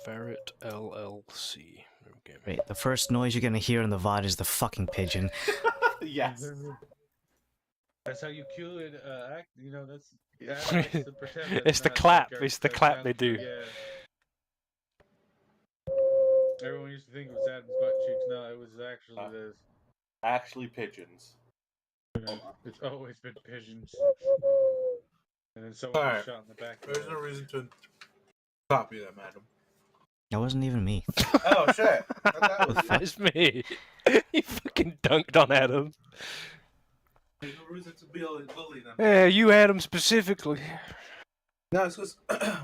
Ferret LLC. Okay. Wait, the first noise you're gonna hear in the VOD is the fucking pigeon. Yes. That's how you cue it. Act. You know, that's. Adam likes to pretend that's It's the not clap. like our- It's the our clap sound they do. cue, Yeah. Everyone used to think it was Adam's butt cheeks. No, it was actually this. Actually, pigeons. It's always been pigeons. And then someone was Alright. shot in the back. There's no reason to copy that, madam. That wasn't even me. Oh shit! That was That's me. You fucking dunked on Adam. There's no reason to bully them. Yeah, you Adam specifically. No, it's because I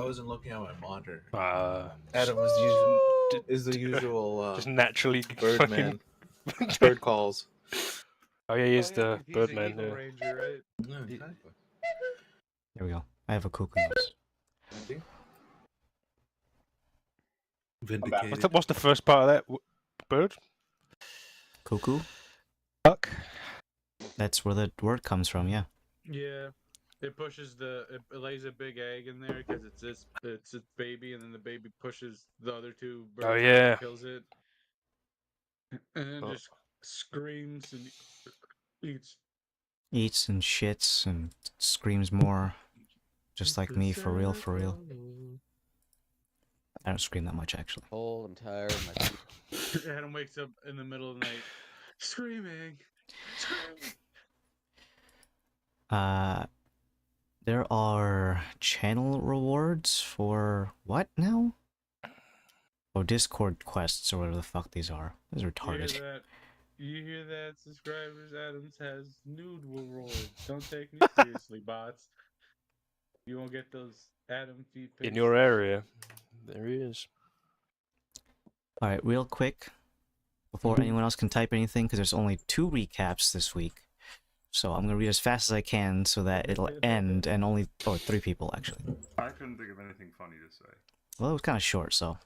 wasn't looking at my monitor. Uh, Adam was is the usual just naturally Birdman. fucking- Bird calls. Oh yeah, he is the He's Birdman. Eagle Yeah. Ranger, right? Yeah, exactly. There we go. I have a cuckoo nose. Vindicated. What's the first part of that? Bird? Cuckoo? Duck? That's where the word comes from, yeah. Yeah. It pushes it lays a big egg in there because it's its baby, and then the baby pushes the other two birds out and yeah. kills it, and then Oh. just screams and eats. Eats and shits and screams more. Just like me, for real, for real. I don't scream that much, actually. Cold, I'm tired. My feet. Adam wakes up in the middle of the night, screaming. There are channel rewards for what now? Oh, Discord quests or whatever the fuck these are. These are retarded. You hear that, subscribers? Adams has nude rewards. Don't take me seriously, bots. You won't get those Adam feet pics. In your area. There he is. Alright, real quick, before anyone else can type anything, because there's only 2 recaps this week. So I'm going to read as fast as I can so that it'll end, and only... Oh, 3 people, actually. I couldn't think of anything funny to say. Well, it was kind of short, so...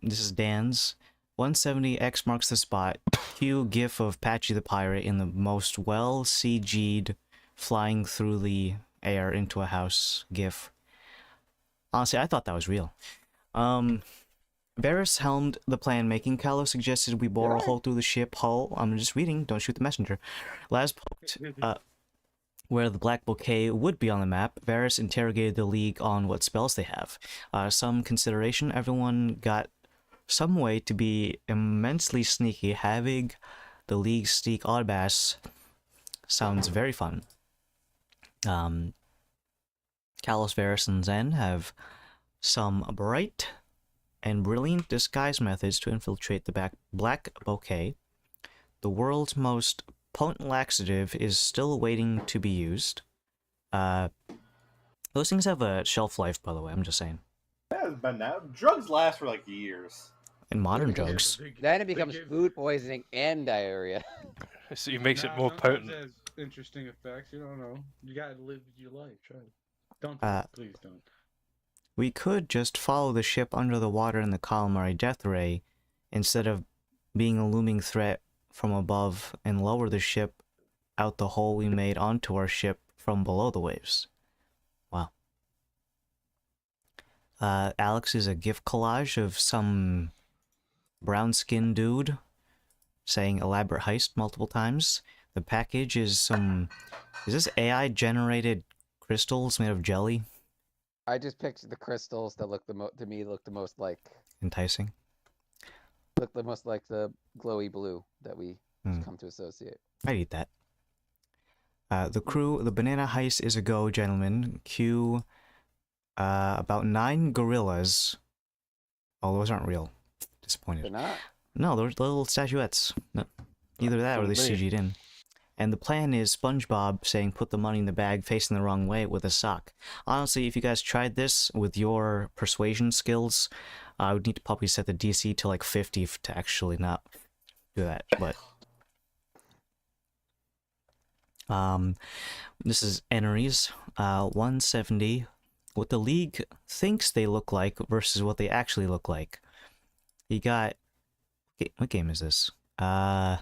this is Dan's. 170X marks the spot. Cue gif of Patchy the Pirate in the most well-CG'd flying through the air into a house gif. Honestly, I thought that was real. Varys helmed the plan making. Kalos suggested we bore a hole through the ship hull. I'm just reading, don't shoot the messenger. Laz poked where the Black Bouquet would be on the map. Varys interrogated the League on what spells they have. Some consideration, everyone got some way to be immensely sneaky. Having the League sneak Oddbass sounds very fun. Kalos, Varys, and Zen have some bright and brilliant disguise methods to infiltrate the Black Bouquet. The world's most potent laxative is still waiting to be used. Those things have a shelf life, by the way, I'm just saying. That has been now. Drugs last for like years. In modern drugs. Then it becomes food poisoning and diarrhea. So it makes it more sometimes potent. it has interesting effects. You don't know. You gotta live your life. Try it. Don't. Please don't. We could just follow the ship under the water in the calamari death ray, instead of being a looming threat from above, and lower the ship out the hole we made onto our ship from below the waves. Wow. Alex is a GIF collage of some brown-skinned dude saying elaborate heist multiple times. The package is some... Is this AI-generated crystals made of jelly? I just picked the crystals that look to me look the most like Enticing. the glowy blue that we come to associate. I'd eat that. The crew, the banana heist is a go, gentlemen. Cue about 9 gorillas. Oh, those aren't real. Disappointed. They're not? No, those little statuettes. No. Either that or they CG'd in. And the plan is SpongeBob saying put the money in the bag facing the wrong way with a sock. Honestly, if you guys tried this with your persuasion skills, I would need to probably set the DC to like 50 to actually not do that, but... This is Eneries, 170. What the League thinks they look like versus what they actually look like. You got... What game is this? I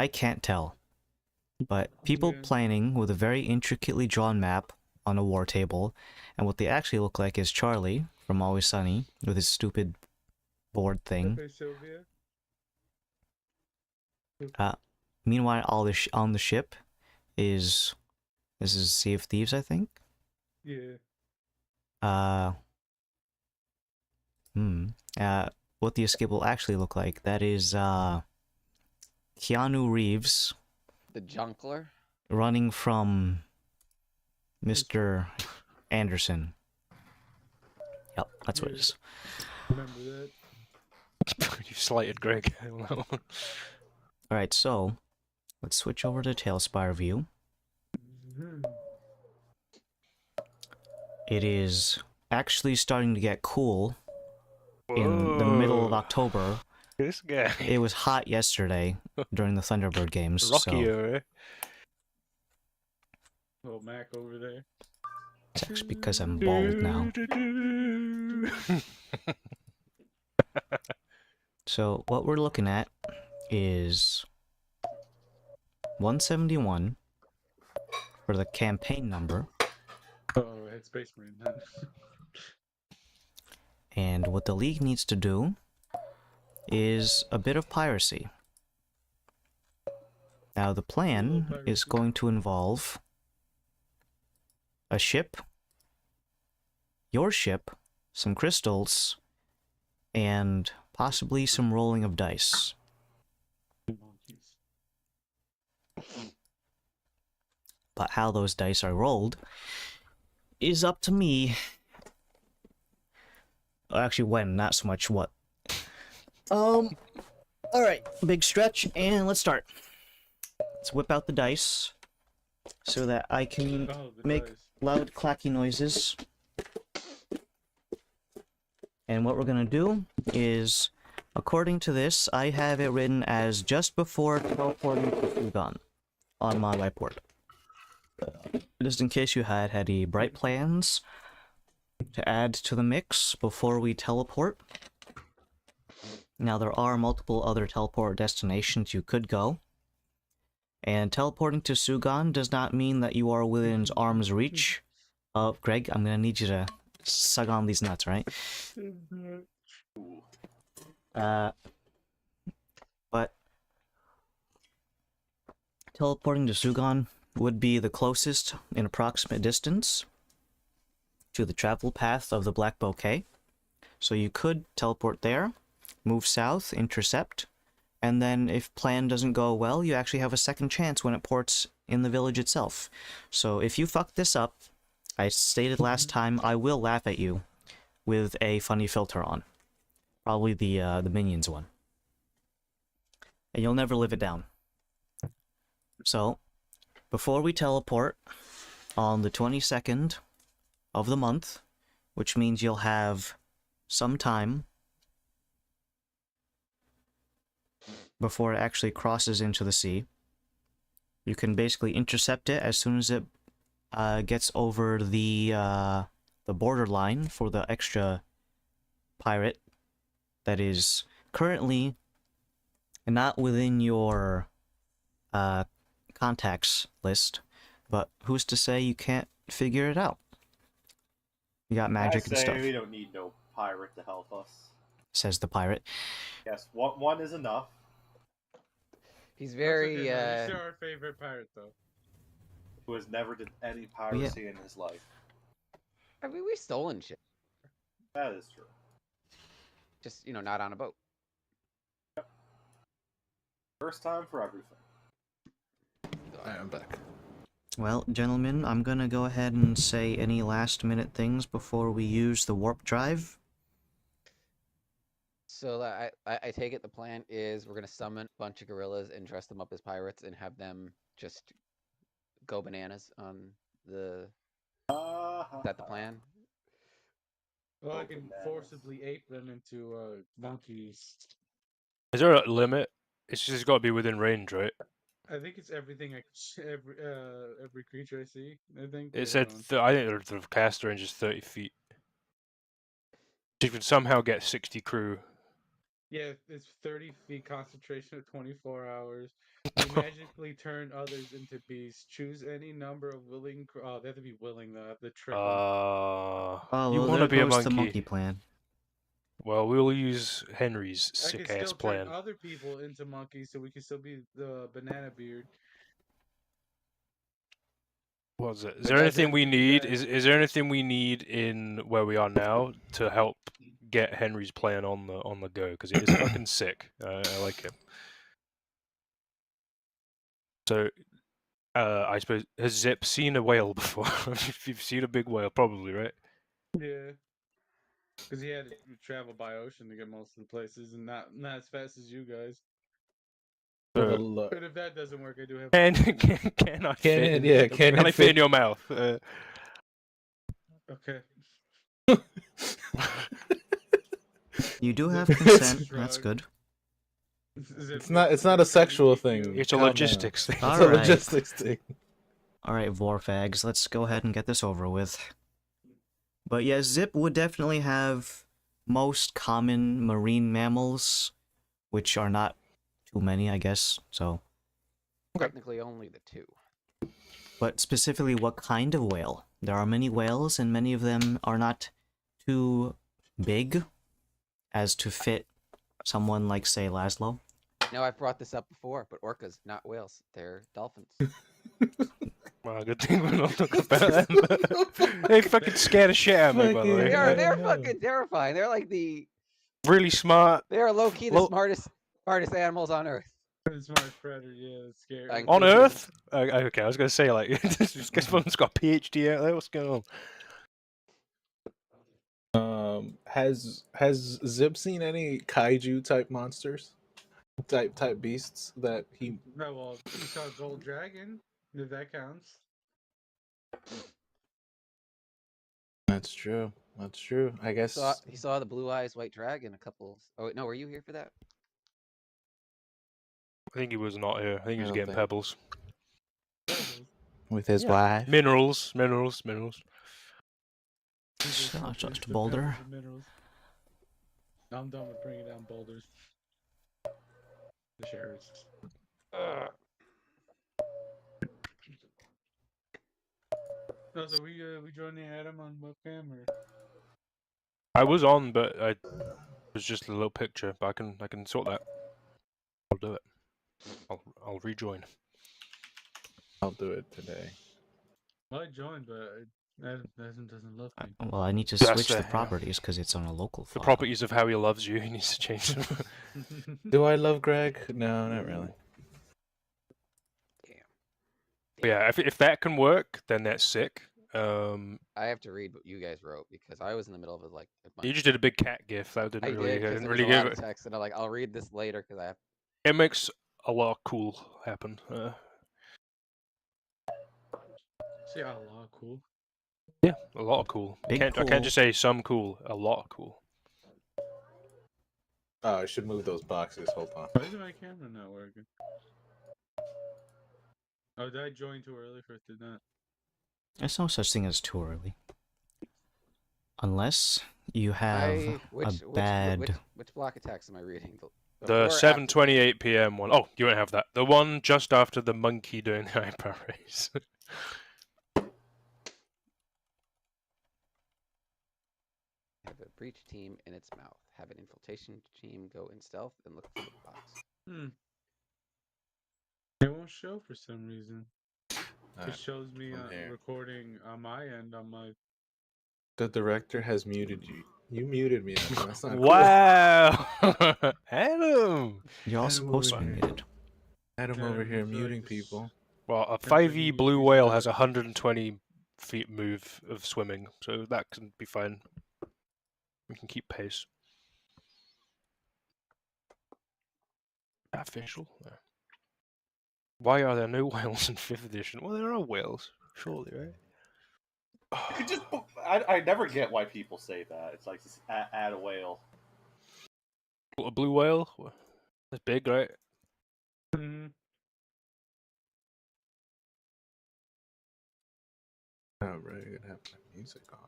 can't tell. But people planning with a very intricately drawn map on a war table, and what they actually look like is Charlie from Always Sunny with his stupid board thing. Okay, Sylvia. Meanwhile, on the ship is this is Sea of Thieves, I think. Yeah. What the escape will actually look like. That is Keanu Reeves The Junkler. running from Mr. Anderson. Yep, that's what it is. Remember that? You slighted Greg on that one. Alright, so let's switch over to Tailspire view. It is actually starting to get cool in the middle of Whoa, October. This guy. It was hot yesterday during the Thunderbird games, so Rockier, eh? Little Mac over there. it's actually because I'm bald now. So what we're looking at is 171 for the campaign number, Oh, it's Space Marine. and what the League needs to do is a bit of piracy. Now the plan is going to involve a ship, your ship, some crystals, and possibly some rolling of dice. But how those dice are rolled is up to me. Actually, when, not so much what. Alright, big stretch, and let's start. Let's whip out the dice so that I can Oh, the make dice. loud clacky noises. And what we're gonna do is, according to this, I have it written as just before teleporting to Fugon on my whiteboard. Just in case you had any bright plans to add to the mix before we teleport. Now there are multiple other teleport destinations you could go. And teleporting to Sugon does not mean that you are within arm's reach. Greg, I'm gonna need you to suck on these nuts, right? But teleporting to Sugon would be the closest in approximate distance to the travel path of the Black Bouquet. So you could teleport there, move south, intercept, and then if plan doesn't go well, you actually have a second chance when it ports in the village itself. So if you fuck this up, I stated last time, I will laugh at you with a funny filter on. Probably the Minions one. And you'll never live it down. So, before we teleport on the 22nd of the month, which means you'll have some time before it actually crosses into the sea. You can basically intercept it as soon as it gets over the borderline for the extra pirate that is currently not within your contacts list, but who's to say you can't figure it out? You got magic and I say stuff, we don't need no pirate to help us. says the pirate. Yes, one is enough. He's That's very, okay, man. He's still our favorite pirate, though. Who has never did any piracy in his life. I mean, we've stolen shit. That is true. Just, you know, not on a boat. First time for everything. I'm back. Well, gentlemen, I'm gonna go ahead and say any last minute things before we use the warp drive. So I take it the plan is we're gonna summon a bunch of gorillas and dress them up as pirates and have them just go bananas on the. Is that the plan? Well, I Oh, can bananas. forcibly ape them into monkeys. Is there a limit? It's just got to be within range, right? I think it's everything. Every creature I see. I think. It said, I think the cast range is 30 feet. So you can somehow get 60 crew. Yeah, it's 30 feet concentration of 24 hours. You magically turn others into beasts. Choose any number of willing. Oh, they have to be willing though. I have to trick them. Oh, You well, want there to be a goes the monkey? monkey plan. Well, we'll use Henry's I can sick ass still turn plan. other people into monkeys, so we can still be the banana beard. What was it? Is But there does anything it- we need? Yeah. Is there anything we need in where we are now to help get Henry's plan on the go? Because it is fucking sick. I like it. So, I suppose has Zip seen a whale before? If you've seen a big whale, probably, right? Yeah. Because he had to travel by ocean to get most of the places, and not as fast as you guys. For the So, look. But if that doesn't work, I do have. can I fit? it- yeah, can it I fit fit? in your mouth? Okay. You do have Zip consent. shrug. That's good. It's not a sexual thing. It's a Calm down. logistics thing. It's All a right. logistics thing. All right, Vorfags, let's go ahead and get this over with. But yeah, Zip would definitely have most common marine mammals, which are not too many, I guess. So, Technically, only the 2. but specifically, what kind of whale? There are many whales, and many of them are not too big as to fit someone like, say, Laszlo. Now, I've brought this up before, but orcas, not whales. They're dolphins. Well, good thing we're not talking about them. They fucking scare the shit out of me, by the way. They Yeah, are. I They're know. fucking terrifying. They're like Really smart. they are low key the Lo- smartest animals on earth. Smart predator, yeah, that's scary. Like, On Earth? Okay, I was gonna say like this one's got a PhD out there. What's going on? Has Zip seen any kaiju type monsters? Type beasts that he No, well, you saw Gold Dragon. If that counts. That's true. That's true. I guess He saw the blue eyes white dragon a couple. Oh wait, no, were you here for that? I think he was not here. I think he I was don't getting think- pebbles. with his Yeah. wife. Minerals. Just a boulder. Minerals. I'm done with bringing down boulders. The sheriffs. Oh, so we joining Adam on webcam or? I was on, but I was just a little picture. But I can sort that. I'll do it. I'll rejoin. I'll do it today. Well, I joined, but Adam doesn't love me. Well, I need to That's switch the yeah. properties because it's on a local The file. properties of how he loves you. He needs to change them. Do I love Greg? No, not really. But yeah, if that can work, then that's sick. I have to read what you guys wrote because I was in the middle of it like. a bunch You of just did a big cat gif. That I didn't did really, I because didn't there was really a give lot it. of text, and I'm like, I'll read this later because I have. It makes a lot of cool happen. See, a lot cool. Yeah, a lot of cool. Big I cool. can't just say some cool. A lot of cool. Oh, I should move those boxes. Hold on. Why is my camera not working? Oh, did I join too early for it to not? There's no such thing as too early. Unless you have a bad... Which block of text am I reading? The Before or after? 7:28 p.m. one. Oh, you won't have that. The one just after the monkey doing the eyebrow raise. Have a breach team in its mouth. Have an infiltration team go in stealth and look for the box. It won't show for some reason. It Alright, shows me I'm here. recording on my end on my. The director has muted you. You muted me. That's not cool. Wow, Adam. You're all Adam supposed to over be here. muted. Adam Yeah, over I here feel like muting this- people. Well, a Depends on 5e who blue uses whale that. has 120 feet move of swimming, so that can be fine. We can keep pace. Official? No. Why are there no whales in 5th edition? Well, there are whales, surely, right? You could just. I never get why people say that. It's like just add a whale. A blue whale? That's big, right? Mhm. Oh, right. You'd have my music on.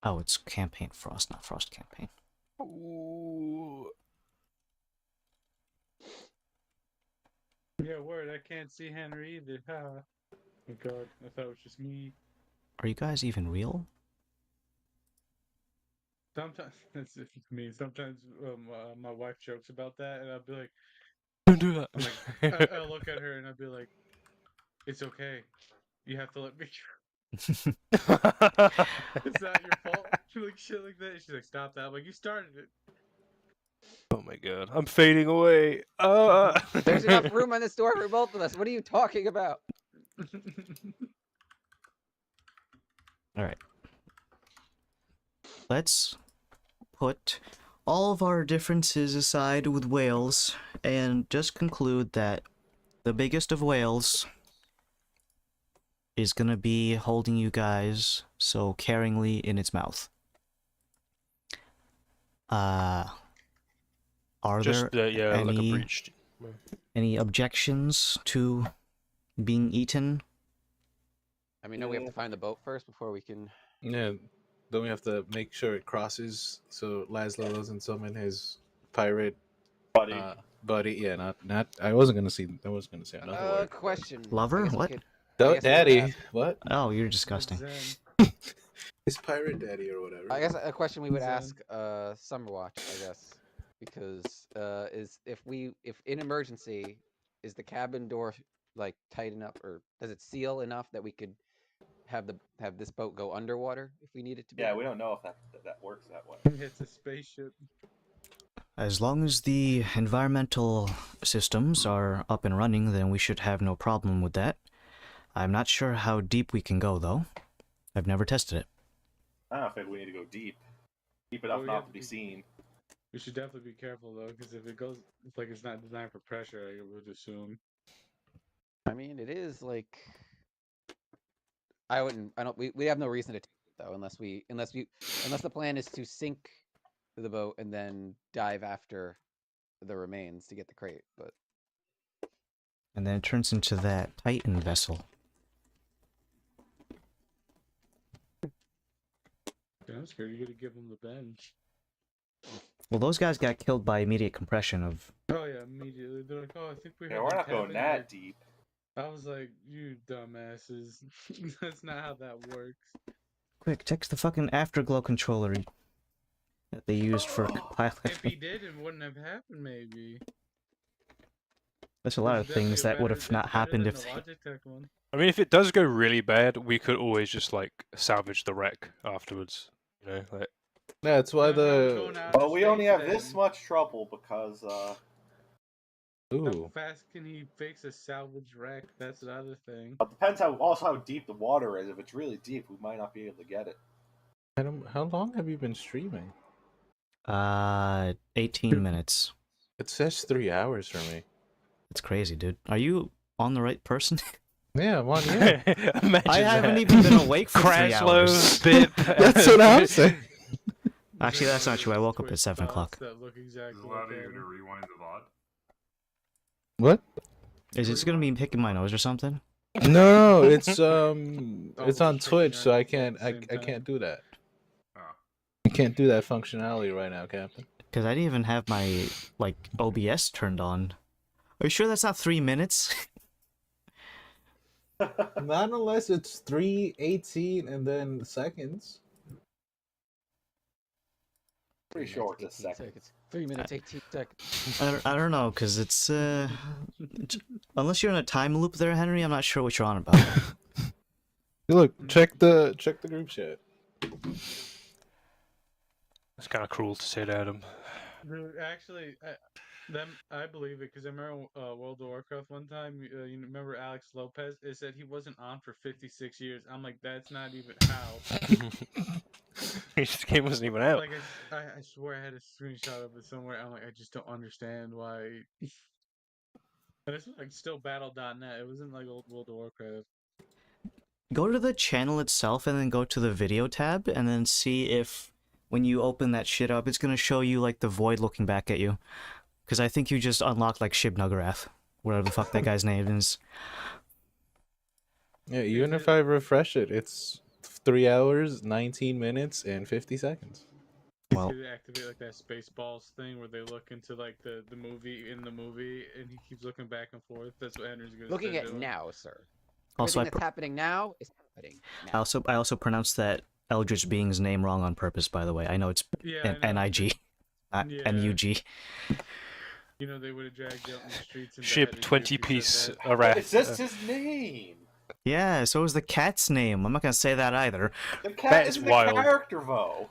Oh, it's campaign frost, not frost campaign. Ooh. Yeah, word. I can't see Henry either. Ha. Oh god, I thought it was just me. Are you guys even real? Sometimes it's me. Sometimes my wife jokes about that, and I'll be like, Don't do that. I'm like, I'll look at her and I'll be like, it's okay. You have to let me. It's not your fault. Like shit like that. She's like, stop that. I'm like, you started it. Oh my god, I'm fading away. There's enough room on this door for both of us. What are you talking about? All right. Let's put all of our differences aside with whales and just conclude that the biggest of whales is gonna be holding you guys so caringly in its mouth. Are Just there yeah, like a any breached. any objections to being eaten? I mean, no, we have to find the boat first before we can. Yeah. Then we have to make sure it crosses so Laszlo doesn't summon his pirate Buddy. buddy. Yeah, not. I wasn't gonna say another word. Question. Lover? I guess we What? could- I guess we could Daddy. ask- What? Oh, you're disgusting. Zen. His pirate daddy or whatever. I guess a question we would Zen. ask Summerwatch, I guess, because is if in emergency, is the cabin door like tight enough, or does it seal enough that we could have this boat go underwater if we need it to be? Yeah, we don't know if that works that way. It's a spaceship. As long as the environmental systems are up and running, then we should have no problem with that. I'm not sure how deep we can go, though. I've never tested it. I don't think we need to go deep. Deep enough we not have to to be be- seen. We should definitely be careful though, because if it goes, it's like it's not designed for pressure. I would assume. I mean, it is like I wouldn't. I don't. We have no reason to take it though, unless the plan is to sink the boat and then dive after the remains to get the crate. But And then it turns into that Titan vessel. Yeah, I'm scared you're gonna give them the bench. Well, those guys got killed by immediate compression of... Oh yeah, immediately they're like, "Oh, I think we." Yeah, have we're the not going cabin." that Like, deep. I was like, "You dumbasses! That's not how that works." Quick, text the fucking Afterglow controller that they used for If he compiling. did, it wouldn't have happened. Maybe. There's a lot It's of things definitely that would better- have not it's better happened than if... the Logitech one. I mean, if it does go really bad, we could always just like salvage the wreck afterwards. You know, like That's why Not how it's the going out But of we only space, have this then. much trouble because How ooh. fast can he fix a salvage wreck? That's the other thing. it depends how deep the water is. If it's really deep, we might not be able to get it. How long have you been streaming? 18 minutes. It says 3 hours for me. It's crazy, dude. Are you on the right person? Yeah, I'm on. Yeah, imagine I haven't that. even been awake for 3 Crash low, hours. bip. that's what I'm saying. Actually, that's not true. I woke up at Twitch 7 bots o'clock. That look Does exactly it allow like you to Adam. rewind the VOD? What? Is it gonna be picking my nose or something? No, it's it's Almost on shaking Twitch, so our I heads can't at the I same time. can't do that. Oh. I can't do that functionality right now, Captain. Because I didn't even have my, like, OBS turned on. Are you sure that's not 3 minutes? Not unless it's 3:18 and then seconds. Pretty sure it's a second. 3 minutes, 18 seconds. I don't know, because it's, unless you're in a time loop there, Henry, I'm not sure what you're on about. Look, check the group chat. It's kind of cruel to say to Adam. Dude, actually, I believe it because I remember World of Warcraft one time. You remember Alex Lopez? It said he wasn't on for 56 years. I'm like, that's not even how. This game wasn't even out. Like, I swear I had a screenshot of it somewhere. I'm like, I just don't understand why. And this was like still Battle.net. It wasn't like old World of Warcraft. Go to the channel itself and then go to the video tab and then see if when you open that shit up, it's gonna show you like the void looking back at you. Because I think you just unlocked like Shib Nuggerath, whatever the fuck that guy's name is. Yeah, even if I refresh it, it's 3 hours, 19 minutes, and 50 seconds. Well, See, they activate like that Spaceballs thing where they look into like the movie in the movie, and he keeps looking back and forth. That's what Henry's gonna Looking start at doing. now, sir. also, Everything that's happening now is happening now. I also pronounced that Eldritch Being's name wrong on purpose, by the way. I know it's Yeah, I know. N-I-G, not Yeah. N-U-G. You know, they would have dragged you out in the streets and Ship beheaded you if 20 you said piece that. array. It's just his name. Yeah, so is the cat's name. I'm not gonna say that either. The cat That is is the wild. character, though.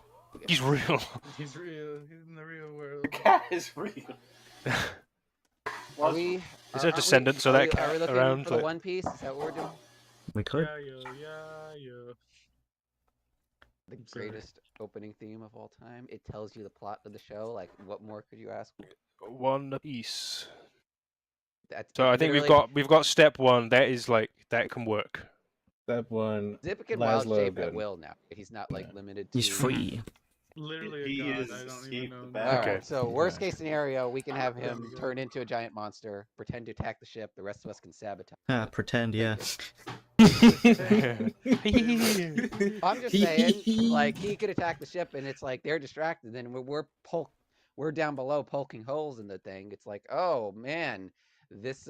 He's real. He's real. He's in the real world. The cat is real. Are we? Is there aren't descendants we, of are that we, cat Are we looking around, for the like- One Piece? Is that what we're doing? We could. Yeah. The I'm sorry. greatest opening theme of all time. It tells you the plot of the show. Like, what more could you ask? One piece. That's So I think we've got step 1. That is like that can work. Step 1. Zip can wild Laszlo shape at Gun. will now. He's not like limited to. He's free. Literally a He god. is I don't escaped even the know. battle. All right. Okay. So worst case scenario, we can have There him we go. turn into a giant monster, pretend to attack the ship. The rest of us can sabotage. Pretend, yeah. I'm just saying, like he could attack the ship, and it's like they're distracted. Then we're down below poking holes in the thing. It's like, oh man, this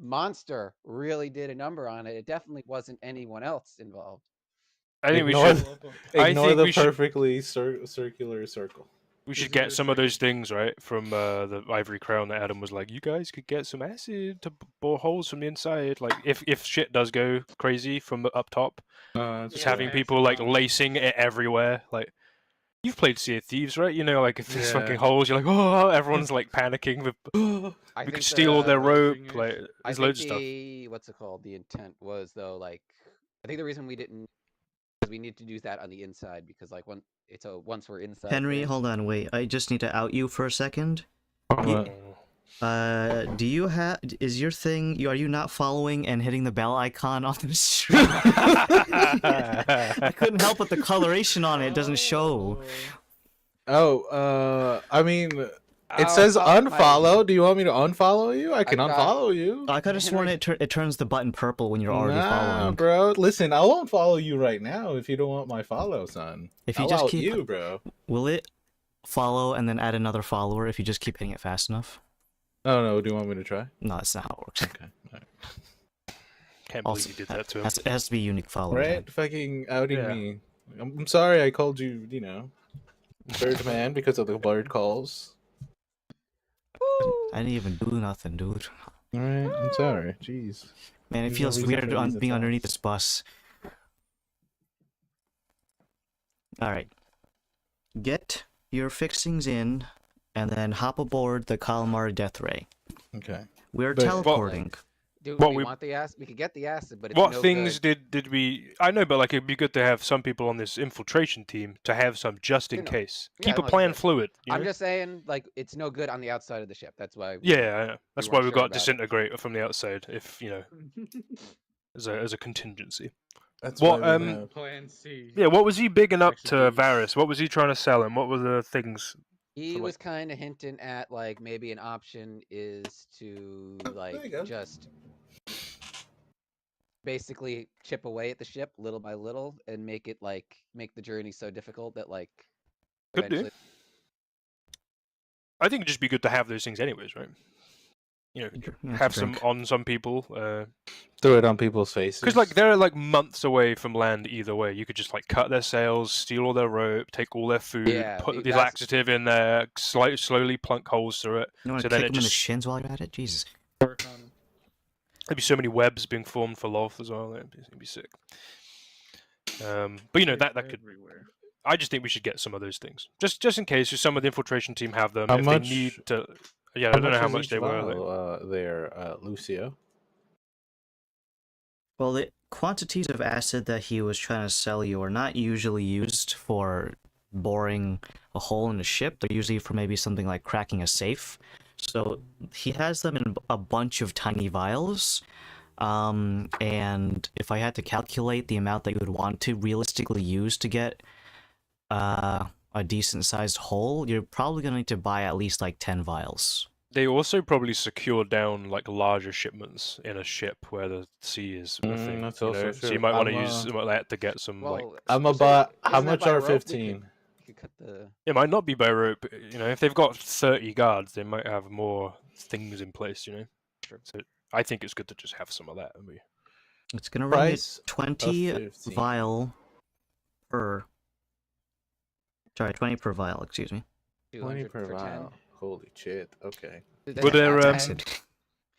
monster really did a number on it. It definitely wasn't anyone else involved. I think we Ignore should the- I Ignore think the we should- perfectly circular circle. we should Is get it some of tricky? those things right from the Ivory Crown that Adam was like, you guys could get some acid to bore holes from the inside. Like if shit does go crazy from up top, just Yeah, having acid people like bombs. lacing it everywhere. Like you've played Sea of Thieves, right? You know, like if there's Yeah. fucking holes, you're like, oh, everyone's like panicking. With, I we could think steal all their the- rope. Launching it. Like I there's think loads of stuff. what's it called? The intent was though, like I think the reason we didn't is we need to do that on the inside because like once we're inside. Henry, there- hold on, wait. I just need to out you for a second. Oh. Do you have? Is your thing? Are you not following and hitting the bell icon on the stream? I couldn't help but the coloration on it doesn't show. I mean, it I'll says follow my- unfollow. Do you want me to unfollow you? I can got- unfollow you. I could have sworn Henry- it turns the button purple when you're already Nah, following. bro. Listen, I won't follow you right now if you don't want my follow, son. If you I'll just out keep- you, bro. Will it follow and then add another follower if you just keep hitting it fast enough? Oh no, do you want me to try? No, that's not how it works. Okay. Alright. Can't believe Also, you did that to him. it has to be unique follower. Right? Fucking outing Yeah. me. I'm sorry I called you, you know, Birdman because of the bird calls. I didn't even do nothing, dude. Alright, I'm sorry. Jeez. Man, it There's no feels reason weird for on these being underneath attacks. this bus. Alright. Get your fixings in, and then hop aboard the Calamari Death Ray. Okay. We're But- teleporting. Do What we we- want the acid? We could get the acid, but it's What no things good. did we? I know, but like it'd be good to have some people on this infiltration team to have some just in You know, case. yeah, Keep no, a it's plan good. fluid. You I'm know? just saying, like it's no good on the outside of the ship. That's why. Yeah, I know. That's why weren't we've sure got about it. disintegrate from the outside. If you know, as a contingency. That's What, why we um, have- Plan C. Yeah, what was he bigging up to Execute. Varys? What was he trying to sell him? What were the things? He So, like- was kind of hinting at like maybe an option is to there you like go. just basically chip away at the ship little by little and make the journey so difficult that like Could do. eventually I think it'd just be good to have those things anyways, right? You know, Yeah, have it's a some drink. on some people. throw it on people's faces. Because like they're like months away from land either way. You could just like cut their sails, steal all their rope, take all their food, Yeah, put the that's- laxative in there, slowly plunk holes through it. You want so to then kick it him in the just- shins while you're at it? Jesus. Work on 'em. There'd be so many webs being formed for Loth as well. It'd be sick. But you know that could. Everywhere. I just think we should get some of those things, just in case. Just some of the infiltration team have them. How if much- they need to. Yeah, I don't know how is much each they were. Like, vial, there, Lucio. Well, the quantities of acid that he was trying to sell you are not usually used for boring a hole in a ship. They're usually for maybe something like cracking a safe. So he has them in a bunch of tiny vials. And if I had to calculate the amount that you would want to realistically use to get a decent sized hole, you're probably going to need to buy at least like 10 vials. they also probably secure down like larger shipments in a ship where the sea is a thing. That's you also know? So you true. might want to I'm, use some of that to get some like. well I'm so about. How isn't that much by are rope? We could- 15? we could cut the. It might not be by rope. You know, if they've got 30 guards, they might have more things in place. You know, so I think it's good to just have some of that. It's gonna run you Price of 20 15. vial per. Sorry, 20 per vial. Excuse me. 20 200 per for 10. vial. Holy shit. Okay. Does Would he have there, 10?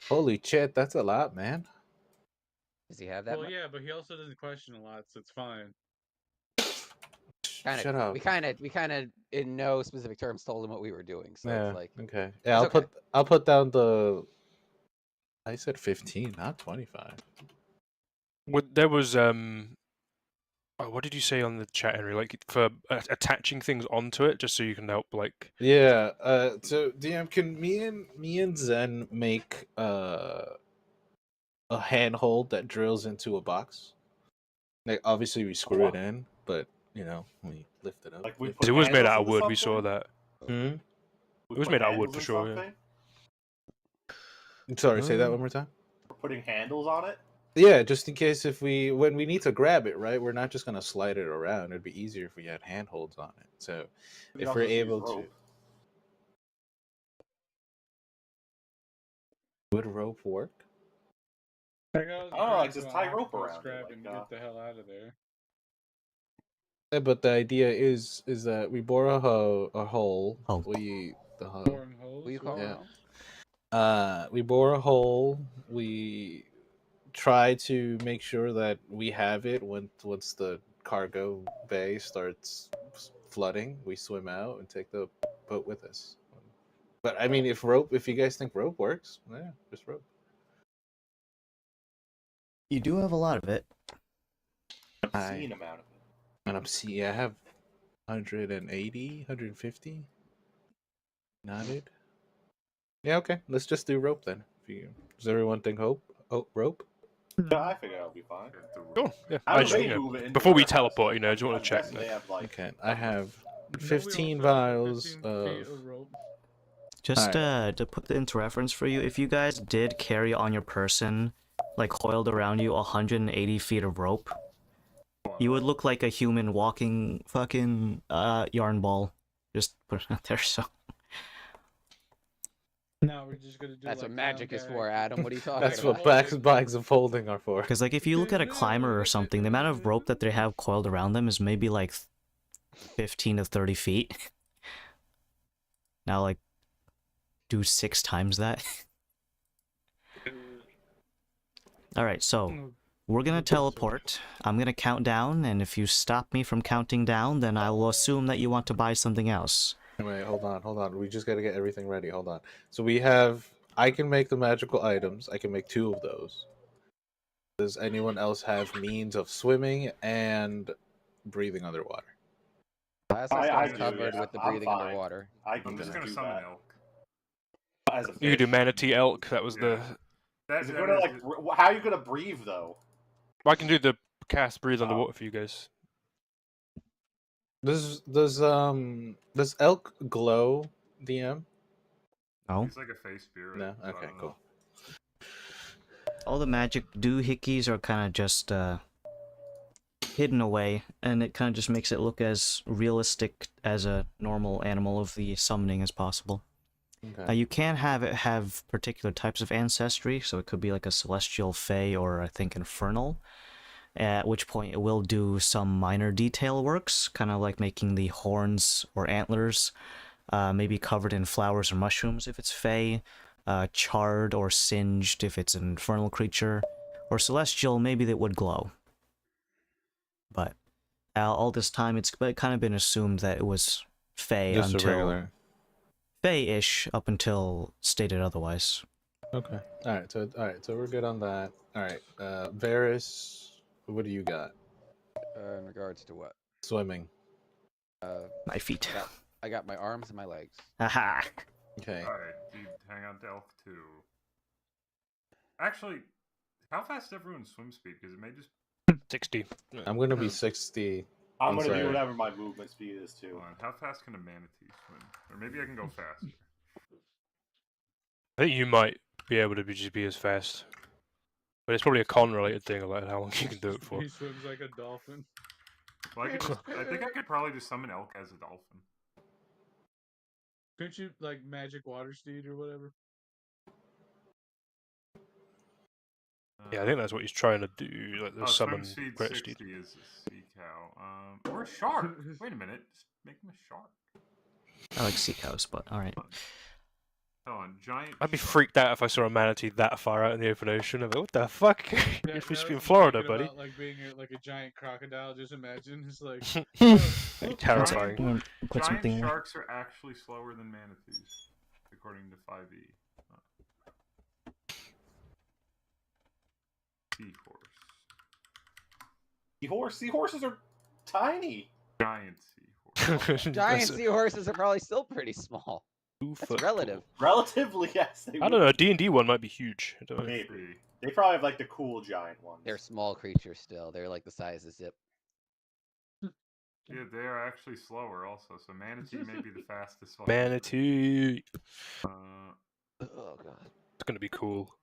Holy shit, that's a lot, man. Does he have that Well, much? yeah, but he also doesn't question a lot, so it's fine. Shut up. We kind of, in no specific terms, told him what we were doing. So Yeah. it's like, Okay. Yeah, it's okay. I'll put down the. I said 15, not 25. there was oh, what did you say on the chat, Henry? Like for attaching things onto it, just so you can help. Like, Yeah. So DM, can me and Zen make a handhold that drills into a box? Like, obviously we screw it in, but we lift it up. Like we Lift put it was made handles out of into wood. We saw something? that. Hmm? We It was put made out of wood handles for in sure. Yeah. something? Sorry, say that one more time. We're putting handles on it? Yeah, just in case when we need to grab it, right? We're not just gonna slide it around. It'd be easier if we had handholds on it. So We if also we're just use able to, rope. would rope work? That guy was I don't know, referring like, to just an tie rope octopus around it, crab like, and get the hell out of there. Yeah, but the idea is that we bore a hole. Oh. We the hoe. Boring holes. what do you call Yeah. it? We bore a hole. We try to make sure that we have it once the cargo bay starts flooding. We swim out and take the boat with us. But I mean, if you guys think rope works, yeah, just rope. You do have a lot of it. Obscene amount of it. And I have 180, 150 knotted. Yeah, okay. Let's just do rope then. Does everyone think rope? Yeah, I figure that'll be fine. Get the Cool. rope. Yeah. How I do just, they you know, move it into before we their house? teleport, do you want to I'm check? guessing they have, like, Okay, I have No, we 15 also have vials 15 of. feet of rope. Just Alright. to put it into reference for you, if you guys did carry on your person, like coiled around you 180 feet of rope, you would look like a human walking fucking yarn ball. Just put it out there. So Now we're just gonna do That's like what magic is clown for, gag. Adam. What are you talking That's about? what bags of folding are for. because like if you look at a climber or something, the amount of rope that they have coiled around them is maybe like 15 to 30 feet. Now like do 6 times that. All right, so we're gonna teleport. I'm gonna count down, and if you stop me from counting down, then I will assume that you want to buy something else. Wait, hold on. We just gotta get everything ready. Hold on. So I can make the magical items. I can make 2 of those. Does anyone else have means of swimming and breathing underwater? Last I stuff's do, covered yeah. with the I'm breathing fine. underwater. I can I'm just gonna do summon that. elk. As a You could do fish. manatee elk. That was the. That, Is it that gonna, is like, how are you gonna breathe, though? I can do the cast breathe Oh. underwater for you guys. Does elk glow, DM? No. He's like a face spirit. No? so I Okay, don't know. cool. All the magic doohickeys are kind of just hidden away, and it kind of just makes it look as realistic as a normal animal of the summoning as possible. Okay. You can have it have particular types of ancestry, so it could be like a celestial, fey, or I think infernal. At which point it will do some minor detail works, kind of like making the horns or antlers maybe covered in flowers or mushrooms if it's fey, charred or singed if it's an infernal creature, or celestial, maybe that would glow. But all this time it's kind of been assumed that it was fey Just a until regular. fey-ish up until stated otherwise. Okay. All right. So we're good on that. All right. Varys, what do you got? In regards to what? Swimming. My feet. I got my arms and my legs. Haha. Okay. Alright, dude, hang on to elk too. Actually, how fast is everyone's swim speed? Because it may just. 60. I'm gonna be 60. I'm gonna sorry. be whatever my movement speed is, too. Hold on, how fast can a manatee swim? Or maybe I can go faster. I think you might be able to just be as fast. But it's probably a con related thing, like how long you can do it for. He swims like a dolphin. Well, I think I could probably just summon elk as a dolphin. Couldn't you like magic water steed or whatever? Yeah, I think that's what he's trying to do. Like the Oh, summon swim speed great 60 steed. is a sea cow. Or a shark. Wait a minute. Just make him a shark. I like sea cows, but alright. Hold on, giant. I'd be shark. freaked out if I saw a manatee that far out in the open ocean. I'd be, what the fuck? Yeah, You're supposed to I be in was Florida, thinking buddy. about, like being like a giant crocodile. Just imagine, it's like Terrifying. I'm gonna put Giant something there. sharks are actually slower than manatees, according to 5e. Seahorse. Seahorses are tiny. Giant seahorse. Giant seahorses are probably still pretty small. That's relative. Relatively, yes. I don't know. A D&D one might be huge. I don't know. Maybe. They probably have like the cool giant ones. They're small creatures still. They're like the size of Zip. Yeah, they are actually slower also. So manatee may be the fastest one. Manatee. Uh, Oh god. It's gonna be cool.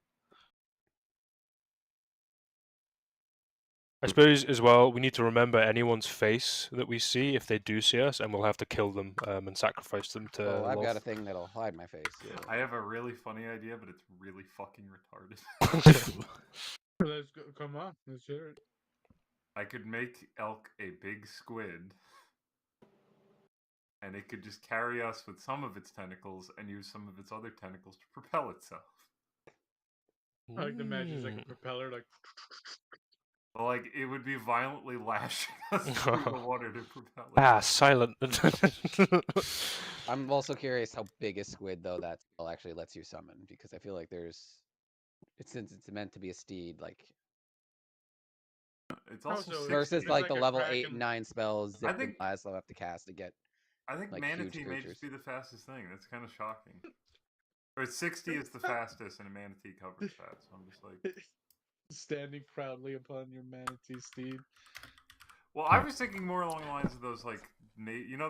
I suppose as well, we need to remember anyone's face that we see if they do see us, and we'll have to kill them and sacrifice them to. Oh, I've got a Loth. thing that'll hide my face. Yeah. I have a really funny idea, but it's really fucking retarded. let's go. Come on, let's hear it. I could make elk a big squid, and it could just carry us with some of its tentacles and use some of its other tentacles to propel itself. I like the magic is like a propeller, like. Like, it would be violently lashing us through the water to propel it. Ah, silent. I'm also curious how big a squid though that spell actually lets you summon, because I feel like since it's meant to be a steed, like It's also so 60. versus it's like like the a level kraken. 8 and 9 spells I Zip think- and Laszlo have to cast to get. I think like, manatee huge may creatures. just be the fastest thing. That's kind of shocking. Or 60 is the fastest, and a manatee covers that. So I'm just like, Standing proudly upon your manatee steed. well, I was thinking more along the lines of those like,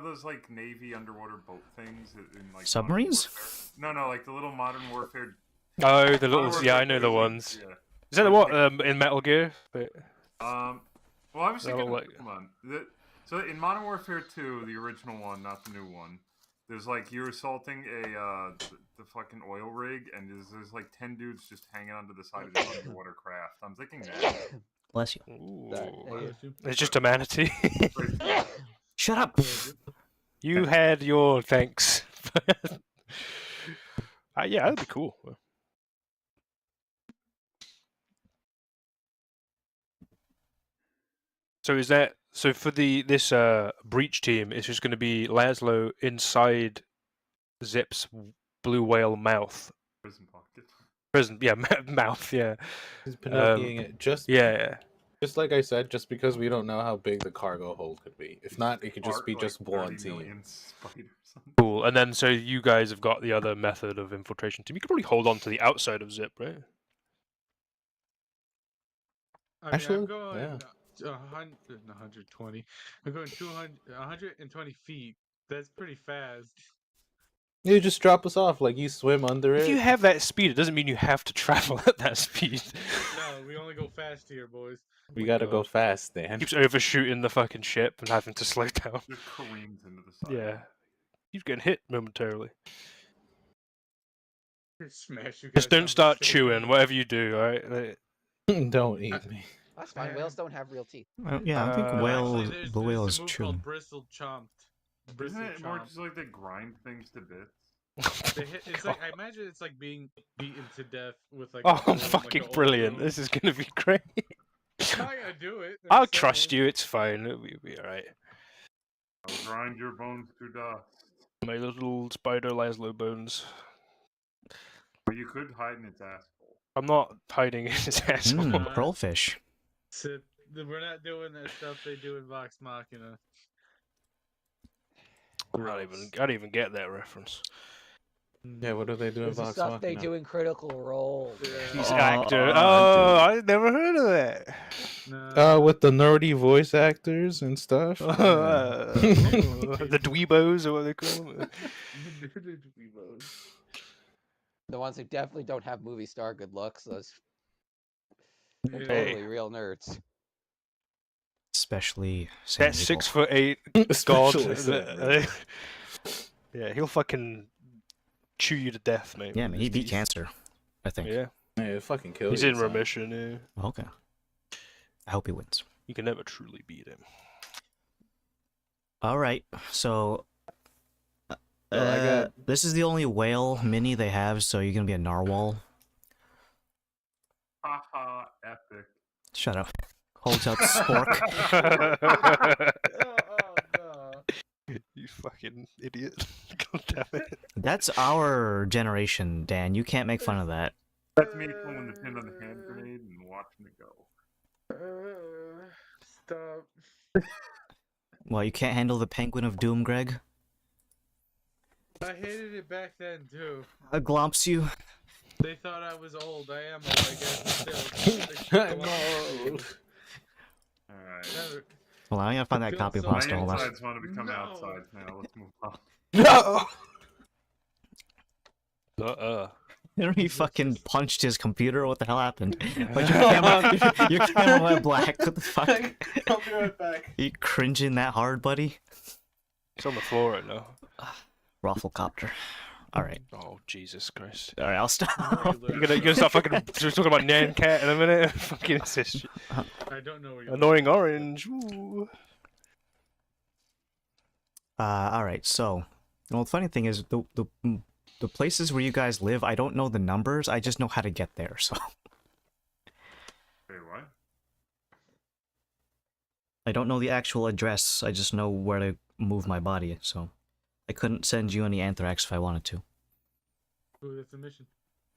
those like Navy underwater boat things in like Submarines? Modern Warfare? No, like the little Modern Warfare. Oh, the Modern little. Warfare Yeah, I know 2, the like, ones. Yeah. Is that the what in Metal Gear? But Well, I was They're thinking. all like- Come on. So in Modern Warfare 2, the original one, not the new one, there's like you're assaulting the fucking oil rig, and there's like 10 dudes just hanging onto the side of this underwater craft. I'm thinking that. Bless you. ooh, it's just a manatee. Shut up! You had your thanks. Yeah, that'd be cool. So is that so for this breach team? It's just going to be Laszlo inside Zip's blue whale mouth. Prison pocket. Prison, yeah, mouth, yeah. He's Pinocchioing it. Yeah. Just like I said, just because we don't know how big the cargo hold could be. If not, it could just Art, be like, just one 30 team. million spiders. Cool. And then so you guys have got the other method of infiltration team. You could probably hold on to the outside of Zip, right? I mean, Actually, I'm going yeah. 120. I'm going 120 feet. That's pretty fast. You just drop us off, like you swim under If it. you have that speed, it doesn't mean you have to travel at that speed. No, we only go fast here, boys. We gotta go fast, Dan. Keeps overshooting the fucking ship and having to slow down. Just careens into the side. Yeah. He's getting hit momentarily. Smash you guys Just on don't the start ship. chewing, whatever you do, alright? Don't eat me. That's fine. Whales don't have real teeth. Yeah, I think Uh, No, whale actually, there's blue whale a is move chewing. called bristle chomped. Bristle Isn't it more chomp. just like they grind things to bits? It's like I imagine it's like being beaten to death with like. Oh, a I'm broom, like fucking a old brilliant. broom. This is gonna be great. I'm not gonna do it. I'll trust you, it's fine. It'll be alright. I'll grind your bones to dust. My little spider Laszlo bones. But you could hide in its asshole. I'm not hiding in his asshole. Mm. Pearlfish. We're not doing that stuff they do in Vox Machina. I don't even get that reference. Yeah, what do they do in It's the Vox stuff they Machina? do in Critical Role. He's Oh, actor. dude. Oh, I never heard of that. No. With the nerdy voice actors and stuff. The dweebos or what they call them. The ones who definitely don't have movie star good looks. Those Yeah. totally real nerds. especially San That Diego. 6'8" god. Especially Sam Riegel. Yeah, he'll fucking chew you to death, mate. Yeah, with man, his he beat teeth. cancer, I think. Yeah, Yeah, it fucking kills he's you. in son. remission. Yeah, Okay. I hope he wins. you can never truly beat him. All right, so Well, I got- this is the only whale mini they have, so you're gonna be a narwhal. Haha, epic. Shut up. Holds out spork. Oh no. You fucking idiot! God damn it! That's our generation, Dan. You can't make fun of that. That's me pulling the pin on the hand grenade and watching it go. Stop. Well, you can't handle the penguin of doom, Greg. I hated it back then too. Glomps you. They thought I was old. I am old, I guess. But still. I'm old. Alright. Never- Well, I gotta find that Feels copy so of My Hostel. Hold on. insides want to become No. outside now. Let's move on. No. Henry fucking punched his computer. What the hell happened? But your camera went black. What the fuck? I'll be right back. You cringing that hard, buddy? It's on the floor right now. Rafflecopter. All right. Oh Jesus Christ! All right, I'll stop. You're gonna start fucking talking about Nan Cat in a minute. Fucking insist. I don't know where you're Annoying orange. Ooh. All right. So, well, the funny thing is the places where you guys live, I don't know the numbers. I just know how to get there. So Wait, what? I don't know the actual address. I just know where to move my body. So I couldn't send you any anthrax if I wanted to. Ooh, that's a mission.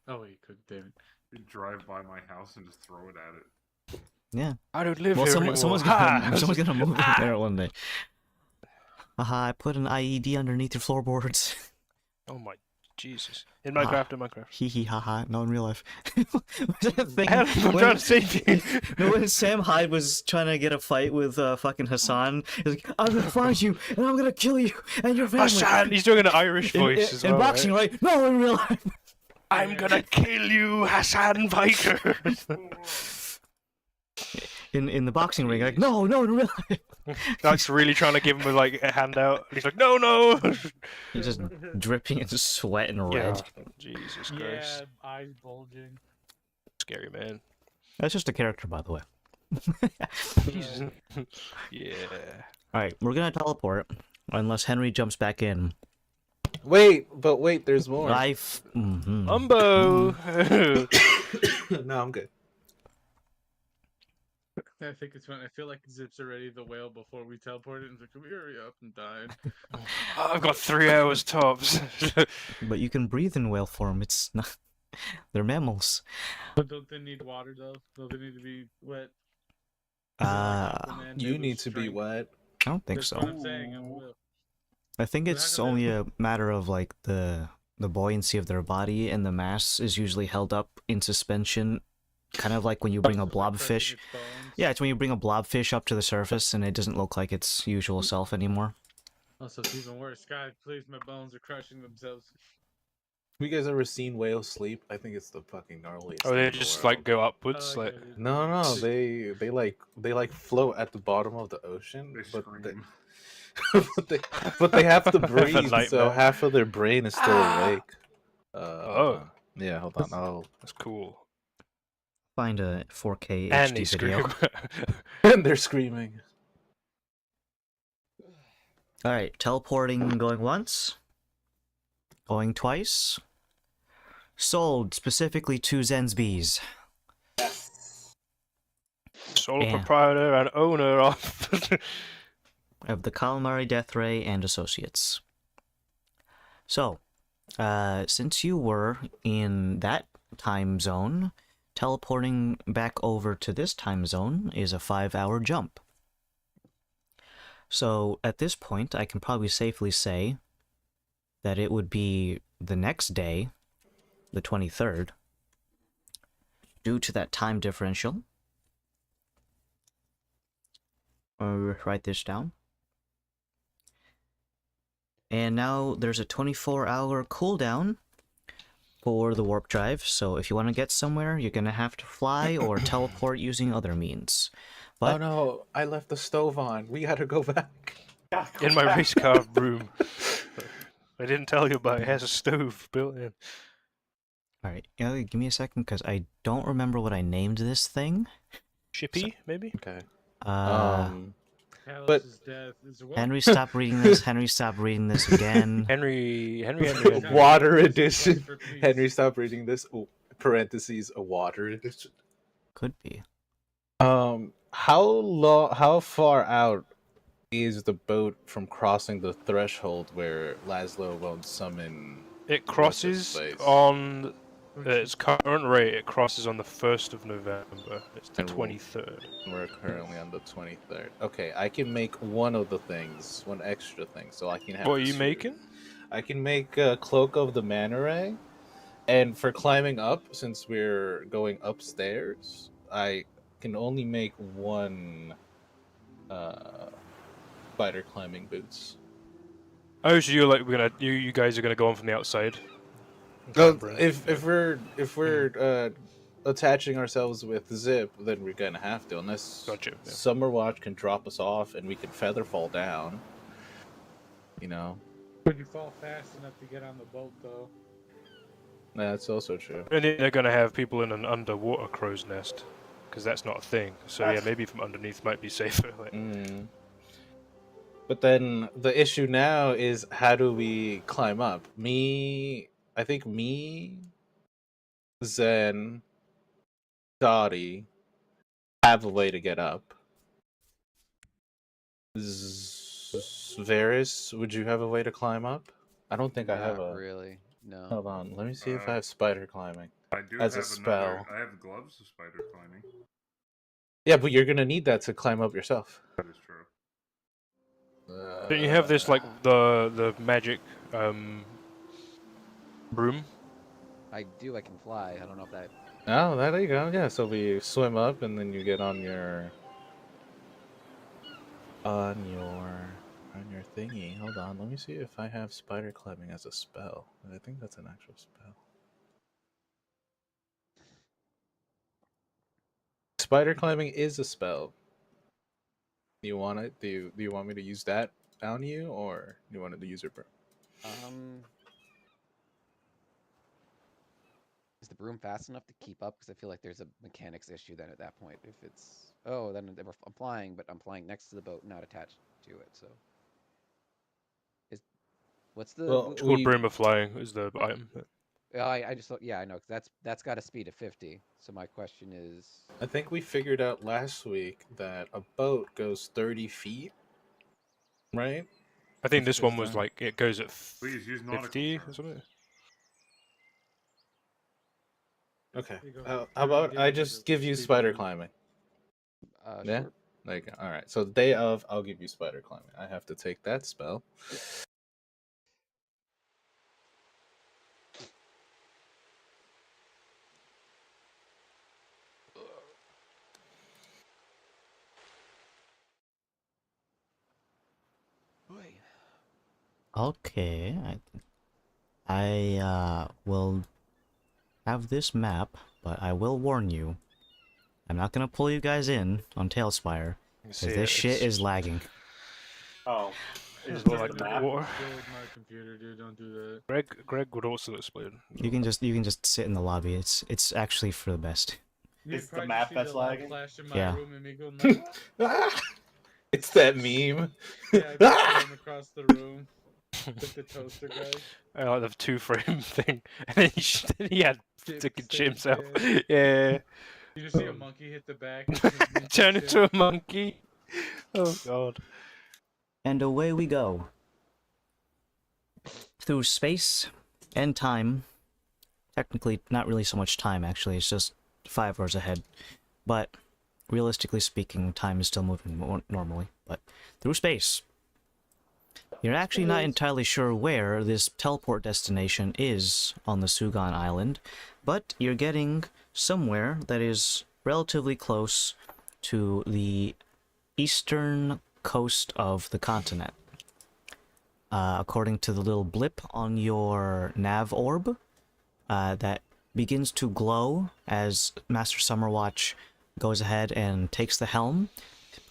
Oh, you could, David. You drive by my house and just throw it at it. Yeah. I don't live Well, here someone's anymore. someone's gonna move in there one day. Haha, I put an IED underneath your floorboards. Oh my Jesus! In Minecraft, in Minecraft. Hee hee haha, no in real life. What's that thing? Hell, I'm trying to save you. No, when Sam Hyde was trying to get a fight with fucking Hassan, he's like, I'm gonna find you, and I'm gonna kill you, and your family. Hassan, he's doing an Irish voice as well. in boxing, right? No, in real life. I'm gonna kill you, Hassan Viker. In the boxing ring, like, no, in real life. That's really trying to give him a handout. He's like, no. He's just dripping in sweat and red. Yeah. Jesus Yeah, Christ. eyes bulging. Scary man. That's just a character, by the way. Jesus. Yeah. Alright, we're gonna teleport, unless Henry jumps back in. Wait, there's more. Life. Mm-hmm. Umbo. No, I'm good. I think it's fun. I feel like Zip's already the whale before we teleported. And it's like, can we hurry up and die? I've got 3 hours tops. But you can breathe in whale form. It's not. They're mammals. But don't they need water though? Don't they need to be wet? You need to be wet. I don't think That's so. what I'm saying. I'm whale. I think But it's how come only a matter of like the buoyancy of their body, and the mass is usually held up in suspension, kind of like when you bring a It's like crushing blobfish. its bones. Yeah, it's when you bring a blobfish up to the surface and it doesn't look like its usual self anymore. Also, it's even worse. God, please, my bones are crushing themselves. Have you guys ever seen whales sleep? I think it's the fucking gnarliest. Oh, thing they in the just world. like go upwards, I like. get it. No, they like float at the bottom of the ocean, They but scream. but they have to breathe, so nightmare. half of their brain is still awake. Oh. Yeah, hold on. Oh, That's cool. Find a 4K And they HD video. scream. and they're screaming. Alright, teleporting going once. Going twice. Sold specifically to Zensbees. Sole Yeah. proprietor and owner of. Of the Calamari Death Ray and Associates. So, since you were in that time zone, teleporting back over to this time zone is a 5-hour jump. So, at this point, I can probably safely say that it would be the next day, the 23rd, due to that time differential. Write this down. And now there's a 24-hour cooldown for the warp drive, so if you want to get somewhere, you're going to have to fly or teleport using other means. But no, I left the stove on. We gotta go back. God, go In my back. race car room. I didn't tell you about it. It has a stove built in. alright, give me a second because I don't remember what I named this thing. Shippy, maybe? Okay. Uh, Callus's death is what? Henry, stop reading this. Henry, stop reading this again. Henry. Water Callus's edition. quest for peace. Henry, stop reading this. Oh, parentheses, a water edition. Could be. How far out is the boat from crossing the threshold where Laszlo won't summon? It crosses What's-his-face? on its current rate. It crosses on the 1st of November. It's the And we'll- 23rd. We're currently on the 23rd. Okay, I can make one of the things, one extra thing, so I can have. What are you two. making? I can make a cloak of the manta ray, and for climbing up, since we're going upstairs, I can only make one spider climbing boots. Oh, so you're like you guys are gonna go on from the outside. No, if we're attaching ourselves with zip, then we're gonna have to, unless Gotcha, yeah. Summer Watch can drop us off and we can feather fall down. You know, Would you fall fast enough to get on the boat, though? that's also true. And then they're gonna have people in an underwater crow's nest, because that's not a thing. So yeah, maybe from underneath might be safer. Like, Mm. But then the issue now is how do we climb up? I think Zen, Dottie have a way to get up. Varys, would you have a way to climb up? I don't think I have Not a. really. No. Hold on, let me see if I have spider climbing. I do As a have spell. I have gloves of spider climbing. Yeah, but you're gonna need that to climb up yourself. That is true. don't you have this like the magic broom? I do. I can fly. I don't know if that. Oh, there you go. Yeah, so we swim up and then you get on your thingy. Hold on, let me see if I have spider climbing as a spell. I think that's an actual spell. Spider climbing is a spell. Do you want it? Do you want me to use that on you, or do you want to use your broom? Is the broom fast enough to keep up? Because I feel like there's a mechanics then at that point. If it's then I'm flying, but I'm flying next to the boat, not attached to it. So what's the? Well, It's called broom of flying is the item. I just thought, yeah, I know, 'cause that's got a speed of 50. So my question is, I think we figured out last week that a boat goes 30 feet, right? I think this If one it's was done. like it goes at Please use nautical 50 or terms. something. Okay. You go How 30 about I days just of give you speed spider boost. climbing? Yeah? sure. There you go. All right. So the day of, I'll give you spider climbing. I have to take that spell. Okay, I will have this map, but I will warn you, I'm not gonna pull you guys in on Tailspire, because this shit is lagging. Oh, It's is not this like the the map? water. Build my computer, dude. Don't do that. Greg would also explain. You can just sit in the lobby. It's actually for the best. You'd It's the probably map see that's the light lagging? flash in my Yeah. room and me going like, It's that meme. yeah, I just run across the room with the toaster guy. I like the two-frame thing, and then he had Chip taken sticks, chimps out. yeah. Yeah, You just see a monkey hit the back and hit me turn chip. into a monkey. Oh god. And away we go. Through space and time. Technically, not really so much time, actually. It's just 5 hours ahead. But, realistically speaking, time is still moving normally. But, through space. You're actually not entirely sure where this teleport destination is on the Sugan Island, but you're getting somewhere that is relatively close to the eastern coast of the continent. According to the little blip on your nav orb, that begins to glow as Master Summerwatch goes ahead and takes the helm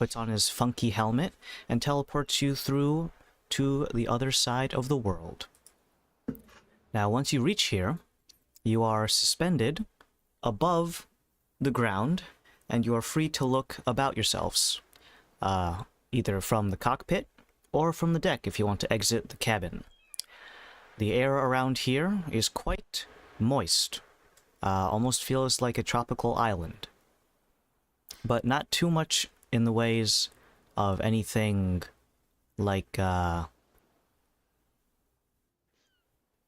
puts on his funky helmet, and teleports you through to the other side of the world. Now, once you reach here, you are suspended above the ground, and you are free to look about yourselves, either from the cockpit or from the deck if you want to exit the cabin. The air around here is quite moist, almost feels like a tropical island, but not too much in the ways of anything like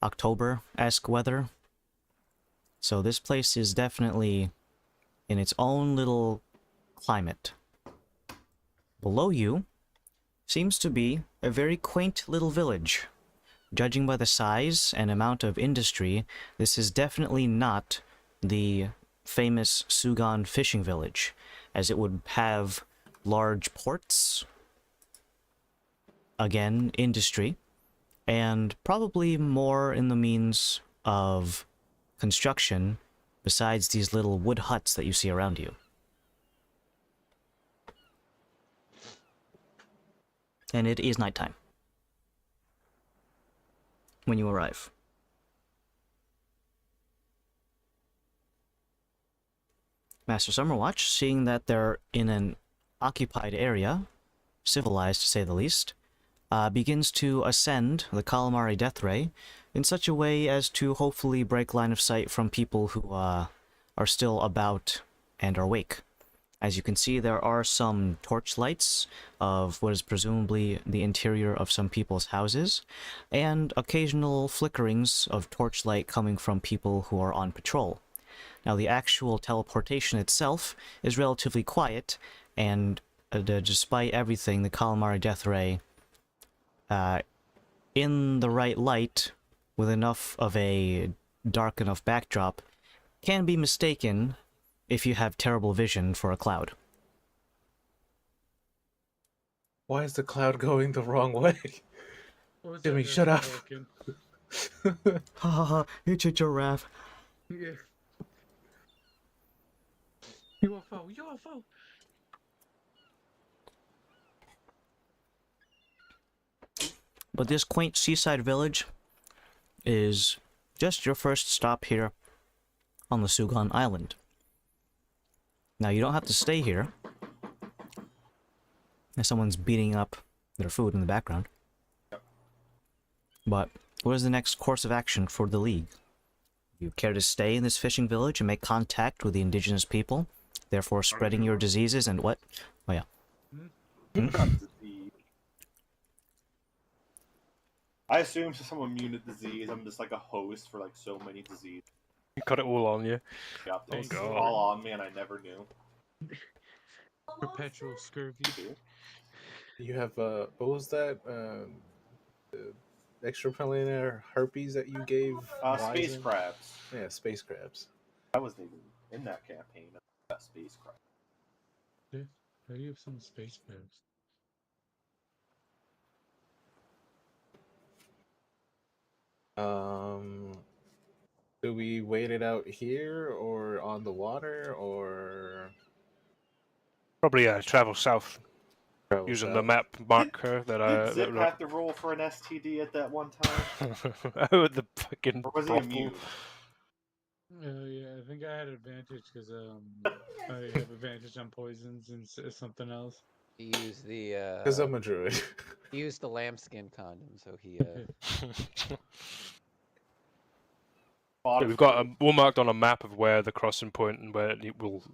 October-esque weather. So this place is definitely in its own little climate. Below you seems to be a very quaint little village. Judging by the size and amount of industry, this is definitely not the famous Sugan fishing village, as it would have large ports, again, industry, and probably more in the means of construction besides these little wood huts that you see around you. And it is nighttime when you arrive. Master Summerwatch, seeing that they're in an occupied area, civilized to say the least, begins to ascend the Calamari Death Ray in such a way as to hopefully break line of sight from people who are still about and are awake. As you can see, there are some torchlights of what is presumably the interior of some people's houses, and occasional flickerings of torchlight coming from people who are on patrol. Now, the actual teleportation itself is relatively quiet, and despite everything, the Calamari Death Ray, in the right light, with enough of a dark enough backdrop, can be mistaken if you have terrible vision for a cloud. Why is the cloud going the wrong way? What's Jimmy, that, shut up. Pelican? Ha ha ha, it's a giraffe. Yeah. UFO, UFO. But this quaint seaside village is just your first stop here on the Sugan Island. Now, you don't have to stay here. As someone's beating up their food in the background. But what is the next course of action for the League? You care to stay in this fishing village and make contact with the indigenous people, therefore spreading your diseases and what? Oh yeah. Disease. I assume since I'm immune to disease, I'm just like a host for like so many diseases. You got it all on you. Yeah, Oh, it's God. all on me, and I never knew. Perpetual scurvy. You have what was that? The extraplanar herpes that you gave? Space Wizen? crabs. Yeah, space crabs. I wasn't even in that campaign. I got space crabs. Yeah, you have some space crabs. Do we wait it out here or on the water or Probably travel south travel using south? the map marker that I. Did Zip have to roll for an STD at that one time? Oh, the fucking. Or was he brothel. immune? Yeah, I think I had advantage because I have advantage on poisons and something else. He used the Because I'm a druid. he used the lambskin condom, so he Yeah, we've got one marked on a map of where the crossing point and where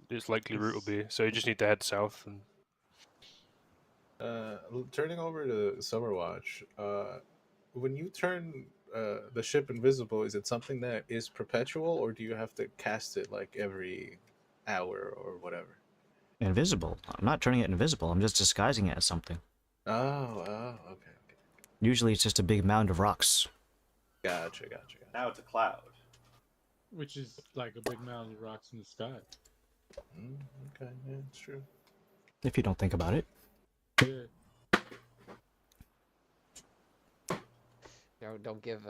its likely route will be. So you just need to head south. And Turning over to Summerwatch, when you turn the ship invisible, is it something that is perpetual, or do you have to cast it like every hour or whatever? Invisible. I'm not turning it invisible, I'm just disguising it as something. Oh, okay. Usually it's just a big mound of rocks. Gotcha. Now it's a cloud. Which is like a big mound of rocks in the sky. Okay, yeah, it's true. If you don't think about it. Yeah. don't give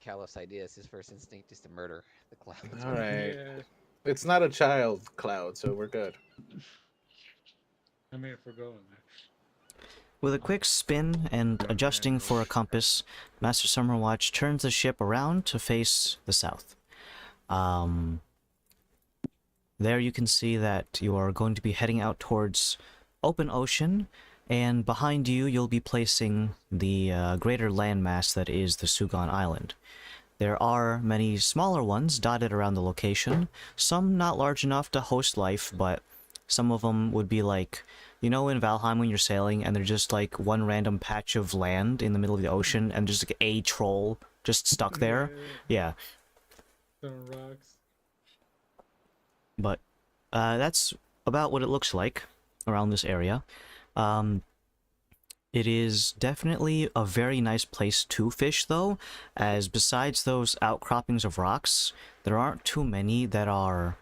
Kalos ideas. His first instinct is to murder the clouds. All right. Yeah. It's not a child cloud, so we're good. I mean, if we're going there. With a quick spin and adjusting for a compass, Master Summerwatch turns the ship around to face the south. There you can see that you are going to be heading out towards open ocean, and behind you you'll be placing the greater landmass that is the Sugon Island. There are many smaller ones dotted around the location, some not large enough to host life, but some of them would be like, you know in Valheim when you're sailing and there's just like one random patch of land in the middle of the ocean and just like a troll just stuck there? Yeah. Throwing rocks. But that's about what it looks like around this area. It is definitely a very nice place to fish, though, as besides those outcroppings of rocks, there aren't too many that are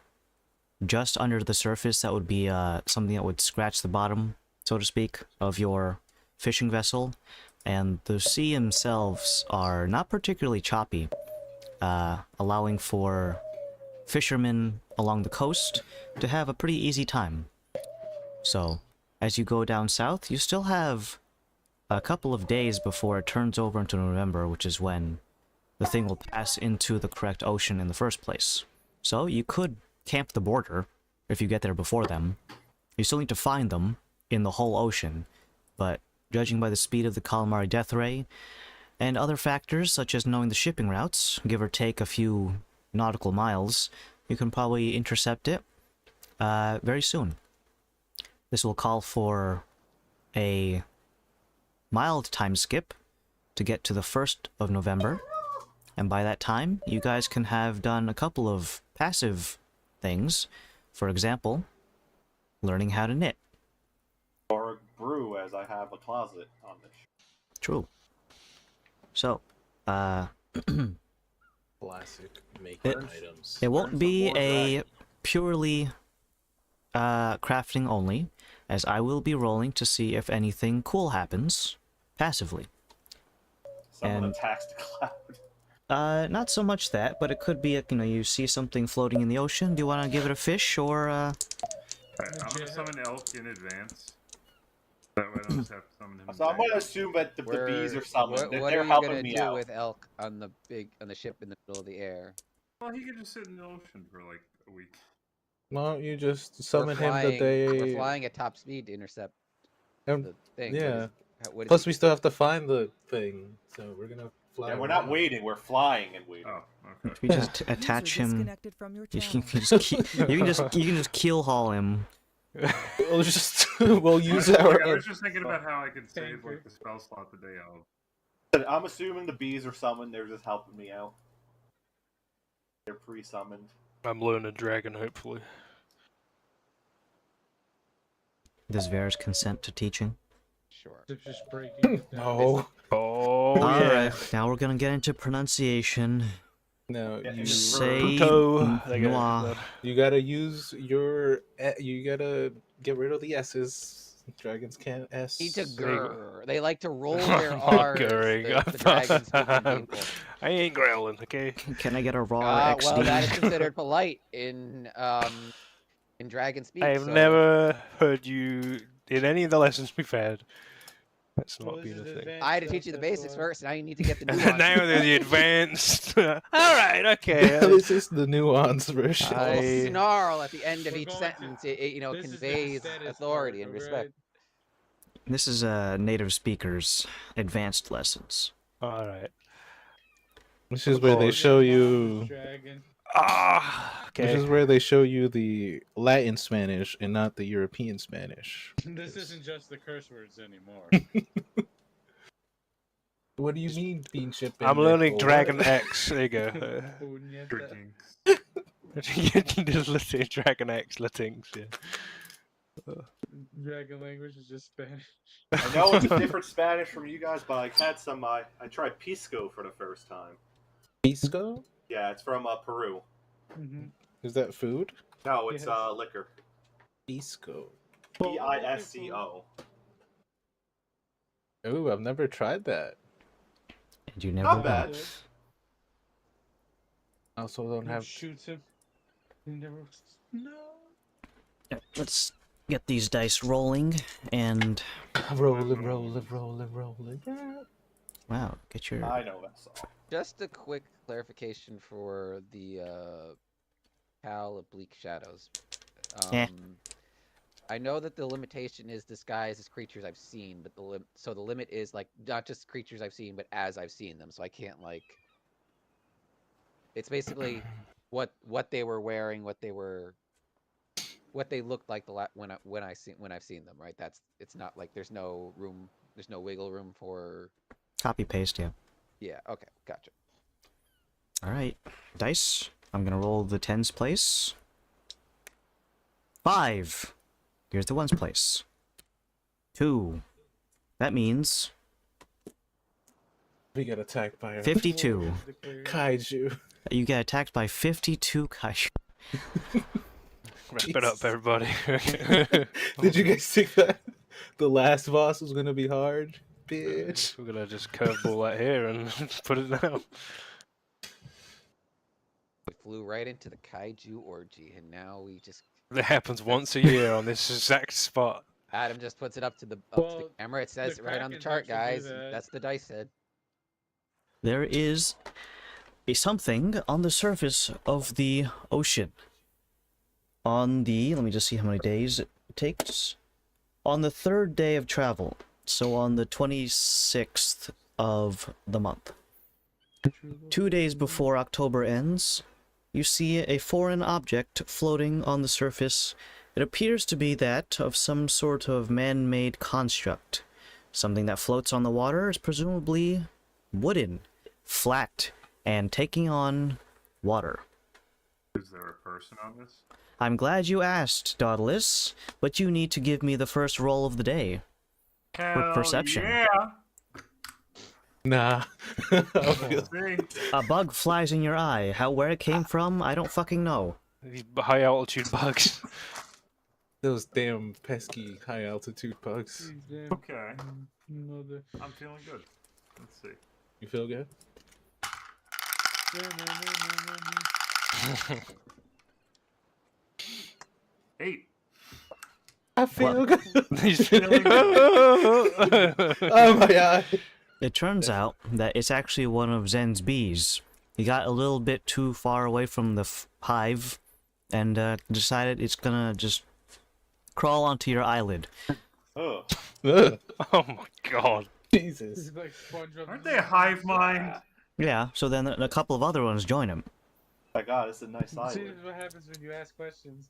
just under the surface that would be something that would scratch the bottom, so to speak, of your fishing vessel. And the sea themselves are not particularly choppy, allowing for fishermen along the coast to have a pretty easy time. So, as you go down south, you still have a couple of days before it turns over into November, which is when the thing will pass into the correct ocean in the first place. So, you could camp the border if you get there before them. You still need to find them in the whole ocean, but judging by the speed of the calamari death ray, and other factors such as knowing the shipping routes, give or take a few nautical miles, you can probably intercept it very soon. This will call for a mild time skip to get to the 1st of November, and by that time, you guys can have done a couple of passive things. For example, learning how to knit. Or brew, as I have a closet on this. True. So, Classic making It- items. it won't some be more a dragons. purely crafting only, as I will be rolling to see if anything cool happens passively. Someone And- attacks the cloud. Not so much that, but it could be, you see something floating in the ocean. Do you want to give it a fish, or, Alright, I'm gonna summon Elk in advance. That way I don't just have to summon him. So I'm going to assume that the bees are summoned. What They're are you helping gonna me do out. with Elk on the ship in the middle of the air? Well, he could just sit in the ocean for like a week. Why don't you just We're summon him the day? We're flying at top speed to intercept And- the thing. yeah. What is Plus, he- we still have to find the thing, so we're gonna fly. And we're not around. waiting, we're flying and waiting. Oh, okay. if you just attach him, Disconnected from your you channel. can just keel haul him. We'll just we'll use I our. was just thinking about how I could save like the spell slot the day of. I'm assuming the bees are summoned, they're just helping me out. They're pre-summoned. I'm learning dragon, hopefully. Does Varus consent to teaching? Sure. It's just breaking it down. No, Oh, Alright, now we're gonna get into pronunciation. no. Yeah, You you Say Pluto. They get it. noir. you gotta use your. You gotta get rid of the s's. Dragons can't s. Need to There you go. grr. They like to roll their I'm R's. going. The dragon speaking people. I ain't growling, okay? Can I get a raw XD? Well, that is considered polite in dragon speak. I've so- never heard you in any of the lessons we've had. That's Well, not this been a is thing. advanced I had to teach you the stuff, that's basics why. first. Now you need to get the nuances. Now they're the advanced. All right, okay. This is the nuance version. A little I- snarl at the end of We're each going to- sentence, it This is the conveys status authority part, and respect. This is native speakers advanced lessons. All right. This is where they Oh, show alright? you. Dragon. Ah, This okay. is where they show you the Latin Spanish and not the European Spanish. This isn't just the curse words anymore. What do you mean being shipped? I'm learning Dragon X. There you go. Puñeta. Drinking. Just listing Dragon X Latinx, yeah. Dragon language is just Spanish. I know it's a different Spanish from you guys, but I had some. I tried pisco for the first time. Pisco? Yeah, it's from Peru. Mm-hmm. Is that food? No, it's Yes. liquor. Pisco. Pisco. Ooh, I've never tried that. And you never Not will. bad. I also don't He have. shoots him. He never. No. Yeah, let's get these dice rolling, and rolling. wow, get your I know that song. Just a quick clarification for the Cal of Bleak Shadows. Eh. I know that the limitation is disguised as creatures I've seen, but the limit is like not just creatures I've seen, but as I've seen them. So I can't like. It's basically what they were wearing, what they looked like when I've seen them. Right? It's not like there's no wiggle room for copy paste. Yeah. Yeah. Okay. Gotcha. All right, dice. I'm gonna roll the tens place. 5. Here's the ones place. 2. That means We get attacked by a 52. kaiju. You get attacked by 52 kaiju. Wrap it up, everybody. Did you guys think that the last boss was gonna be hard? Bitch. We're gonna just curveball that here and put it down. We flew right into the kaiju orgy, and now we just. That happens once a year on this exact spot. Adam just puts it up to the Well, camera. It says the it right on the Krakens chart, actually do guys. that. That's the dice head. There is a something on the surface of the ocean. On the, let me just see how many days it takes. On the 3rd day of travel, so on the 26th of the month. 2 days before October ends, you see a foreign object floating on the surface. It appears to be that of some sort of man-made construct. Something that floats on the water is presumably wooden, flat, and taking on water. Is there a person on this? I'm glad you asked, Daedalus, but you need to give me the first roll of the day. Hell perception. Yeah. Nah. Let's see. A bug flies in your eye. Where it came from, I don't fucking know. These high altitude bugs. Those damn pesky high altitude bugs. Okay. I'm feeling good. Let's see. You feel good? 8. I feel good. He's Feeling good. Oh my god. It turns out that it's actually one of Zen's bees. He got a little bit too far away from the hive and decided it's gonna just crawl onto your eyelid. Ugh. Ugh. Oh my god. Jesus. Like SpongeBob. Aren't they a hive mind? Yeah, so then a couple of other ones join him. My God, it's a nice See island. what happens when you ask questions.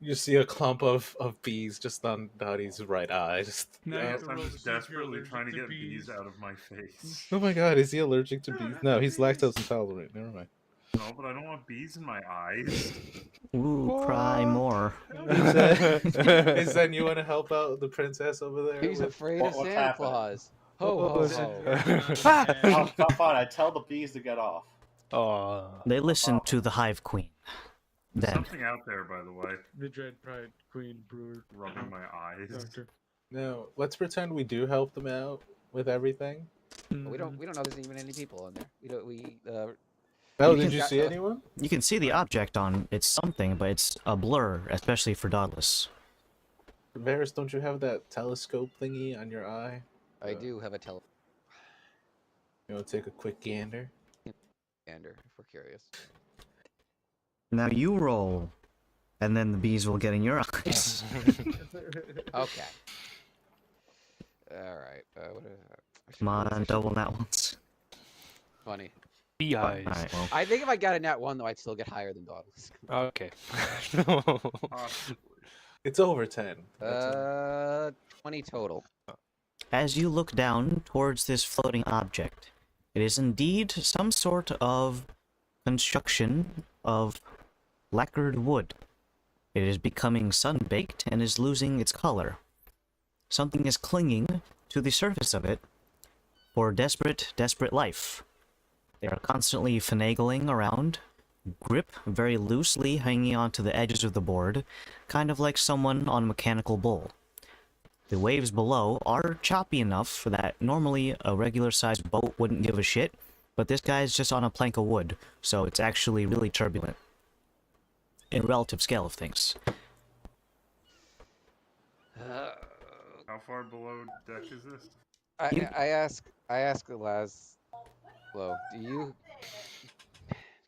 You see a clump of bees just on Dottie's right eye. Just, Now you Yes, have to I'm roll just to see if you're desperately allergic trying to to get bees bees. out of my face. oh my god, is he allergic to bees? No, he's lactose intolerant. Never mind. No, but I don't want bees in my eyes. Ooh, cry more. Is then you want to help out the princess over there? He's with- afraid what- of what's Santa happening? Claus. Ho What ho was ho. Oh, fine, I tell the bees to get off. Oh. They listen to the Hive Queen. There's Then, something out there, by the way, The Dread Pride Queen Brewer rubbing my eyes. Doctor. No, let's pretend we do help them out with everything. We don't know there's even any people in there. Oh, You did can- you see anyone? you can see the object on it's something, but it's a blur, especially for Daedalus. Varys, don't you have that telescope thingy on your eye? I do have a telegander You want to take a quick gander? if we're curious. Now you roll, and then the bees will get in your eyes. Okay. All right. What Come on, double that once. Funny. Bee eyes. Alright, well. I think if I got a nat 1 though, I'd still get higher than Dauntless. Okay. Possibly. It's over 10. 20 total. As you look down towards this floating object, it is indeed some sort of construction of lacquered wood. It is becoming sun-baked and is losing its color. Something is clinging to the surface of it for desperate life. They are constantly finagling around, grip very loosely hanging onto the edges of the board, kind of like someone on a mechanical bull. The waves below are choppy enough that normally a regular-sized boat wouldn't give a shit, but this guy's just on a plank of wood, so it's actually really turbulent. in relative scale of things. How far below deck is this? I ask Laszlo,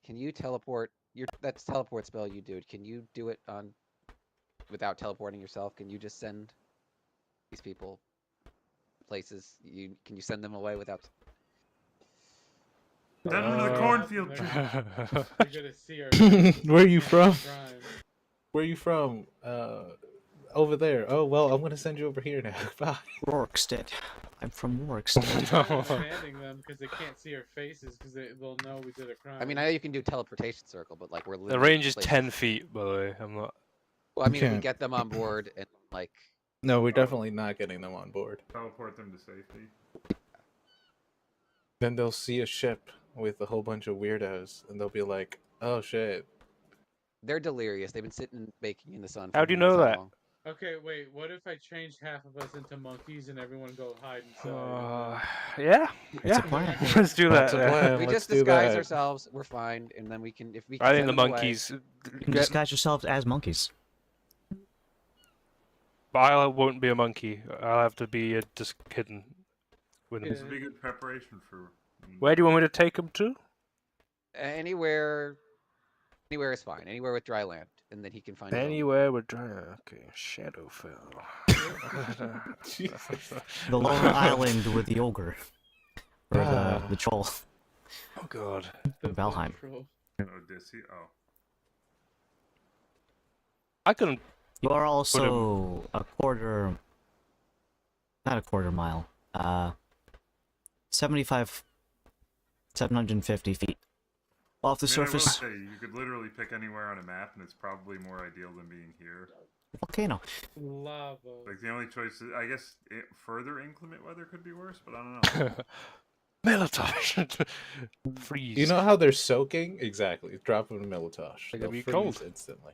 can you teleport that's teleport spell you do? Can you do it on without teleporting yourself? Can you just send these people places? Can you send them away without? Send them to the cornfield. They're gonna see our Where are you from? crime. Where are you from? Over there. Oh well, I'm gonna send you over here now. Bye. Rorkstead. I'm from Rorkstead. I'm not expanding them because they can't see our faces because they'll know we did a crime. I mean, I know you can do teleportation circle, but like we're The literally range is places- 10 feet, by the way. I'm not. Well, I mean, if we can't. get them on board and like No, we're definitely not getting them on board. Teleport them to safety. Then they'll see a ship with a whole bunch of weirdos, and they'll be like, "Oh shit." they're delirious. They've been sitting and baking in the sun. How for do you who knows know how that? long. Okay, wait. What if I change half of us into monkeys and everyone go hide inside? Yeah, It's a yeah. plan. Let's do that. That's a plan. We let's just do disguise that. ourselves. We're fine, and then we can if we. Can I think send the them away- monkeys. You can disguise yourselves as monkeys. But I won't be a monkey. I'll have to be just hidden. With them. This would be good preparation for. Where do you want me to take them to? Anywhere is fine. Anywhere with dry land, and then he can find his own. Anywhere with dry. Okay, Shadowfell. The Long Island with the ogre. Or the troll. Oh god. The Valheim. control. Oh, does he? Oh. I can. You are also a quarter... Not a quarter mile. 750 feet off the I mean, I will surface. say, you could literally pick anywhere on a map, and it's probably more ideal than being here. Volcano. Lava. Like the only choice, is, I guess, further inclement weather could be worse, but I don't know. Melatosh. Freeze. You know how they're soaking? Exactly. Drop them in Militosh. They're They'll gonna be freeze cold. instantly.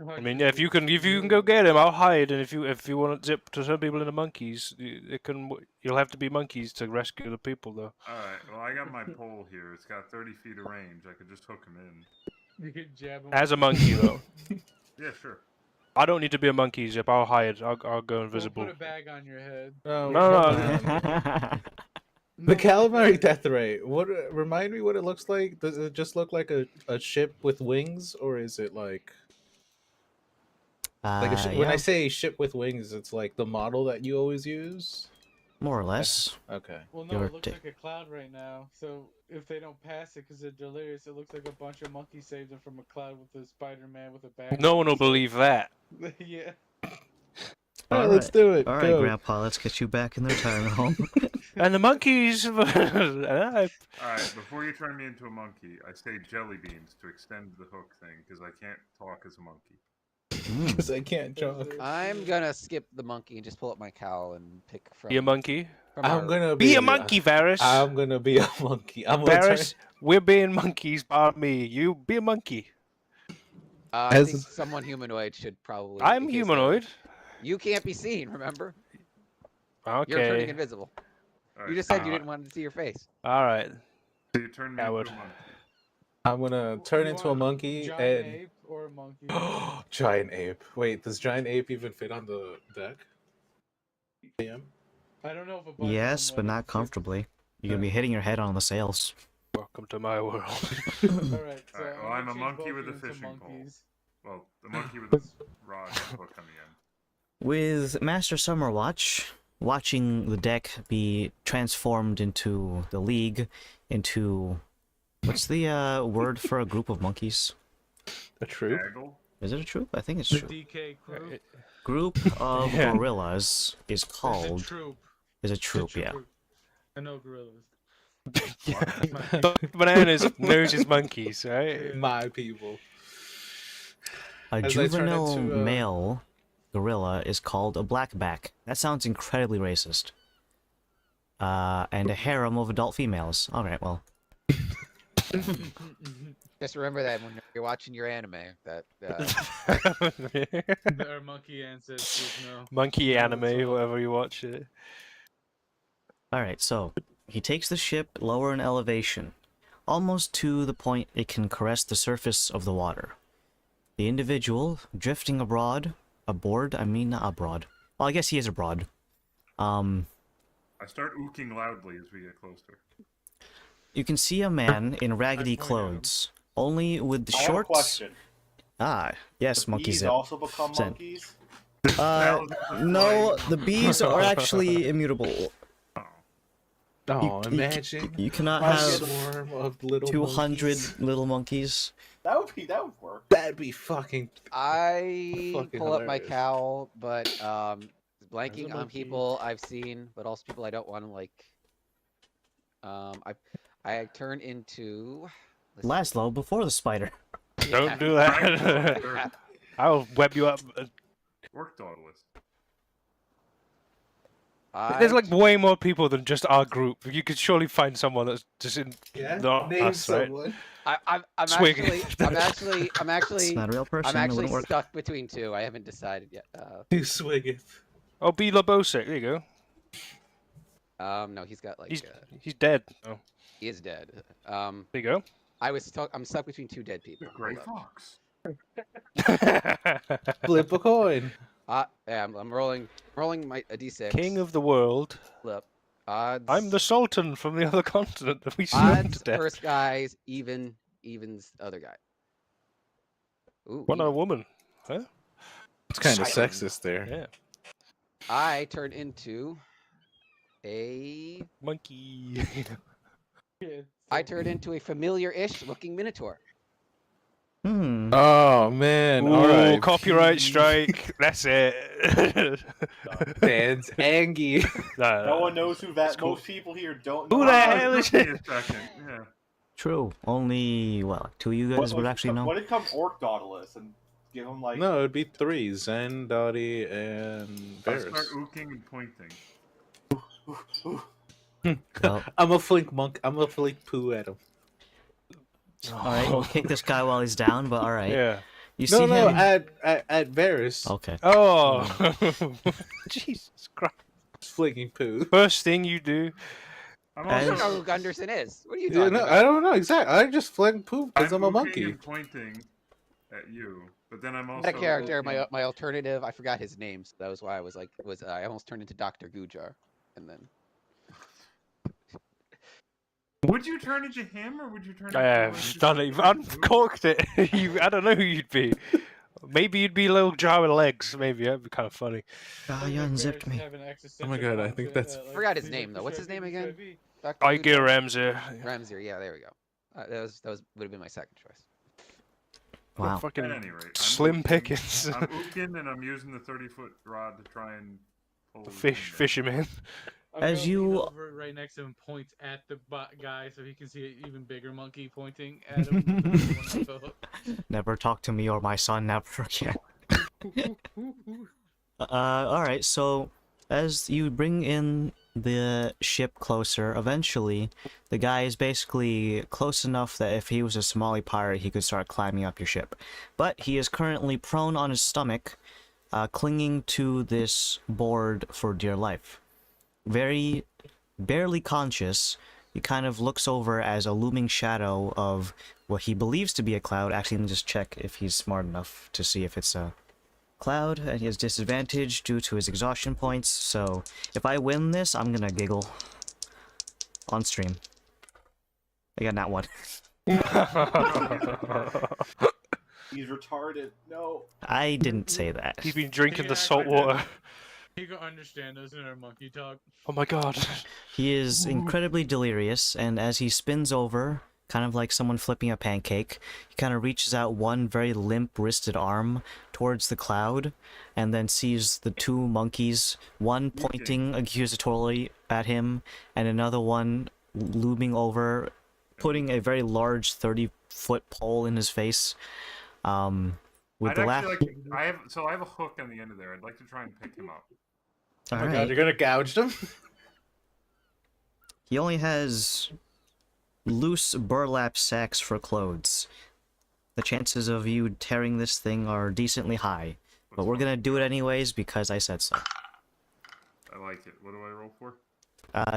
I mean, if you can go get him, I'll hide. And if you want to zip to some people in the monkeys, you'll have to be monkeys to rescue the people, though. All right. Well, I got my pole here. It's got 30 feet of range. I could just hook him in. You could jab them As a monkey, though. Yeah, sure. I don't need to be a monkey, Zip. I'll hide. I'll go We'll invisible. put a bag on your head. Oh, No, come no. on. The calamari death ray. What? Remind me what it looks like. Does it just look like a ship with wings, or is it like a when I Yeah, say ship with wings, it's like the model that you always use? more or less. Okay. Well, no, Your it looks like a cloud right now. So if they don't pass it because they're delirious, it looks like a bunch of monkeys saved them from a cloud with a Spider-Man with a bag. No one will believe that. Yeah. All right, let's do it. All right, Go. Grandpa, let's get you back in the retirement home. And the monkeys. All right. Before you turn me into a monkey, I say jelly beans to extend the hook thing because I can't talk as a monkey. Because I can't talk. I'm gonna skip the monkey and just pull up my cowl and pick from. Be a monkey. from I'm our- gonna Be a monkey, Varys. I'm gonna be a monkey. I'm gonna turn- Varys, we're being monkeys, by me. You be a monkey. I as- think someone humanoid should probably. I'm in case humanoid. You can't be seen. Remember, Okay. you're turning invisible. All right. You just said you didn't want to see your face. All right. So you turn me Coward. into a monkey. I'm gonna turn You into a want monkey giant and ape or a monkey. giant ape. Wait, does giant ape even fit on the deck? DM? I don't know if a bunch of Yes, them but would. not comfortably. You're gonna be hitting your head on the sails. Welcome to my world. All right, so Alright, well, I'm gonna a change monkey both with a of you into fishing pole. monkeys. Well, the monkey with the rod is hook on the end. With Master Summerwatch watching the deck be transformed into the League, into what's the word for a group of monkeys? A troop? Gaggle? Is it a troop? I think it's The troop. DK crew. Group of Yeah. gorillas is It's a called. troop. Is a It's a troop, yeah. I know gorillas. Bananas knows his monkeys, right? My people. A As I turn juvenile into, male gorilla is called a blackback. That sounds incredibly racist. And a harem of adult females. Alright, well. Just remember that when you're watching your anime. That Our monkey ancestors know. Monkey No, anime, it's not. whatever you watch it. Alright, so he takes the ship lower in elevation, almost to the point it can caress the surface of the water. The individual drifting aboard, not abroad. Well, I guess he is abroad. I start ooking loudly as we get closer. You can see a man in raggedy point at him. clothes, only with the I have a shorts. question. Ah, yes, The monkey bees zip. also become Zen. monkeys? No, the bees are actually immutable. Oh, imagine You cannot a have swarm of little 200 monkeys. little monkeys. That would work. That'd be fucking. I Fucking pull up my hilarious. cowl, but blanking As a on monkey. people I've seen, but also people I don't want to like. I turn into. let's see. Laszlo before the spider. Don't do that. I'll web you up. Orc Dauntless. There's like way more people than just our group. You could surely find someone that's just in Yeah, not name us, right? someone. I'm It's Swig. not a real person. I'm it actually wouldn't work. stuck between two. I haven't decided yet. You swiggeth. Oh, B. Lobosic. There you go. No, he's got like He's dead. Oh, he is dead. there you go. I'm stuck between two dead people. The Gray Hold up. Fox. Flip a coin. Yeah, I'm rolling my a d6. King of the world. Flip. Odds. I'm the Sultan from the other continent that we slammed odds. to death. First guy's evens the other guy. Ooh. What a even. woman, huh? It's kind of Shite. sexist there. Yeah. I turn into a. Monkey. I turn into a familiar-ish looking minotaur. Oh man! Ooh, All right. copyright strike. That's it. Dan's angry. No one knows who that. cool. Most people here don't know. Who the Oh, hell it is took me it? a second. Yeah. True. Only, well, two of you guys would actually know. What did come Orc Dauntless and give him like? No, it'd be three: Zen, Dottie, and I start Varys. ooking and pointing. Well, I'm a flink monk. I'm a flink poo at him. alright, we'll kick this guy while he's down, but alright. Yeah. You see No, him? at Varys. Okay. Oh. Jesus Christ. Flinking poo. First thing you do. I'm I don't As- know who Gunderson is. What are you Yeah, talking no, about? I don't know exactly. I just flink poo because I'm a ooking monkey. and pointing at you, but then I'm also That character, ooking- my alternative, I forgot his name, so that was why I was like, I almost turned into Dr. Gujar, and then Would you turn into him or would you turn? I have done it. You've uncorked it. I don't know who you'd be. Maybe you'd be a little jar with legs. Maybe that'd be kind of funny. Ah, you unzipped me. Oh my God, I think that's- I forgot his name though. What's his name again? Dr. I get Gujar? Ramsey. Ramsey. Yeah, there we go. That would have been my second choice. Wow. Fucking At any rate, I'm slim ooking- pickings. I'm ooking and I'm using the 30-foot rod to try and pull the Fish him in. As you- over right next to him, points at the guy so he can see an even bigger monkey pointing at him. with the one off the hook. Never talk to me or my son never again. Alright, so as you bring in the ship closer, eventually the guy is basically close enough that if he was a Somali pirate, he could start climbing up your ship. But he is currently prone on his stomach, clinging to this board for dear life. Very barely conscious, he kind of looks over as a looming shadow of what he believes to be a cloud. Actually, let me just check if he's smart enough to see if it's a cloud, and he has disadvantage due to his exhaustion points, so if I win this, I'm gonna giggle on stream. I got that one. He's retarded. No. I didn't say that. He's been drinking the Yeah, salt I water. You can understand us in our monkey talk. Oh my god. He is incredibly delirious, and as he spins over, kind of like someone flipping a pancake, he kind of reaches out one very limp-wristed arm towards the cloud, and then sees the two monkeys, one pointing accusatorily at him, and another one looming over, putting a very large 30-foot pole in his face. With I'd the actually last... like. I have a hook on the end of there. I'd like to try and pick him up. Oh my Alright. God, you're gonna gouge them? He only has loose burlap sacks for clothes. The chances of you tearing this thing are decently high, but we're gonna do it anyways because I said so. I like it. What do I roll for?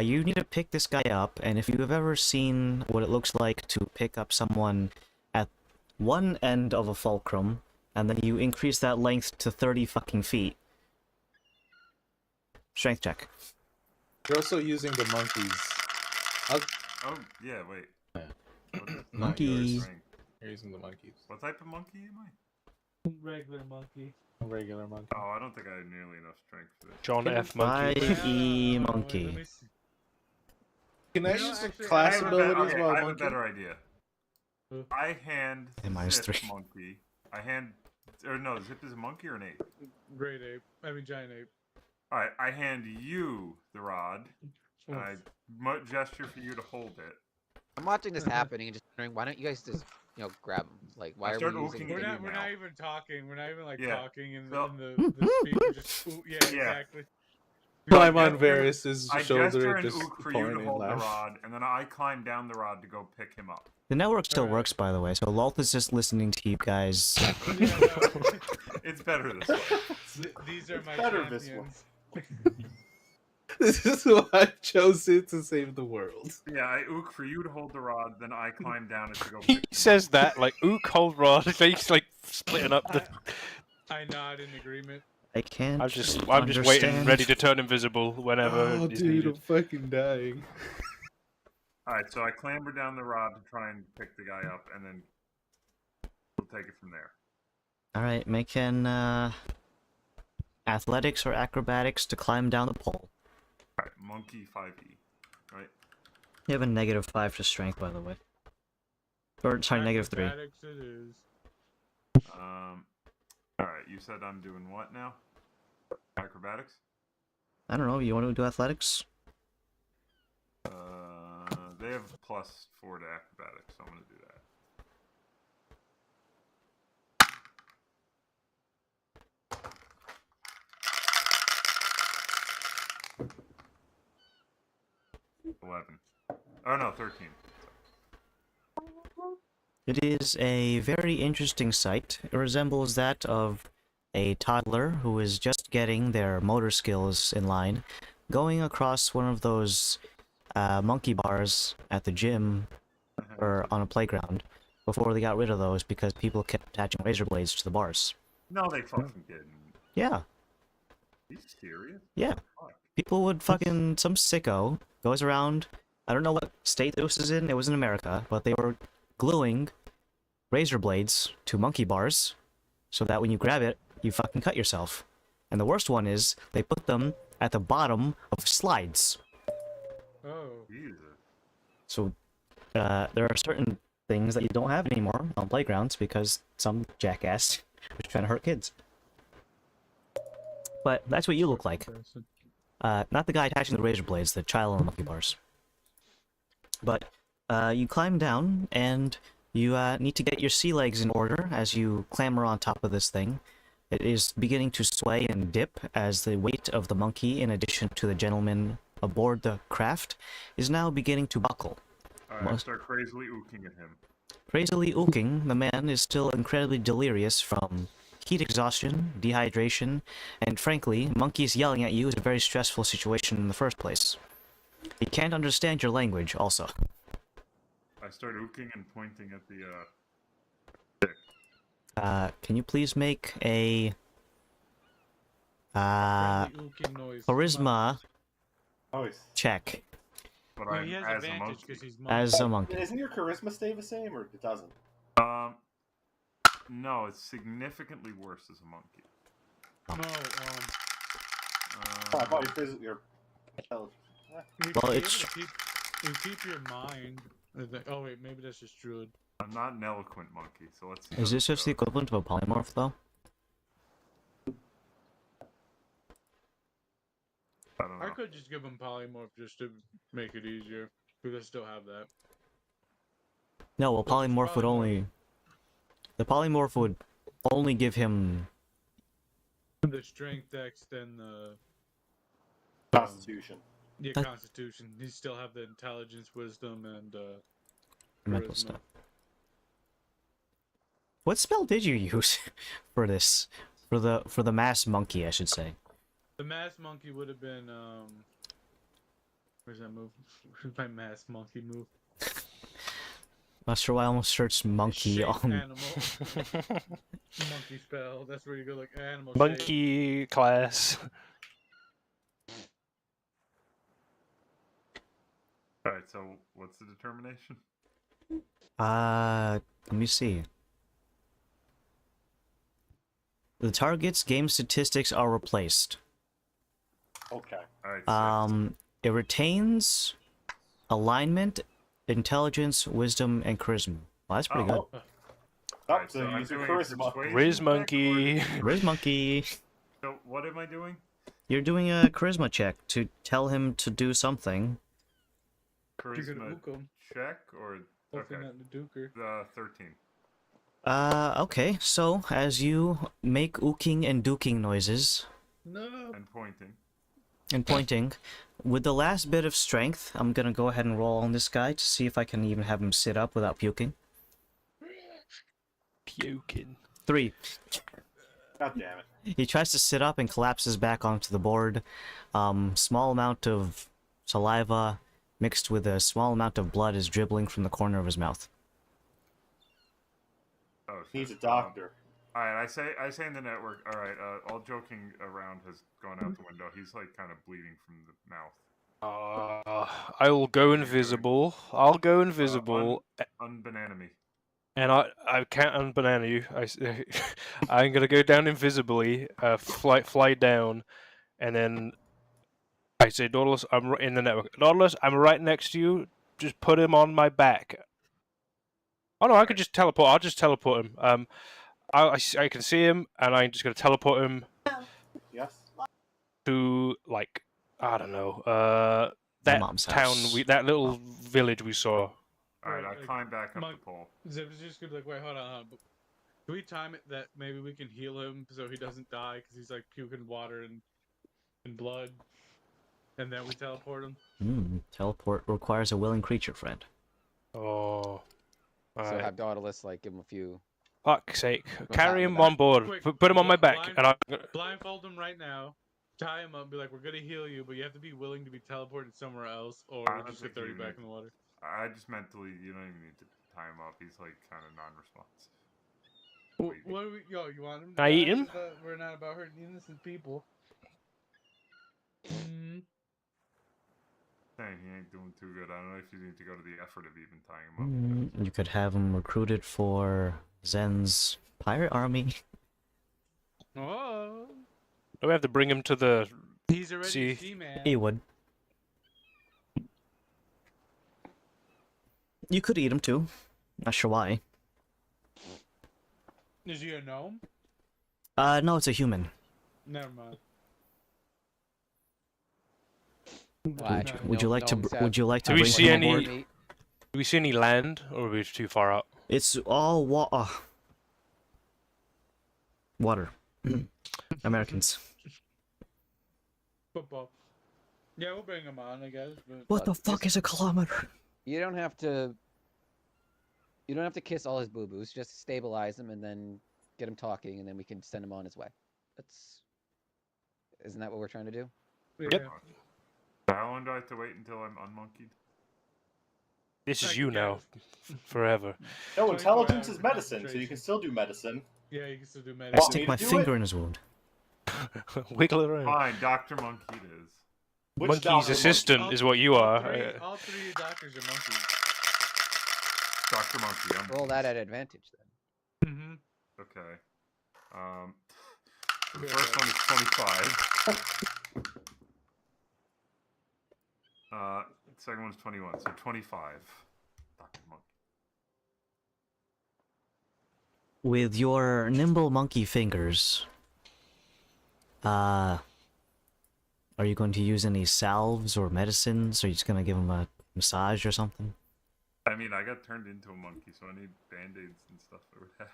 You need to pick this guy up, and if you have ever seen what it looks like to pick up someone at one end of a fulcrum, and then you increase that length to 30 fucking feet. Strength check. You're also using the monkeys. Oh yeah, wait. Yeah. What is No, Monkey. yours. strength? You're using the monkeys. What type of monkey am I? Regular monkey. A regular monkey. Oh, I don't think I have nearly enough strength for this. John F. Monkey. 5E Wait, monkey. let me see. Can I You know, use the actually, I class have a abilities okay, while I have a monkey? better idea. Huh? I hand minus Zip 3. monkey. I hand, or no, Zip is a monkey or an ape. Great ape. I mean, giant ape. All right, I hand you the rod, and Oh, I gesture for you to hold it. I'm watching this happening and just wondering, why don't you guys just, grab them? Like, why I are start we using ooking the at new you we're now. not even talking. We're not even like Yeah. talking in, So- in the speech. We're just yeah, exactly. Climb I on gesture- Varys' I shoulder gesture and and just ook for you point to and hold the laugh. rod, and then I climb down the rod to go pick him up. The network still Alright. works, by the way, so Loth is just listening to you guys. Yeah, no, It's better this way. these are my better this way. champions. This is why I chose it to save the world. Yeah, I ook for you to hold the rod, then I climb down it to go pick He him says that like ook hold rod. He's like splitting up the. I nod in agreement. I can't I'm just waiting, understand. ready to turn invisible whenever Oh, is dude, needed. I'm fucking dying. up. Alright, so I clamber down the rod to try and pick the guy up, and then we'll take it from there. Alright, make an athletics or acrobatics to climb down the pole. Alright, monkey 5e. Right? You have a -5 to strength, by the way. Or, sorry, -3. Acrobatics it is. Alright, you said I'm doing what now? Acrobatics? I don't know, you want to do athletics? They have +4 to acrobatics, so I'm gonna do that. Oh no, 13. It is a very interesting sight. It resembles that of a toddler who is just getting their motor skills in line, going across one of those monkey bars at the gym or on a playground before they got rid of those because people kept attaching razor blades to the bars. No, they fucking didn't. Yeah, Are you serious? yeah. Fuck. People would fucking... Some sicko goes around... I don't know what state this was in. It was in America, but they were gluing razor blades to monkey bars so that when you grab it, you fucking cut yourself. And the worst one is they put them at the bottom of slides. Oh. Jesus. So there are certain things that you don't have anymore on playgrounds because some jackass was trying to hurt kids. But that's what you look like. Not the guy attaching the razor blades, the child on the monkey bars. But you climb down, and you need to get your sea legs in order as you clamber on top of this thing. It is beginning to sway and dip as the weight of the monkey, in addition to the gentleman aboard the craft, is now beginning to buckle. Alright, I start crazily ooking at him. Crazily ooking, the man is still incredibly delirious from heat exhaustion, dehydration, and frankly, monkeys yelling at you is a very stressful situation in the first place. He can't understand your language, also. I start ooking and pointing at the Can you please make a Friendly ooking noise. charisma Oh, check but No, I'm he has as a advantage monkey. because he's monkey. as a monkey? isn't your charisma stay the same, or it doesn't? No, it's significantly worse as a monkey. No, Oh, I thought your intelligence. you Well, be it's- able to keep your mind. Oh wait, maybe that's just druid. I'm not an eloquent monkey, so let's see. Is how this just the goes. equivalent of a polymorph, though? I don't know. I could just give him polymorph just to make it easier because I still have that. No, well, But it's polymorph would probably only... The polymorph would only give him... The strength, dex, then the Constitution. That- constitution. He still have the intelligence, wisdom, and mental charisma. stuff. What spell did you use for this? For the mass monkey, I should say. The mass monkey would have been Where's that move? Where's my mass monkey move? Not sure why I almost searched monkey Shape on. animal. Monkey spell. That's where you go like animal shape. Monkey class. All right. So what's the determination? Let me see. The target's game statistics are replaced. Okay. All right. Six. It retains alignment, intelligence, wisdom, and charisma. Well, that's pretty good. Oh, Alright, so so I'm use your doing a charisma. persuasion Riz check, monkey. Riz monkey. So what am I doing? You're doing a charisma check to tell him to do something. You're gonna Charisma ook him. check or Hopefully okay? not the duker. 13. Okay, so as you make ooking and duking noises No. And pointing. and pointing, with the last bit of strength, I'm gonna go ahead and roll on this guy to see if I can even have him sit up without puking. Puking. 3. God damn it. He tries to sit up and collapses back onto the board. Small amount of saliva mixed with a small amount of blood is dribbling from the corner of his mouth. Oh, He's a shit. doctor. All right, I say in the network. All right, all joking around has gone out the window. He's like kind of bleeding from the mouth. I'll go invisible. I'll go invisible, Unbanana me. and I can't unbanana you. I'm gonna go down invisibly, fly down, and then I say, Dauntless, I'm in the network. Dauntless, I'm right next to you. Just put him on my back. Oh no, I could just teleport. I'll just teleport him. I can see him, and I'm just gonna teleport him Yes. to like I don't know, My that mom's town house. that little village we saw. All right, I Like, climb back up Monk- the pole. Zip is just gonna be like, wait, hold on. Can we time it that maybe we can heal him so he doesn't die because he's like puking water and blood, and then we teleport him? Teleport requires a willing creature, friend. Oh, So alright. have Dauntless like give him a few. Fuck's sake! What's Carry happening him on back? board. Quick, Put him on my back, blind- and I. Blindfold him right now. Tie him up. Be like, we're gonna heal you, but you have to be willing to be teleported somewhere else, or I we'll don't just get think 30 you back need- in the water. I just mentally, you don't even need to tie him up. He's like kind of non-responsive. What do we, you want him? Can I eat die? him? We're not about hurting innocent people. Dang, he ain't doing too good. I don't know if you need to go to the effort of even tying him up. You could have him recruited for Zen's pirate army. Oh, Do we have to bring him to the? he's already See, a She-Man. He would. You could eat him too. Not sure why. Is he a gnome? No, it's a human. Never mind. Why? Would you like to? Gnomes have Would you like to Do we bring see him any- aboard? meat. Do we see any land, or are we too far out? It's all water. Americans. Football. Yeah, we'll bring him on, I guess. But What the fuck is a kilometer? You don't have to. You don't have to kiss all his boo boos. Just stabilize him and then get him talking, and then we can send him on his way. That's. Isn't that what we're trying to do? yeah. Yep. How long do I have to wait until I'm unmonkeyed? This is Like, you now, forever. No, 24 intelligence is hours medicine, so you concentration. can still do medicine. Yeah, you can still do I medicine. Want me stick to my do finger it? in his wound. Wiggle around. Fine, Dr. Monkey it is. Which Monkey's doctor assistant All- is what you are. All three doctors are monkeys. Dr. Monkey, I'm Roll that at advantage then. Mm-hmm. okay. So the first one is 25. The second one's 21, so 25. Dr. Monkey. With your nimble monkey fingers, are you going to use any salves or medicines? Or are you just gonna give him a massage or something? I mean, I got turned into a monkey, so I need band-aids and stuff I would have.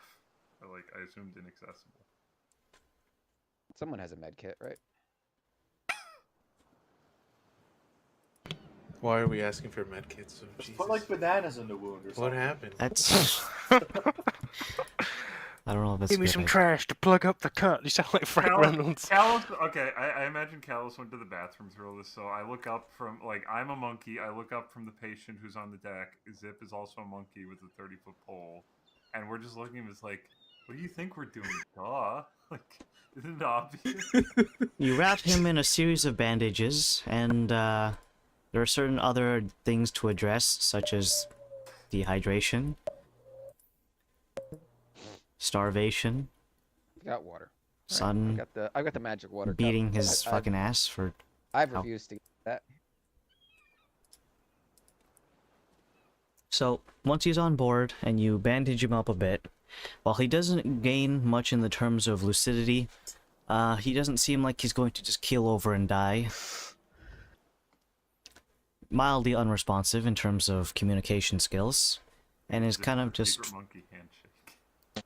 I assumed inaccessible. Someone has a med kit, right? Why are we asking for medkits? Oh, Just Jesus. put like bananas in the wound or something. What happened? That's I don't know if that's Give a me good some idea. trash to plug up the cut. You sound like Frank Reynolds. Callus, okay, I imagine Callus went to the bathroom through all this, so I look up from, like, I'm a monkey, I look up from the patient who's on the deck. Zip is also a monkey with a 30-foot pole, and we're just looking at him as like, what do you think we're doing? Duh. Like, isn't it obvious? You wrap him in a series of bandages, and there are certain other things to address, such as dehydration, starvation, Got water. sun I've got the magic water cup. beating his I've fucking ass for... I've how- refused to get that. So, once he's on board and you bandage him up a bit, while he doesn't gain much in the terms of lucidity, he doesn't seem like he's going to just keel over and die. Mildly unresponsive in terms of communication skills, and is Zip kind with of a just... secret monkey handshake.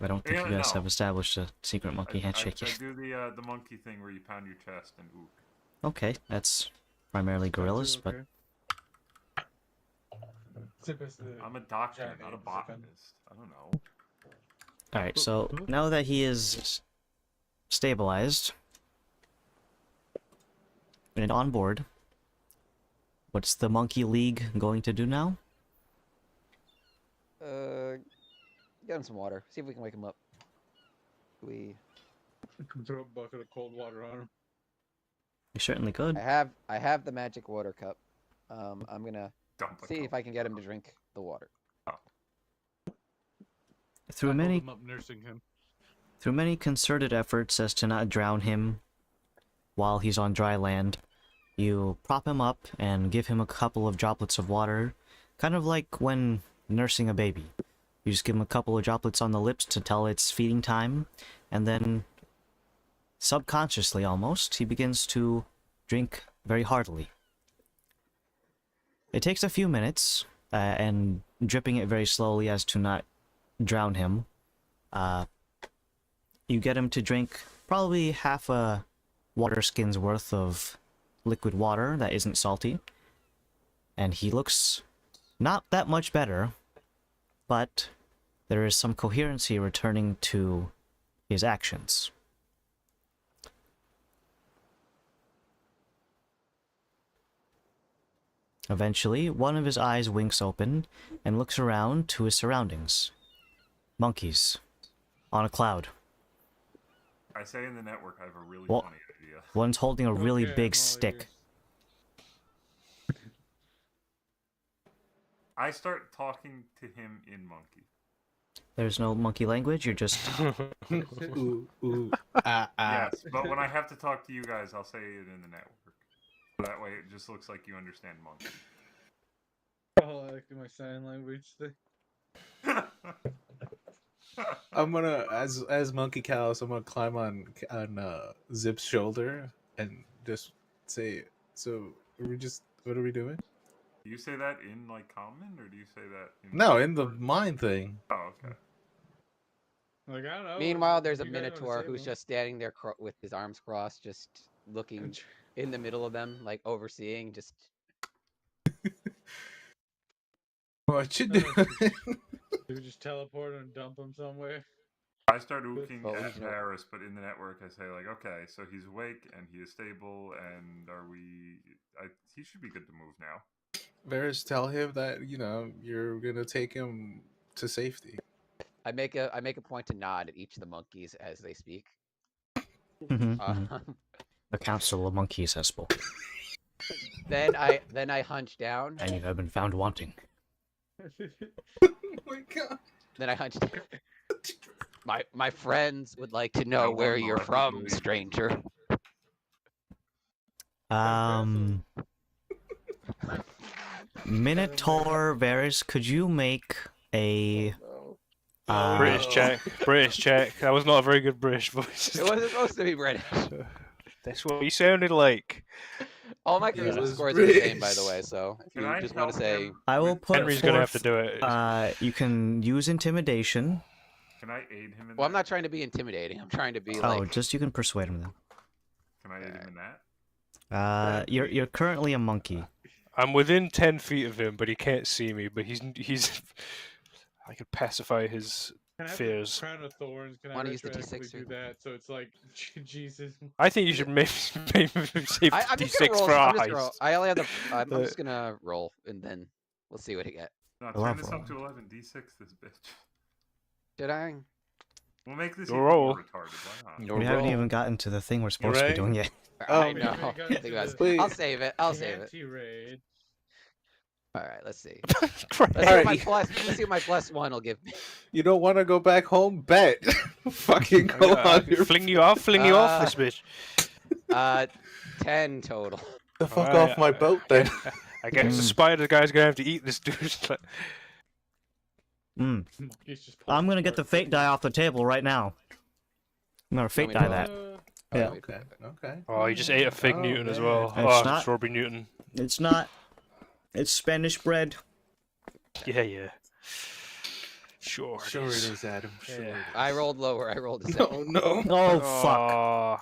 I don't think Yeah, you guys no. have established a secret monkey handshake I yet. do the monkey thing where you pound your chest and ook. Okay, that's primarily gorillas, but... I'm a doctor, Giant not a ant zipping. botanist. I don't know. Alright, so now that he is stabilized and on board, what's the Monkey League going to do now? Get him some water. See if we can wake him up. We. Throw a bucket of cold water on him. You certainly could. I have the magic water cup. I'm gonna Dump a see cup. if I can get him to drink the water. Through I hold many him up, nursing him. Through many concerted efforts as to not drown him while he's on dry land, you prop him up and give him a couple of droplets of water, kind of like when nursing a baby. You just give him a couple of droplets on the lips to tell it's feeding time, and then, subconsciously almost, he begins to drink very heartily. It takes a few minutes, and dripping it very slowly as to not drown him. You get him to drink probably half a water skin's worth of liquid water that isn't salty. And he looks not that much better, but there is some coherency returning to his actions. Eventually, one of his eyes winks open and looks around to his surroundings. Monkeys. On a cloud. I say in the network, I have a really Well- funny idea. One's holding a really Okay, big I'm all stick. ears. I start talking to him in monkey. There's no monkey language, you're just... Ooh, ooh, ah, ah. Yes, but when I have to talk to you guys, I'll say it in the network. That way, it just looks like you understand monkey. Oh, I like my sign language thing. I'm gonna, as Monkey Callus, I'm gonna climb on Zip's shoulder and just say, so what are we doing? Do you say that in like common, or do you say that in? No, in the mind thing. Oh, okay. Like, I don't know. Meanwhile, there's a you guys wanna minotaur save who's him. just standing there with his arms crossed, just looking in the middle of them, like overseeing. Just What you doing? Do we just teleport and dump him somewhere? I start ooking Oh, at you know- Varys, but in the network, I say like, okay, so he's awake and he is stable, and he should be good to move now. Varys, tell him that you're gonna take him to safety. I make a point to nod at each of the monkeys as they speak. Mhm, mhm. Um, The Council of Monkeys has spoken, then I hunch down. and you have been found wanting. Oh my god. Then I hunch down. My friends would like to know Yeah, where one you're more, from, please. stranger. Minotaur Varys, could you make a British check. British check. That was not a very good British voice. It wasn't supposed to be British. That's what he sounded like. All my It charisma was scores are the same, by the British. way. So if Can you I just want help to say, him I will with- put Henry's gonna have to forth, do it. you can use intimidation. Can I aid him in well, I'm that? not trying to be intimidating. I'm trying to be Oh, like, just you can persuade him Can I aid him in that? then. You're currently a monkey. I'm within 10 feet of him, but he can't see me. But he's I could pacify his Can I have fears. the crown of thorns? Can I Wanna use the retroactively D6 do or- that? So it's like Jesus. I think you should maybe save I'm the just gonna D6 roll. for I'm our just gonna roll. heist. I only have the. I'm just gonna roll, and then we'll see what he get. No, I love turn this up rolling. to 11 d6. This bitch. Did I? We'll make this Your even roll. more retarded. Why not? Your We haven't roll. even gotten to the thing we're supposed to be right. doing yet. Oh, I we know. haven't gotten I think to that's- the I'll save it. I'll save it. anti-raid. All right. Let's see. Crap. Let's see, what my Alright. plus, let's see what my +1 will give me. You don't want to go back home? Bet. Fucking go on your Fling you off this bitch. 10 total. the fuck Alright, off my boat then. I guess the spider guy's gonna have to eat this dude. He's just pulling I'm gonna get the apart. fate die off the table right now. I'm gonna fate die that. Yeah. Okay. Okay. Oh, he just ate a fig Oh, Newton as man. well. It's Oh, not- strawberry Newton. It's not. It's Spanish bread. Yeah. Sure. Sure it is, Adam. Sure. Yeah. it is. I rolled lower. I rolled a 7. No, no. Oh fuck.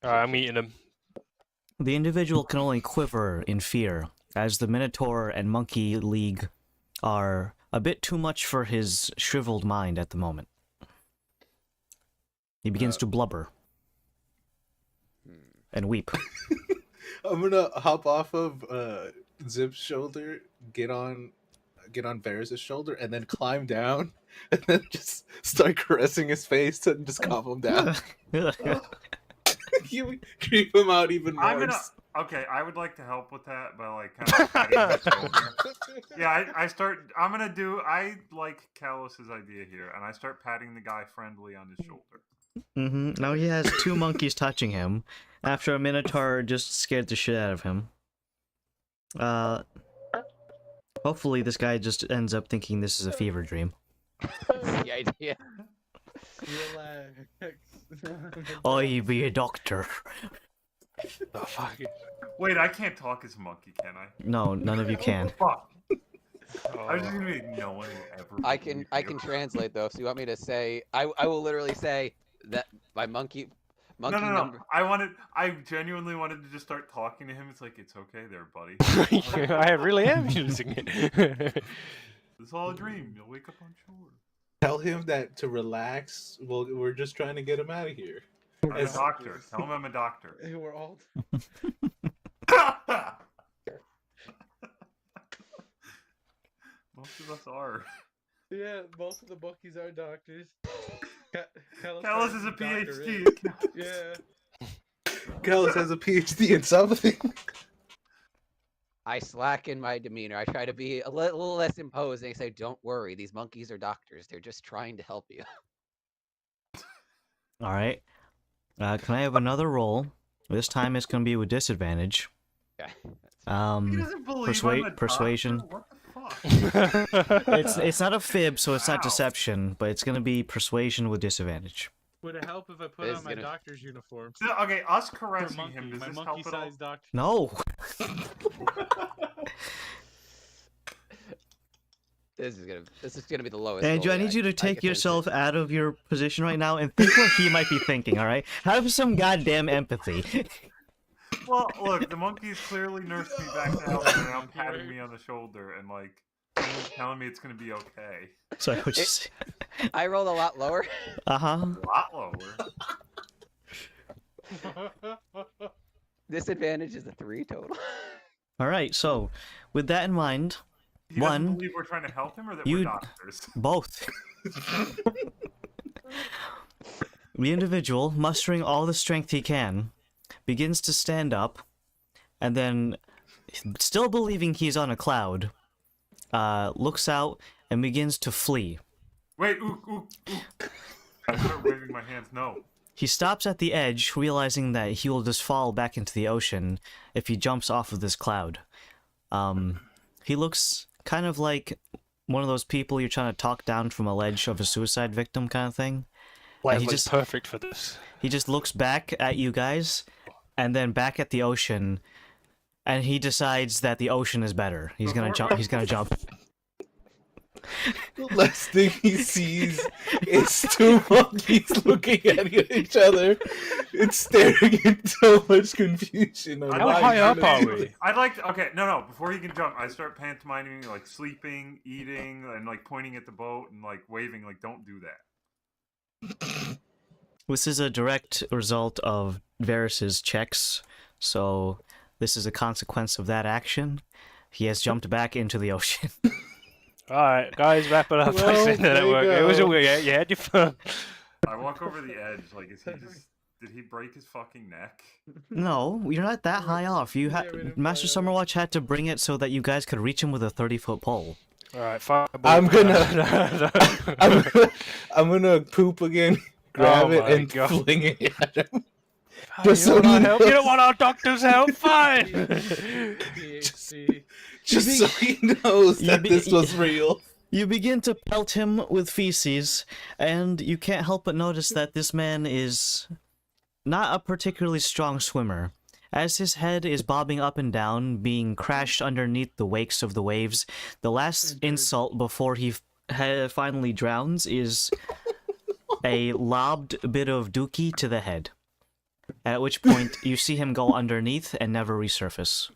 I'm eating him. The individual can only quiver in fear, as the Minotaur and Monkey League are a bit too much for his shriveled mind at the moment. He begins to blubber and weep. I'm gonna hop off of Zip's shoulder, get on Varys' shoulder, and then climb down, and then just start caressing his face and just calm him down. You creep him out even more. I'm gonna. Okay, I would like to help with that by like kind of patting his shoulder. Yeah, I start. I'm gonna do. I like Callus's idea here, and I start patting the guy friendly on his shoulder. Now he has two monkeys touching him, after a Minotaur just scared the shit out of him. Hopefully this guy just ends up thinking this is a fever dream. That's the idea. Relax. I be a doctor. Oh, fuck. Wait, I can't talk as a monkey, can I? No, none of you can. Fuck. Oh. I was just gonna be. No one will ever. I can translate though. So you want me to say? I will literally say that my monkey No. number. I genuinely wanted to just start talking to him. It's like it's okay, there, buddy. I really am using it. It's all a dream. You'll wake up on shore. Tell him that to relax. Well, we're just trying to get him out of here. I'm a doctor. Tell him I'm a doctor. Hey, we're all. Most of us are. Yeah, most of the monkeys are doctors. Callus is a Doctor PhD. Yeah. Gallus has a PhD in something. I slacken my demeanor. I try to be a little less imposing. Say, don't worry, these monkeys are doctors. They're just trying to help you. Alright. Can I have another roll? This time it's gonna be with disadvantage. Okay. He doesn't believe I'm a Persuasion. doctor? What the fuck? It's not a fib, so it's not Wow. deception, but it's gonna be persuasion with disadvantage. Would it help if I put This on my is gonna- doctor's uniform? So, okay, us For caressing monkey, him, does my this help at all? monkey-sized doctor. No! This is gonna be the lowest. Andrew, roll I need that you to I take can yourself send out of your position right now and think what he might be thinking, alright? Have some goddamn empathy. Well, look, the monkeys clearly nursed me back to health and now patting me on the shoulder and like telling me it's gonna be okay. Sorry, what you say? it. I rolled a lot lower. Uh-huh. A lot lower. Disadvantage is a 3 total. Alright, so, with that in mind, He doesn't One, believe we're trying to help him or that you- we're doctors. both. The individual, mustering all the strength he can, begins to stand up, and then, still believing he's on a cloud, looks out and begins to flee. Wait, ooh. I start waving my hands. No. He stops at the edge, realizing that he will just fall back into the ocean if he jumps off of this cloud. He looks kind of like one of those people you're trying to talk down from a ledge of a suicide victim kind of thing. Leslie's just- perfect for this. He just looks back at you guys, and then back at the ocean, and he decides that the ocean is better. He's gonna jump. He's gonna jump. The last thing he sees is two monkeys looking at each other and staring in so much confusion. On How How why high he's up gonna are do we? this. I'd like to, okay, no. Before he can jump, I start pantomiming, like sleeping, eating, and like pointing at the boat and like waving, like don't do that. This is a direct result of Varys's checks, so this is a consequence of that action. He has jumped back into the ocean. Alright, guys, wrap it up. Well, I said there you network. It was a go. weird. You had your fun. I walk over the edge, like is he just? Did he break his fucking neck? No, you're not that high off. You Yeah, we didn't Master play Summerwatch had to bring it so that you guys could reach him with a 30-foot pole. Alright, fireball. I'm gonna- No. I'm gonna poop again, grab Oh it, my and God. fling it at him. Oh, Just you, so don't want he our help? You knows. don't want our doctor's help? Fine! PhD. Just so he knows You that be- this was real. You begin to pelt him with feces, and you can't help but notice that this man is not a particularly strong swimmer. As his head is bobbing up and down, being crashed underneath the wakes of the waves, the last insult before he finally drowns is a lobbed bit of dookie to the head. At which point, you see him go underneath and never resurface.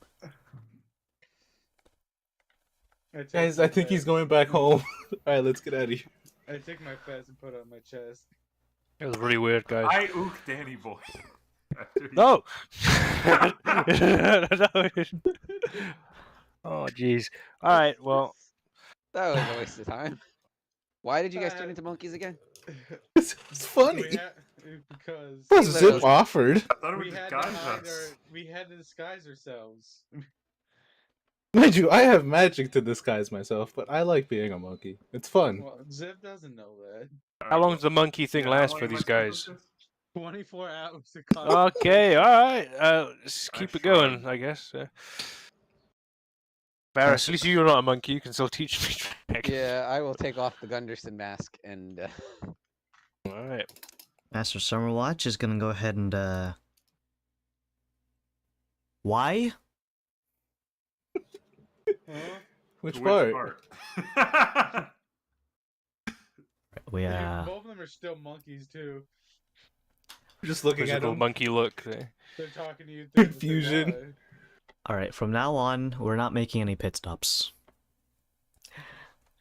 Guys, I think he's going back home. Alright, let's get out of here. I take my fez and put it on my chest. It was really weird, guys. I ook Danny boy. After he- No! Oh, jeez. Alright, well, That was a waste of time. Why did you guys turn into monkeys again? It's funny. Because Plus, Zip offered. I thought it would we had, disguise hide us. we had to disguise ourselves. Mind you, I have magic to disguise myself, but I like being a monkey. It's fun. Well, Zip doesn't know that. how long does the monkey thing Yeah, how last long for am I these supposed guys? to- 24 hours to come. Okay, alright. Just I keep it shrug. going, I guess. Varys, at least you're not a monkey. You can still teach me trick. Yeah, I will take off the Gunderson mask and Alright. Master Summerwatch is gonna go ahead and, Why? Which To part? part? We, Both of them are still monkeys too. Just looking at Quizzical him. monkey look. They're talking to you. through the Confusion. eye. Alright, from now on, we're not making any pit stops.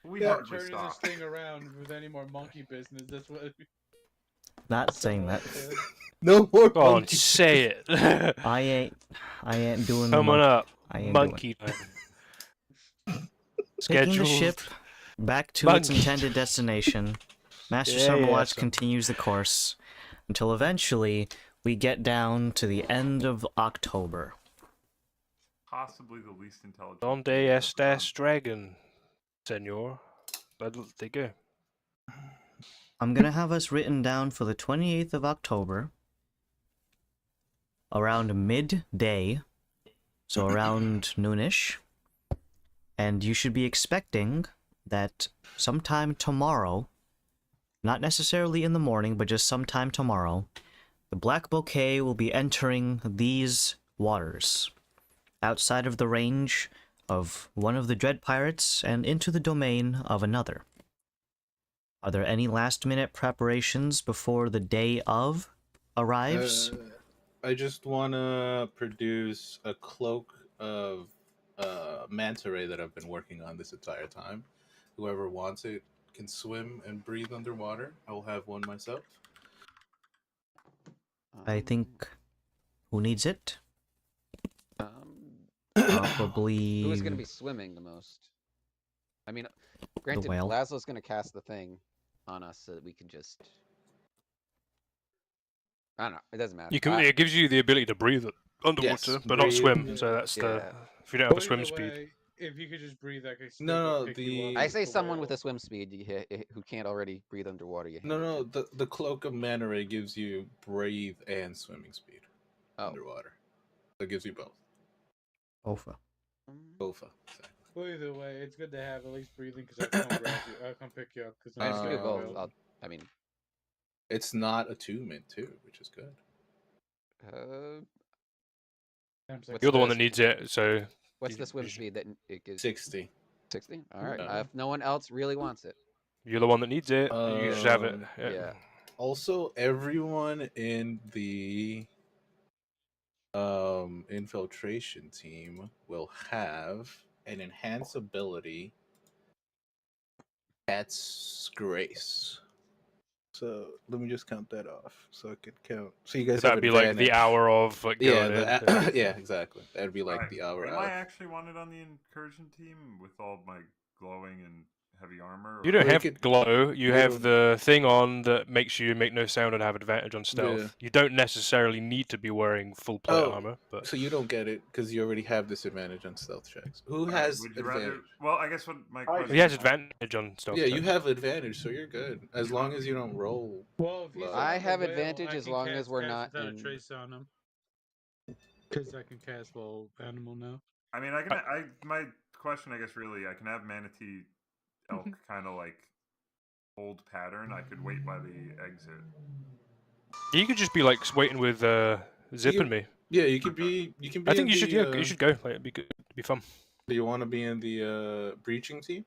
We Yeah. have to Turning this stop. thing around with any more monkey business. That's what. Not saying that. No more Go on, monkeys. say it. I ain't doing Coming up. I ain't Monkey time. taking Scheduled. the ship back to its Monkey. intended destination. Master Yeah, Summerwatch so- continues the course until eventually we get down to the end of October. Possibly the least intelligent. Donde thing I've ever estas dragon, senor? They go. I'm gonna have us written down for the 28th of October, around midday, so around noonish, and you should be expecting that sometime tomorrow, not necessarily in the morning, but just sometime tomorrow, the Black Bouquet will be entering these waters, outside of the range of one of the Dread Pirates and into the domain of another. Are there any last-minute preparations before the day of arrives? I just want to produce a cloak of manta ray that I've been working on this entire time. Whoever wants it can swim and breathe underwater. I will have one myself. I think... Who needs it? Um, Probably... who is going to be swimming the most? I mean, granted, whale. Laszlo's going to cast the thing on us so that we can just. I don't know. It doesn't matter. You can. It gives you the ability to breathe underwater, Yes, but not breathe. swim. So that's the. Yeah. If you don't have a But swim either speed. way, if you could just breathe, I could still No, go no, pick you the- up I say with the someone with whale. a swim speed who can't already breathe underwater. You No, hand it no, to. the cloak of manta ray gives you breathe and swimming speed Oh. underwater. So it gives you both. Ofa. Both. Exactly. Well, either way, it's good to have at least breathing because I'll come grab you. I'll come pick you up because I just do both. Um, I mean, It's not attunement too, which is good. what's You're the one the- that needs it. So what's you- the swim you should- speed that it gives? 60. 60. All right. Yeah. If no one else really wants it. You're the one that needs it. You just have it. Yeah. Also, everyone in the infiltration team will have an enhanced ability. That's Grace. So let me just count that off so I can count. So you guys have That'd be like the advantage. hour of like Yeah, going in. yeah, exactly. That'd be like Alright, the hour am out. I actually wanted on the incursion team with all my glowing and heavy armor? You or- don't Well, you have could- glow. You you have don't- the thing on that makes you make no sound and have advantage on stealth. Yeah. You don't necessarily need to be wearing full plate Oh, armor, but So you don't get it because you already have disadvantage on stealth checks. Who Alright, has would you advantage? rather? Well, I guess what my I- question. he has advantage on stealth. Yeah, you checks. have advantage, so you're good as long as you don't roll. Well, if he's low. I on the have whale, advantage I as can long as we're cast not without in- a trace on him. Because I can cast whole animal now. I mean, I can. My question, I guess, really, I can have manatee elk kind of like hold pattern. I could wait by the exit. You could just be like waiting with Zip You- and me. Yeah, you could be. You can be. I think in you should. the, Yeah, you should go. Like, it'd be good. It'd be fun. Do you want to be in the breaching team?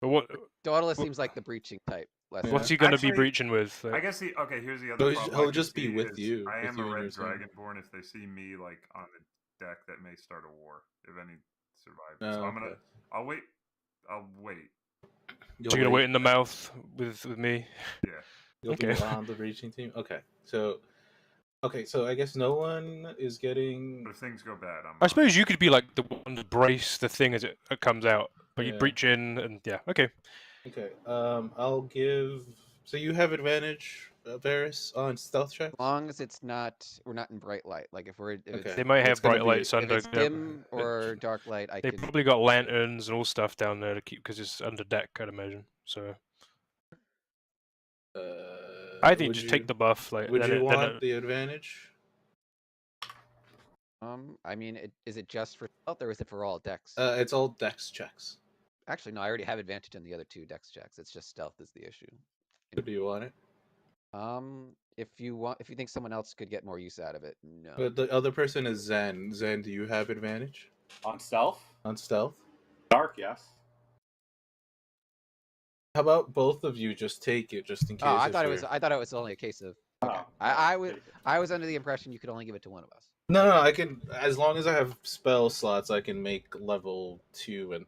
But what? Daedalus seems like the breaching type. Less Yeah. What's he gonna Actually, be breaching with? I Like, guess here's the No, other he's- problem. he'll I can just be see with is you, I with am you a and red your team. dragonborn. If they see me like on the deck, that may start a war. If any survive, Oh, so I'm gonna. okay. I'll wait. I'll wait. You'll so you're gonna wait in the mouth with me? Yeah. You'll be Okay. on the breaching team. Okay, so I guess no one is getting. But if things go bad, I'm. I suppose you could be like the one to brace the thing as it comes out, but you Yeah. breach in and yeah, okay. Okay, I'll give. So you have advantage, Varys, on stealth check. As long as it's not, we're not in bright light. Like if we're, if Okay. They might It's have gonna bright be- lights if under. it's dim or dark light, I They can. probably got lanterns and all stuff down there to keep because it's under deck, I'd imagine. So I think would just you- take the buff. Like, Would then you it- want then it- the advantage? I mean, is it just for stealth or is it for all decks? It's all dex checks. Actually, no. I already have advantage on the other two dex checks. It's just stealth is the issue. Do you want it? If you think someone else could get more use out of it, no. But the other person is Zen. Zen, do you have advantage On stealth? on stealth? Dark, yes. How about both of you just take it, just in case? Oh, I if thought it you're- was. I thought it was only a case of. Okay. Oh, I was under the impression you could only give it to one of us. No, I can. As long as I have spell slots, I can make level 2 and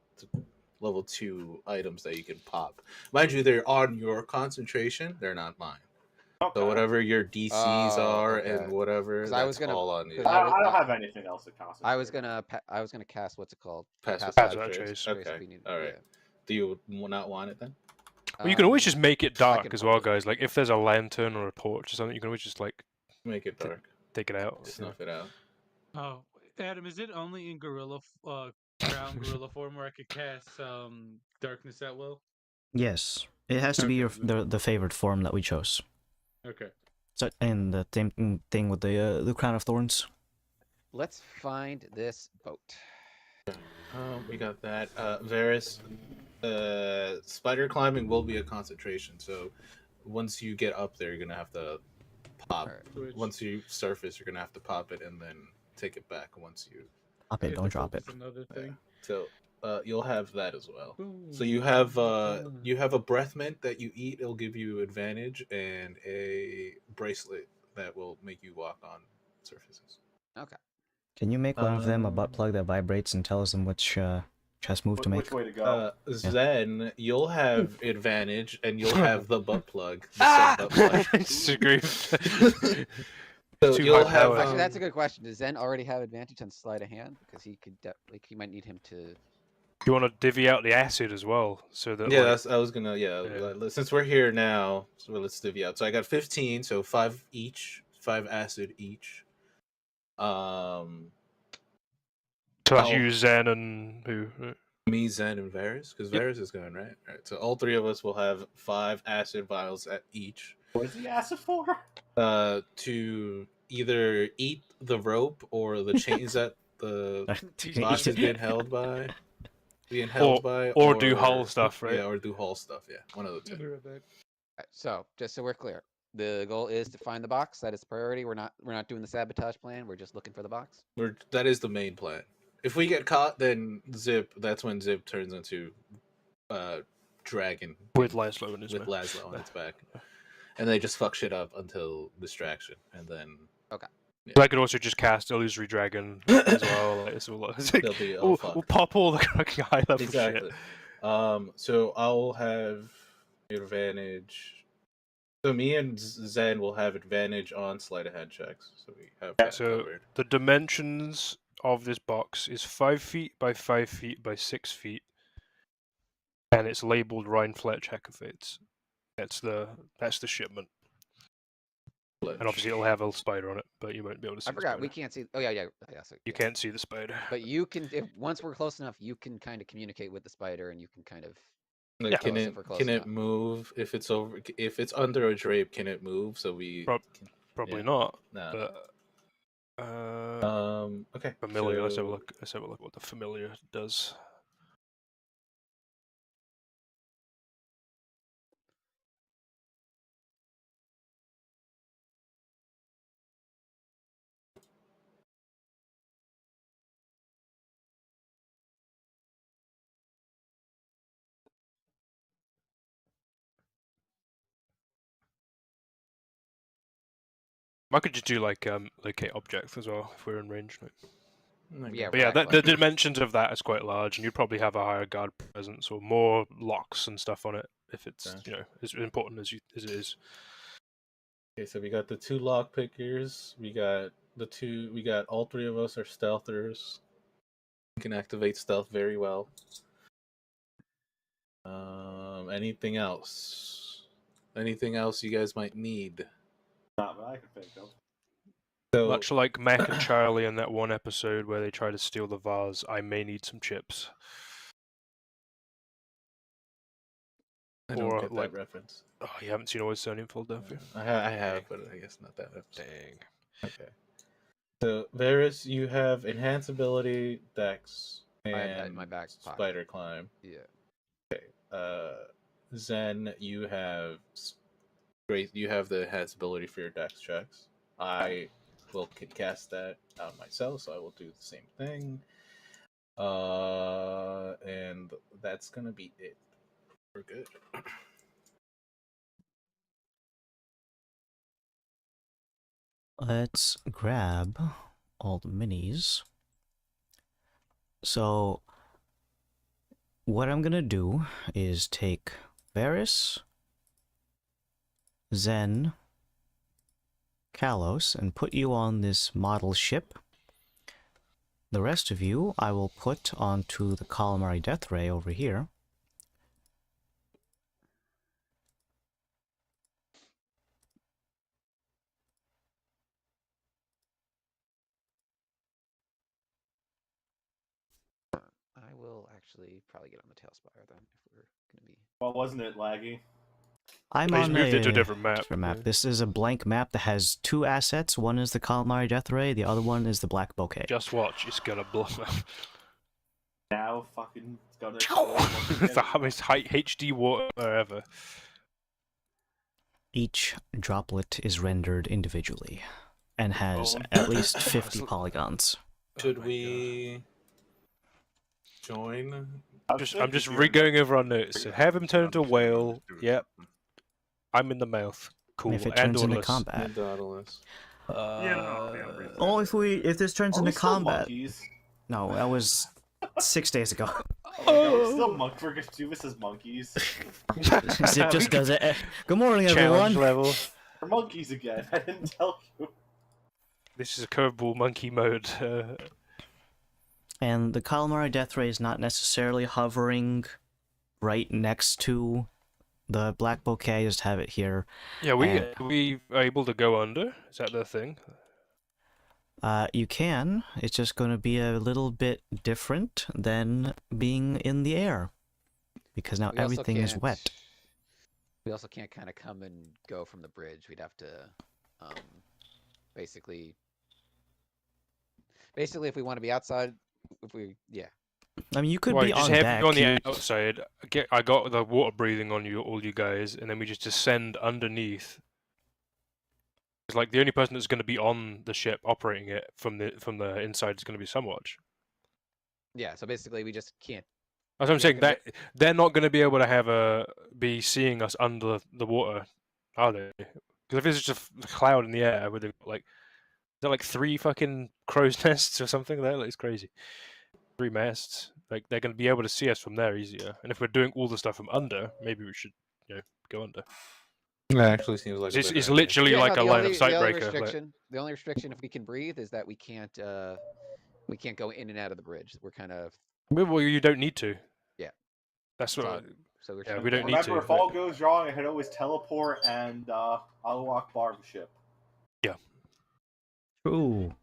level 2 items that you can pop. Mind you, they're on your concentration. They're not mine. Okay. So whatever your DCs Oh, are okay. and whatever, 'Cause that's I was gonna- all on you. 'cause I don't have anything else to concentrate. I was gonna cast what's it called? Pass Pass without without trace. trace. Trace if Okay, we need- all right. yeah. Do you not want it then? well, you can always just make it dark can as well, hold it. guys. Like if there's a lantern or a torch or something, you can always just like Make it dark. take it out. Snuff it out. Oh, Adam, is it only in ground gorilla form where I could cast darkness at will? Yes, it has to be Okay. the favored form that we chose. Okay. So, and the same thing with the crown of thorns. Let's find this boat. We got that. Varys, spider climbing will be a concentration. So once you get up there, you're gonna have to pop. Alright. Switch. Once you surface, you're gonna have to pop it and then take it back once you. Drop it, Hit don't the drop boat it. is Another thing. So you'll have that as well. So Ooh, you have fun. a breath mint that you eat. It'll give you advantage, and a bracelet that will make you walk on surfaces. Okay. Can you make one of them a butt Um, plug that vibrates and tells them which chest move to make? Which way to go? Then you'll have advantage, and you'll have the butt plug. The Ah! said butt plug. Scream. So Too you'll high have. power. Actually, that's a good question. Does Zen already have advantage on sleight of hand? Because he could, he might need him to. You want to divvy out the acid as well, so that Yeah, like, I was gonna. Since we're here now, so let's divvy out. So I got 15, so 5 each, 5 acid each. so that's I'll- you, Zen, and who? Right? Me, Zen, and Varys, because Yep. Varys is going right. All right, so all 3 of us will have 5 acid vials at each. What is the acid for? To either eat the rope or the chains that the box is being held by. Or do hull stuff, right? Yeah, or do hull stuff. Yeah, one of the 2. Alright, so just so we're clear, the goal is to find the box. That is priority. We're not doing the sabotage plan. We're just looking for the box. That is the main plan. If we get caught, then Zip. That's when Zip turns into dragon With Laszlo in his with mouth. Laszlo on its back, and they just fuck shit up until distraction, and then I could also just cast Illusory Dragon as well. Like, they'll be all fucked. we'll pop all the fucking high level Exactly. shit. So I'll have advantage. So me and Zen will have advantage on sleight of hand checks. So we have that So covered. the dimensions of this box is 5 feet by 5 feet by 6 feet, and it's labeled Rhinefletch Hecafates. That's the shipment. And obviously it'll have a spider on it, but you won't be able to see I forgot the we spider. can't see. Oh yeah. So, You can't see the spider. But you can, if once we're close enough, you can kind of communicate with the spider, and you can kind of. Like, Yeah. can Close it if we're close can it enough. move if it's over? If it's under a drape, can it move? So we Probably yeah. not. No. But Okay. familiar. Let's have a so- look. Let's have a look at what the familiar does. I could just do like locate objects as well if we're in range. Yeah, But yeah, rack the like- dimensions of that is quite large, and you'd probably have a higher guard presence or more locks and stuff on it if it's Okay. as important as it is. Okay, so we got the 2 lock pickers. We got We got all 3 of us are stealthers. We can activate stealth very well. Anything else? Anything else you guys might need? Not that I can think of. So, Much like Mac and Charlie in that one episode where they try to steal the vase, I may need some chips. I don't or, get like- that reference. Oh, you haven't seen Always Sunny in Philadelphia? I have, but I guess not that episode. Dang. Okay. So Varys, you have enhance ability, Dex, I and have that in my back pocket. spider climb. Yeah. Zen, you have great. You have the enhance ability for your Dex checks. I will cast that out myself, so I will do the same thing. And that's gonna be it. We're good. Let's grab all the minis. So, what I'm gonna do is take Varys, Zen, Kalos, and put you on this model ship. The rest of you I will put onto the Calamari Death Ray over here. I will actually probably get on the Tailspire then if we're gonna be. Well, wasn't it laggy? I'm He's on moved it to a a different map. different map. Yeah. This is a blank map that has 2 assets. One is the Calamari Death Ray, the other one is the Black Bouquet. Just watch, it's gonna blow up. Now fucking it's gonna It's the highest HD water ever. Each droplet is rendered individually and has Oh. at least 50 polygons. Should Oh my we join? I'm just re-going over our notes. So have him turn into a whale. Yep. I'm in the mouth. Cool. If it And turns into Orless. combat. Nautilus. Oh, if this turns Are we into still combat. monkeys? No, that was 6 days ago. Oh, we're still we're gonna do this as monkeys. Zip just does it. Good morning, Challenge everyone. level. We're monkeys again. I didn't tell you. This is a curveball monkey mode. And the Calamari Death Ray is not necessarily hovering right next to the Black Bouquet. Just have it here. Yeah, we are able to go under. Is that the thing? You can. It's just going to be a little bit different than being in the air. Because now We also everything is can't- wet. We also can't kind of come and go from the bridge. We'd have to, basically, if we want to be outside, I mean, you could Well, be you just on have deck. you on the you- outside. I got the water breathing on you, all you guys, and then we just descend underneath. It's like the only person that's going to be on the ship operating it from the inside is going to be Sunwatch. Yeah, so basically we just can't. That's what I'm We have saying. to That they're not going to be able to be seeing us under the water, are they? Because if it's just a cloud in the air with like, is there like 3 fucking crow's nests or something there? Like, it's crazy. 3 masts. Like they're going to be able to see us from there easier. And if we're doing all the stuff from under, maybe we should, go under. That actually seems like a It's better idea. literally Yeah, like no, a line of sight the only breaker. Like, restriction if we can breathe is that we can't go in and out of the bridge. We're kind of well, you don't need to. Yeah. That's so, what. so we're Yeah, trying we to don't need Remember, to. if all goes wrong, I could always teleport and I'll walk bar the ship. True.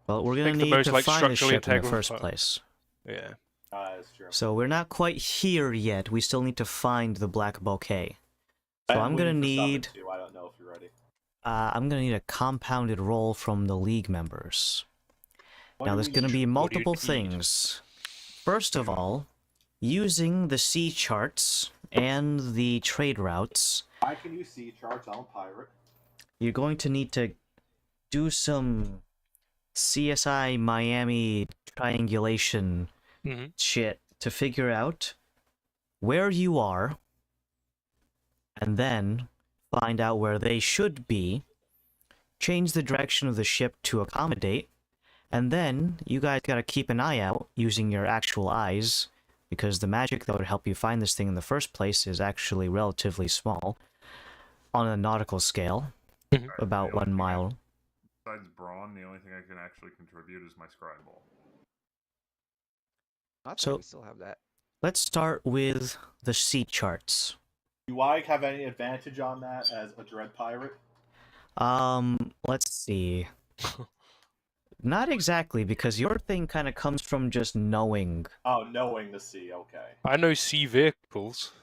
Well, we're I gonna think the need most, to like, find the structurally ship in the integral first part- place. Yeah. That's true. So we're not quite here yet. We still need to find the black bouquet. So And I'm gonna waiting for summon need. too. I don't know if you're ready. I'm gonna need a compounded roll from the league members. What Now do there's we gonna need? be What do you multiple need? things. First of all, using the sea charts and the trade routes, I can use sea charts. I'm a pirate. you're going to need to do some CSI Miami triangulation Mhm. shit to figure out where you are, and then find out where they should be, change the direction of the ship to accommodate, and then you guys gotta keep an eye out using your actual eyes, because the magic that would help you find this thing in the first place is actually relatively small on a nautical scale, about 1 mile. Besides brawn, the only thing I can actually contribute is my scry ball. That's So- we still have that. Let's start with the sea charts. Do I have any advantage on that as a dread pirate? Let's see. Not exactly, because your thing kind of comes from just knowing. Oh, knowing the sea. Okay. I know sea vehicles.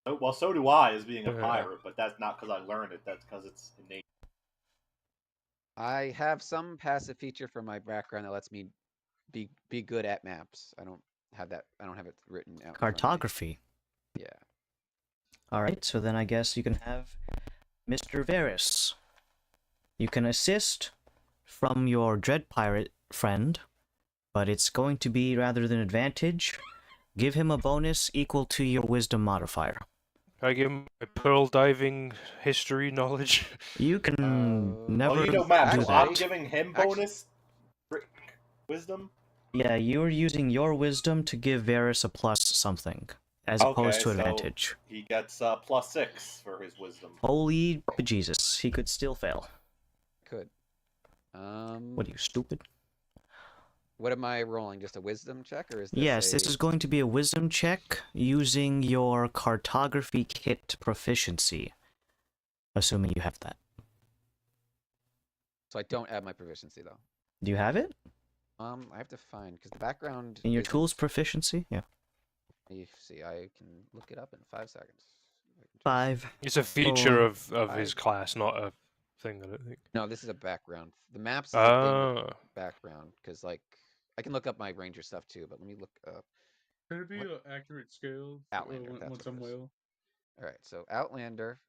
Well, so do I as being a Yeah. pirate, but that's not because I learned it. That's because it's innate. I have some passive feature from my background that lets me be good at maps. I don't have that. I don't have it written out. in front of me. Cartography. Yeah. Alright, so then I guess you can have Mr. Varys. You can assist from your Dread Pirate friend, but it's going to be, rather than advantage, give him a bonus equal to your Wisdom modifier. I give him a pearl diving history knowledge. You can never Oh, you know, do Matt, actually- so I'm that. giving him actually- bonus wisdom. Yeah, you're using your Wisdom to give Varys a plus something, as opposed to so advantage. He gets +6 for his wisdom. Holy bejesus, he could still fail. Could. What are you, stupid? What am I rolling? Just a wisdom check, or is this Yes, this is going to be a wisdom check using your cartography kit proficiency. Assuming you have that. So I don't add my proficiency though. Do you have it? I have to find because the background In your isn't- tools proficiency? Yeah. Let me see, I can look it up in 5 seconds. I can do- 5. It's a feature Oh, of his class, not a thing. I don't think. No, this is a background. The maps is a thing with Ah, background because like I can look up my ranger stuff too, but let me look up. Can it be an accurate scale? Outlander, that's Once what I'm it is. well. All right, so Outlander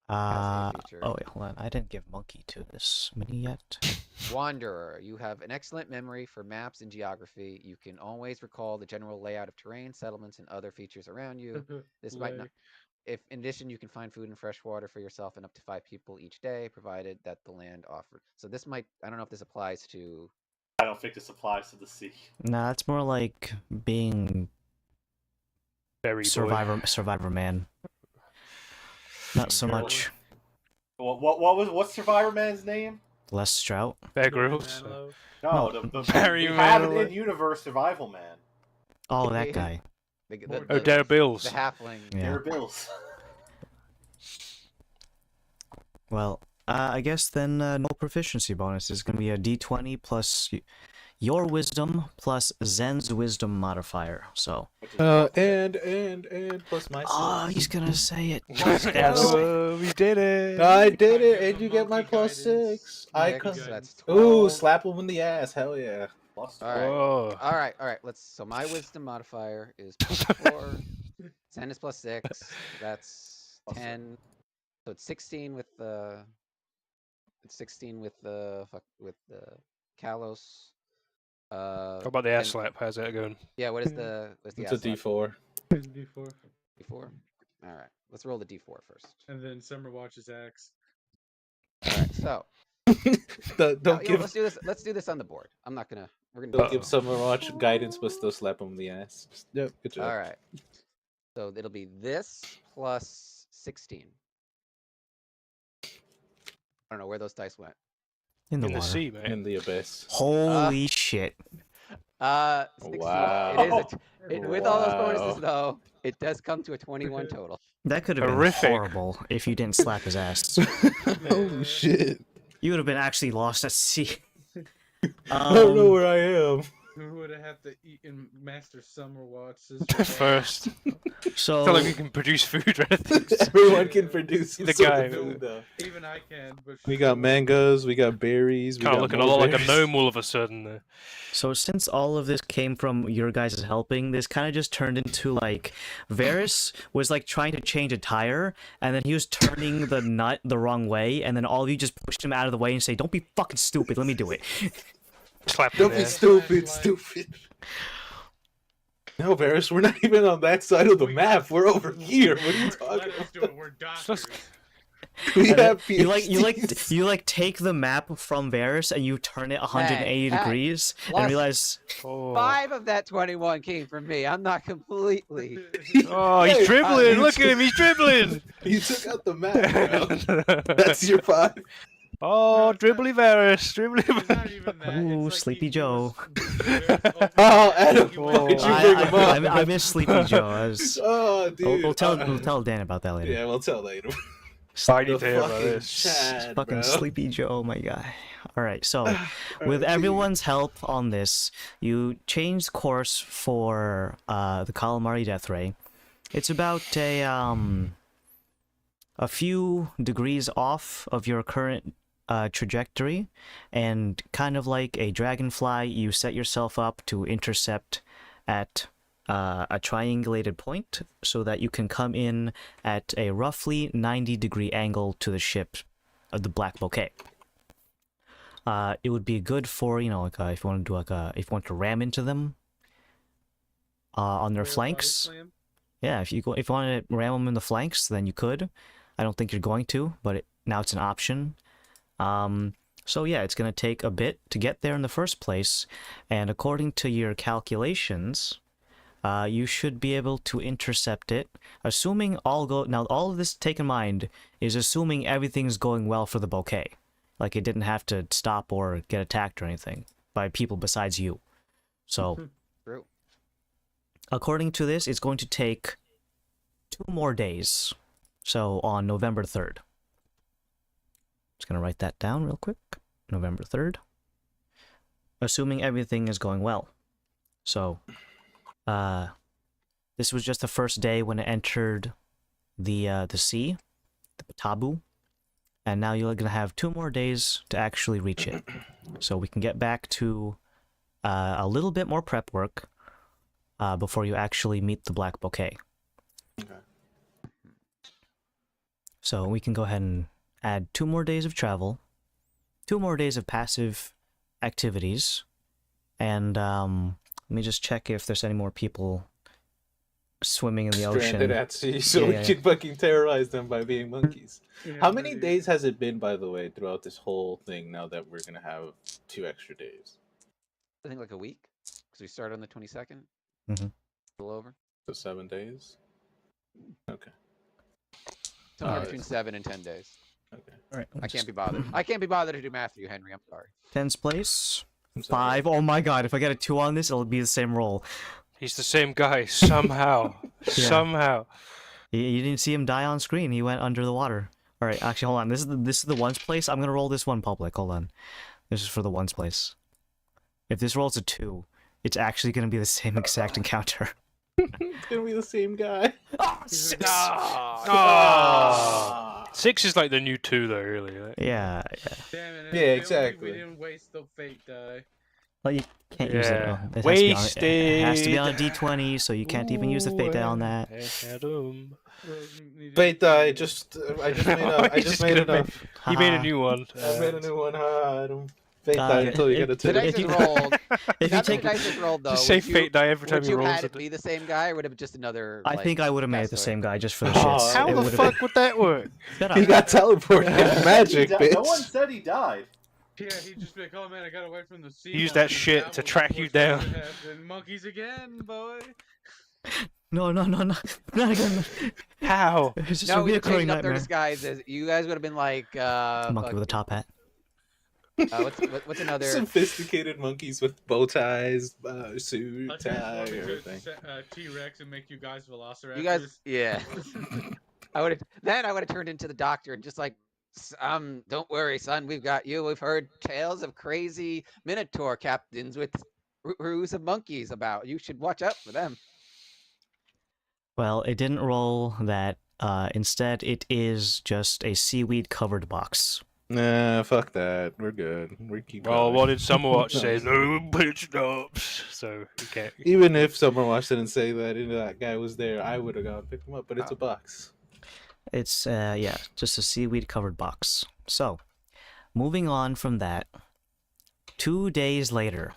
has a feature. Oh, wait, hold on. I didn't give Monkey to this mini yet. Wanderer, you have an excellent memory for maps and geography. You can always recall the general layout of terrain, settlements, and other features around you. This might not. Lay. If in addition, you can find food and fresh water for yourself and up to 5 people each day, provided that the land offers. So this might. I don't know if this applies to. I don't think this applies to the sea. Nah, it's more like being very boy. Survivor Man. Not so Sure. much What's Survivor Man's name? less Strout. Bear Barry Grylls. Manilow. No, No. the Barry we have an Manilow. in-universe Survival Man. Oh, that guy. Oh, Dare Bills. The halfling. Yeah. They're Bills. Well, I guess then no proficiency bonus is going to be a d20 plus your wisdom plus Zen's wisdom modifier. So, And plus my oh, he's going to say it. Oh, we did it. I did it, Give and him you get my monkey plus guidance. 6. I Six, can. so that's Ooh, 12. slap him in the ass. Hell yeah. Plus All right. Oh. All right, all right. Let's. So my wisdom modifier is +4. Zen is +6. That's Plus 10. So it's 16 with the. It's 16 with the Kalos. How about the air and- slap? How's that going? Yeah, what's the It's a ass slap? D4. D4. D4. All right, let's roll the D4 first. And then Summer watches axe. All right, so Don't now, give let's do this. Let's do this on the board. I'm not gonna. We're gonna. don't do give this. Summer Watch guidance, but still slap him in the ass. Yep, good job. All right. So it'll be this plus 16. I don't know where those dice went. In the In the water. sea, mate. In the abyss. Holy shit. 16. Wow. It is with all those bonuses Wow. though. It does come to a 21 total. That could have been Horrific. horrible if you didn't slap his ass. Oh shit! You would have been actually lost at sea. I don't know where I am. Who would have to eat and master Summer watches First. So It's not like we can produce food or anything. Everyone can produce The some guy- food, though. Even I can, but We got mangoes, we got berries. We Kind of got looking a lot like a mulberries. gnome all of a sudden. So since all of this came from your guys' helping, this kind of just turned into like Varys was like trying to change a tire, and then he was turning the nut the wrong way, and then all of you just pushed him out of the way and say, "Don't be fucking stupid, let me do it." Slap Don't him be there. stupid, Flashlight. stupid. No, Varys, we're not even on that side of the map. We're over here. What are you Let talking us do about? it. We're doctors. We And then have PhDs. you take the map from Varys and you turn it 180 Hey, degrees and plus realize Oh. 5 of that 21 came from me. I'm not completely. Oh, he's Hey, dribbling! Look at him, he's dribbling! You took out the map, bro. That's your 5. Oh, dribbly Varys, dribbly It's not Varys. even that. Ooh, it's like Sleepy he Joe. Oh, Adam, He why went- did you bring him up? I miss Sleepy Joe. I was- Oh, dude. we'll tell Dan about that later. Yeah, we'll tell later. I need The to hear about fucking this. Chad, Fucking bro. Sleepy Joe, my guy. Alright, so with Alright, everyone's help on this, you changed course for the Calamari Death Ray. It's about a few degrees off of your current trajectory, and kind of like a dragonfly, you set yourself up to intercept at a triangulated point so that you can come in at a roughly 90-degree angle to the ship of the Black Bouquet. It would be good for, you know, like if you want to do like if you want to ram into them on their flanks. Yeah, if you want to ram them in the flanks, then you could. I don't think you're going to, but now it's an option. So yeah, it's going to take a bit to get there in the first place, and according to your calculations, you should be able to intercept it, assuming now all of this, take in mind, is assuming everything's going well for the bouquet. Like it didn't have to stop or get attacked or anything by people besides you. So, True. according to this, it's going to take 2 more days. So on November 3rd. Just gonna write that down real quick. November 3rd. Assuming everything is going well. So, this was just the first day when it entered the sea, the Tabu, and now you're gonna have 2 more days to actually reach it. So we can get back to a little bit more prep work before you actually meet the Black Bouquet. Okay. So we can go ahead and add 2 more days of travel, 2 more days of passive activities, and let me just check if there's any more people swimming in the Stranded ocean. at sea, so Yeah, we yeah. can fucking terrorize them by being monkeys. Yeah, How many maybe. days has it been, by the way, throughout this whole thing? Now that we're gonna have 2 extra days, I think like a week because we start on the 22nd. Mhm. A little over. so 7 days. Okay. Somewhere Uh, between 7 and 10 days. Okay. All right, I can't be bothered. I can't be bothered to do math for you, Henry. I'm sorry. 10th place. I'm sorry. 5. Oh my god, if I get a 2 on this, it'll be the same roll. He's the same guy, somehow. Somehow. You didn't see him die on screen. He went under the water. All right, actually, hold on. This is the ones place. I'm gonna roll this one public. Hold on. This is for the ones place. If this rolls a 2, it's actually gonna be the same exact encounter. It's gonna be the same guy. Oh, 6. Oh. 6 is like the new 2, though, really. Right? Yeah, Damn it, Yeah, if only exactly. We didn't waste the fate die. well, you can't use it. Yeah. Oh, it has to be on a Wasted. D20, so you can't even use the fate die on that. Adam. Wait, I just made He's just it gonna up. He made a Haha. new one. I made a new one. I don't... Fate die until you get a The dice if is you- rolled. if Now you that take, the dice is rolled, though, Just say would you, fate die every time would he you rolls had it. it be the same guy, or would it be just another? I think I would have made it the castaway? same guy just for the Oh, shits. How It the would've- fuck would that work? Shut up. He got teleported. No one said he Magic, di- bitch. No one said he died. Yeah, he'd just be like, "Oh man, I got away from the sea." Use that monkeys. shit to was track you what's supposed down. to happen. Monkeys again, boy. No, not again. How? It's just No, a we would change reoccurring up their nightmare. disguises. You guys would have been like, Monkey with a top hat. what's another? Sophisticated monkeys with bow ties, suit, I'll tie, transform into everything. T-Rex and make you guys velociraptors. You guys, yeah. I would have turned into the doctor and just like, don't worry, son, we've got you. We've heard tales of crazy minotaur captains with roos of monkeys about. You should watch out for them. Well, it didn't roll that. Instead, it is just a seaweed-covered box. Nah, fuck that. We're good. We keep Well, going. what did Summerwatch say? No bitch stops. So you can't. Even if Summerwatch didn't say that and that guy was there, I would have gone and picked him up. But it's a box. It's, yeah, just a seaweed-covered box. So, moving on from that, 2 days later,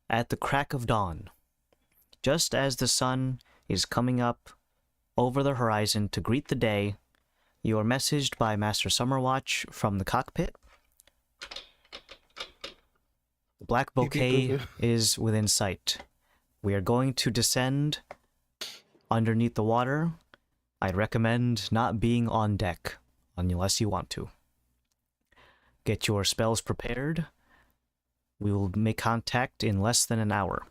at the crack of dawn, just as the sun is coming up over the horizon to greet the day, you are messaged by Master Summerwatch from the cockpit. The black bouquet is within sight. We are going to descend underneath the water. I'd recommend not being on deck, unless you want to. Get your spells prepared. We will make contact in less than an hour.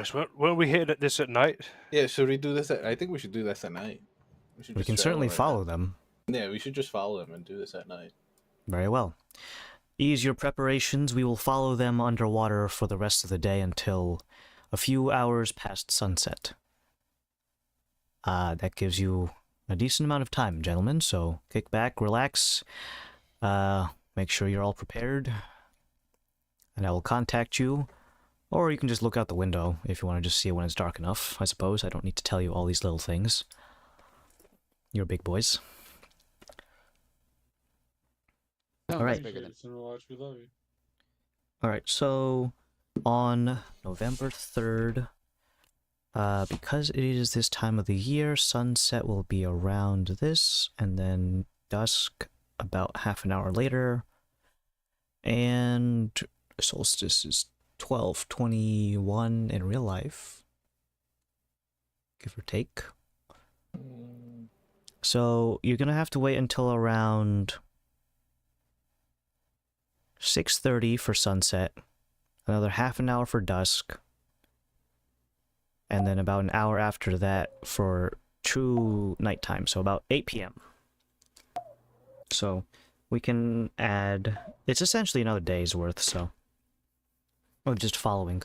So when we hit this at night, Yeah, should we do this? I think we should do this at night. Should We just can travel certainly right follow now. them. Yeah, we should just follow them and do this at night. Very well. Ease your preparations. We will follow them underwater for the rest of the day until a few hours past sunset. That gives you a decent amount of time, gentlemen, so kick back, relax, make sure you're all prepared, and I will contact you, or you can just look out the window if you want to just see it when it's dark enough, I suppose. I don't need to tell you all these little things. You're big boys. All right. Bigger than- Watch, we love you. Alright, so on November 3rd, because it is this time of the year, sunset will be around this, and then dusk about half an hour later, and solstice is 12:21 in real life, give or take. So you're gonna have to wait until around 6:30 for sunset, another half an hour for dusk, and then about an hour after that for true nighttime, so about 8 p.m. So we can add, it's essentially another day's worth, so of just following.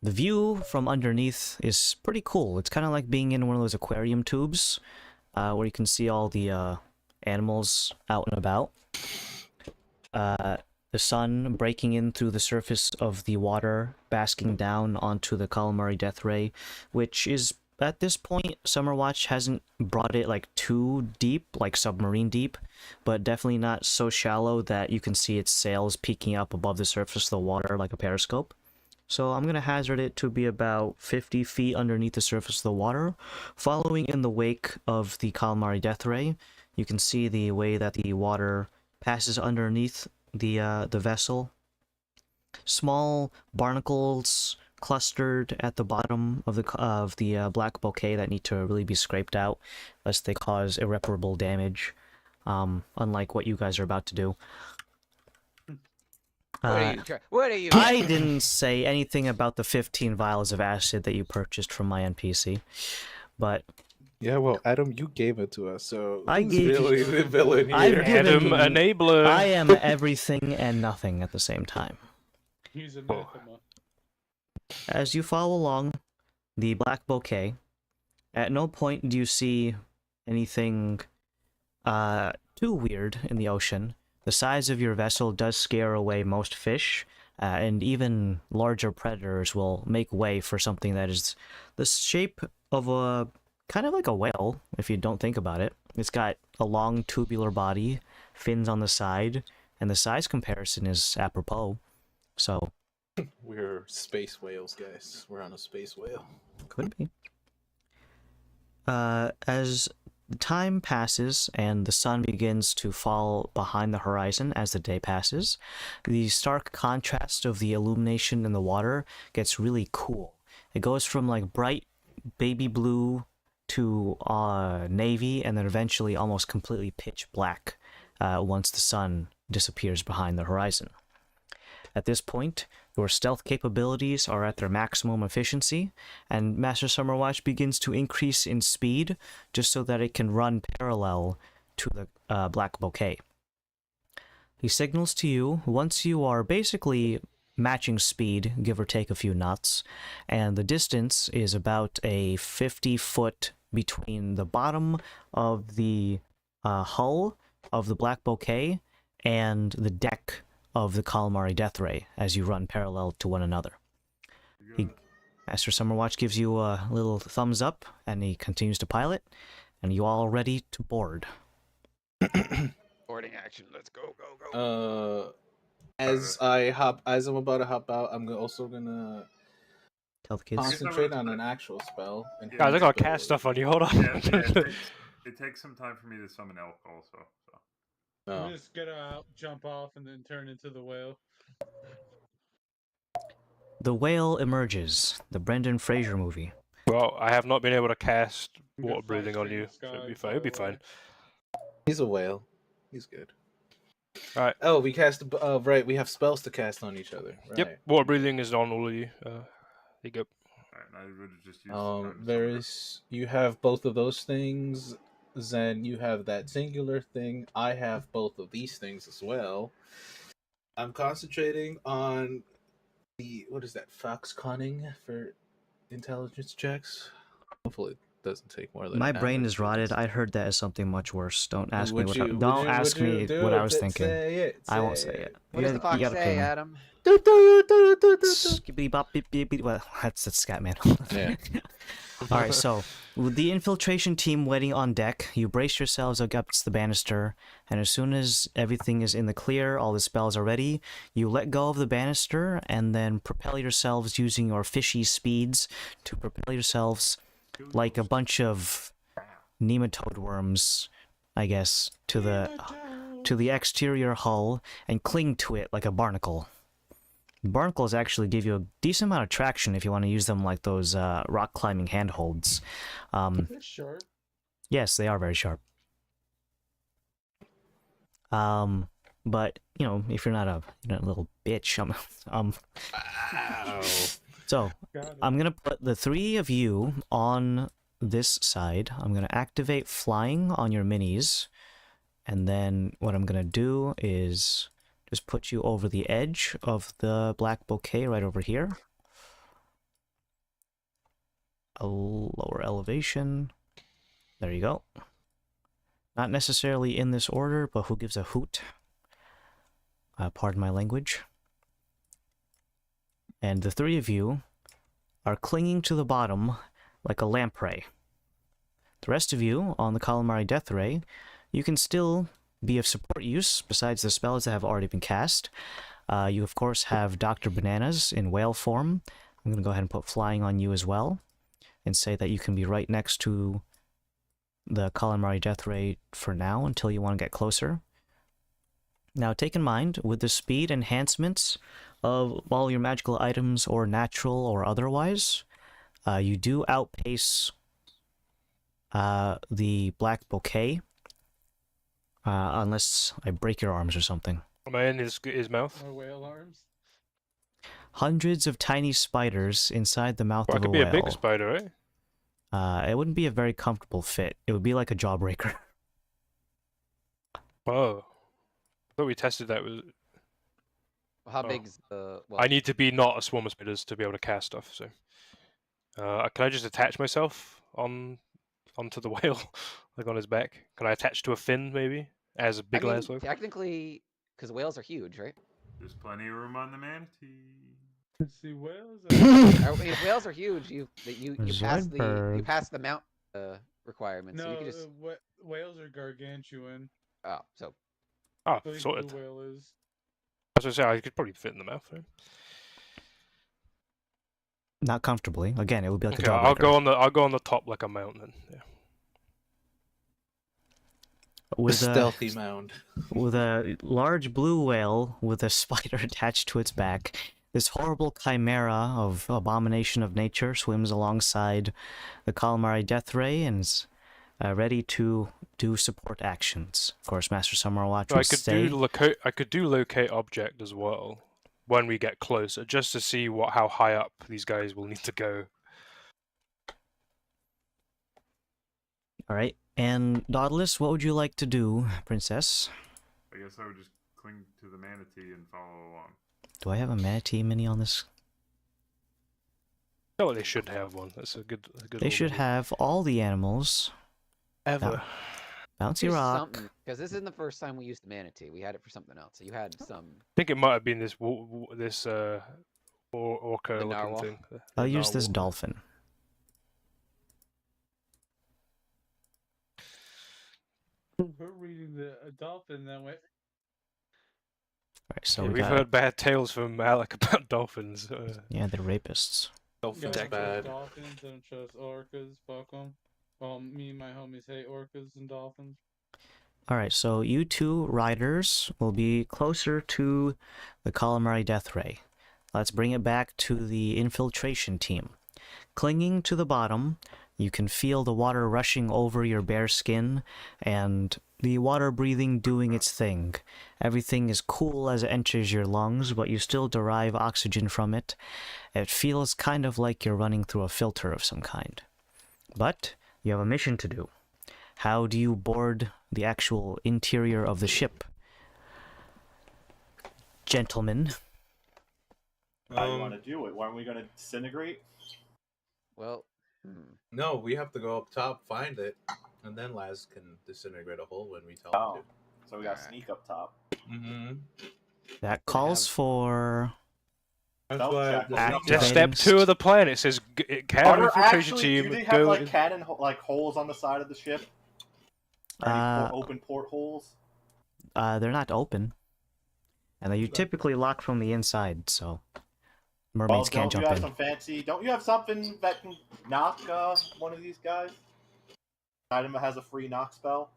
The view from underneath is pretty cool. It's kind of like being in one of those aquarium tubes, where you can see all the animals out and about. The sun breaking in through the surface of the water, basking down onto the calamari death ray, which is, at this point, Summerwatch hasn't brought it like too deep, like submarine deep, but definitely not so shallow that you can see its sails peeking up above the surface of the water like a periscope. So I'm going to hazard it to be about 50 feet underneath the surface of the water, following in the wake of the calamari death ray. You can see the way that the water passes underneath the vessel. Small barnacles clustered at the bottom of the black bouquet that need to really be scraped out, lest they cause irreparable damage. Unlike what you guys are about to do. What are you? I didn't say anything about the 15 vials of acid that you purchased from my NPC, but Yeah, well, Adam, you gave it to us, so I who's gave really the villain I've here? given Adam you- enabler. I am everything and nothing at the same time. He's anathema. As you follow along the black bouquet, at no point do you see anything too weird in the ocean. The size of your vessel does scare away most fish, and even larger predators will make way for something that is the shape of a kind of like a whale, if you don't think about it. It's got a long tubular body, fins on the side, and the size comparison is apropos. So, We're space whales, guys. We're on a space whale. could be. As the time passes and the sun begins to fall behind the horizon as the day passes, the stark contrast of the illumination in the water gets really cool. It goes from like bright baby blue to navy, and then eventually almost completely pitch black once the sun disappears behind the horizon. At this point, your stealth capabilities are at their maximum efficiency, and Master Summerwatch begins to increase in speed just so that it can run parallel to the Black Bouquet. He signals to you once you are basically matching speed, give or take a few knots, and the distance is about a 50-foot between the bottom of the hull of the Black Bouquet and the deck of the Calamari Death Ray as you run parallel to one another. Master Summerwatch gives you a little thumbs up, and he continues to pilot, and you all ready to board. Boarding action. Let's go, go, go. As I'm about to hop out, I'm also gonna Tell the kids. concentrate on an actual spell. Guys, I gotta cast stuff on you. Hold on. It takes some time for me to summon elk also. So. Oh. Just get out, jump off, and then turn into the whale. The Whale emerges, the Brendan Fraser movie. Well, I have not been able to cast You can water breathing fly on straight you, in the so it'll be sky, fine. It'll be fly away. fine. He's a whale. He's good. Alright. Oh, we cast. Right, we have spells to cast on each other. Right. Yep, water breathing is on all of you. There you go. Alright, I would have just used the time to There summon it. is. You have both of those things. Zen, you have that singular thing. I have both of these things as well. I'm concentrating on the what is that? Fox conning for intelligence checks. Hopefully, it doesn't take more than. My an brain hour is to rotted. just- I heard that as something much worse. Don't ask me Would what. you- I, would don't you- ask would you me do what I it? was thinking. Say it. I won't say say it. What does the fox gotta say, pay me. Adam? Skibbity bop beep beep beep. Well, that's Scatman. Yeah. All right, so with the infiltration team waiting on deck, you brace yourselves against the banister, and as soon as everything is in the clear, all the spells are ready, you let go of the banister and then propel yourselves using your fishy speeds to propel yourselves like a bunch of nematode worms, I guess, to the exterior hull and cling to it like a barnacle. Barnacles actually give you a decent amount of traction if you want to use them like those rock climbing handholds. They're sharp. Yes, they are very sharp. But you know, if you're not a little bitch, Wow. so Got it. I'm gonna put the three of you on this side. I'm gonna activate flying on your minis, and then what I'm gonna do is just put you over the edge of the Black Bouquet right over here. A lower elevation. There you go. Not necessarily in this order, but who gives a hoot? Pardon my language. And the three of you are clinging to the bottom like a lamprey. The rest of you on the Calamari Death Ray, you can still be of support use besides the spells that have already been cast. You of course have Dr. Bananas in whale form. I'm going to go ahead and put flying on you as well and say that you can be right next to the Calamari Death Ray for now until you want to get closer. Now take in mind, with the speed enhancements of all your magical items or natural or otherwise, you do outpace the Black Bouquet. Unless I break your arms or something. Am I in his mouth? Or whale arms. Hundreds of tiny spiders inside the mouth Well, it of a could be whale. a big spider, right? It wouldn't be a very comfortable fit. It would be like a jawbreaker. Oh. I thought we tested that with... How Oh. big's the? Well, I need to be not a swarm of spiders to be able to cast stuff, so... can I just attach myself onto the whale? Like on his back? Can I attach to a fin, maybe? As a big I mean, Laszlo? technically, because whales are huge, right? There's plenty of room on the manatee. See whales. I mean, if whales are huge, you pass the Zoidberg. you pass the mount requirements. So you No, could just whales are gargantuan. so Oh, At least sorted. blue whale is. As I say, I could probably fit in the mouth. Right? Not comfortably. Again, it would be like Okay, a I'll dog go on the top like a mountain. Yeah. with a stealthy mound. with a large blue whale with a spider attached to its back. This horrible chimera of abomination of nature swims alongside the calamari death ray and is ready to do support actions. Of course, Master Summer Watch So will I could stay. do locate object as well when we get closer, just to see how high up these guys will need to go. All right. And Dauntless, what would you like to do, Princess? I guess I would just cling to the manatee and follow along. Do I have a manatee mini on this? Oh, they should have one. That's a good. They should have all the animals. Ever. Bouncy use rock. something, because this isn't the first time we used the manatee. We had it for something else. So you had some. I think it might have been this orca The looking narwhal? thing. I'll use this narwhal. dolphin. We're reading the dolphin that way. Right, so Yeah, we we've got, heard bad tales from Alec about dolphins. yeah, they're rapists. Dolphins Don't bad. trust dolphins. Don't trust orcas. Fuck them. Me and my homies hate orcas and dolphins. Alright, so you two riders will be closer to the calamari death ray. Let's bring it back to the infiltration team. Clinging to the bottom, you can feel the water rushing over your bare skin, and the water breathing doing its thing. Everything is cool as it enters your lungs, but you still derive oxygen from it. It feels kind of like you're running through a filter of some kind. But you have a mission to do. How do you board the actual interior of the ship? Gentlemen. How do you want to do it? Why are we going to disintegrate? Well, No, we have to go up top, find it, and then Laz can disintegrate a hole when we tell Oh, him so we got to Alright. sneak up top. to. Mm-hmm. That calls for That's Stealth why check. the Act- sneak Just Just attack- step 2 of the plan. It says Are cannon there infiltration actually, team. do they have Go like in- cannon holes on the side of the ship? Or any open portholes? they're not open. And you typically lock from the inside, so mermaids can't don't jump you have in. some fancy? Don't you have something that can knock one of these guys? Item that has a free knock spell.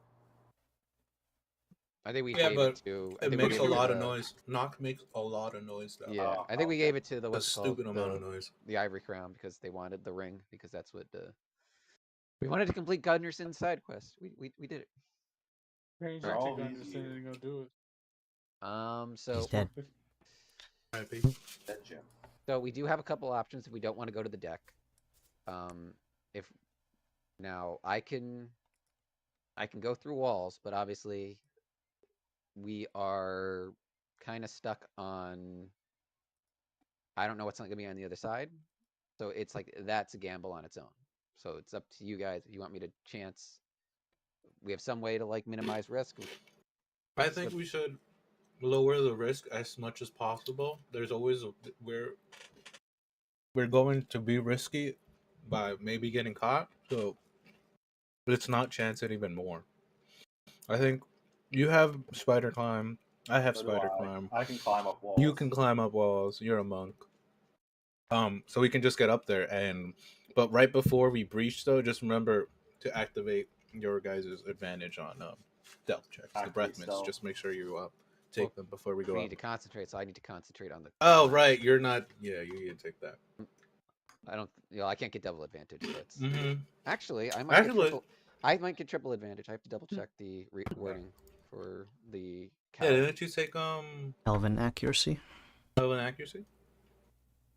I think we Yeah, gave but it to. I It think we makes a gave it lot to of the- noise. Knock makes a lot of noise, though. Yeah, Oh, I think we okay. gave it to the A what's it called, stupid amount of noise. the Ivory Crown, because they wanted the ring, because that's what we wanted to complete Gunderson's side quest. We did it. Ranger all to these Gunderson years. and go do it. So He's dead. R.I.P. That gem. So we do have a couple options if we don't want to go to the deck. If now I can go through walls, but obviously we are kind of stuck on. I don't know what's going to be on the other side, so it's like that's a gamble on its own. So it's up to you guys if you want me to chance. We have some way to like minimize risk. I think we should lower the risk as much as possible. There's always we're going to be risky by maybe getting caught, so let's not chance it even more. I think you have spider climb. I have So do spider I. climb. I can climb up walls. You can climb up walls. You're a monk. So we can just get up there but right before we breach, though, just remember to activate your guys' advantage on stealth checks. The Activate breath mints. stealth. Just make sure you take them before we go We up. need to concentrate, so I need to concentrate on the. Oh right, you're not. Yeah, you need to take that. I don't. I can't get double advantage. So it's Mm-hmm. actually I might get Actually- triple. I might get triple advantage. I have to double check the wording for the cow. Yeah, didn't you take Elven accuracy. an accuracy?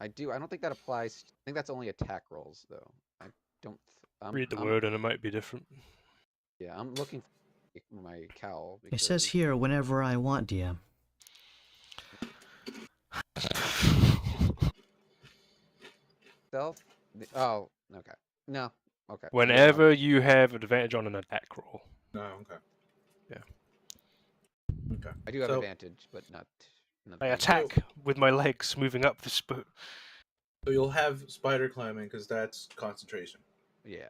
I do. I don't think that applies. I think that's only attack rolls, though. I don't. Read the I'm- word and it might be different. Yeah, I'm looking for my cowl. It says because- here, whenever I want, DM. Stealth. Oh, okay. No. Okay. Whenever you have advantage on an attack roll. No, okay. Yeah. Okay. I do have So- advantage, but not. I the- attack with my legs moving up the spoon. So you'll have spider climbing because that's concentration. Yeah.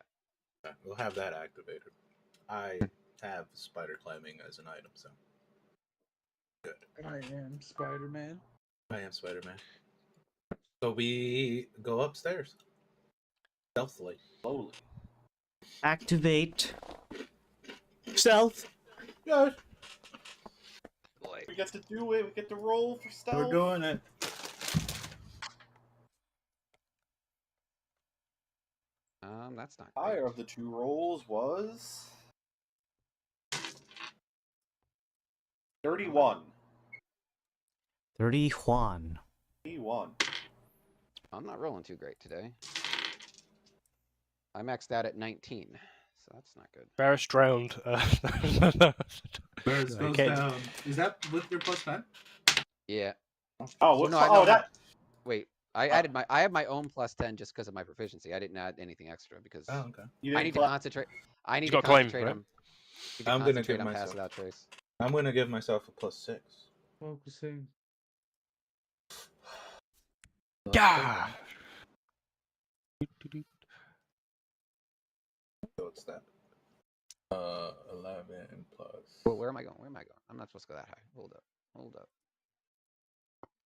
We'll have that activated. I have spider climbing as an item, so good. I am Spider-Man. I am Spider-Man. So we go upstairs stealthily. Slowly. Activate stealth. Yes, Boy. we get to do it. We get to roll for stealth. We're doing it. That's not great. Higher of the two rolls was 31. 31. 31. I'm not rolling too great today. I maxed out at 19, so that's not good. Barris drowned. Whereas goes Okay. down. Is that with your +10? Yeah. Oh, what's no, I oh know that? Wait, I added I have my own +10 just because of my proficiency. I didn't add anything extra because Oh, okay. You I didn't need to cla- concentrate. I need You to got claim, concentrate right? on. Need to I'm gonna concentrate give on myself- pass without trace. I'm gonna give myself a +6. Focusing. Yeah. So it's that. 11 plus. Well, where am I going? Where am I going? I'm not supposed to go that high. Hold up. Hold up.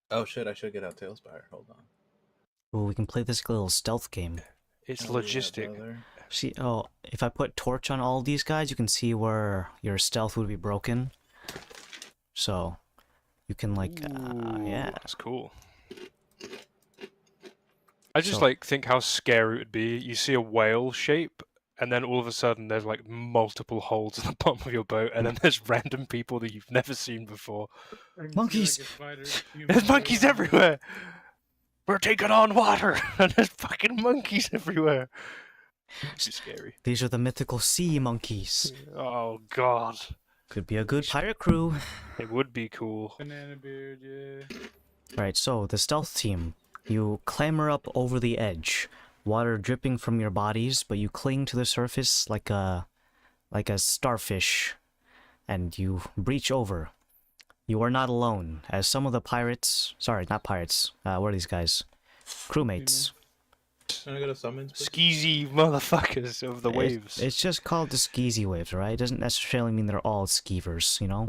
Oh shit! I should get out Tailspire. Hold on. Ooh, we can play this little stealth game. It's Oh, yeah, logistic. brother. See, if I put torch on all these guys, you can see where your stealth would be broken. So, you can like, yeah. That's cool. I just So- like think how scary it would be. You see a whale shape, and then all of a sudden there's like multiple holes in the bottom of your boat, and then there's random people that you've never seen before. I can see, Monkeys! like, a spider human There's monkeys going. everywhere. We're taking on water, and there's fucking monkeys everywhere. It's scary. These are the mythical sea monkeys. Oh god, Could be a good pirate crew. it would be cool. Banana beard, yeah. Right, so the stealth team. You clamber up over the edge, water dripping from your bodies, but you cling to the surface like a starfish, and you breach over. You are not alone, as some of the pirates, sorry, not pirates, what are these guys? Crewmates. Can I get a summons? please? Skeezy motherfuckers of the waves. It's just called the skeezy waves, right? It doesn't necessarily mean they're all skeevers, you know?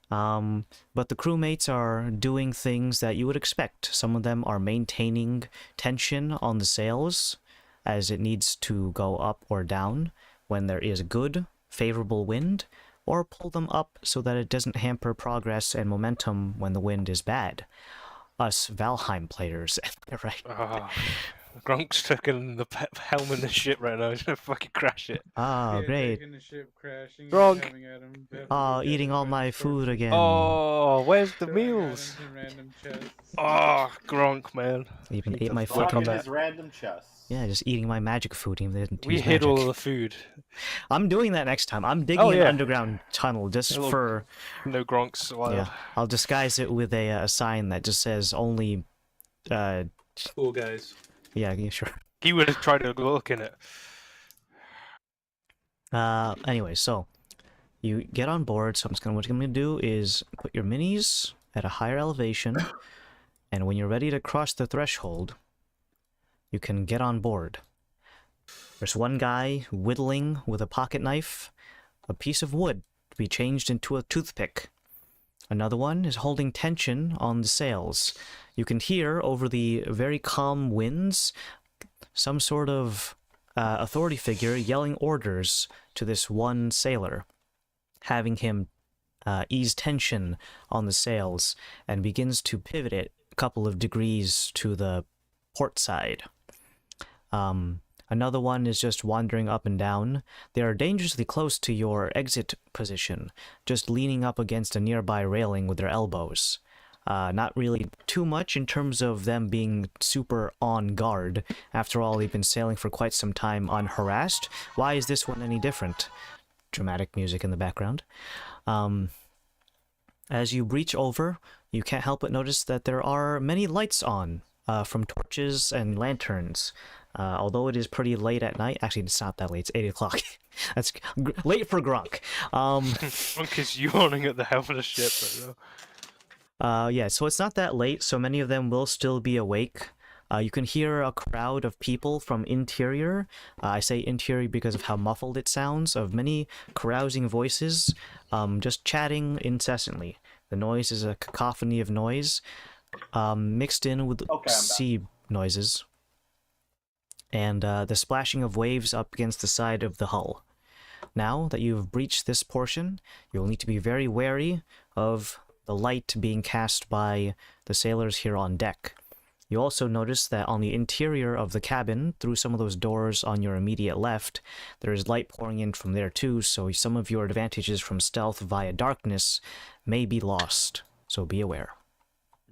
But the crewmates are doing things that you would expect. Some of them are maintaining tension on the sails as it needs to go up or down when there is good, favorable wind, or pull them up so that it doesn't hamper progress and momentum when the wind is bad. Us Valheim players, right? Ah, Gronk's fucking the helm in the ship right now. He's gonna fucking crash it. Ah, Yeah, great. taking the ship, crashing, Gronk. having at 'em, having Ah, to get eating all everybody's my food corpses, again. Oh, where's the throwing meals? items in random chests. Oh, Gronk, man. Even Keep ate the my fuck on in fucking... that. his random chest. Yeah, just eating my magic food. Even though they didn't We use hid magic. all of the food. I'm doing that next time. I'm digging an yeah. underground tunnel just A little- for... No Gronks allowed. Yeah, I'll disguise it with a sign that just says only... Cool guys. yeah, sure. He would have tried to look in it. Anyway, so you get on board. So what I'm gonna do is put your minis at a higher elevation, and when you're ready to cross the threshold, you can get on board. There's one guy whittling with a pocket knife a piece of wood to be changed into a toothpick. Another one is holding tension on the sails. You can hear over the very calm winds some sort of authority figure yelling orders to this one sailor, having him ease tension on the sails and begins to pivot it a couple of degrees to the port side. Another one is just wandering up and down. They are dangerously close to your exit position, just leaning up against a nearby railing with their elbows. Not really too much in terms of them being super on guard. After all, they've been sailing for quite some time unharassed. Why is this one any different? Dramatic music in the background. As you breach over, you can't help but notice that there are many lights on, from torches and lanterns. Although it is pretty late at night. Actually, it's not that late. It's 8 o'clock. That's late for Gronk. Gronk is yawning at the helm of the ship right now. Yeah, so it's not that late, so many of them will still be awake. You can hear a crowd of people from interior. I say interior because of how muffled it sounds, of many carousing voices, just chatting incessantly. The noise is a cacophony of noise, mixed in with Okay, I'm back. sea noises, and the splashing of waves up against the side of the hull. Now that you've breached this portion, you'll need to be very wary of the light being cast by the sailors here on deck. You also notice that on the interior of the cabin, through some of those doors on your immediate left, there is light pouring in from there too, so some of your advantages from stealth via darkness may be lost, so be aware.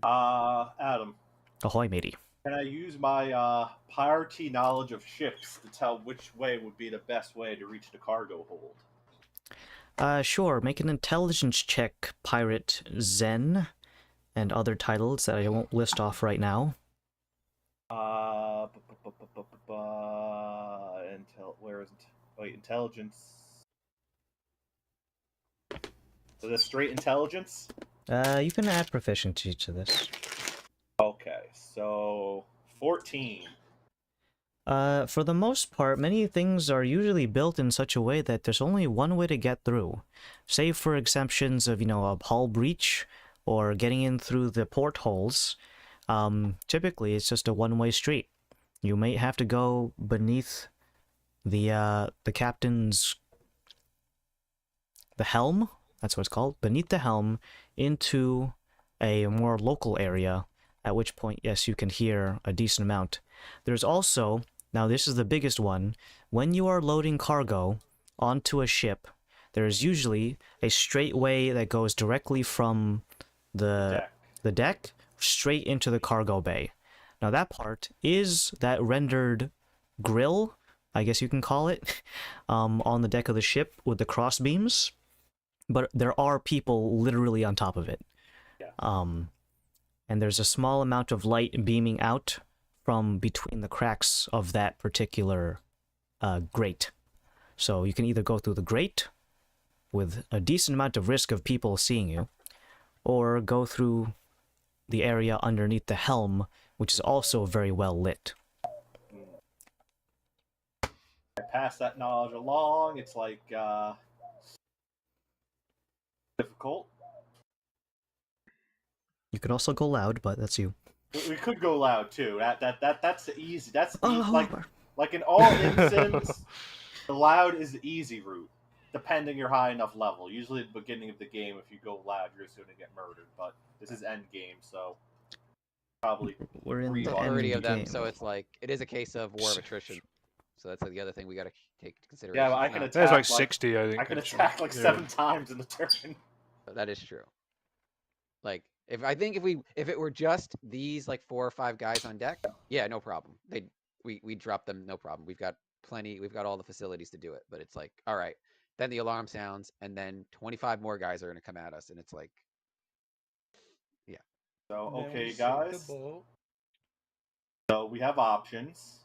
Adam, Ahoy, matey. can I use my piratey knowledge of ships to tell which way would be the best way to reach the cargo hold? Sure, make an intelligence check, Pirate Zen, and other titles that I won't list off right now. Where is it? Wait, intelligence. Is it straight intelligence? You can add proficiency to this. Okay, so 14. For the most part, many things are usually built in such a way that there's only one way to get through. Save for exceptions of, a hull breach or getting in through the portholes. Typically, it's just a one-way street. You may have to go beneath the captain's... the helm? That's what it's called. Beneath the helm into a more local area, at which point, yes, you can hear a decent amount. There's also... Now, this is the biggest one. When you are loading cargo onto a ship, there is usually a straight way that goes directly from the deck straight into the cargo bay. Now, that part is that rendered grill, I guess you can call it, on the deck of the ship with the cross beams. But there are people literally on top of it. Yeah. And there's a small amount of light beaming out from between the cracks of that particular grate. So you can either go through the grate with a decent amount of risk of people seeing you, or go through the area underneath the helm, which is also very well lit. I pass that knowledge along. It's like difficult. You could also go loud, but that's you. We could go loud too. That's the easy. That's Oh, like in all instances, the loud is the easy route, depending you're high enough level. Usually at the beginning of the game, if you go loud, you're just going to get murdered. But this is end game, so probably we're in the Revolve. end 30 of them, game. so it's like it is a case of war of attrition. So that's the other thing we got to take into consideration. Yeah, but I It's can not- There's attack like 60, I think. I can actually. attack like Yeah. 7 times in the turn. That is true. Like if it were just these like 4 or 5 guys on deck, yeah, no problem. We drop them, no problem. We've got all the facilities to do it. But it's like, all right, then the alarm sounds, and then 25 more guys are gonna come at us, and it's like, yeah. So Then okay, we sink guys. the boat. So we have options.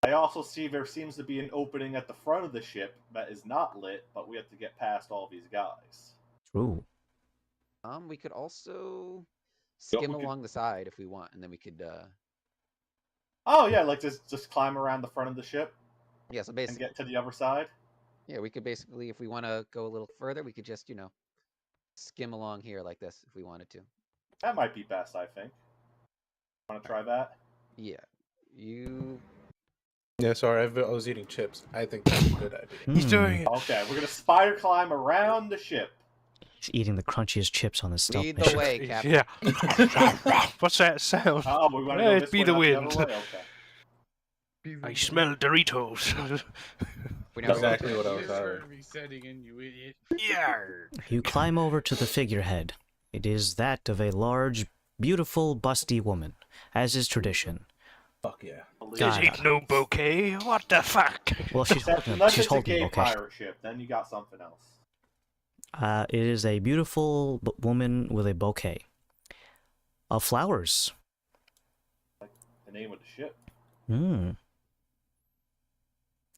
I also see there seems to be an opening at the front of the ship that is not lit, but we have to get past all these guys. True. We could also Yep, skim we could- along the side if we want, and then we could Oh yeah, like just climb around the front of the ship yeah, so and basically get to the other side. yeah, we could basically, if we want to go a little further, we could just, skim along here like this if we wanted to. That might be best, I think. Want to try that? Yeah. You Yeah, sorry, I was eating chips. I think that's a good idea. He's doing it. Okay, we're gonna spider climb around the ship. He's eating the crunchiest chips on the stealth lead the mission. way, Captain. Yeah. What's that sound? Oh, we want to Yeah, go it this be way, the not wind. other way? Okay. I smell Doritos. We know Exactly what I was This having. heard me setting in, you idiot. Yeah. You climb over to the figurehead. It is that of a large, beautiful, busty woman, as is tradition. Fuck yeah. This God. ain't no bouquet. What the fuck? Well, she's Except holding, unless she's it's a holding a gay bouquet. pirate ship, then you got something else. It is a beautiful woman with a bouquet of flowers. The name of the ship.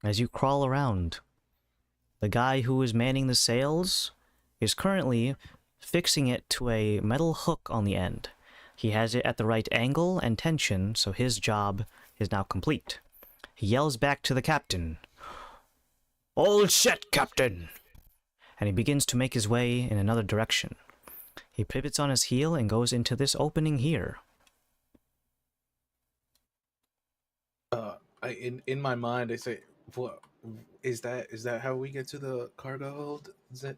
As you crawl around, the guy who is manning the sails is currently fixing it to a metal hook on the end. He has it at the right angle and tension, so his job is now complete. He yells back to the captain, "All set, Captain!" And he begins to make his way in another direction. He pivots on his heel and goes into this opening here. In my mind, I say, "What is that? Is that how we get to the cargo hold, Zen?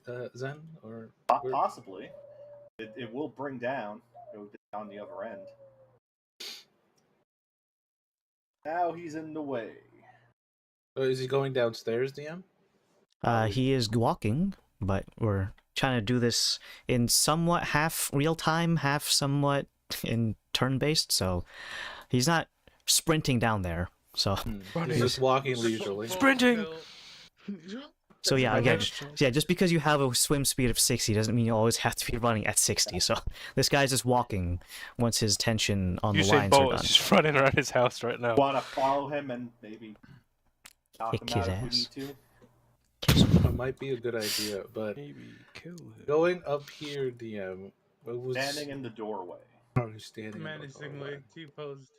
Or Possibly. It will bring down. Go down the other end. Now he's in the way. is he going downstairs, DM? He is walking, but we're trying to do this in somewhat half real time, half somewhat in turn based, so he's not sprinting down there. So He's just walking leisurely. Sprinting! So yeah, again, Next- yeah, just because you have a swim speed of 60 doesn't mean you always have to be running at 60. So this guy's just walking once his tension on the Usain lines are Bolt done. is just running around his house right now. Want to follow him and maybe knock Kick him his out if we ass. need to? That might be a good idea, but Maybe kill him. going up here, DM, what was Standing in the doorway. standing? in the Menacingly, doorway? T-posed.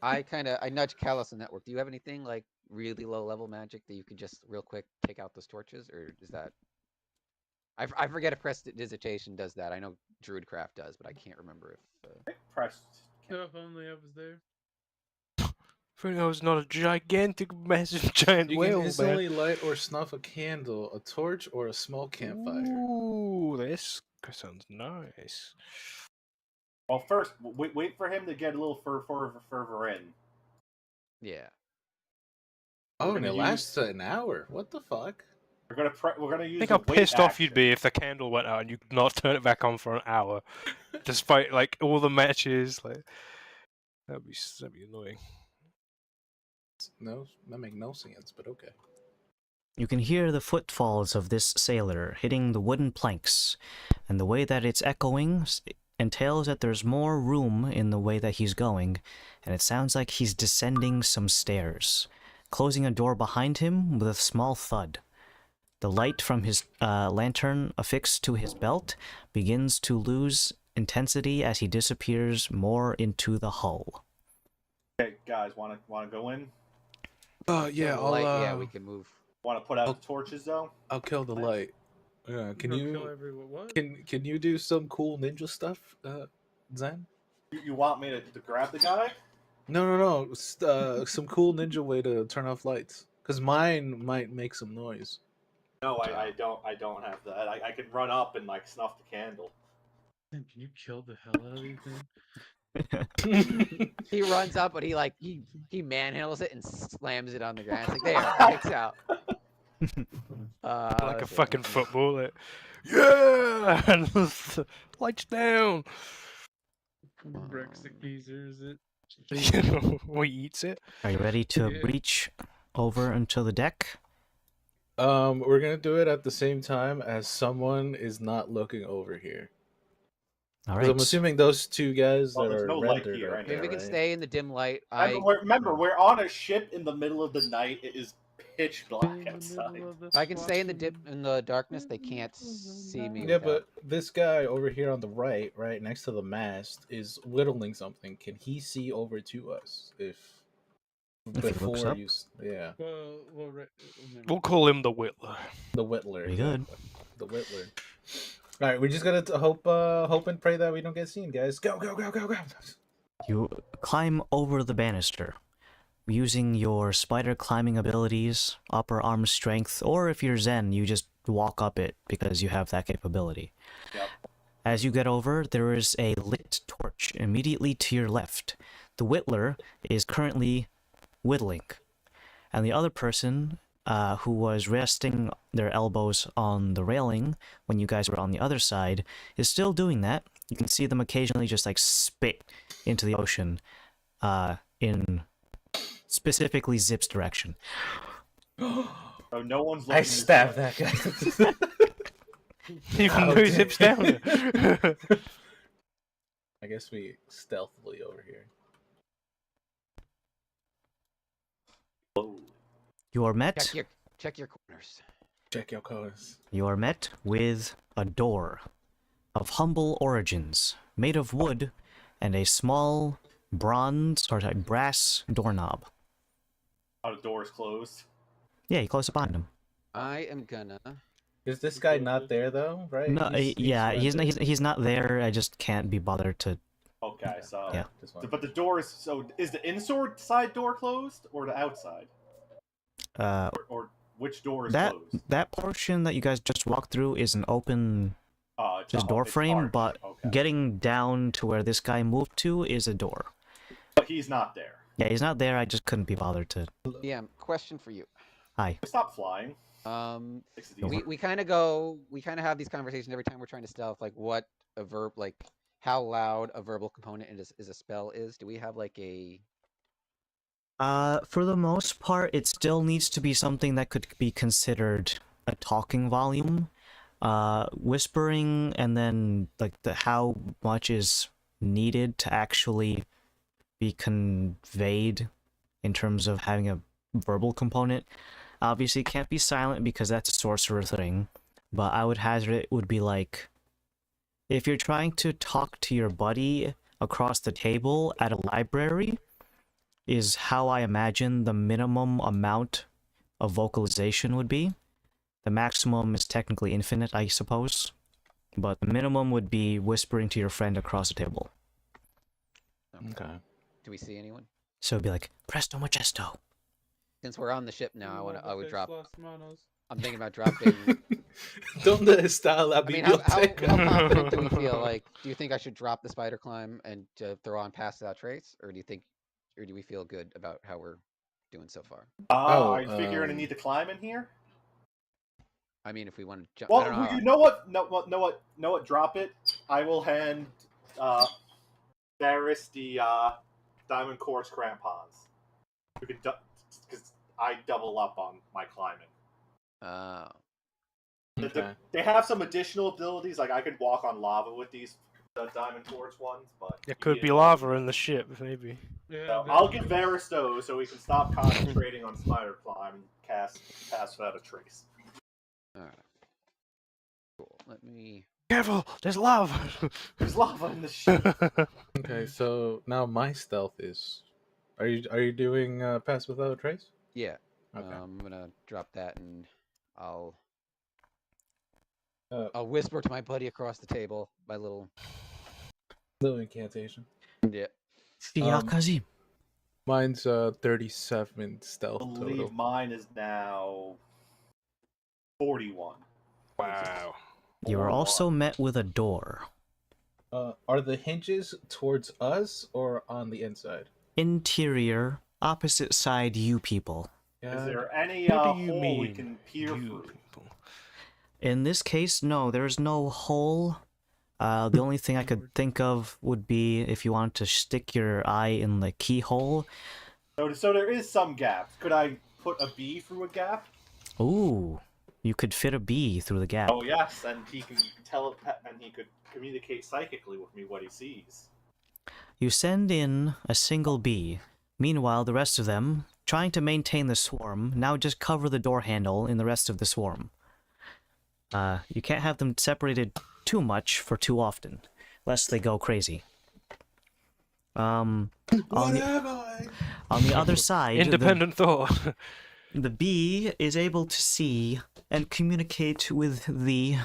I nudge Callus in network. Do you have anything like really low level magic that you could just real quick take out those torches, or is that? I forget if Prestidigitation does that. I know Druidcraft does, but I can't remember if. Pressed. Oh, if only I was there. If only I was not a gigantic, massive, giant You whale, can man. instantly light or snuff a candle, a torch, or a small campfire. Ooh, this sounds nice. Well, first, wait for him to get a little further in. Yeah. Oh, We're and it gonna lasts an hour. What the fuck? We're gonna use. Think a how wait pissed off you'd action. be if the candle went out and you could not turn it back on for an hour, despite like all the matches. Like that'd be annoying. No, that makes no sense, but okay. You can hear the footfalls of this sailor hitting the wooden planks, and the way that it's echoing entails that there's more room in the way that he's going, and it sounds like he's descending some stairs, closing a door behind him with a small thud. The light from his lantern affixed to his belt begins to lose intensity as he disappears more into the hull. Okay, guys, want to go in? Yeah, Kill the light, yeah, we can move. Want to put out the torches though? I'll kill the light. Yeah, can Kill you everyone. What? can you do some cool ninja stuff, Zen? You want me to grab the guy? No. Some cool ninja way to turn off lights. Cause mine might make some noise. No, I don't have that. I can run up and like snuff the candle. Can you kill the hell out of these things? He runs up, but he manhandles it and slams it on the ground. It's like there, it's out. Like a Okay. fucking football. Like, yeah, and lights down. Rex the geezer, is it? You know, or he eats it. Are you ready to Yeah. breach over into the deck? We're gonna do it at the same time as someone is not looking over here. All 'Cause right. I'm assuming those two guys Well, that there's are no light rendered here right anyway. Maybe we there, can right? stay in the dim light. Remember, we're on a ship in the middle of the night. It is pitch black In the outside. middle of the I can stay in the swamp. in the darkness. They can't see me. Yeah, without- but this guy over here on the right next to the mast, is whittling something. Can he see over to us If he looks before up? you? Yeah, Well, We'll call him the Whittler. the whittler. Pretty good. exactly. The whittler. All right, we're just gonna hope and pray that we don't get seen, guys. Go. You climb over the banister. Using your spider climbing abilities, upper arm strength, or if you're Zen, you just walk up it because you have that capability. Yep. As you get over, there is a lit torch immediately to your left. The whittler is currently whittling, and the other person, who was resting their elbows on the railing when you guys were on the other side, is still doing that. You can see them occasionally just like spit into the ocean, in specifically Zip's direction. So no one's looking. I stabbed that guy. Even though he zips down there. I guess we stealthily over here. You are met. check your corners. Check your colors. You are met with a door of humble origins, made of wood, and a small brass doorknob. Are the doors closed? Yeah, you close it behind him. I am gonna. Is this guy not there though? Right? No, yeah, he's not, rented. he's not there. I just can't be bothered to. Okay, so Yeah. Just wondering. but the doors. So is the inside door closed or the outside? Or which door is That closed? that portion that you guys just walked through is an open It's just a- door it's frame, arched. but Okay. getting down to where this guy moved to is a door. But he's not there. Yeah, he's not there. I just couldn't be bothered to. Yeah. Question for you. Stop flying. Makes it We easier. we kind of have these conversations every time we're trying to stealth, like what a verb, like how loud a verbal component is a spell is. Do we have like a? For the most part, it still needs to be something that could be considered a talking volume. Whispering and then like how much is needed to actually be conveyed in terms of having a verbal component. Obviously, it can't be silent because that's a sorcerer thing, but I would hazard it would be like if you're trying to talk to your buddy across the table at a library, is how I imagine the minimum amount of vocalization would be. The maximum is technically infinite, I suppose, but the minimum would be whispering to your friend across the table. Okay. Do we see anyone? So it'd be like, Presto Majesto. Since we're on the ship now, I would drop. Los Manos. I'm thinking about dropping. Donde está la I mean, how biblioteca? confident do we feel? Like, do you think I should drop the spider climb and throw on pass without trace, or do we feel good about how we're doing so far? I think you're gonna need to climb in here. I mean, if we want to jump. Well, I don't know. you know what? Know what? Drop it. I will hand Varys the diamond course crampons. You can because I double up on my climbing. Okay. They have some additional abilities, like I could walk on lava with these diamond quartz ones, but There could be lava in the ship, maybe. Yeah, So I'll give Varys those so we can stop concentrating on spider climb and cast pass without a trace. Alright. Cool. Let me. Careful, there's lava. There's lava in the ship. Okay, so now my stealth is. Are you doing pass without a trace? Yeah. Okay. I'm gonna drop that and I'll Uh, I'll whisper to my buddy across the table. My little. Little incantation. Yeah. Fiakazi. Mine's 37 I stealth believe total. mine is now 41. Wow. You are also met with a door. Are the hinges towards us or on the inside? Interior, opposite side you people. Is there any What do you hole we mean, can peer you through? people? In this case, no, there's no hole. The only thing I could think of would be if you wanted to stick your eye in the keyhole. So there is some gaps. Could I put a bee through a gap? Ooh, you could fit a bee through the gap. Oh yes, and he can and he could communicate psychically with me what he sees. You send in a single bee. Meanwhile, the rest of them, trying to maintain the swarm, now just cover the door handle in the rest of the swarm. You can't have them separated too much for too often, lest they go crazy. On the other side, Independent thought. the bee is able to see and communicate with the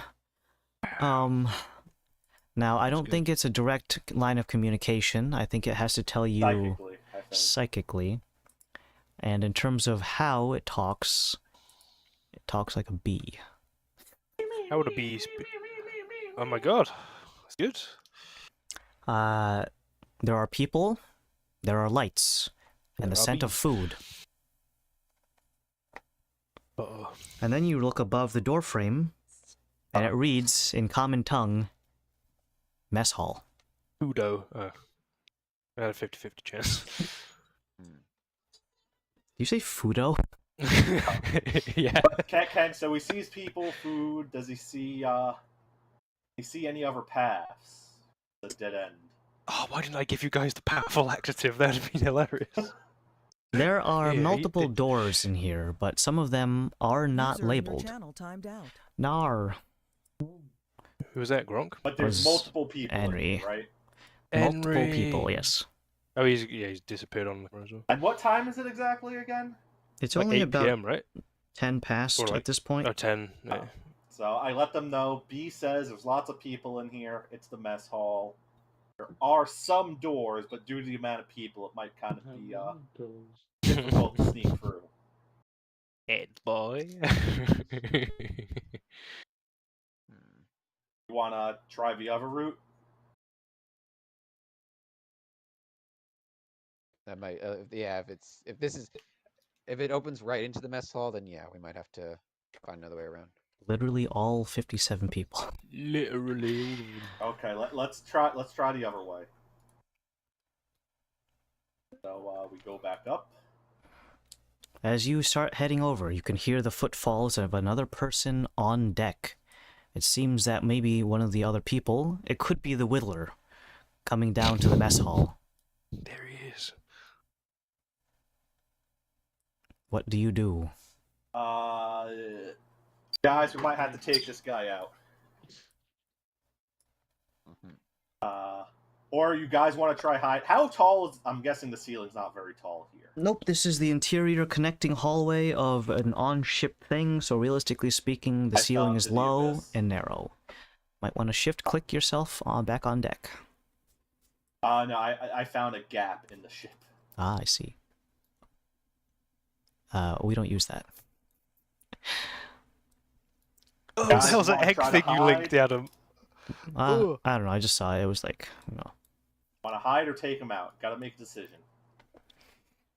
now I don't think it's a direct line of communication. I think it has to tell you Psychically, I think. psychically. And in terms of how it talks like a bee. How would a bee speak? Oh my god. That's good. There are people, there are lights, and the There are scent of bees. food. Uh-oh. And then you look above the doorframe, and it reads in common tongue, mess hall. Udo. I had a 50-50 chance. Do you say Fudo? Yeah. Ken, so he sees people, food. Does he see any other paths? A dead end. Oh, why didn't I give you guys the powerful laxative? That'd have been hilarious. There are Yeah, multiple doors in here, but some of them are not User in your labeled. channel timed out. Nar. Who was that, Gronk? But there's Was multiple people in Henry. here, right? Multiple people, Henry. yes. Oh, he's disappeared on the camera as well. And what time is it exactly again? It's Like only 8 about p.m., right? 10 past Or like- at this point. Oh, 10. Yeah. So I let them know. B says there's lots of people in here. It's the mess hall. There are some doors, but due to the amount of people, it might kind of be difficult to sneak through. Head boy. You want to try the other route? That might, yeah. If it opens right into the mess hall, then yeah, we might have to find another way around. Literally all 57 people. Literally. Okay, let's try the other way. So we go back up. As you start heading over, you can hear the footfalls of another person on deck. It seems that maybe one of the other people, it could be the Whittler, coming down to the mess hall. There he is. What do you do? Guys, we might have to take this guy out. Or you guys want to try hide? How tall is? I'm guessing the ceiling's not very tall here. Nope, this is the interior connecting hallway of an on-ship thing, so realistically speaking, the I ceiling fell is into the low abyss. and narrow. Might want to shift-click yourself back on deck. No, I found a gap in the ship. Ah, I see. We don't use that. Oh, Guys, the hell's that wanna egg try to thing you linked, hide? Adam? Ooh. I don't know, I just saw it. It was like, you know. Want to hide or take him out? Got to make a decision.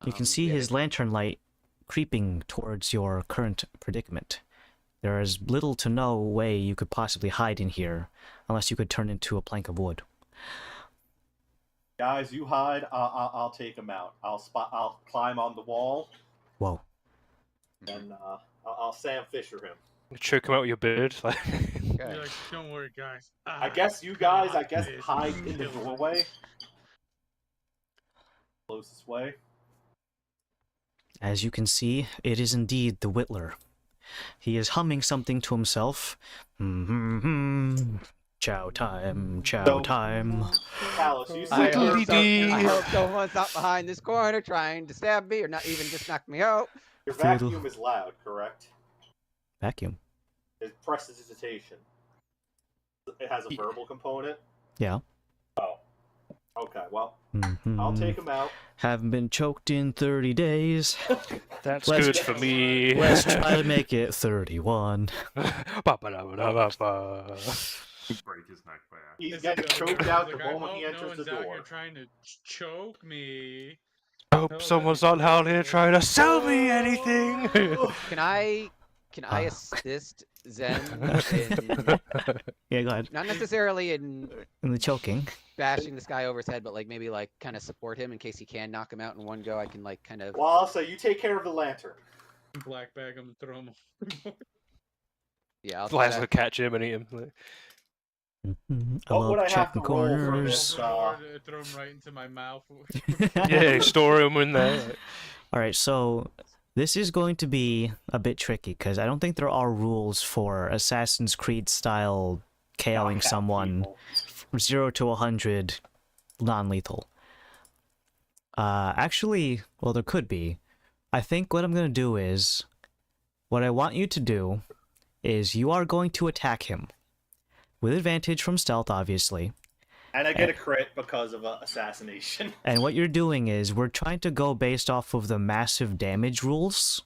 You can see his lantern light creeping towards your current predicament. There is little to no way you could possibly hide in here, unless you could turn into a plank of wood. Guys, you hide. I'll take him out. I'll climb on the wall, Whoa. and I'll Sam Fisher him. Choke him out with your beard. Like... Okay. You're like, don't worry, guys. I guess you guys, got this. hide in the doorway. Closest way. As you can see, it is indeed the Whittler. He is humming something to himself. Chow time, chow So- time. Callus, you I sit hope, here. I hope someone's not behind this corner trying to stab me or not even just knock me out. Your vacuum is loud, correct? Vacuum. It prestidigitation. It has a verbal component. Yeah. Oh. Okay. Well, I'll take him out. Haven't been choked in 30 days. That's Let's- good for me. Let's try to make it 31. Ba-ba-da-ba-da-ba-ba. Break his neck by accident. He's It's getting like, choked out like, the I moment hope he no enters the one's out door. here trying to choke me. I hope someone's not out here trying to sell me anything. Can I assist Zen in, Yeah, go ahead. not necessarily in In the choking. bashing this guy over his head, but like maybe like kind of support him in case he can knock him out in one go. I can like kind of. Well, I'll say you take care of the lantern. Black bag him and throw him. Yeah, I'll Last try to catch him and eat him. I What would love I have to checking roll for corners. this? Throw him right into my mouth. Yeah, store him in there. Alright, so this is going to be a bit tricky because I don't think there are rules for Assassin's Creed style KOing Knockout someone people. from 0 to 100 non-lethal. Actually, well, there could be. I think what I'm going to do is, what I want you to do is you are going to attack him. With advantage from stealth, obviously. And I get a crit because of assassination. And what you're doing is, we're trying to go based off of the massive damage rules,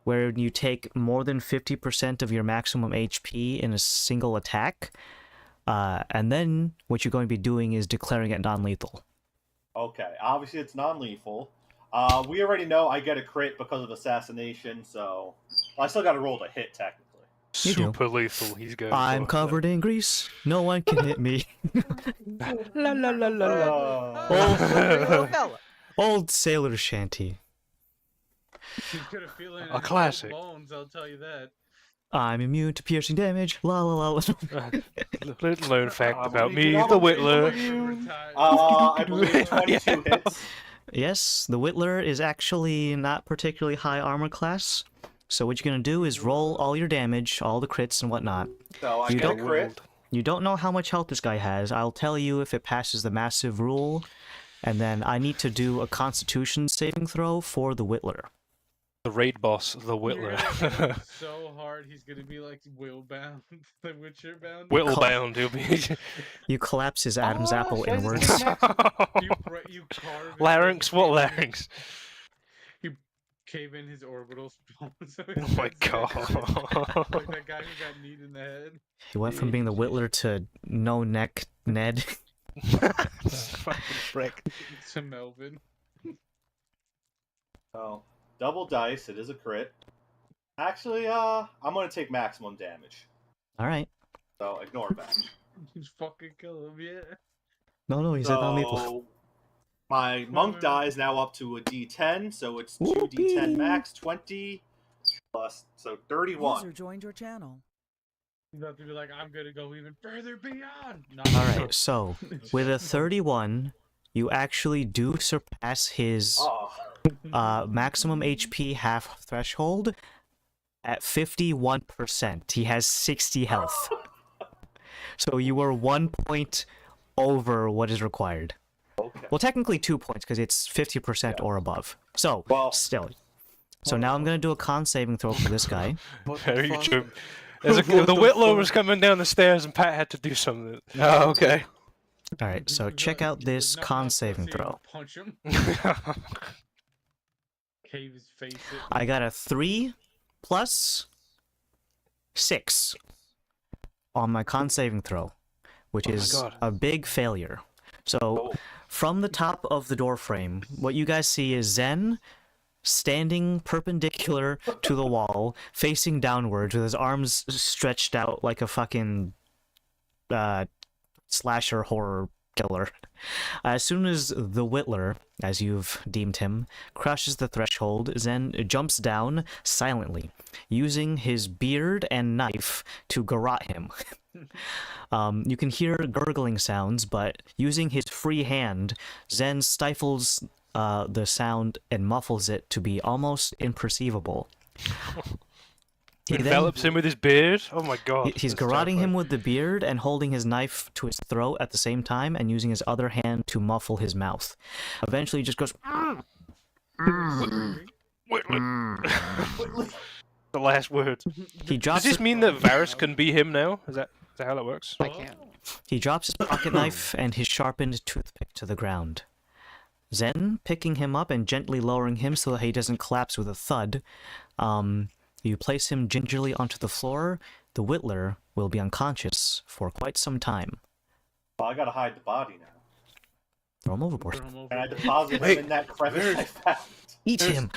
where you take more than 50% of your maximum HP in a single attack, and then what you're going to be doing is declaring it non-lethal. Okay, obviously it's non-lethal. We already know I get a crit because of assassination, so I still got to roll to hit technically. You do. Super lethal. He's going. I'm for. covered in grease. No one can hit me. La la la la la. Little fella. Old sailor shanty. He's got a feeling. A classic. Bones, I'll tell you that. I'm immune to piercing damage. La la la. Little known fact about we me, can the all Whittler. I believe 22 hits. Yes, the Whittler is actually not particularly high armor class. So what you're gonna do is roll all your damage, all the crits and whatnot. So I You get a don't- crit. You don't know how much health this guy has. I'll tell you if it passes the massive rule, and then I need to do a Constitution saving throw for the Whittler. The raid boss, the You're Whittler. gonna hit him so hard, he's gonna be like Willbound, the Witcher bound. Whittlebound, he'll be. You collapse his Adam's apple should I just inwards. get Max? You carve it, Larynx? What larynx? You cave in his orbital spawn. So Oh my god. Like that guy who got kneed in the head. He went from being the Whittler to no neck Ned. Fucking frick. To Melvin. Oh, double dice. It is a crit. Actually, I'm gonna take maximum damage. All right. So ignore that. Just fucking kill him, yeah. No, he's at non-lethal. So my monk die is now up to a D10, so it's 2 Whoopee. D10 max, 20 plus, so 31. User joined your channel. You have to be like, I'm gonna go even further beyond. All right. So with a 31, you actually do surpass his Oh, maximum HP half threshold at 51%. He has 60 health. So you were 1 point over what is required. okay. Well, technically 2 points because it's 50% or above. So, Well- still. So now I'm going to do a con saving throw for this guy. Very true. The Whitlow was coming down the stairs and Pat had to do something. Oh, okay. Alright, so check out this Knock con off saving pussy and throw. Punch him. Cave his face in. I got a 3 plus 6 on my con saving throw, which Oh my is God. a big failure. So, from the top of the door frame, what you guys see is Zen standing perpendicular to the wall, facing downwards with his arms stretched out like a fucking slasher horror killer. As soon as the Whittler, as you've deemed him, crushes the threshold, Zen jumps down silently, using his beard and knife to garrote him. You can hear gurgling sounds, but using his free hand, Zen stifles the sound and muffles it to be almost imperceivable. He then- Envelops him with his beard. Oh my god. He's that's garroting him terrifying. with the beard and holding his knife to his throat at the same time and using his other hand to muffle his mouth. Eventually he just goes, The last word. he Does drops, this mean that Varys can be him now? Is that how that works? I can't. he drops his pocket knife and his sharpened toothpick to the ground. Zen, picking him up and gently lowering him so that he doesn't collapse with a thud, you place him gingerly onto the floor. The Whittler will be unconscious for quite some time. Well, I gotta hide the body now. Throw him overboard. Throw him over. And I deposit Wait, him in that crevice where- I found. Eat There's- him!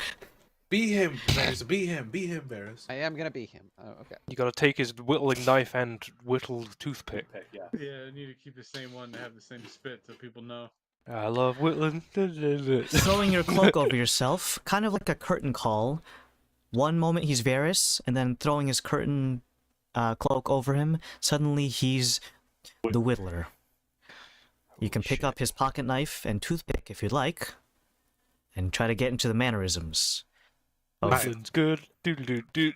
Be him, Varys. Be him. Be him, Varys. I am gonna be him. Oh, okay. You gotta take his whittling knife and whittle toothpick. Pick, yeah. Yeah, I need to keep the same one to have the same spit so people know. I love whittling. Throwing your cloak over yourself, kind of like a curtain call. One moment he's Varys, and then throwing his curtain cloak over him, suddenly he's the Whittler. You can pick up his pocket knife and toothpick if you'd like, and try to get into the mannerisms. Whittling's good. Doodle-doo-doo.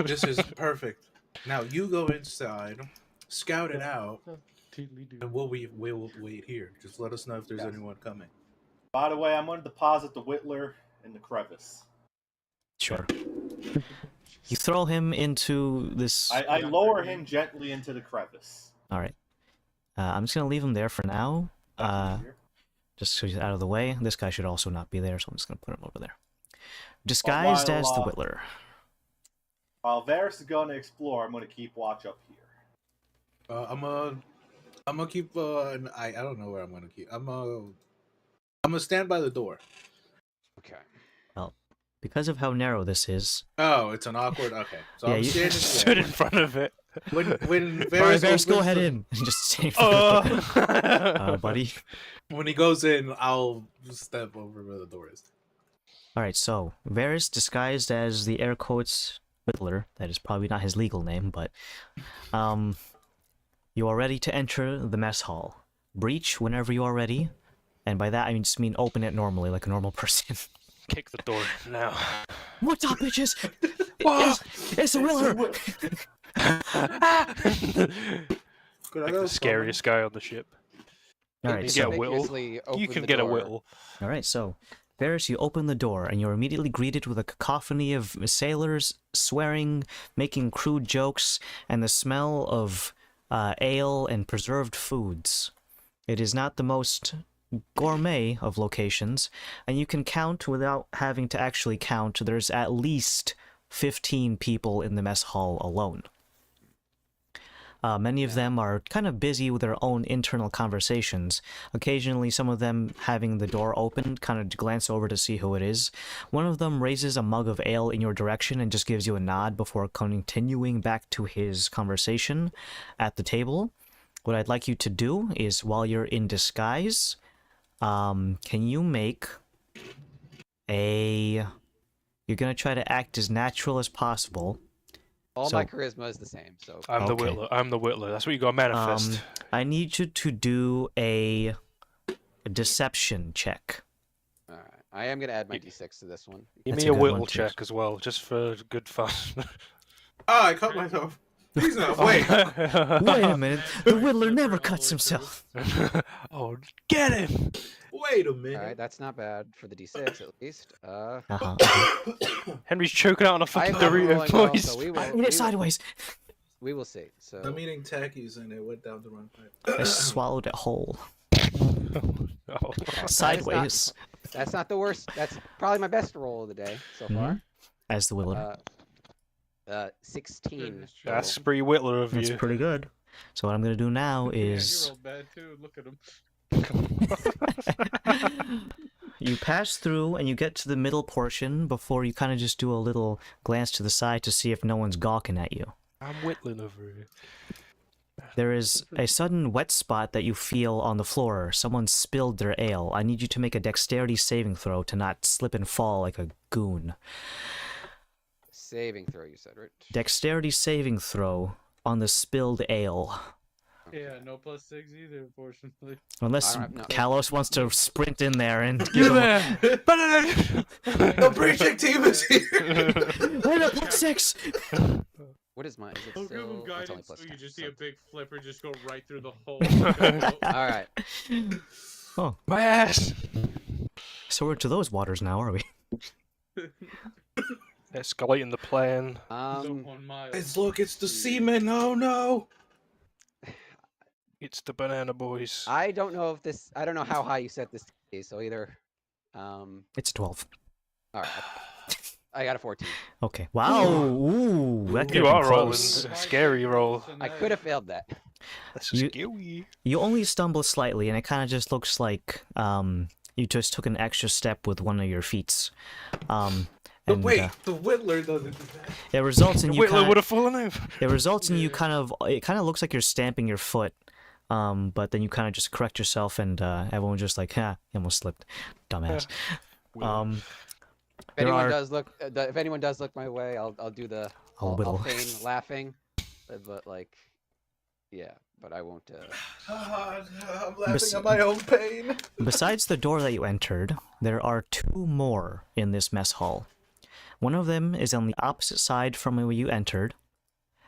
This is perfect. Now you go inside, scout it out, and we'll wait here. Just let us know if there's anyone coming. By the way, I'm gonna deposit the Whittler in the crevice. Sure. You throw him into this... I lower him gently into the crevice. Alright. I'm just gonna leave him there for now. Just so he's out of the way. This guy should also not be there, so I'm just gonna put him over there. Disguised as the Whittler. While Varys is going to explore, I'm going to keep watch up here. I'm gonna keep I don't know where I'm gonna keep. I'm gonna stand by the door. Okay. Well, because of how narrow this is... Oh, it's an awkward. Okay, so Yeah, I'm you- standing Stood there. in front of it. When Alright, Varys, Varys, go opens ahead the- in. Just stay in front of the... buddy. When he goes in, I'll step over where the door is. Alright, so, Varys, disguised as the air quotes Whittler, that is probably not his legal name, but, you are ready to enter the mess hall. Breach whenever you are ready, and by that I just mean open it normally, like a normal person. Kick the door now. What's up, bitches? It's the Whittler! Could I Like go the scariest guy on the ship. All It right, You so get a whittle. conspicuously You opened can the get a door. whittle. all right, so Varys, you open the door and you're immediately greeted with a cacophony of sailors swearing, making crude jokes, and the smell of ale and preserved foods. It is not the most gourmet of locations, and you can count without having to actually count. There's at least 15 people in the mess hall alone. Many of them are kind of busy with their own internal conversations. Occasionally, some of them having the door open, kind of glance over to see who it is. One of them raises a mug of ale in your direction and just gives you a nod before continuing back to his conversation at the table. What I'd like you to do is, while you're in disguise, can you make a... You're going to try to act as natural as possible. All So- my charisma is the same, so I'm the Okay. whittler. I'm the whittler. That's what you got to manifest. I need you to do a deception check. all right. I am gonna add my d6 to this one. Give That's me a a good whittle one, too. check as well, just for good fun. Oh, I cut myself. Please no. Wait. Wait a minute, the Whittler never cuts himself. Oh, get him! Wait a All right, minute. that's not bad for the d6 at least. Uh-huh. Henry's choking out on a fucking I'm Dorito, rolling well, boys. so we will, I we need will, it sideways. we will see. So I'm eating Takis and it went down the wrong pipe. I swallowed it whole. Oh. Sideways, that's not the worst. That's probably my best roll of the day so far. as the Whittler. 16. That's total. pretty whittler of That's you. pretty good. So what I'm going to do now Yeah, he is... rolled bad too. Look at him. You pass through and you get to the middle portion before you kind of just do a little glance to the side to see if no one's gawking at you. I'm whittling over you. There is a sudden wet spot that you feel on the floor. Someone spilled their ale. I need you to make a dexterity saving throw to not slip and fall like a goon. Saving throw, you said, right? Dexterity saving throw on the spilled ale. Yeah, no +6 either, unfortunately. Unless I don't have- no. Kalos wants to sprint in there and give him a... The breaching team is here. Wait up, +6! What is mine? Is it Don't give him still? It's only guidance, so you +10, just see so- a big flipper just go right through the hole. All right. Oh, My ass! so we're to those waters now, are we? Escalating the plan. So 1 mile. It's the seamen. Oh no. It's the banana boys. I don't know if this. I don't know how high you set this to be. So either. It's 12. All right. I got a 14. Okay. Wow. Ooh, that could You have are been rolling close. a scary roll. I could have failed that. That's You- scary. You only stumble slightly, and it kind of just looks like you just took an extra step with one of your feet. And Wait, the Whittler doesn't do that. it results in The you whittler kind would have fallen over. it results in you kind of it kind of looks like you're stamping your foot, but then you kind of just correct yourself, and everyone's just like, "Ha, you almost slipped, dumbass." If anyone are- does look, if anyone does look my way, I'll do the. I'll I'll whittle. feign laughing, but like, yeah, but I won't. I'm Bes- laughing at my own pain. Besides the door that you entered, there are two more in this mess hall. One of them is on the opposite side from where you entered,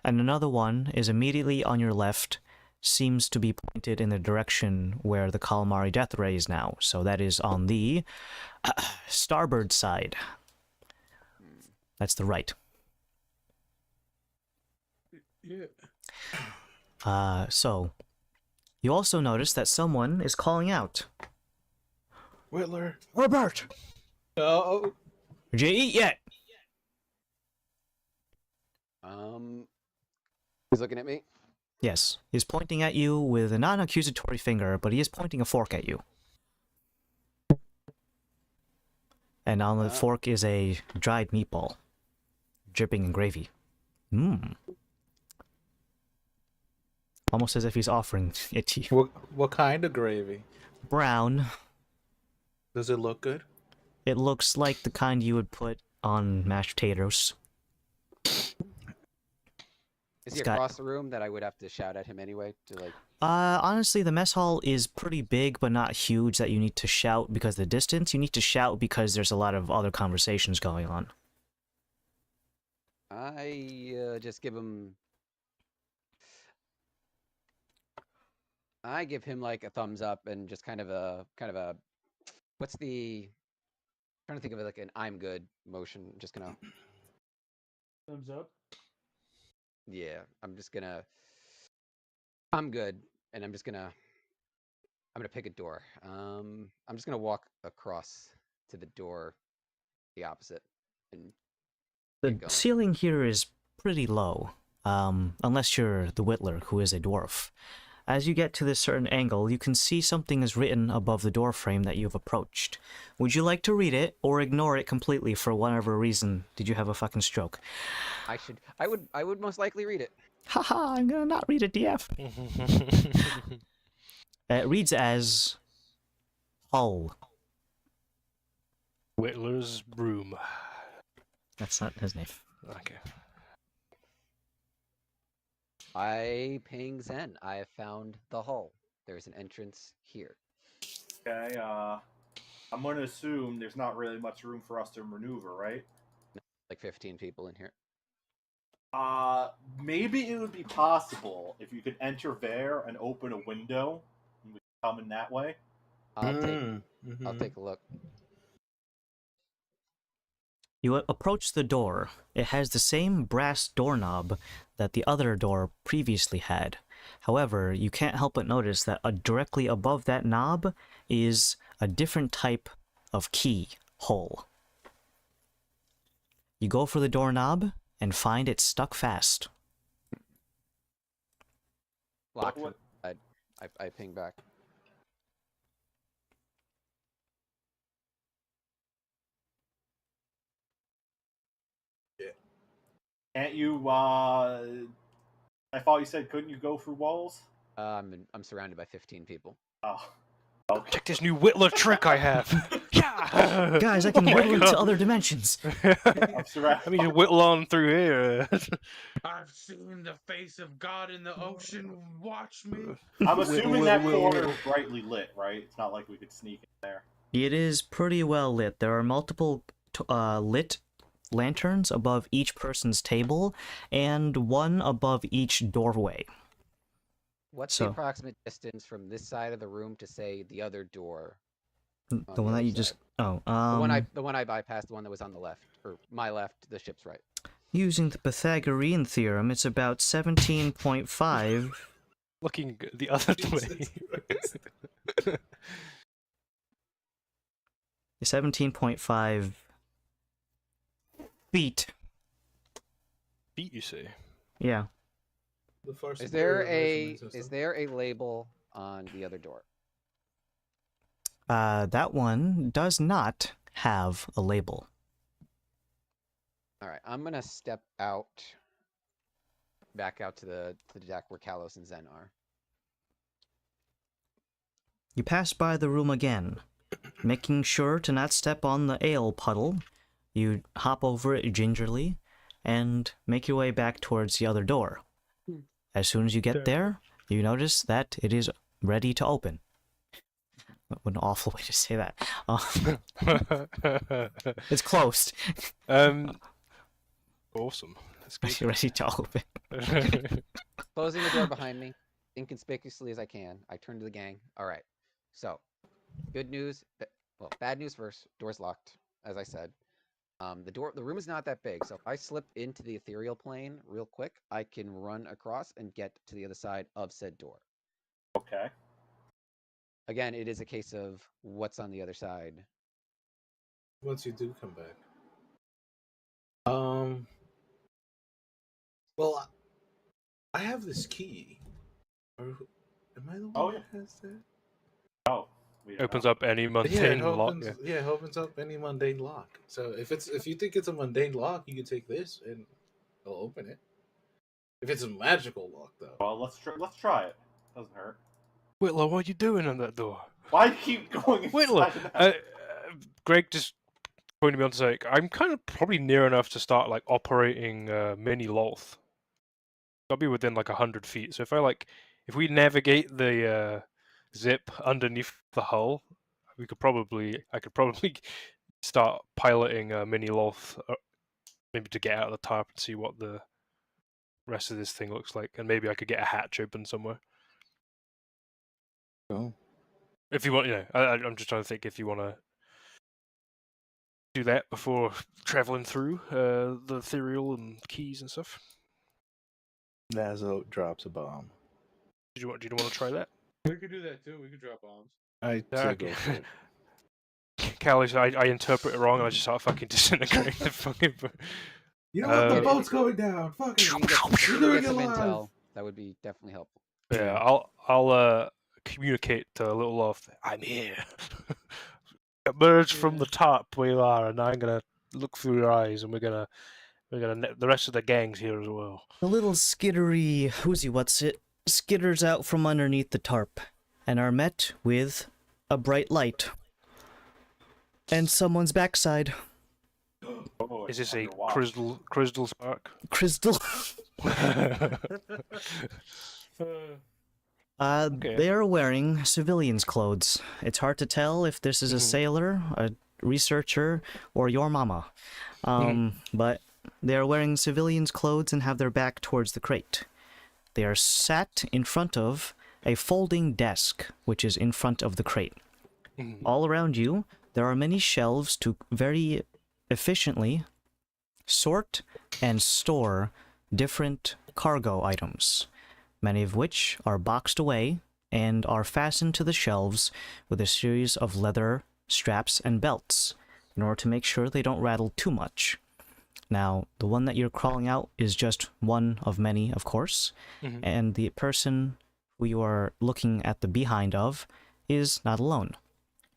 and another one is immediately on your left, seems to be pointed in the direction where the calamari death ray is now. So that is on the starboard side. That's the right. Yeah. So you also notice that someone is calling out, Whittler. "Robert, Oh. did you eat yet?" He's looking at me. Yes, he's pointing at you with a non-accusatory finger, but he is pointing a fork at you. And on the fork is a dried meatball, dripping in gravy. Mmm. Almost as if he's offering it to you. What kind of gravy? Brown. Does it look good? It looks like the kind you would put on mashed potatoes. Is he Scott. across the room that I would have to shout at him anyway to like? Honestly, the mess hall is pretty big, but not huge that you need to shout because of the distance. You need to shout because there's a lot of other conversations going on. I just give him. I give him like a thumbs up and just kind of a what's the trying to think of it like an I'm good motion. Just gonna Thumbs up. yeah, I'm good, and I'm gonna pick a door. I'm just gonna walk across to the door, the opposite, and The get going. ceiling here is pretty low, unless you're the Whittler, who is a dwarf. As you get to this certain angle, you can see something is written above the door frame that you've approached. Would you like to read it, or ignore it completely for whatever reason? Did you have a fucking stroke? I would most likely read it. Haha, I'm gonna not read it, DF. It reads as... Hull. Whittler's room. That's not his name. Okay. I ping Zen. I have found the hull. There's an entrance here. Okay, I'm going to assume there's not really much room for us to maneuver, right? Like 15 people in here. Maybe it would be possible if you could enter there and open a window, and we could come in that way. I'll Mm-hmm. take a look. You approach the door. It has the same brass doorknob that the other door previously had. However, you can't help but notice that directly above that knob is a different type of key hole. You go for the doorknob and find it stuck fast. Locked from the side. I ping back. Can't you, I thought you said couldn't you go through walls? I'm surrounded by 15 people. Oh. Okay. Check this new Whittler trick I have. Yeah! Guys, I can Oh my whittle into God. other dimensions. I'm surrounded. I mean, you whittle on through here. I've seen the face of God in the ocean. Watch me. I'm assuming that Whittle. corner is brightly lit, right? It's not like we could sneak in there. It is pretty well lit. There are multiple lit lanterns above each person's table, and one above each doorway. What's So- the approximate distance from this side of the room to say the other door? The the one that other you just... side. Oh, The one I bypassed, the one that was on the left, or my left, the ship's right. using the Pythagorean theorem, it's about 17.5... Looking the other way. 17.5 feet. Feet, you say? Yeah. The far Is there superior measurement is system. there a label on the other door? That one does not have a label. All right, I'm gonna step out, back out to the deck where Kalos and Zen are. You pass by the room again. Making sure to not step on the ale puddle, you hop over it gingerly and make your way back towards the other door. As soon as you get there, you notice that it is ready to open. What an awful way to say that. It's closed. Awesome. That's good. You're ready to open. Closing the door behind me, inconspicuously as I can, I turn to the gang. All right, so good news. Well, bad news first. Door's locked, as I said. The room is not that big, so if I slip into the ethereal plane real quick, I can run across and get to the other side of said door. Okay. Again, it is a case of what's on the other side. Once you do come back. Well, I have this key. Am I the one Oh, that has that? Oh. we don't Opens know. up any Yeah, mundane it lock. opens, yeah, it opens up any mundane lock. So if you think it's a mundane lock, you can take this and it'll open it. If it's a magical lock, though. Well, let's try it. Doesn't hurt. Whittler, what are you doing on that door? Why do you keep going inside Whittler, and out? Greg just pointed me on to say, I'm kind of probably near enough to start like operating mini Loth. I'll be within like 100 feet. So if we navigate the zip underneath the hull, I could probably start piloting mini Loth, maybe to get out of the tarp and see what the rest of this thing looks like, and maybe I could get a hatch open somewhere. Oh. If you want, I'm just trying to think if you want to do that before traveling through the ethereal and keys and stuff. Nazo drops a bomb. Do you want to try that? We could do that too. We could drop bombs. I say go for it. Callie, I interpret it wrong and I just start fucking disintegrating the fucking. You know what? The Uh, boat's going down. Fuck it. If we can You're get doing some it live. intel, that would be definitely helpful. Yeah, I'll communicate to Little Loft. I'm here. Emerge from the top where you are, and I'm gonna look through your eyes, and we're gonna the rest of the gang's here as well. The little skittery skitters out from underneath the tarp and are met with a bright light and someone's backside. Oh, Is this on a your watch. crystal spark? Crystal. Okay. They are wearing civilians' clothes. It's hard to tell if this is a sailor, a researcher, or your mama. But they are wearing civilians' clothes and have their back towards the crate. They are sat in front of a folding desk, which is in front of the crate. All around you, there are many shelves to very efficiently sort and store different cargo items, many of which are boxed away and are fastened to the shelves with a series of leather straps and belts in order to make sure they don't rattle too much. Now, the one that you're crawling out is just one of many, of course, and the person who you are looking at the behind of is not alone.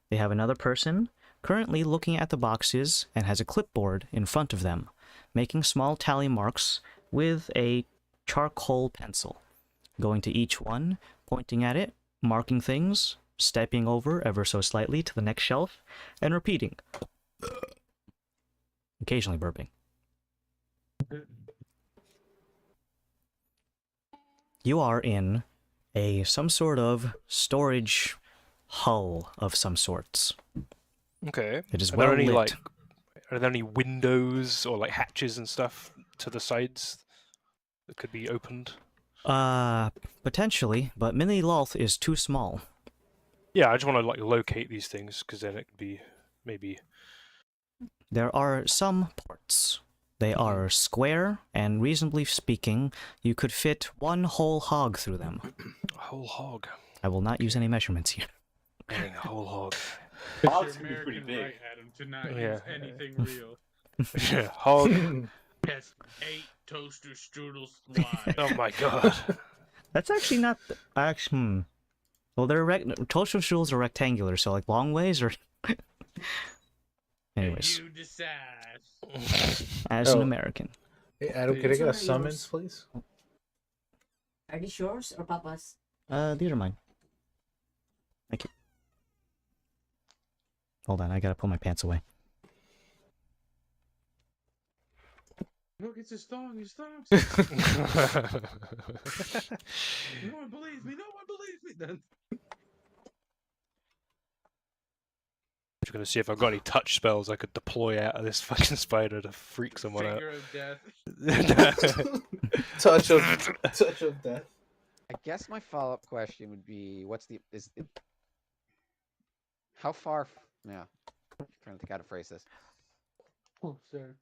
They have another person currently looking at the boxes and has a clipboard in front of them, making small tally marks with a charcoal pencil, going to each one, pointing at it, marking things, stepping over ever so slightly to the next shelf, and repeating. Occasionally burping. You are in some sort of storage hull of some sorts. Okay. It is Are well there any lit. are there any windows or like hatches and stuff to the sides that could be opened? Potentially, but Mini Loth is too small. Yeah, I just want to like locate these things because then it could be maybe. There are some ports. They are square, and reasonably speaking, you could fit one whole hog through them. A whole hog. I will not use any measurements here. Dang, a whole hog. Hogs Your can be pretty American big. right had him to not Yeah. use anything real. Yeah, hog. Yes, 8 toaster strudels wide. Oh my god. That's actually not... Well, they're toaster strudels are rectangular, so like long ways or... Anyways, You decide. as an Oh. American. Hey, Adam, can I get a Sorry, summons, yours. please? Are these yours or Papa's? These are mine. Thank you. Hold on, I gotta pull my pants away. Look, it's his thong. His thong. No one believes me. No one believes me. Then I'm just gonna see if I've got any touch spells I could deploy out of this fucking spider to freak someone out. finger of death. touch of death. I guess my follow-up question would be, how far? Yeah, I'm trying to think how to phrase this. Oh, sir.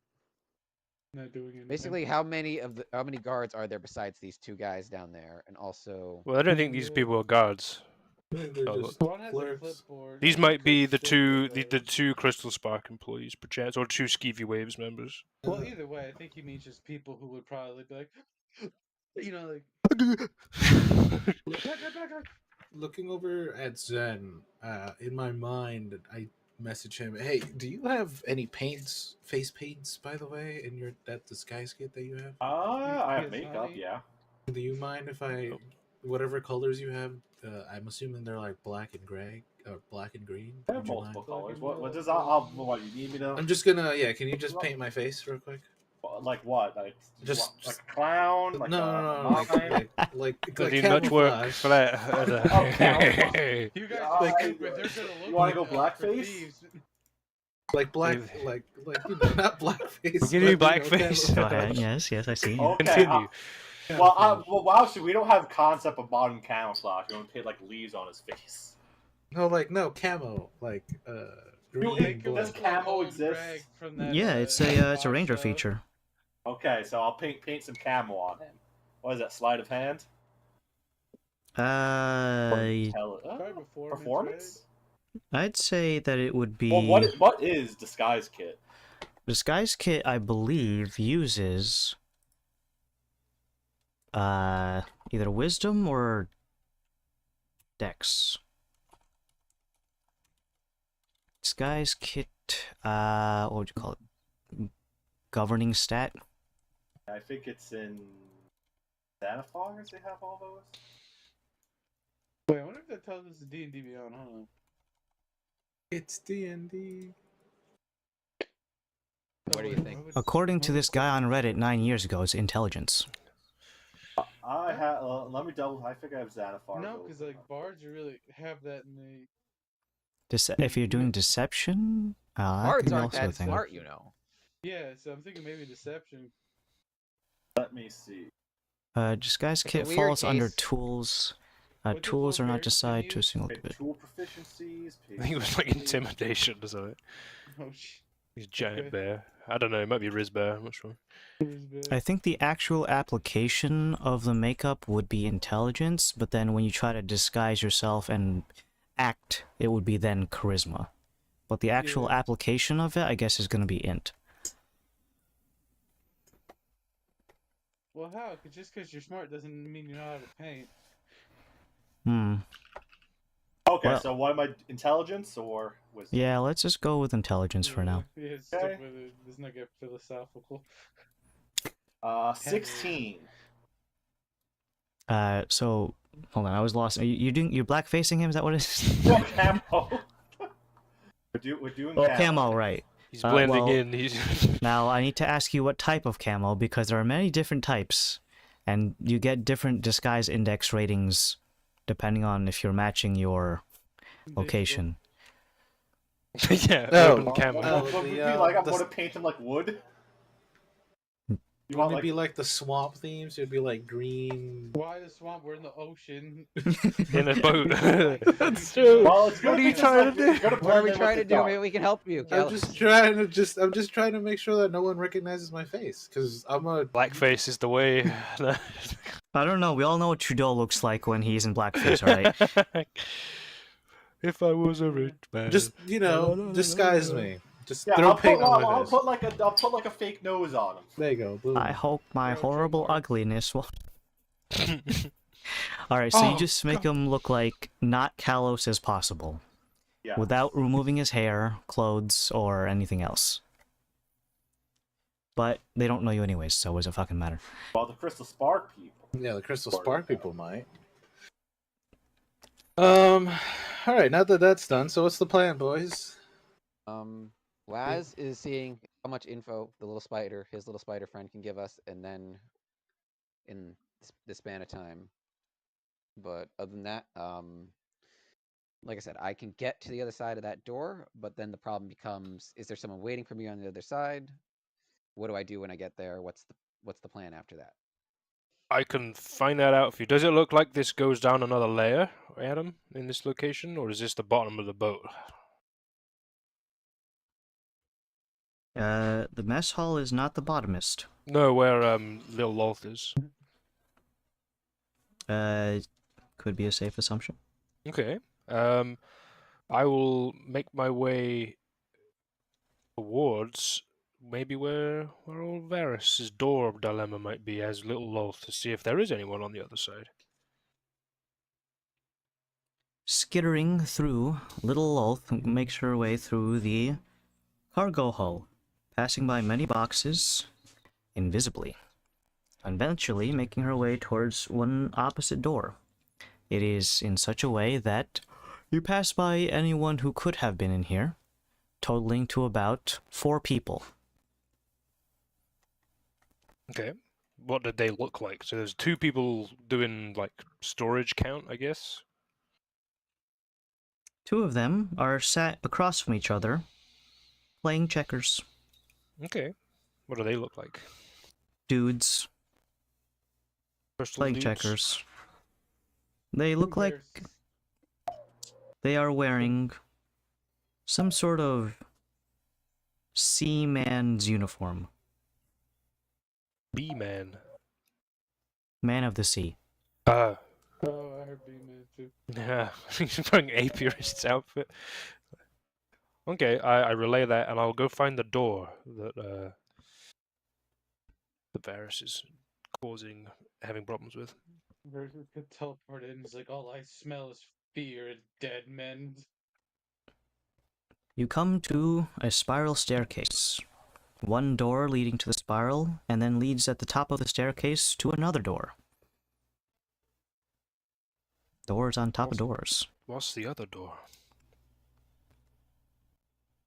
Not doing anything. Basically, how many guards are there besides these two guys down there, and also Well, I don't think these people are guards. They're Oh, just One has a clerks. clipboard. These might be the Stick two with the two Crystal Spark employees, perchance, or two Skeevy Waves members. Well, either way, I think he means just people who would probably be like, you know, like. Looking over at Zen, in my mind, I message him, "Hey, do you have any paints, face paints, by the way, in that disguise kit that you have? I have Yes, makeup, honey. yeah. Do you mind if I, whatever colors you have? I'm assuming they're like black and gray or black and green. I have Would you multiple mind? colors. What does what you need me to? I'm just gonna, yeah. Can you just paint my face real quick? Like what? Like Just- like a clown? Like no, a no, mime? like Does he much work camouflage. for that? Okay. You guys Like, think they're gonna look you wanna like go us for blackface? thieves. Like black, like you know, not blackface. You can do but, you know, blackface. Go camouflage. ahead. Yes, I see. Okay, Continue. Well, actually, we don't have concept of modern camouflage. We don't paint like leaves on his face. No, camo, like green Dude, and Make him does black. look like camo old exist? Greg from that. Yeah, it's a Bob ranger show. feature. Okay, so I'll paint some camo on him. What is that? Sleight of hand? Probably Performance? I'd say that it would be. Well, what is disguise kit? Disguise kit, I believe, uses either wisdom or dex. Disguise kit, what would you call it? Governing stat? I think it's in Xanathars they have all those. Wait, I wonder if that tells us the D&D Beyond. Hold on. It's D&D. What do you think? According to this guy on Reddit 9 years ago, it's intelligence. I have. Let me double. I think I have Xanathars. No, because like bards, you really have that in the. If you're doing deception, that Bards could be aren't also a that thing. smart, you know. Yeah, so I'm thinking maybe deception. Let me see. Disguise It's a kit weird falls under case. tools. What does Tools little are not character assigned to a use? single Okay, bit. tool proficiencies. I think it was like intimidation or something. Oh shit. He's a giant Okay. bear. I don't know. It might be Riz Bear. I'm not sure. I think the actual application of the makeup would be intelligence, but then when you try to disguise yourself and act, it would be then charisma. But the actual Yeah. application of it, I guess, is going to be int. Well, how? 'Cause just because you're smart doesn't mean you know how to paint. Hmm. Okay, Well- so what am I? Intelligence or wisdom? Yeah, let's just go with intelligence for now. Yeah, Okay. stick with it. Let's not get philosophical. 16. So hold on, I was lost. You're black facing him? Is that what it is? No, camo. We're doing Oh, camo. camo, right? He's blending well- in. He's Now I need to ask you what type of camo, because there are many different types, and you get different disguise index ratings depending on if you're matching your location. yeah, Oh, urban camo. What would the, be like? I'm the- going to paint him like wood. You Wouldn't want it like? be like the swamp themes? It'd be like green. Why the swamp? We're in the ocean. In a boat. That's true. Well, it's What gonna are you be just trying like, to do? it's gonna What are blend we in with trying the to do? dark. Maybe we can help you. I'm just trying to make sure that no one recognizes my face because I'm a Blackface is the way. I don't know. We all know what Trudeau looks like when he's in blackface, right? If I was a rich man. just disguise me. Just Yeah, throw I'll paint on my I'll face. put like a fake nose on him. There you go. Boom. I hope my Yeah, horrible trademark. ugliness will. Alright, so you Oh, just make him look like not Kalos as possible, Yeah. without removing his hair, clothes, or anything else. But they don't know you anyways, so what does it fucking matter? Well, the Crystal Spark people. Yeah, the Crystal Spark people might. All right. Now that that's done, so what's the plan, boys? Laz is seeing how much info his little spider friend can give us, and then in the span of time. But other than that, like I said, I can get to the other side of that door, but then the problem becomes: is there someone waiting for me on the other side? What do I do when I get there? What's the plan after that? I can find that out for you. Does it look like this goes down another layer, Adam, in this location, or is this the bottom of the boat? The mess hall is not the bottomest. No, where Lil Loth is. Could be a safe assumption. Okay. I will make my way towards maybe where old Varys' door dilemma might be as Little Loth to see if there is anyone on the other side. Skittering through, Little Loth makes her way through the cargo hull, passing by many boxes invisibly, eventually making her way towards one opposite door. It is in such a way that you pass by anyone who could have been in here, totaling to about 4 people. Okay. What did they look like? So there's 2 people doing, like, storage count, I guess? 2 of them are sat across from each other, playing checkers. Okay. What do they look like? Dudes. Crystal Playing dudes. checkers. They look like they are wearing some sort of seaman's uniform. B-man. Man of the sea. Oh, I heard B-Man too. Yeah, he's wearing apiarist's outfit. Okay, I relay that, and I'll go find the door that the Varus is having problems with. Versus could teleport in. He's like, all I smell is fear and dead men. You come to a spiral staircase. One door leading to the spiral, and then leads at the top of the staircase to another door. Doors on top of doors. What's the other door?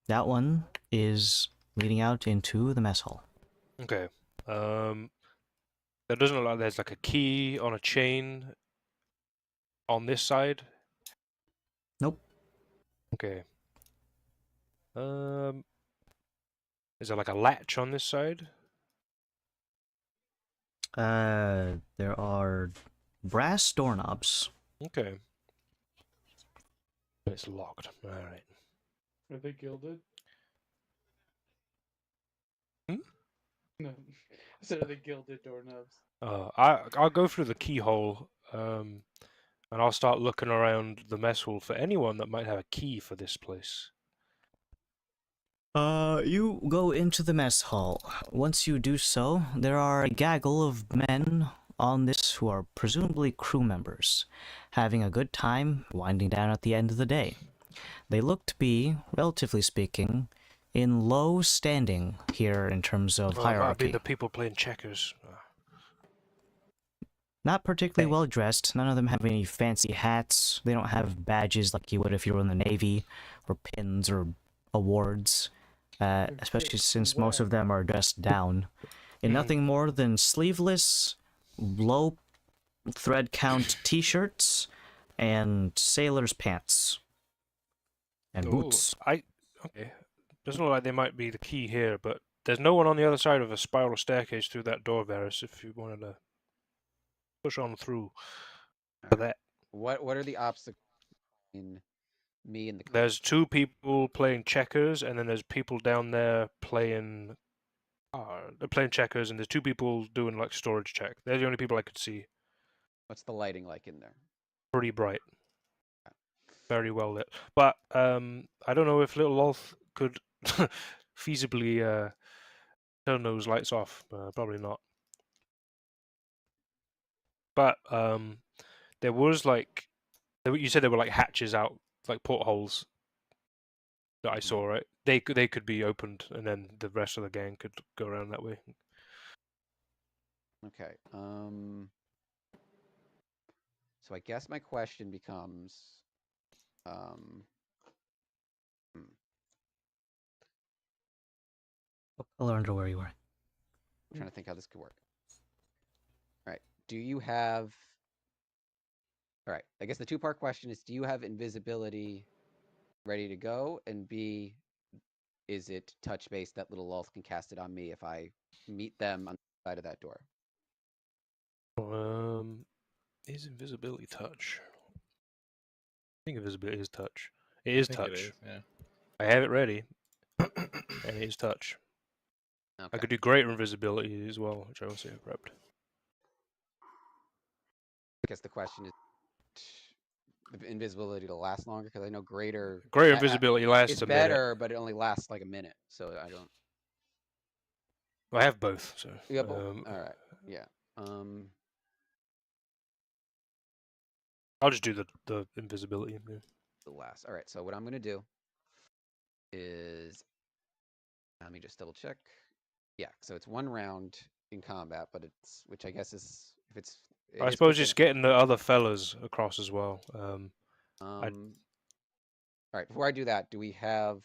That one is leading out into the mess hall. Okay. There doesn't look like there's like a key on a chain on this side. Nope. Okay. Is there like a latch on this side? There are brass doorknobs. Okay. It's locked. Alright. Are they gilded? Hmm? No. I said, are they gilded doorknobs? I'll go through the keyhole, and I'll start looking around the mess hall for anyone that might have a key for this place. You go into the mess hall. Once you do so, there are a gaggle of men on this who are presumably crew members, having a good time winding down at the end of the day. They look to be, relatively speaking, in low standing here in terms of Well, that'd hierarchy. be the people playing checkers. Not particularly well dressed. None of them have any fancy hats. They don't have badges like you would if you were in the Navy, or pins or awards. Especially since most of them are dressed down in nothing more than sleeveless, low thread count t-shirts and sailor's pants and boots. Okay. Doesn't look like they might be the key here, but there's no one on the other side of a spiral staircase through that door, Varus, if you wanted to push on through for that. What are the obstacles in me and the There's two people playing checkers, and then there's people down there playing they're playing checkers, and there's two people doing like storage check. They're the only people I could see. What's the lighting like in there? Pretty bright. Very well lit. But I don't know if Little Ulf could feasibly turn those lights off. Probably not. But there was like you said there were like hatches out, like portholes that I saw, right? They could be opened, and then the rest of the gang could go around that way. Okay. So I guess my question becomes, What color underwear are you wearing? I'm trying to think how this could work. All right. Do you have? All right. I guess the two-part question is: do you have invisibility ready to go? And B, is it touch-based that Little Ulf can cast it on me if I meet them on the side of that door? Is invisibility touch? I think invisibility is touch. It is touch. It is, yeah. I have it ready, and it is touch. Okay. I could do greater invisibility as well, which I also have prepped. I guess the question is the invisibility to last longer, because I know greater Invisibility lasts it's a better, minute. but it only lasts like a minute, so I don't. I have both, so. Yeah, both. All right. Yeah. I'll just do the invisibility. Yeah. The last. All right. So what I'm gonna do is, let me just double check. Yeah. So it's 1 round in combat, but it's, which I guess is, if it's. I suppose just getting the other fellas across as well. All right. Before I do that, do we have?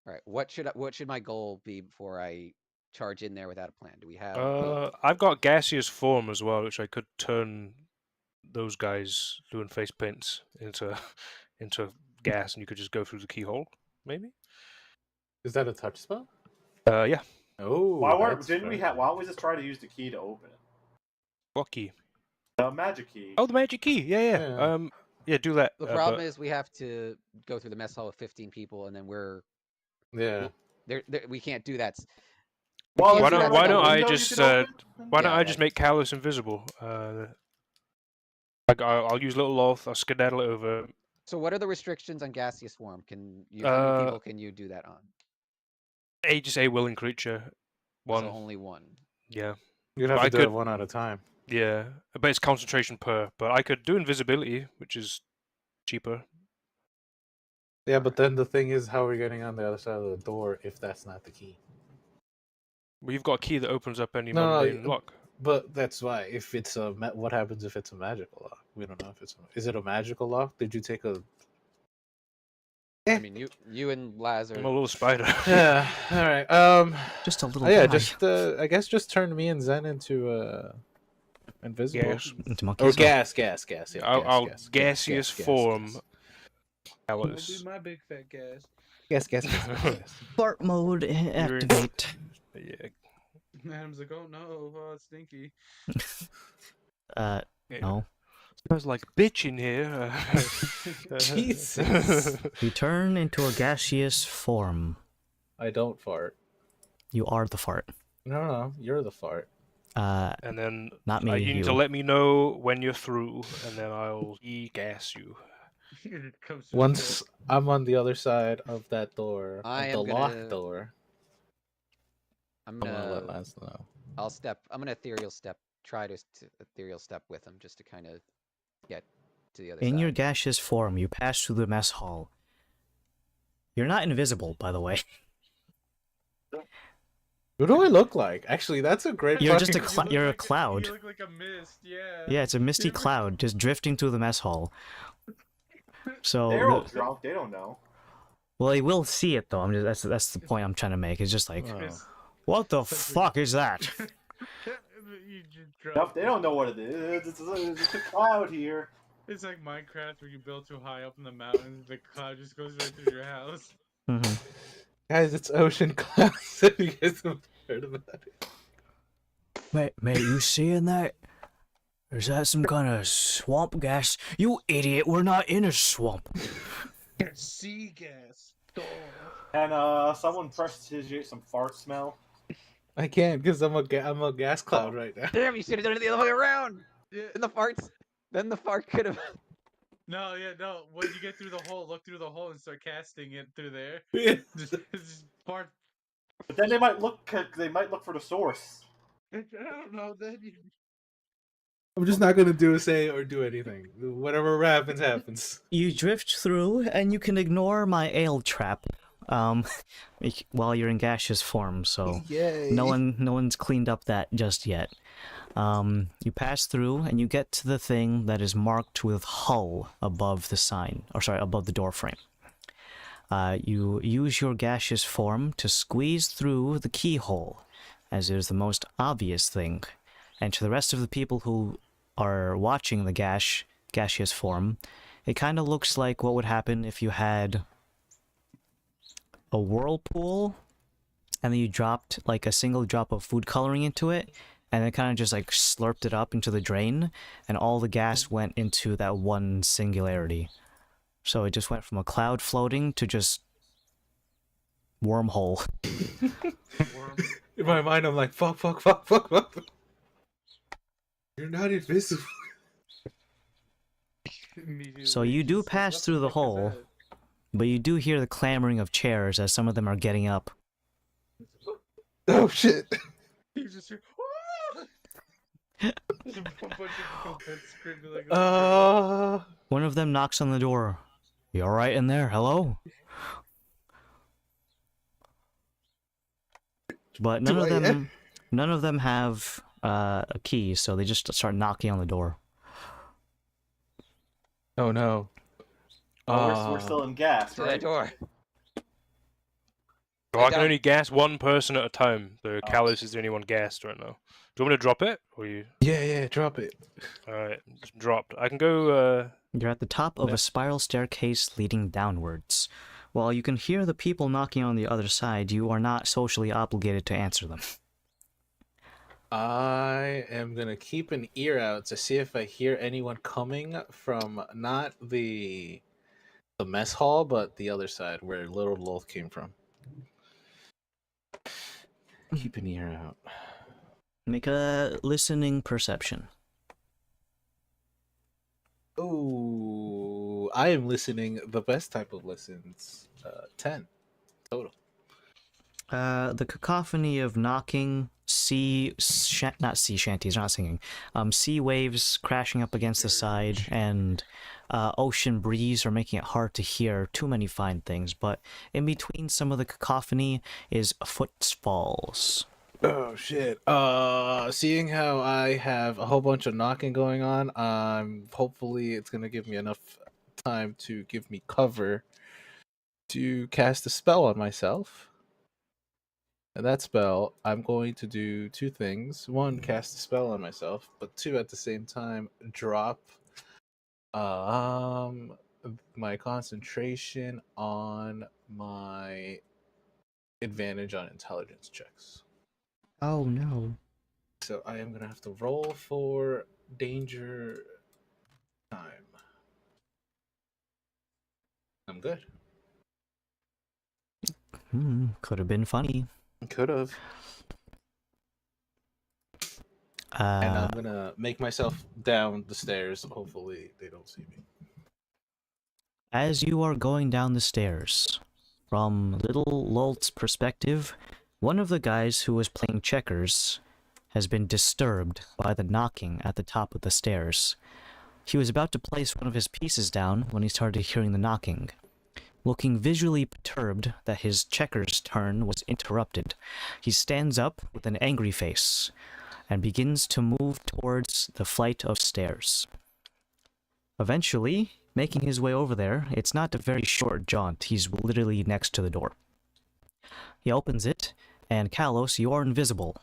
All right. What should my goal be before I charge in there without a plan? Do we have? I've got gaseous form as well, which I could turn those guys doing face paints into gas, and you could just go through the keyhole, maybe. Is that a touch spell? Yeah. Oh, Why that's didn't we very have? Why don't we just try to use the key to open it? What key? Magic key. Oh, the magic key. Yeah. Yeah. Yeah, do that. The problem is we have to go through the mess hall with 15 people, and then Yeah. we can't do that. Well, Why is there don't like why a don't I window you just can open? why don't Yeah, I just make Callus invisible? Like I'll use little Loth. I'll skedaddle it over. So what are the restrictions on gaseous form? How many people can you do that on? Just a willing creature. One. So only one. Yeah. You'd have I to do could- it one at a time. Yeah. But it's concentration per. But I could do invisibility, which is cheaper. Yeah, but then the thing is, how are we getting on the other side of the door if that's not the key? Well, you've got a key that opens up any No, mundane lock. But that's why. If it's what happens if it's a magical lock? We don't know if it's. Is it a magical lock? Did you take a? I mean, you and Laz I'm a are. little spider. Yeah. All right. Just a little. Yeah. guy. Just. I guess just turn me and Zen into invisible. Gas. Into Or monkeys. gas. Yeah. I'll gas, gaseous form. I'll Callus. do my big fat gas. Gas. Fart mode activate. Yeah. Adam's like, oh no, oh, it's stinky. Yeah. No. Smells like bitch in here. Jesus. You turn into a gaseous form. I don't fart. You are the fart. No, you're the fart. And then Not me. you need to let me know when you're through, and then I'll gas you. It comes to a Once full- I'm on the other side of that door, I of the am locked gonna- door, I'm I'm gonna let gonna. Lance know. I'm gonna ethereal step. Try to ethereal step with him just to kind of get to the other In side. your gaseous form, you pass through the mess hall. You're not invisible, by the way. What do I look like? Actually, that's a great. You're just fucking- a cl- you're a cloud. You look like a mist, yeah. Yeah, it's a misty cloud just drifting through the mess hall. So, They're all drunk. They don't know. well, he will see it though. That's the point I'm trying to make. It's just like, Oh. It's- what the fuck is that? You just drop- Nope, they don't know what it is. It's a cloud here. It's like Minecraft where you build too high up in the mountains, the cloud just goes right through your house. Mhm. Guys, it's ocean clouds. Have you guys heard about it? Mate, you seeing that? Is that some kind of swamp gas? You idiot! We're not in a swamp. Sea gas. Duh. And someone prestigiate some fart smell. I can't because I'm a gas cloud right now. Damn, you should have done it the other way around. Yeah. And the farts. Then the fart could have. No, yeah, no. When you get through the hole, look through the hole and start casting it through there. Yeah. Just fart. But then they might look. They might look for the source. I don't know. Then you. I'm just not gonna say or do anything. Whatever happens, happens. You drift through, and you can ignore my ale trap. While you're in gaseous form, so Yay. no one's cleaned up that just yet. You pass through, and you get to the thing that is marked with hull above the sign, or sorry, above the door frame. You use your gaseous form to squeeze through the keyhole, as it is the most obvious thing. And to the rest of the people who are watching the gaseous form, it kind of looks like what would happen if you had a whirlpool, and then you dropped like a single drop of food coloring into it, and then kind of just like slurped it up into the drain, and all the gas went into that one singularity. So it just went from a cloud floating to just wormhole. In my mind, I'm like, fuck. You're not invisible. So you do Just like, pass what through the fuck is hole. that? But you do hear the clamoring of chairs as some of them are getting up. Oh shit. You just hear. There's a bunch of people screaming like. One of them knocks on the door. You alright in there? Hello? But none of them have a key, so they just start knocking on the door. Oh no. We're still in gas, To that right? door. Well, I can down. only gas one person at a time. The Callus is the only one gassed right now. Do you want me to drop it? Or you? Yeah, drop it. Alright, it's dropped. I can go, You're at the top of a spiral staircase leading downwards. While you can hear the people knocking on the other side, you are not socially obligated to answer them. I am gonna keep an ear out to see if I hear anyone coming from not the mess hall, but the other side where Little Loth came from. Keep an ear out. Make a listening perception. Ooh, I am listening the best type of listens. 10 total. The cacophony of knocking, not sea shanties, not singing, sea waves crashing up against the side, and ocean breeze are making it hard to hear too many fine things, but in between some of the cacophony is footfalls. Oh shit. Seeing how I have a whole bunch of knocking going on, hopefully it's gonna give me enough time to give me cover to cast a spell on myself. And that spell, I'm going to do two things. One, cast a spell on myself, but two, at the same time, drop my concentration on my advantage on intelligence checks. Oh no. So I am gonna have to roll for danger time. I'm good. Could have been funny. Could have. And I'm gonna make myself down the stairs. Hopefully they don't see me. As you are going down the stairs, from Little Lolt's perspective, one of the guys who was playing checkers has been disturbed by the knocking at the top of the stairs. He was about to place one of his pieces down when he started hearing the knocking. Looking visually perturbed that his checkers turn was interrupted, he stands up with an angry face and begins to move towards the flight of stairs. Eventually, making his way over there, it's not a very short jaunt, he's literally next to the door. He opens it, and Kalos, you are invisible.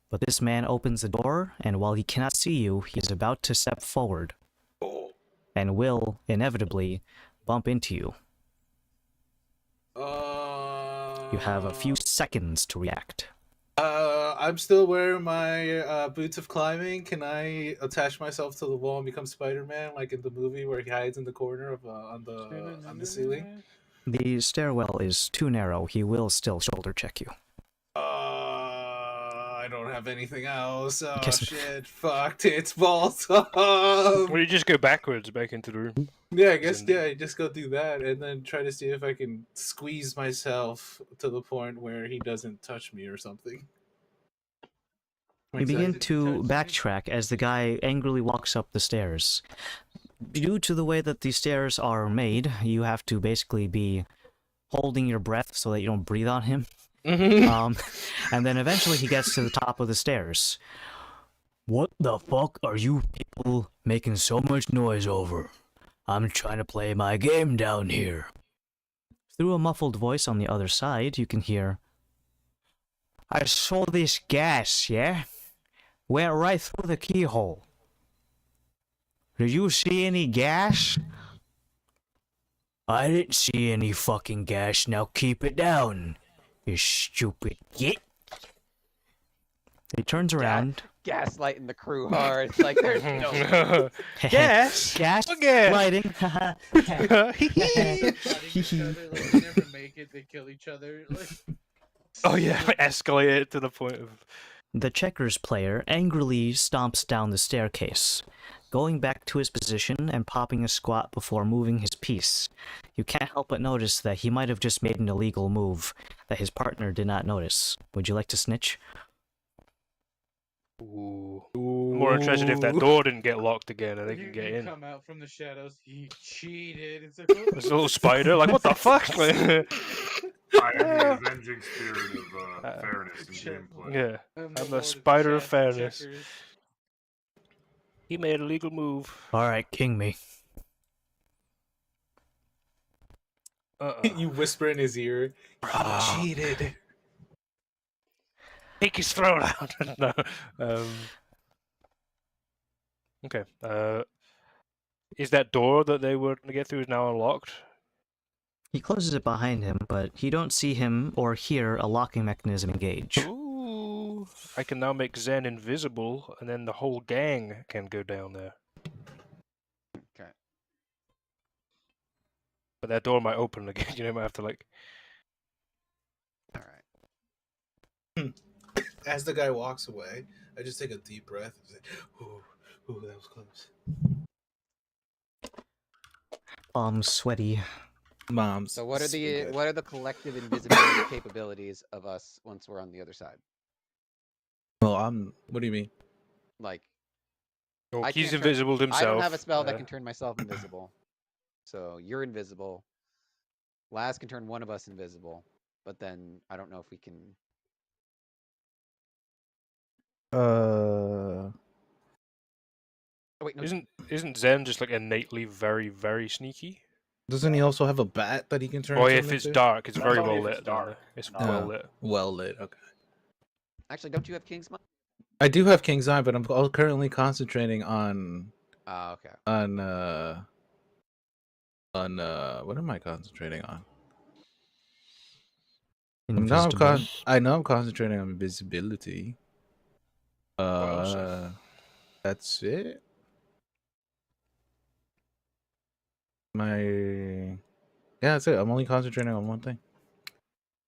But this man opens the door, and while he cannot see you, he is about to step forward, and will, inevitably, bump into you. You have a few seconds to react. I'm still wearing my boots of climbing. Can I attach myself to the wall and become Spider-Man, like in the movie where he hides in the corner of on the ceiling? The stairwell is too narrow. He will still shoulder check you. I don't have anything else. Oh shit! Fuck tits balls. Well, you just go backwards back into the room. Yeah, I guess just go do that and then try to see if I can squeeze myself to the point where he doesn't touch me or something. You begin to backtrack as the guy angrily walks up the stairs. Due to the way that the stairs are made, you have to basically be holding your breath so that you don't breathe on him. And then eventually he gets to the top of the stairs. What the fuck are you people making so much noise over? I'm trying to play my game down here. Through a muffled voice on the other side, you can hear, I saw this gas, yeah? Went right through the keyhole. Did you see any gas? I didn't see any fucking gas, now keep it down, you stupid git. He turns around. Gaslighting the crew hard. It's like there's no Gas? Gas? Gas? Lighting. Each other, like, they never make it, they kill each other. Like, Oh yeah, escalate it to the point of... The checkers player angrily stomps down the staircase, going back to his position and popping a squat before moving his piece. You can't help but notice that he might have just made an illegal move that his partner did not notice. Would you like to snitch? Ooh. More interested if that door didn't get locked again and they can get in. Come out from the shadows. He cheated. It's like, There's a little spider, like, what the fuck? I am the avenging spirit of fairness in gameplay. Yeah, I'm I'm the Lord spider of Chess fairness. Checkers. He made a legal move. Alright, king me. You whisper in his ear, he cheated. Take his throat out. No. Okay. Is that door that they were going to get through now unlocked? He closes it behind him, but you don't see him or hear a locking mechanism engage. Ooh. I can now make Zen invisible, and then the whole gang can go down there. Okay. But that door might open again. You know, might have to like. All right. As the guy walks away, I just take a deep breath and say, "Ooh, ooh, that was close." Sweaty. Mom's. So what are spaghetti. the collective invisibility capabilities of us once we're on the other side? Well, What do you mean? Like, Oh, I he's can't turn- invisible himself. I don't have a spell that can turn myself invisible. So you're invisible. Laz can turn one of us invisible, but then I don't know if we can. Oh, wait, no. Isn't Zen just like innately very, very sneaky? Doesn't he also have a bat that he can turn? Oh, someone if it's into? dark, it's That's very only well if it's lit. down dark. there. It's No. well lit. Well lit. Okay. Actually, don't you have King's Mind? I do have King's Eye, but I'm currently concentrating on Okay. what am I concentrating on? Invisible. I know I'm concentrating on invisibility. else? That's it. Yeah, that's it. I'm only concentrating on one thing.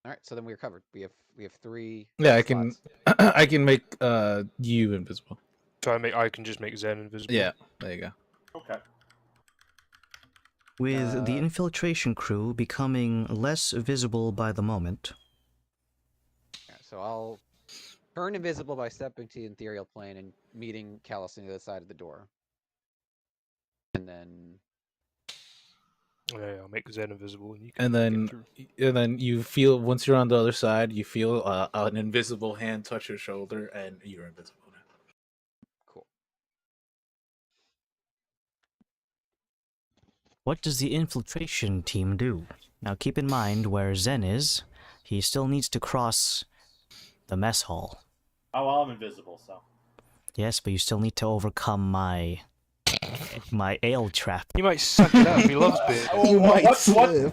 All right. So then we're covered. We have 3. Yeah, I can slots. I can make you invisible. So I can just make Zen invisible. Yeah, there you go. Okay. With the infiltration crew becoming less visible by the moment. Yeah, so I'll turn invisible by stepping to the ethereal plane and meeting Callus on the other side of the door. And then Yeah, I'll make Zen invisible, and you can. And then you feel, once you're on the other side, you feel an invisible hand touch your shoulder, and you're invisible now. Cool. What does the infiltration team do? Now keep in mind where Zen is, he still needs to cross the mess hall. Oh, well, I'm invisible, so. Yes, but you still need to overcome my ale trap. He might suck it up. He loves beer.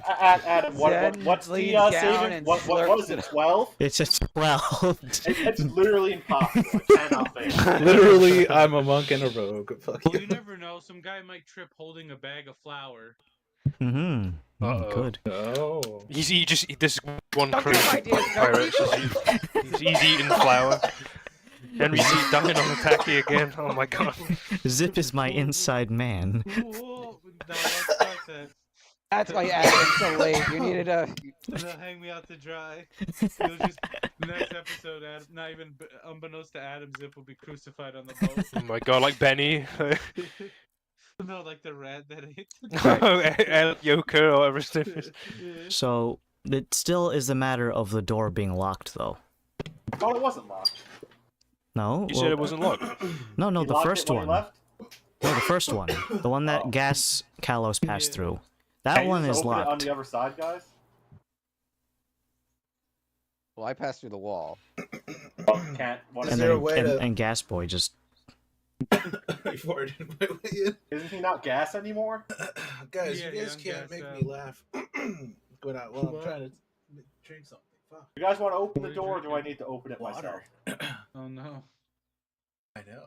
Adam, what's the saving? What is it? 12? It's a 12. It's literally impossible. I cannot fail. Literally, I'm a monk and a rogue. Fuck Well, you. you never know. Some guy might trip holding a bag of flour. Mm-hmm. Good. Oh. This is one Don't crazy give ideas, pirate. He's eating flour. Henry C. dying on the tacky again. Oh my god. Zip is my inside man. Whoa, no, that's it. That's why you added him so late. You needed a. They'll hang me out to dry. You'll just next episode, Adam, not even unbeknownst to Adam, Zip will be crucified on the boat. Oh my god, like Benny. No, like the rat that ate. El Yoker or whatever his name is. So, it still is the matter of the door being locked, though. I thought it wasn't locked. No? You said it wasn't locked. No, He the locked first it when he one. left? No, the first one. The one that Gas Kalos passed through. That Can you one just is open it on locked. the other side, guys? Well, I passed through the wall. Oh, can't. What Is is there it? a way to- And Gas Boy just... Isn't he not gas anymore? Guys, Yeah, you guys young can't gas, make me laugh while I'm trying to drink something. Fuck. You guys want to open the What are you door, or do I drinking? need to open it myself? Oh no. I know.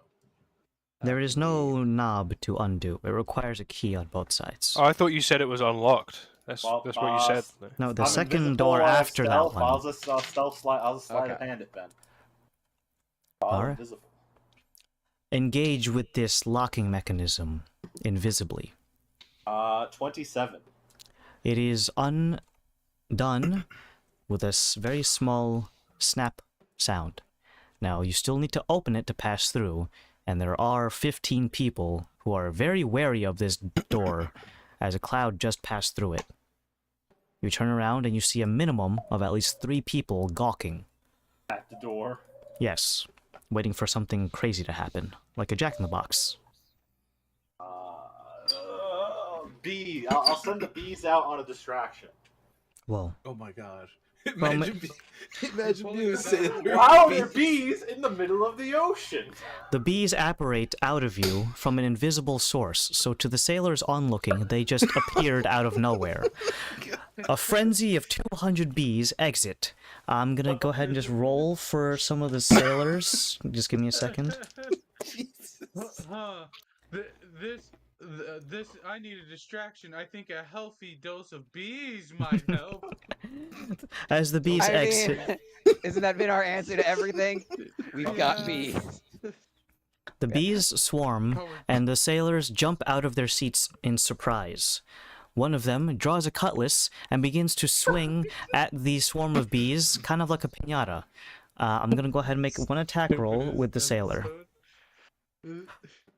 There is no knob to undo. It requires a key on both sides. Oh, I thought you said it was unlocked. That's Well, what you said. No, the I'm second invisible, door I have after that stealth. one. I'll just stealth slide. I'll just slide Okay. and hand it then. I'm Alright. invisible. Engage with this locking mechanism invisibly. 27. It is undone with a very small snap sound. Now, you still need to open it to pass through, and there are 15 people who are very wary of this door as a cloud just passed through it. You turn around and you see a minimum of at least 3 people gawking. At the door. Yes, waiting for something crazy to happen, like a jack-in-the-box. I'll send the bees out on a distraction. Well, Oh my god. Imagine being a sailor. How are there bees in the middle of the ocean? The bees apparate out of you from an invisible source, so to the sailors onlooking, they just appeared out of nowhere. A frenzy of 200 bees exit. I'm gonna go ahead and just roll for some of the sailors. Just give me a second. Huh. This I need a distraction. I think a healthy dose of bees might help. As the bees I exit, mean, isn't that been our answer to everything? We've got bees. the bees swarm, and the sailors jump out of their seats in surprise. One of them draws a cutlass and begins to swing at the swarm of bees, kind of like a piñata. I'm gonna go ahead and make one attack roll with the sailor.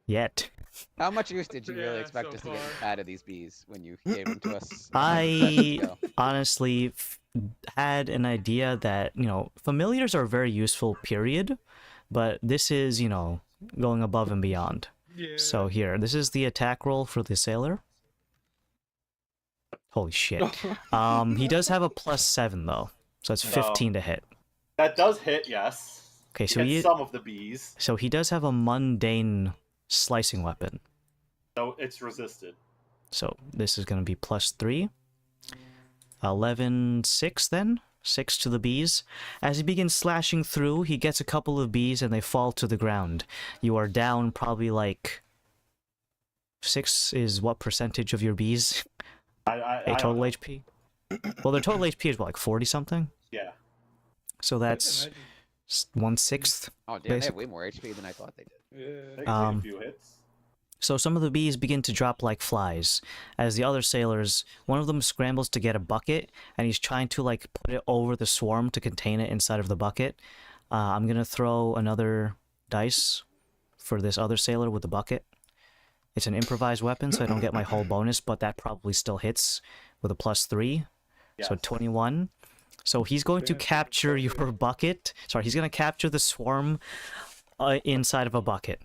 Yet. How much use did you really Yeah, expect so us to get far. out of these bees when you gave them to us? I ago? honestly had an idea that, familiars are very useful, period, but this is, going above and beyond. Yeah. So here, this is the attack roll for the sailor. Holy shit. He does have a +7 though, so it's 15 to hit. That does hit, yes. Okay, so Against some of the bees, so he does have a mundane slicing weapon. so it's resisted. So this is going to be +3. 11, 6 then? 6 to the bees. As he begins slashing through, he gets a couple of bees and they fall to the ground. You are down probably like... 6 is what percentage of your bees? I Total don't know. HP? Well, their total HP is what, like 40 something? Yeah. So that's 1/6. Oh, damn, they have Basic. way more HP than I thought they did. They Yeah. can take a few hits. So some of the bees begin to drop like flies, as the other sailors, one of them scrambles to get a bucket, and he's trying to like put it over the swarm to contain it inside of the bucket. I'm gonna throw another dice for this other sailor with the bucket. It's an improvised weapon, so I don't get my whole bonus, but that probably still hits with a +3, so Yes. 21. So he's going to capture your bucket. Sorry, he's gonna capture the swarm inside of a bucket.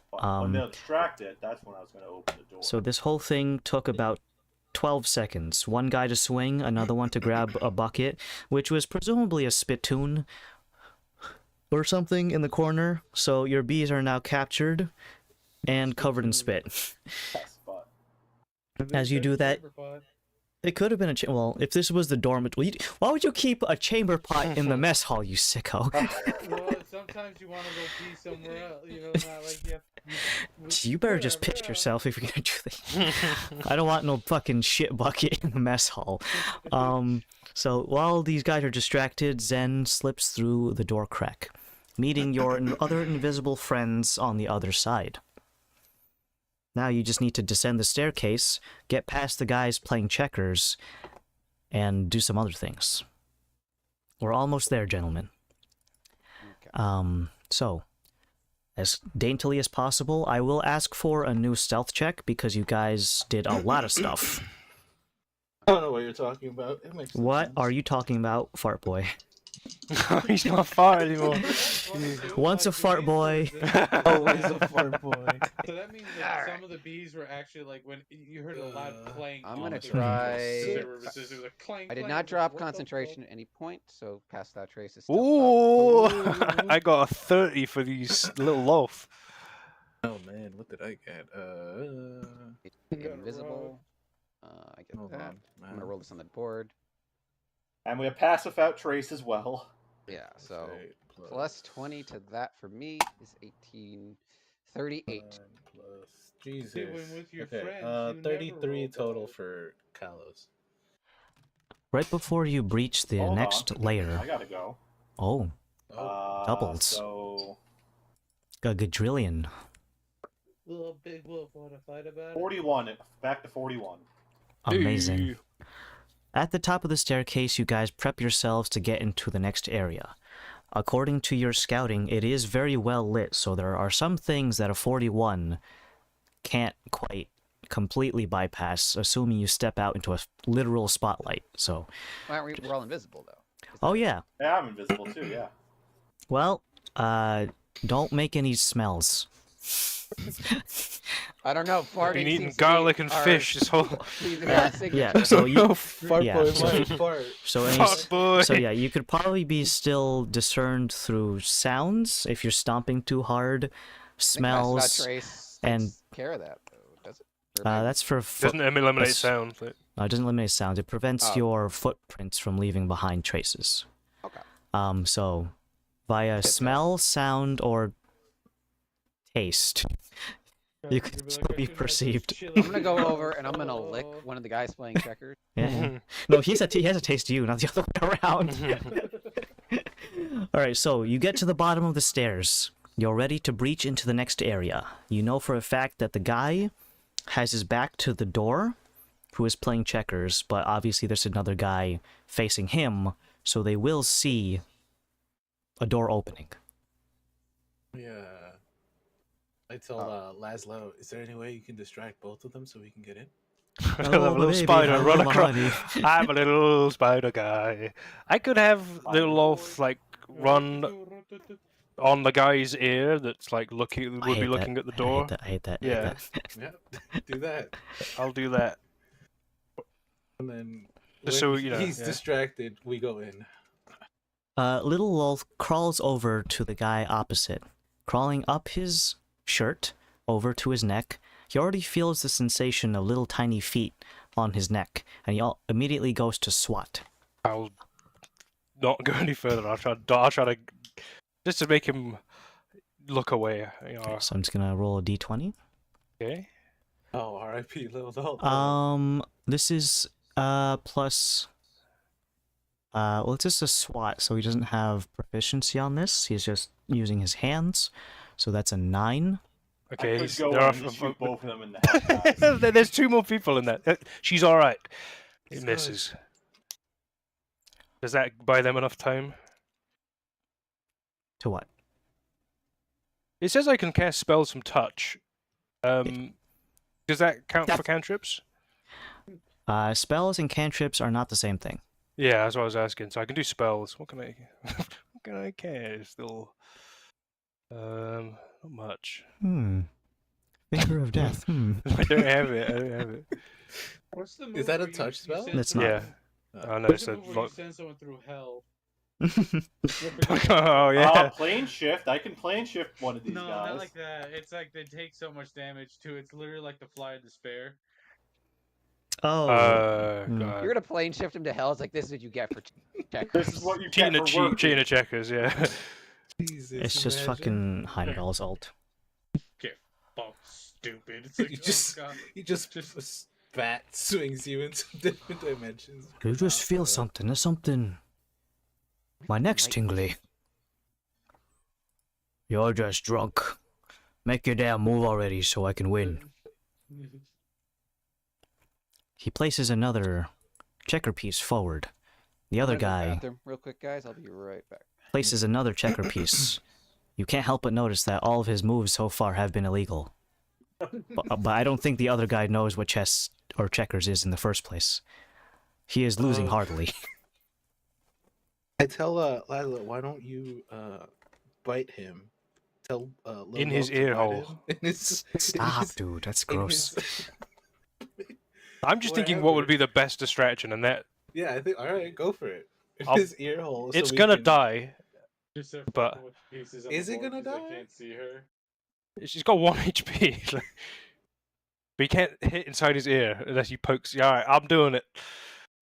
When they'll distract it, that's when I was going to open the door. So this whole thing took about 12 seconds. One guy to swing, another one to grab a bucket, which was presumably a spittoon or something in the corner. So your bees are now captured and covered in spit. Yes, but As you do that, it could have been a well, if this was the dormitory, why would you keep a chamber pot in the mess hall, you sicko? Well, sometimes you want to go pee somewhere else, not like You better just piss yourself if you're gonna do that. I don't want no fucking shit bucket in the mess hall. So while these guys are distracted, Zen slips through the door crack, meeting your other invisible friends on the other side. Now you just need to descend the staircase, get past the guys playing checkers, and do some other things. We're almost there, gentlemen. Okay. So, as daintily as possible, I will ask for a new stealth check because you guys did a lot of stuff. I don't know what you're talking about. It makes no What sense. are you talking about, fart boy? He's not far anymore. Once a fart boy. Always a fart boy. So that means that some of the bees were actually like when you heard a loud clang. I'm on gonna the try- There was a clang, I did clang, not like, drop what the concentration fuck? at any point, so pass that trace is still Ooh, up. I got a 30 for these little loaf. Oh man, what did I get? got Invisible. I get Hold that. on, I'm gonna man. roll this on the board. and we have pass without trace as well. Yeah, so Okay, plus 20 to that for me is 18. 38. Plus, Jesus. See, when with your Okay, friends, you never 33 roll total bad. for Kalos. Right before you breach the Hold next on. layer. I gotta go. Oh, doubles. So a quadrillion. Little big wolf want to fight about it. 41. Back to 41. Amazing. Ooh. At the top of the staircase, you guys prep yourselves to get into the next area. According to your scouting, it is very well lit, so there are some things that a 41 can't quite completely bypass, assuming you step out into a literal spotlight. So, Why aren't we? We're all invisible though. oh yeah. Yeah, I'm invisible too, yeah. Well, don't make any smells. I don't know. Farting Been eating seems to be garlic and our- fish this whole. seems to be our signature. Yeah, so you, fart yeah, boy so- might fart. so any, Fuck boy. so yeah, you could probably be still discerned through sounds if you're stomping too hard, I think smells. Master Trace and- takes care of that, though, does it? Or maybe- That's for foot. Doesn't eliminate that's- sound. But... It doesn't eliminate sound. It prevents Oh. your footprints from leaving behind traces. Okay. So via Shit, smell, sound, or taste, you could You'd still like, I be should have those perceived. chill I'm gonna go out. over and I'm gonna lick one of the guys playing checkers. Yeah. No, he has a taste you, not the other way around. All right, so you get to the bottom of the stairs. You're ready to breach into the next area. You know for a fact that the guy has his back to the door, who is playing checkers, but obviously there's another guy facing him, so they will see a door opening. Yeah. I told Laszlo, is there any way you can distract both of them so we can get in? I'm a little spider run across. I'm a little spider guy. I could have the loaf like run on the guy's ear that's like looking would be looking at the door. I hate that. Yeah. Yeah, do that. I'll do that. And then Just when so, you know, he's yeah. distracted, we go in. Little Wolf crawls over to the guy opposite, crawling up his shirt over to his neck. He already feels the sensation of little tiny feet on his neck, and he immediately goes to swat. I'll not go any further. I'll try to just to make him look away. You know. So I'm just gonna roll a d20. Okay. Oh, R.I.P. Little Dog. This is plus. Well, it's just a SWAT, so he doesn't have proficiency on this. He's just using his hands, so that's a 9. Okay. I could he's- go there in are- and just shoot both of them in the head, guys. There's 2 more people in that. She's all right. It It's misses. Does that buy them enough time? To what? It says I can cast spells from touch. Does that count for cantrips? Spells and cantrips are not the same thing. Yeah, that's what I was asking. So I can do spells. What can I? What can I cast? Still, not much. Finger of Death. I don't have it. I don't have it. What's the move Is that a where you- touch you spell? send That's someone- Yeah. Oh no, What's it's the a move where you send someone through hell? Oh yeah. Plane shift. I can plane shift one of these No, guys. not like that. It's like they take so much damage too. It's literally like the fly of despair. Oh. God. You're gonna plane shift him to hell. It's like this is what you get for checkers. This is what you get Cheating for cheat, working. cheating checkers, yeah. Jesus, It's just imagine. fucking Heimdall's ult. Get fucked, stupid. It's like, You just- oh god. He just bat swings you into different dimensions. You just feel something. There's something. My neck's tingly. You're just drunk. Make your damn move already so I can win. He places another checker piece forward. The other I'm gonna go to the guy bathroom real quick, guys. I'll be right back. places another checker piece. You can't help but notice that all of his moves so far have been illegal. But I don't think the other guy knows what chess or checkers is in the first place. He is losing heartily. I tell Laszlo, why don't you bite him? Tell Lil In his Lil to ear bite hole. him. In his, in Stop, his- dude. That's in gross. his- I'm just thinking what would be the best distraction, and that Yeah, I think. All right, go for it. In I'll- his ear hole. so it's we gonna can- die. Just start But- fucking with pieces on Is the it board gonna 'cause die? I can't see her. She's got 1 HP. But you can't hit inside his ear unless you poke. Yeah, alright, I'm doing it.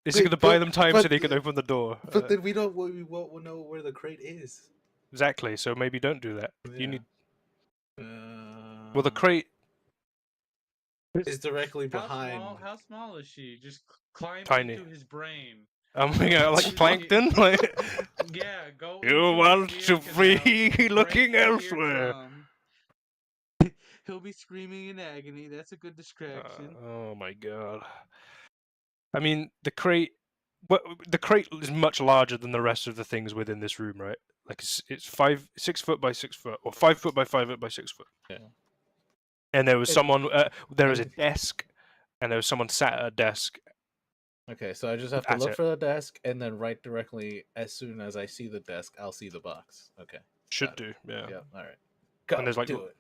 This is Wait, gonna buy but- them time but- so they can open the door. But then we won't know where the crate is. Exactly. So maybe don't do that. Yeah. You need. Uh, Well, the crate. is directly How behind. small? How small is she? Just climb Tiny. into his brain. I'm like plankton. Like Yeah, go. you into want his to ear canal, free looking break the elsewhere. eardrum. He'll be screaming in agony. That's a good distraction. Oh my god. I mean, the crate. The crate is much larger than the rest of the things within this room, right? Like it's 6 foot by 6 foot, or 5 foot by 5 foot by 6 foot. Yeah. And there was It- someone. There was a desk, and there was someone sat at a desk. Okay, so I just have to That's look it. for the desk and then right directly as soon as I see the desk, I'll see the box. Okay. Should Got it. do, yeah. Yeah. All right. Go. there's, like, do it.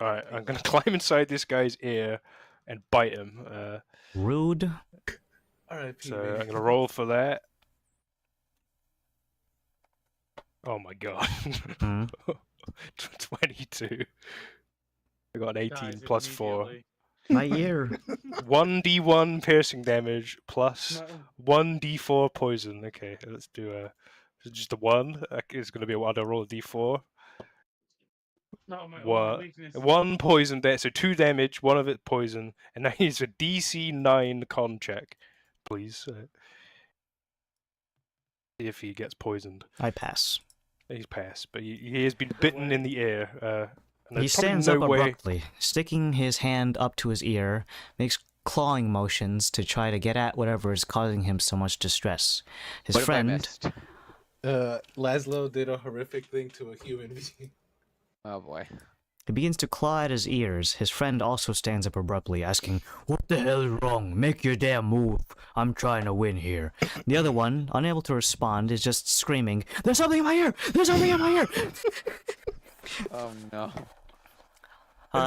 All right, I'm gonna climb inside this guy's ear and bite him. Rude. All right, So I'm gonna roll for that. Oh my god. Hmm. 22. I got an 18 Dies plus 4. immediately. My ear. 1d1 piercing damage plus No. 1d4 poison. Okay, let's do just a 1. It's gonna be a 1. I'll roll a d4. No, my only One, weakness. one poison there, so 2 damage, 1 of it poison, and now he's a DC 9 con check, please. See if he gets poisoned. I pass. He's passed, but he has been bitten in the ear. And He there's probably stands no up way. abruptly, sticking his hand up to his ear, makes clawing motions to try to get at whatever is causing him so much distress. His What if I friend, missed? Laszlo did a horrific thing to a human being. Oh boy. he begins to claw at his ears. His friend also stands up abruptly, asking, "What the hell is wrong? Make your damn move. I'm trying to win here." The other one, unable to respond, is just screaming, "There's something in my ear! There's something in my ear!" Oh no.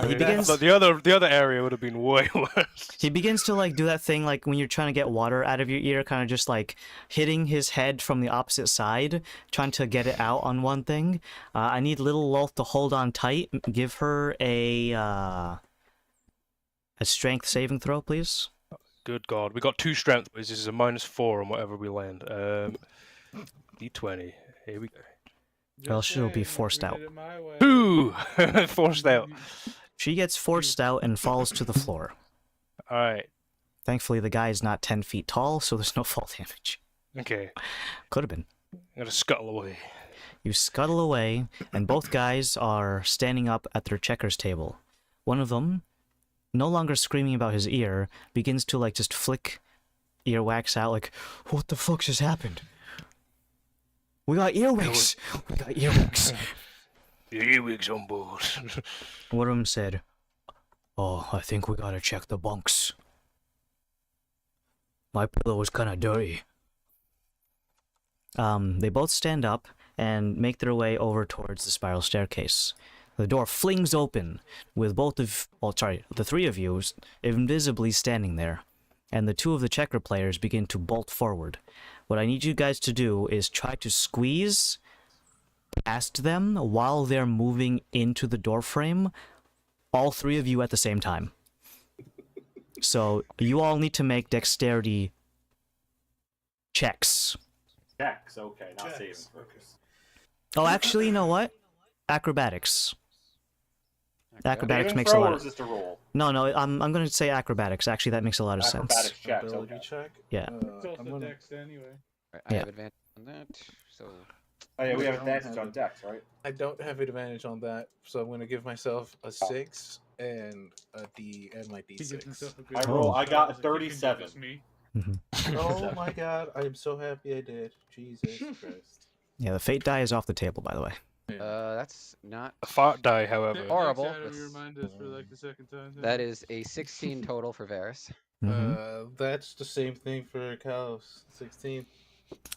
He begins. The other area would have been way worse. He begins to like do that thing like when you're trying to get water out of your ear, kind of just like hitting his head from the opposite side, trying to get it out on one thing. I need little Loth to hold on tight. Give her a strength saving throw, please. Good God, we got 2 strength. This is a -4 on whatever we land. D20. Here we go. Or else she'll be saying, forced we out. did it my way. 2 forced out. She gets forced out and falls to the floor. All right. Thankfully, the guy is not 10 feet tall, so there's no fall damage. Okay. Could have been. I'm gonna scuttle away. You scuttle away, and both guys are standing up at their checkers table. One of them, no longer screaming about his ear, begins to like just flick earwax out like, "What the fuck just happened? We got earwigs! We got earwigs!" The earwigs on board. One of them said, "Oh, I think we gotta check the bunks. My pillow was kinda dirty." They both stand up and make their way over towards the spiral staircase. The door flings open with the 3 of you invisibly standing there, and the 2 of the checker players begin to bolt forward. What I need you guys to do is try to squeeze past them while they're moving into the door frame, all 3 of you at the same time. So you all need to make dexterity checks. Checks, okay, not Checks, saving throws. Oh, actually, you know what? Acrobatics. Acrobatics Saving makes a throw lot or of... is this a roll? No, I'm going to say acrobatics. Actually, that makes a lot of sense. Acrobatics checks, Ability okay. check. Yeah. It's also I'm gonna... dex anyway. Right, I Yeah. have advantage on that, so Oh yeah, we have I don't advantage have on it. decks, right? I don't have advantage on that, so I'm gonna give myself a 6 and a D and my He gives D6. himself a good I roll. I got He can do 37. this, me. Oh my god, I am so happy I did. Jesus Christ. Yeah, the fate die is off the table, by the way. that's not. The fart die, Thanks, however. Horrible. Adam, you That's- remind us for like the second time. That is a 16 total for Varys. That's the same thing for Kalos. 16.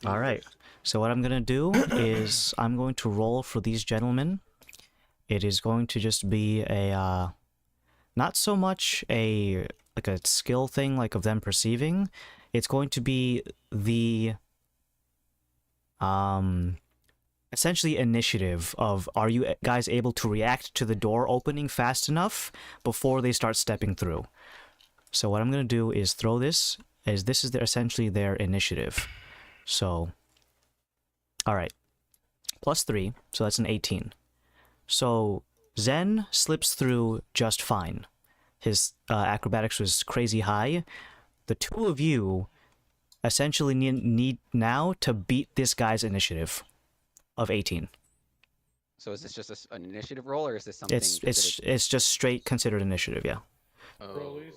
All right. So what I'm going to do is I'm going to roll for these gentlemen. It is going to just be a not so much a like a skill thing like of them perceiving. It's going to be the essentially initiative of, are you guys able to react to the door opening fast enough before they start stepping through? So what I'm going to do is throw this as this is essentially their initiative. So, all right, +3, so that's an 18. So Zen slips through just fine. His acrobatics was crazy high. The 2 of you essentially need now to beat this guy's initiative of 18. So is this just an initiative roll, or is this something? It's just straight considered initiative, yeah. Rollies.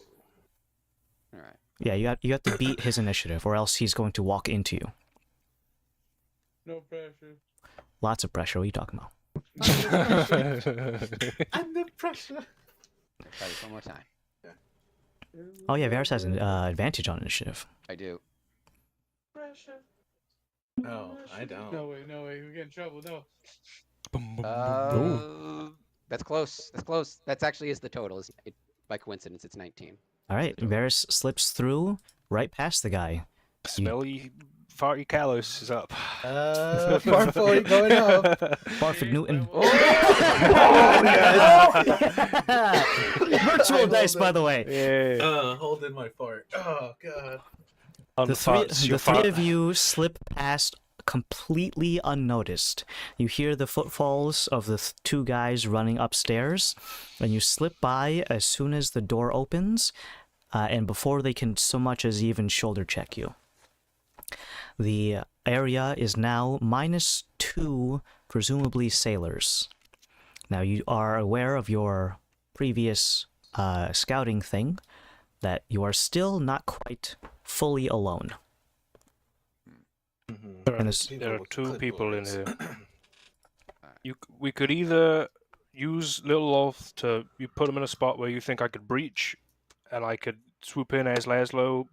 All right. Yeah, you have to beat his initiative, or else he's going to walk into you. No pressure. Lots of pressure. What are you talking about? Under pressure. Try this one more time. Oh yeah, Varys has an advantage on initiative. I do. Pressure. No, I don't. No way, we get in trouble. No. That's close. That's close. That's actually is the total. By coincidence, it's 19. All right, Varys slips through right past the guy. Smelly, farty callus is up. Farfoy going up. Barford Newton. Oh, Virtual dice, by the way. Yeah. Holding my fart. Oh god. The three of you slip past completely unnoticed. You hear the footfalls of the two guys running upstairs, and you slip by as soon as the door opens, and before they can so much as even shoulder check you. The area is now -2, presumably sailors. Now you are aware of your previous scouting thing, that you are still not quite fully alone. There are two people in here. We could either use Little Wolf to you put him in a spot where you think I could breach, and I could swoop in as Laszlo,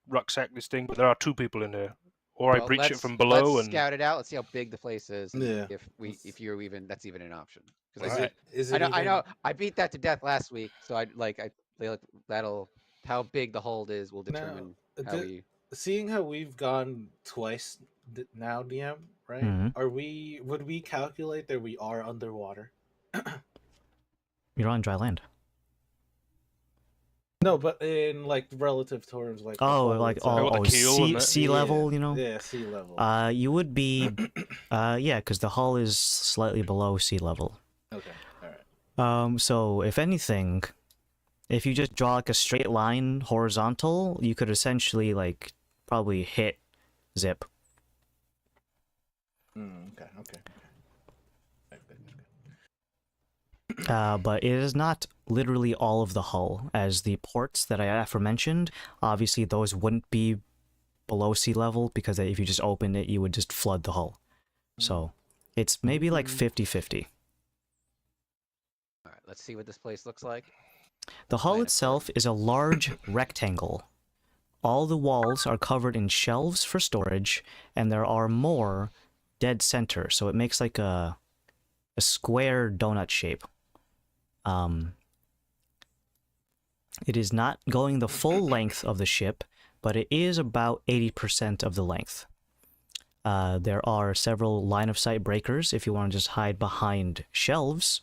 rucksack this thing. But there are two people in here, or I breach it from below let's and scout it out. Let's see how big the place is. And Yeah. if you're even that's even an option. I know I beat that to death last week, so that'll how big the hold is will determine how we. Seeing how we've gone twice now, DM, right? Mhm. Would we calculate that we are underwater? You're on dry land. No, but in like relative terms, like sea level, you know? Yeah, sea level. You would be, yeah, because the hull is slightly below sea level. Okay, all right. So if anything, if you just draw like a straight line horizontal, you could essentially like probably hit Zip. Okay. But it is not literally all of the hull, as the ports that I aforementioned, obviously those wouldn't be below sea level, because if you just opened it, you would just flood the hull. So it's maybe like 50-50. All right, let's see what this place looks like. The hull itself is a large rectangle. All the walls are covered in shelves for storage, and there are more dead center, so it makes like a square donut shape. It is not going the full length of the ship, but it is about 80% of the length. There are several line-of-sight breakers if you want to just hide behind shelves.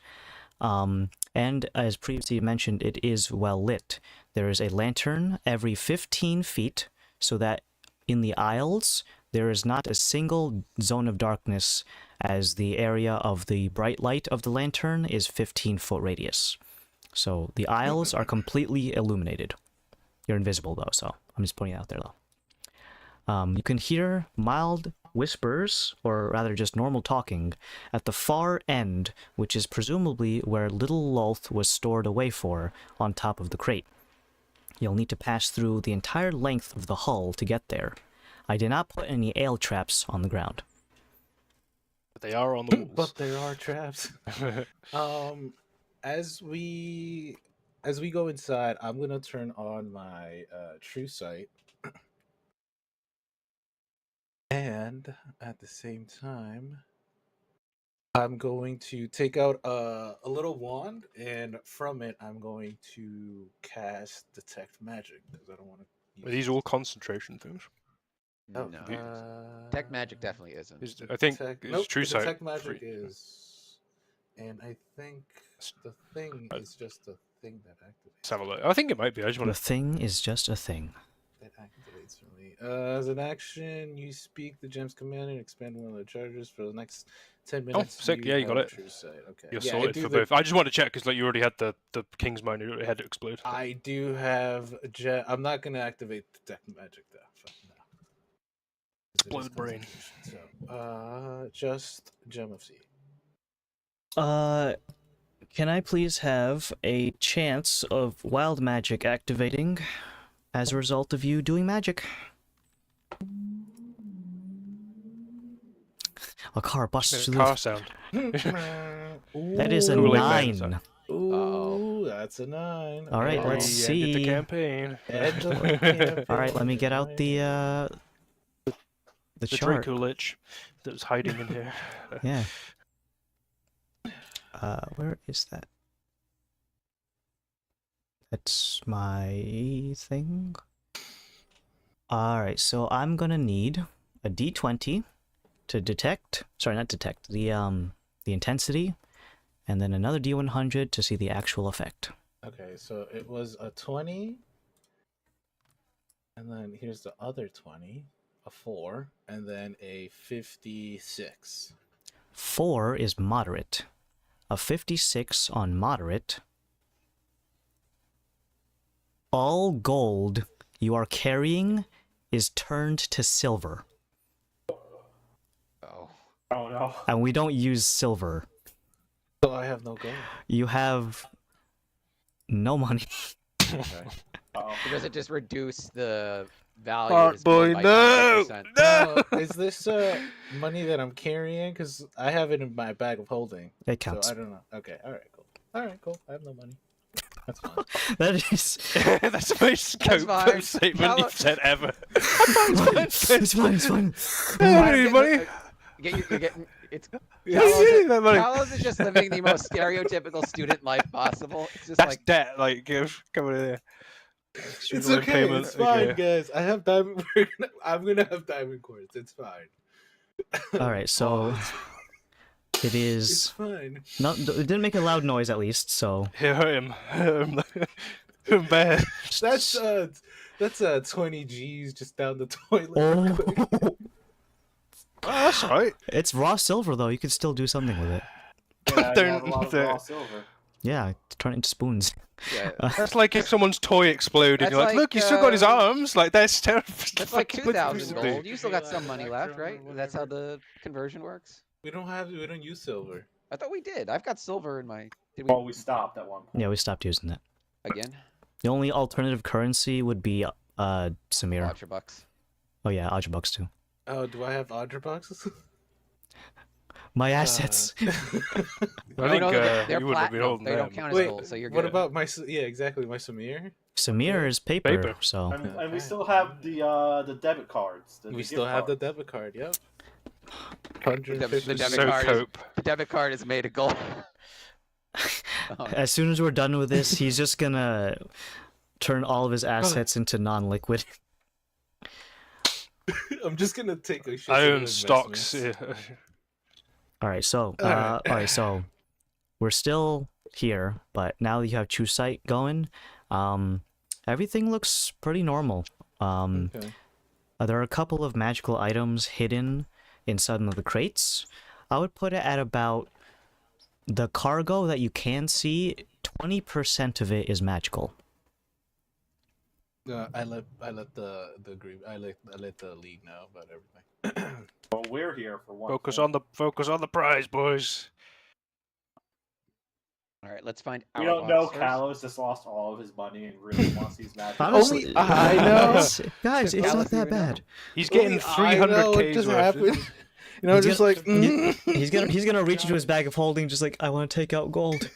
And as previously mentioned, it is well lit. There is a lantern every 15 feet, so that in the aisles, there is not a single zone of darkness, as the area of the bright light of the lantern is 15-foot radius. So the aisles are completely illuminated. You're invisible, though, so I'm just pointing it out there, though. You can hear mild whispers, or rather just normal talking, at the far end, which is presumably where Little Lolth was stored away for, on top of the crate. You'll need to pass through the entire length of the hull to get there. I did not put any ale traps on the ground. But they are on the walls. But there are traps. As we go inside, I'm gonna turn on my true sight. And at the same time, I'm going to take out a little wand, and from it, I'm going to cast Detect Magic, because I don't want to... Are these all concentration things? Oh, No. Detect Magic definitely isn't. I think it's True Sight. Detect Magic is... And I think the thing is just a thing that activates. Let's have a look. I think it might be. I just want The thing is just a thing. It activates for me. As an action, you speak the gem's command and expand one of the charges for the next 10 minutes. Oh, sick. Yeah, you got it. True sight. Okay. You're Yeah, sorted for both. I just want to check because like you already had the King's Mine. You already had it explode. I do have a gem. I'm not going to activate Detect Magic, though. No. Blood brain. So, just Gem of Sea. Can I please have a chance of wild magic activating as a result of you doing magic? A car busts through Car the... sound. That is a Ooh, 9. Ooh, that's a 9. All right, let's see. Ended the campaign. All right, let me get out the chart. Draco Lich that was hiding in here. Yeah. Where is that? That's my thing. Alright, so I'm gonna need a D20 to detect, sorry, not detect, the intensity, and then another D100 to see the actual effect. Okay, so it was a 20, and then here's the other 20, a 4, and then a 56. 4 is moderate. A 56 on moderate. All gold you are carrying is turned to silver. Oh. Oh no. And we don't use silver. So I have no gold. You have no money. Okay. Uh-oh. So does it just reduce the value? Fart of this gold boy, by no! 90%? No! Is this money that I'm carrying? Because I have it in my bag of holding. It counts. So I don't know. Okay, alright, cool. Alright, cool. I have no money. That's fine. That is. That's the most That's scope fine. statement Calo- you've said ever. It's fine, it's fine. I don't need money. You're getting it's. Yeah, you need that money. Carlos is just living the most stereotypical student life possible. It's just That's like debt. Like, give, come over there. It's Student loan okay. payment, It's fine, okay. guys. I have diamond. I'm gonna have diamond quartz. It's fine. Alright, so. It It's is. fine. No, it didn't make a loud noise at least, so. Here, hurt him. Hurt him bad. That's 20 G's just down the toilet. Oh. Oh, that's right. It's raw silver though, you could still do something with it. Yeah, you have a Don't- lot of raw silver. Yeah, turn it into spoons. yeah, That's like if someone's toy exploded. That's You're like, like, look, he's still got his arms. Like, that's terrible. that's like Fucking what 2,000 used to be. gold. You still got some money left, right? That's how the conversion works. We don't use silver. I thought we did. I've got silver in my. Did we Well, we stopped at one point. Yeah, we stopped using that. again? The only alternative currency would be Samir. Watcher bucks. Oh yeah, Ajabucks too. Oh, do I have Audra boxes? My assets. I No, think no, they're you wouldn't have been platinum. holding They don't them. count as Wait, gold, so you're good. What about my? Yeah, exactly. My Samir. Samir is paper, Paper. so And we still have the debit cards. We still have the debit card. Yep. 150. The debit So card is- cope. The debit card is made of gold. Oh, as soon as we're done with this, he's just gonna turn all of his assets into non-liquid. I'm just gonna take a shit. I ton own of stocks. investments. Yeah. All right, so we're still here, but now that you have True Sight going, everything looks pretty normal. Okay. There are a couple of magical items hidden in some of the crates. I would put it at about the cargo that you can see. 20% of it is magical. I let the group. I let the league know about everything. Well, we're here for one. Focus thing. on the prize, boys. all right, let's find. We our don't know box first. Kalos just lost all of his money and really wants these magic. Honestly, I know. guys, it's Alice not that even know. bad. He's getting Only I know 300 it Ks just worth. happened. You know, He's just gonna- like. He's gonna reach into his bag of holding, just like I want to take out gold.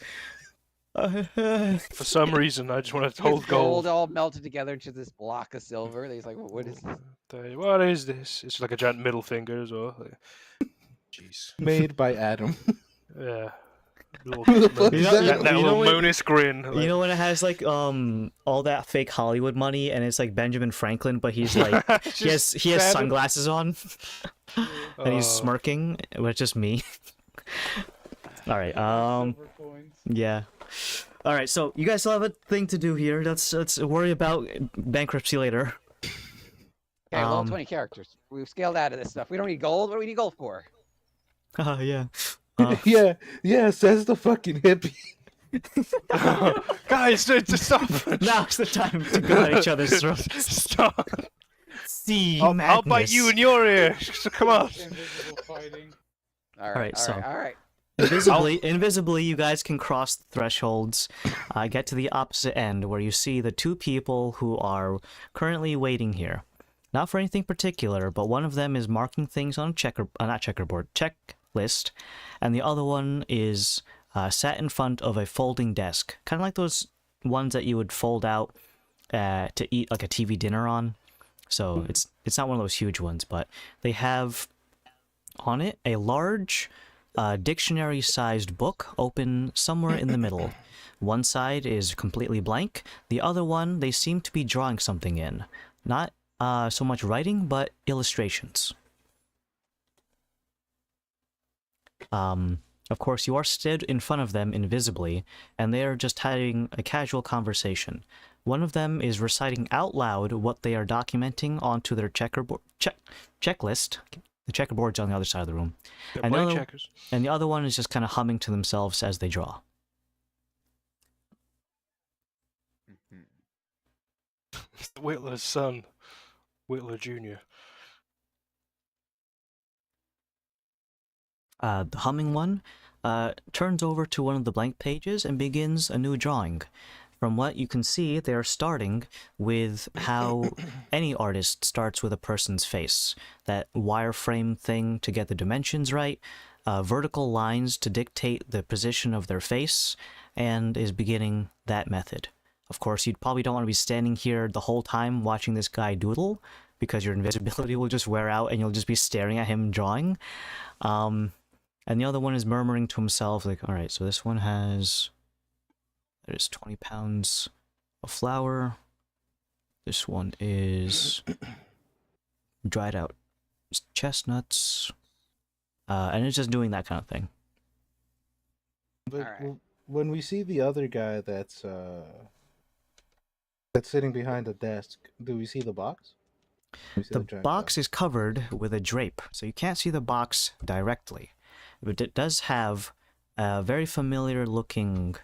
For some reason, I just want to He has hold gold. all melted together into this block of silver. He's like, what is this? What is this? It's like a giant middle finger as well. Like, jeez. Made by Adam. Yeah. Little, Who the fuck is that, that? that You know little what- Monis grin. You like- know when it has like all that fake Hollywood money and it's like Benjamin Franklin, but he's like he has sad. sunglasses on and he's Oh. smirking, but it's just me. All right, Silver coins. yeah. All right, so you guys still have a thing to do here. Let's worry about bankruptcy later. Okay, level Um, 20 characters. We've scaled out of this stuff. We don't need gold. What do we need gold for? Yeah. Yeah, says the fucking hippie. Guys, just stop. Now's the time to go at each other's throats. Stop. See, I'll bite you in your ear. So come on. Invisible fighting. All right, right, so- all right. Invisibly, you guys can cross the thresholds, get to the opposite end where you see the two people who are currently waiting here. Not for anything particular, but one of them is marking things on a checklist, and the other one is sat in front of a folding desk, kind of like those ones that you would fold out to eat like a TV dinner on. So it's not one of those huge ones, but they have on it a large a dictionary-sized book open somewhere in the middle. One side is completely blank. The other one, they seem to be drawing something in. Not so much writing, but illustrations. Of course, you are stood in front of them invisibly, and they are just having a casual conversation. One of them is reciting out loud what they are documenting onto their checklist. The checkerboard's on the other side of the room. They're And playing the, checkers. and the other one is just kind of humming to themselves as they draw. Whitler's son, Whitler Jr. The humming one turns over to one of the blank pages and begins a new drawing. From what you can see, they are starting with how any artist starts with a person's face. That wireframe thing to get the dimensions right, vertical lines to dictate the position of their face, and is beginning that method. Of course, you probably don't want to be standing here the whole time watching this guy doodle, because your invisibility will just wear out and you'll just be staring at him drawing. And the other one is murmuring to himself, like, alright, so this one has... There's 20 pounds of flour. This one is dried out chestnuts. And it's just doing that kind of thing. But Alright. when we see the other guy that's sitting behind the desk, do we see the box? Do we see The giant box is covered with a drape, so you can't see the box directly. But it does have a very familiar looking,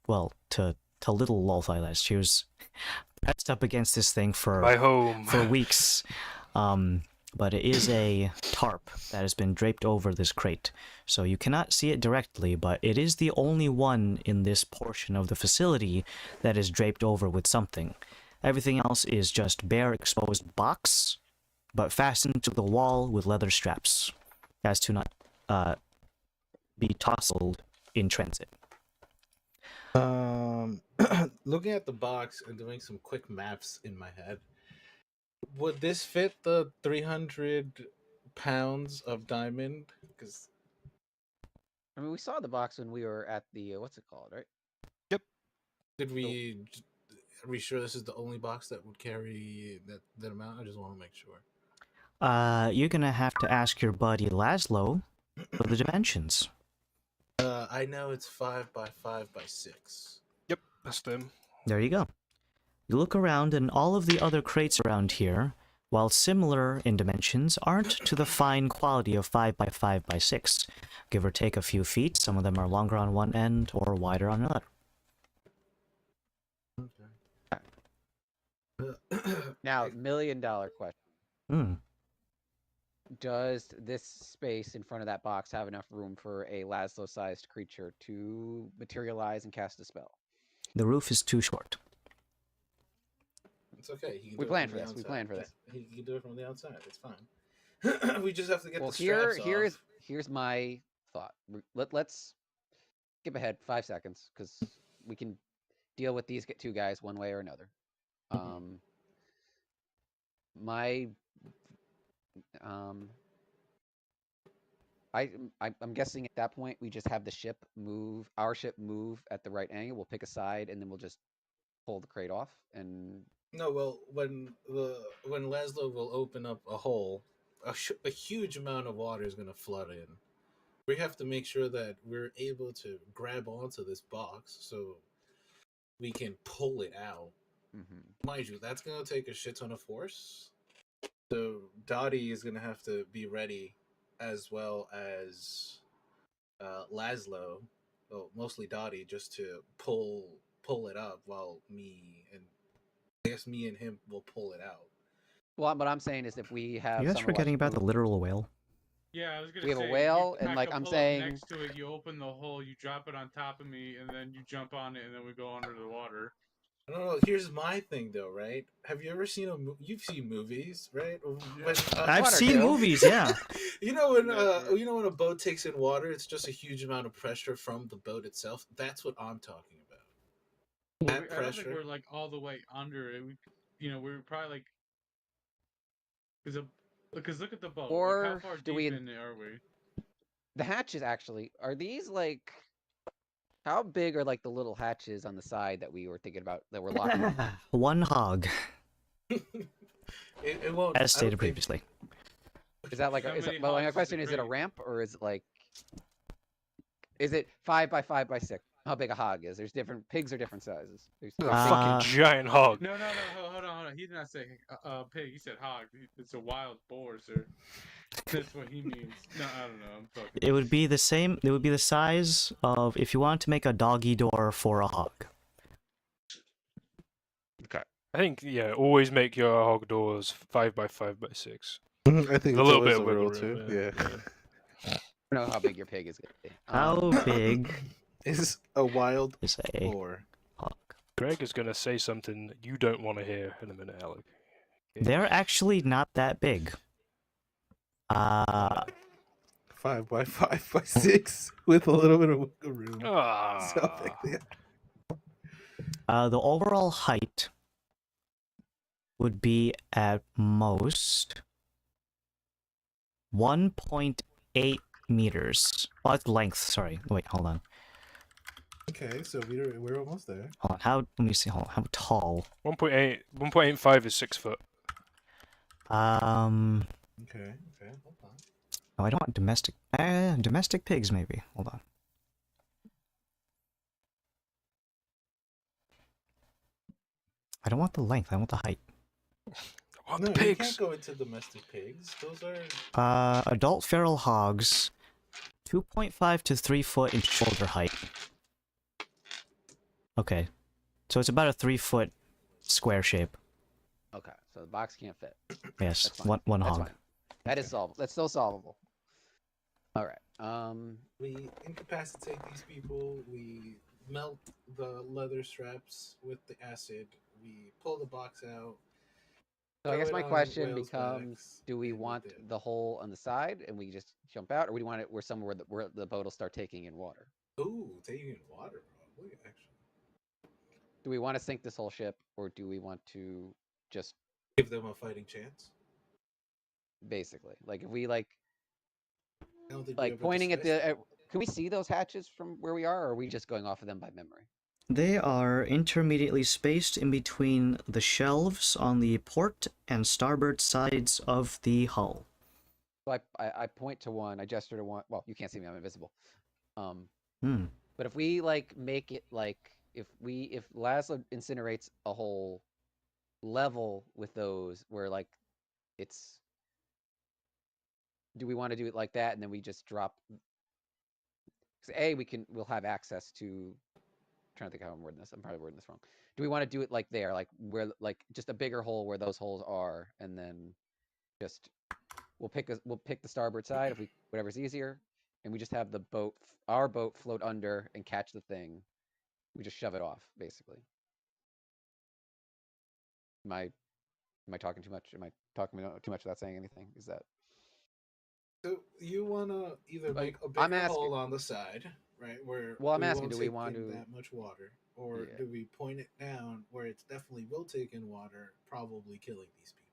well, to little Lolthiless. She was pressed up against this thing My for home. weeks. But it is a tarp that has been draped over this crate. So you cannot see it directly, but it is the only one in this portion of the facility that is draped over with something. Everything else is just bare exposed box, but fastened to the wall with leather straps, as to not be tousled in transit. Looking at the box and doing some quick maths in my head, would this fit the 300 pounds of diamond? Because I mean, we saw the box when we were at the what's it called, right? are we sure this is the only box that would carry that amount? I just want to make sure. You're gonna have to ask your buddy Laszlo for the dimensions. I know it's 5 by 5 by 6. Yep, that's them. There you go. You look around, and all of the other crates around here, while similar in dimensions, aren't to the fine quality of 5 by 5 by 6. Give or take a few feet, some of them are longer on one end or wider on another. Now, $1,000,000 question. Hmm. Does this space in front of that box have enough room for a Laszlo-sized creature to materialize and cast a spell? The roof is too short. It's okay. He can We do it planned from for the this. We outside. planned for this. He can do it from the outside. It's fine. We just have to get Well, the straps off. here's my thought. Let's skip ahead 5 seconds because we can deal with these two guys one way or another. I'm guessing at that point we just have our ship move at the right angle. We'll pick a side and then we'll just pull the crate off. And No, well, when Laszlo will open up a hole, a huge amount of water is going to flood in. We have to make sure that we're able to grab onto this box so we can pull it out. Mind you, that's going to take a shit ton of force. So Dottie is going to have to be ready, as well as Laszlo, well, mostly Dottie, just to pull it up, while I guess me and him will pull it out. well, what I'm saying is if we have You guys forgetting about the literal whale? Yeah, I was gonna We have a say, whale, you and, pack like, a I'm pull-up saying- next to it, you open the hole, you drop it on top of me, and then you jump on it, and then we go under the water. No, here's my thing though, right? Have you ever seen you've seen movies, right? When, I've Water seen do. movies, yeah. you know when a boat takes in water, it's just a huge amount of pressure from the boat itself. That's what I'm talking about. That I don't think pressure. we're like all the way under it. We were probably like, because look at the boat. Like, how Or far do deep we- in it are we? The hatches actually are these like how big are like the little hatches on the side that we were thinking about that we're locking? in? One hog, It won't. as I don't stated think. previously. Is that like How a, is many it, well, my hogs is question the is it a crate? ramp or is it like is it 5 by 5 by 6? How big a hog is? There's different pigs are different sizes. There's It's a Uh, fucking giant hog. No, hold on. He did not say pig. He said hog. It's a wild boar, sir. That's what he means. No, I don't know. I'm fucking. It would be the same. It would be the size of if you want to make a doggy door for a hog. Okay. I think always make your hog doors 5 by 5 by 6. I think With a it's little always bit a of wiggle rule room, too. yeah. Yeah. I don't know how big your pig is gonna be. How big Is a wild is a boar. hog? Greg is going to say something you don't want to hear in a minute, Alec. They're actually not that big. 5 by 5 by 6 with a little bit of wiggle room. So The overall height would be at most 1.8 meters. Oh, that's length. Sorry. Wait, hold on. okay, so we're almost there. Hold on. Let me see. Hold on. How tall? 1.85 is 6 foot. Okay, hold on. Oh, I don't want domestic. Domestic pigs, maybe. Hold on. I don't want the length. I want the height. I want No, the you pigs. can't go into domestic pigs. Those are Adult feral hogs, 2.5 to 3 foot in shoulder height. Okay, so it's about a 3 foot square shape. Okay, so the box can't fit. Yes, That's fine. one That's hog. fine. That is solvable. That's still solvable. All right. we incapacitate these people. We melt the leather straps with the acid. We pull the box out. So I guess throw my it on question whales' becomes: backs, do we and we're want dead. the hole on the side and we just jump out, or we want it where somewhere where the boat will start taking in water? Ooh, taking in water, probably actually. Do we want to sink this whole ship, or do we want to just Give them a fighting chance. basically like if we like I don't think we ever pointing at discussed the? that. Can we see those hatches from where we are, or are we just going off of them by memory? They are intermediately spaced in between the shelves on the port and starboard sides of the hull. So I point to one. I gesture to one. Well, you can't see me. I'm invisible. Hmm. But if we like make it like if Laszlo incinerates a hole level with those where like it's do we want to do it like that and then we just drop because we'll have access to trying to think how I'm wording this. I'm probably wording this wrong. Do we want to do it like there, like where like just a bigger hole where those holes are, and then just we'll pick the starboard side if we whatever's easier, and we just have our boat float under and catch the thing. We just shove it off, basically. Am I talking too much? Am I talking too much without saying anything? Is that So you want to either Like, make a I'm bigger asking- hole on the side, right, where Well, I'm we asking, won't do we take want in to- that much water, or Yeah. do we point it down where it definitely will take in water, probably killing these people?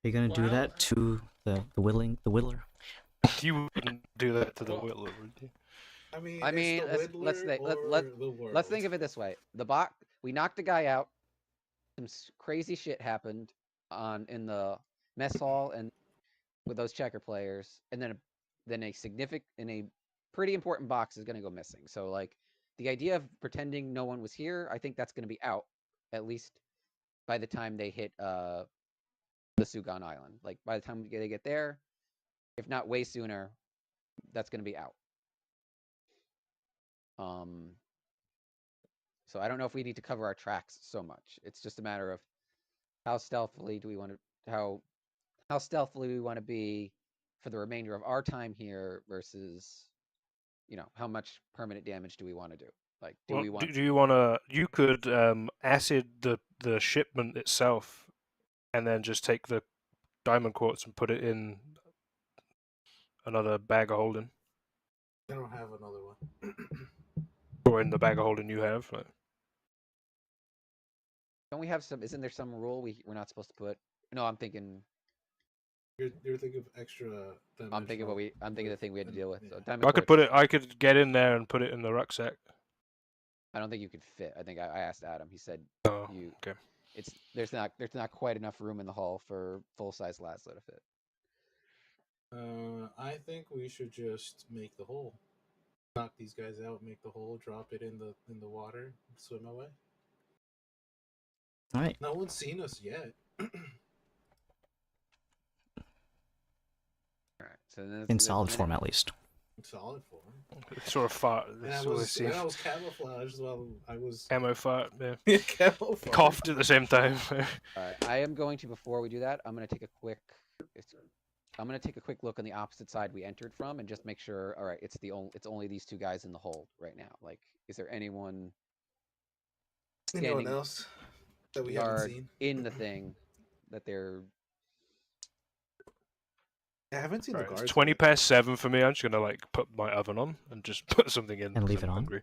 Are you gonna do Well- that to the whittler? You wouldn't do that to the Well- whittler, would you? I mean, I mean, it's the let's Whittler think- let- or let- the world. Let's think of it this way: we knocked a guy out. Some crazy shit happened in the mess hall and with those checker players, and then a pretty important box is going to go missing. So like the idea of pretending no one was here, I think that's going to be out at least by the time they hit the Sugan Island. Like by the time they get there, if not way sooner, that's going to be out. So I don't know if we need to cover our tracks so much. It's just a matter of how stealthily do we want to how stealthily we want to be for the remainder of our time here versus how much permanent damage do we want to do? Like do we want do you want to? You could acid the shipment itself, and then just take the diamond quartz and put it in another bag of holding, I don't have another one. or in the bag of holding you have. Like, don't we have some isn't there some rule we're not supposed to put no I'm thinking You're thinking of extra. I'm thinking the thing we had to deal with. So diamond I could quick. put it. I could get in there and put it in the rucksack. I don't think you could fit. I think I asked Adam. He said Oh, you. okay. There's not quite enough room in the hull for full size Laszlo to fit. I think we should just make the hole. Knock these guys out, make the hole, drop it in the water, swim away. All right. No one's seen us yet. All right. So then In solid form, at least. In solid form. Sort of fart. And I was camouflaged while I was Camo fart. Yeah. camouflaged. Coughed at the same time. All right. I am going to, before we do that, I'm going to take a quick look on the opposite side we entered from and just make sure. All right, it's only these two guys in the hole right now. Like, is there anyone standing else that we haven't guard seen in the thing that they're? I haven't seen Right, the it's guards. 20 yet. past 7 for me. I'm just gonna like put my oven on and just put something in. And leave 'cause it I'm on? Hungry.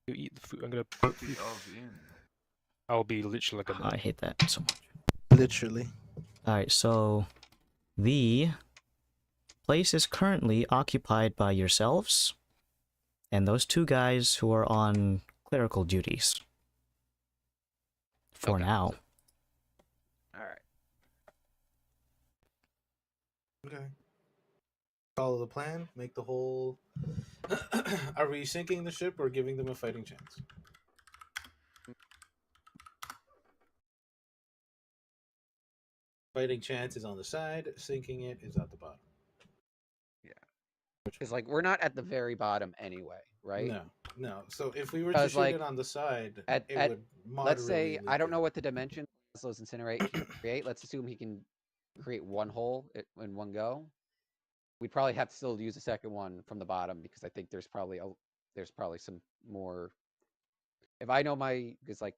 You eat the food. I'm gonna Put the oven. I'll be literally like a. I hate that so much. Literally. All right, so the place is currently occupied by yourselves and those two guys who are on clerical duties. For Okay. now. All right. Okay. Follow the plan. Make the hole. Are we sinking the ship or giving them a fighting chance? Fighting chance is on the side. Sinking it is at the bottom. Because like we're not at the very bottom anyway, right? No. So if we were to 'Cause, shoot like, it on the side, at- it at- would Let's say moderately I don't leak know out. what the dimension Laszlo's incinerate can create. Let's assume he can create one hole in one go. We'd probably have to still use a second one from the bottom because I think there's probably some more. If I know because like,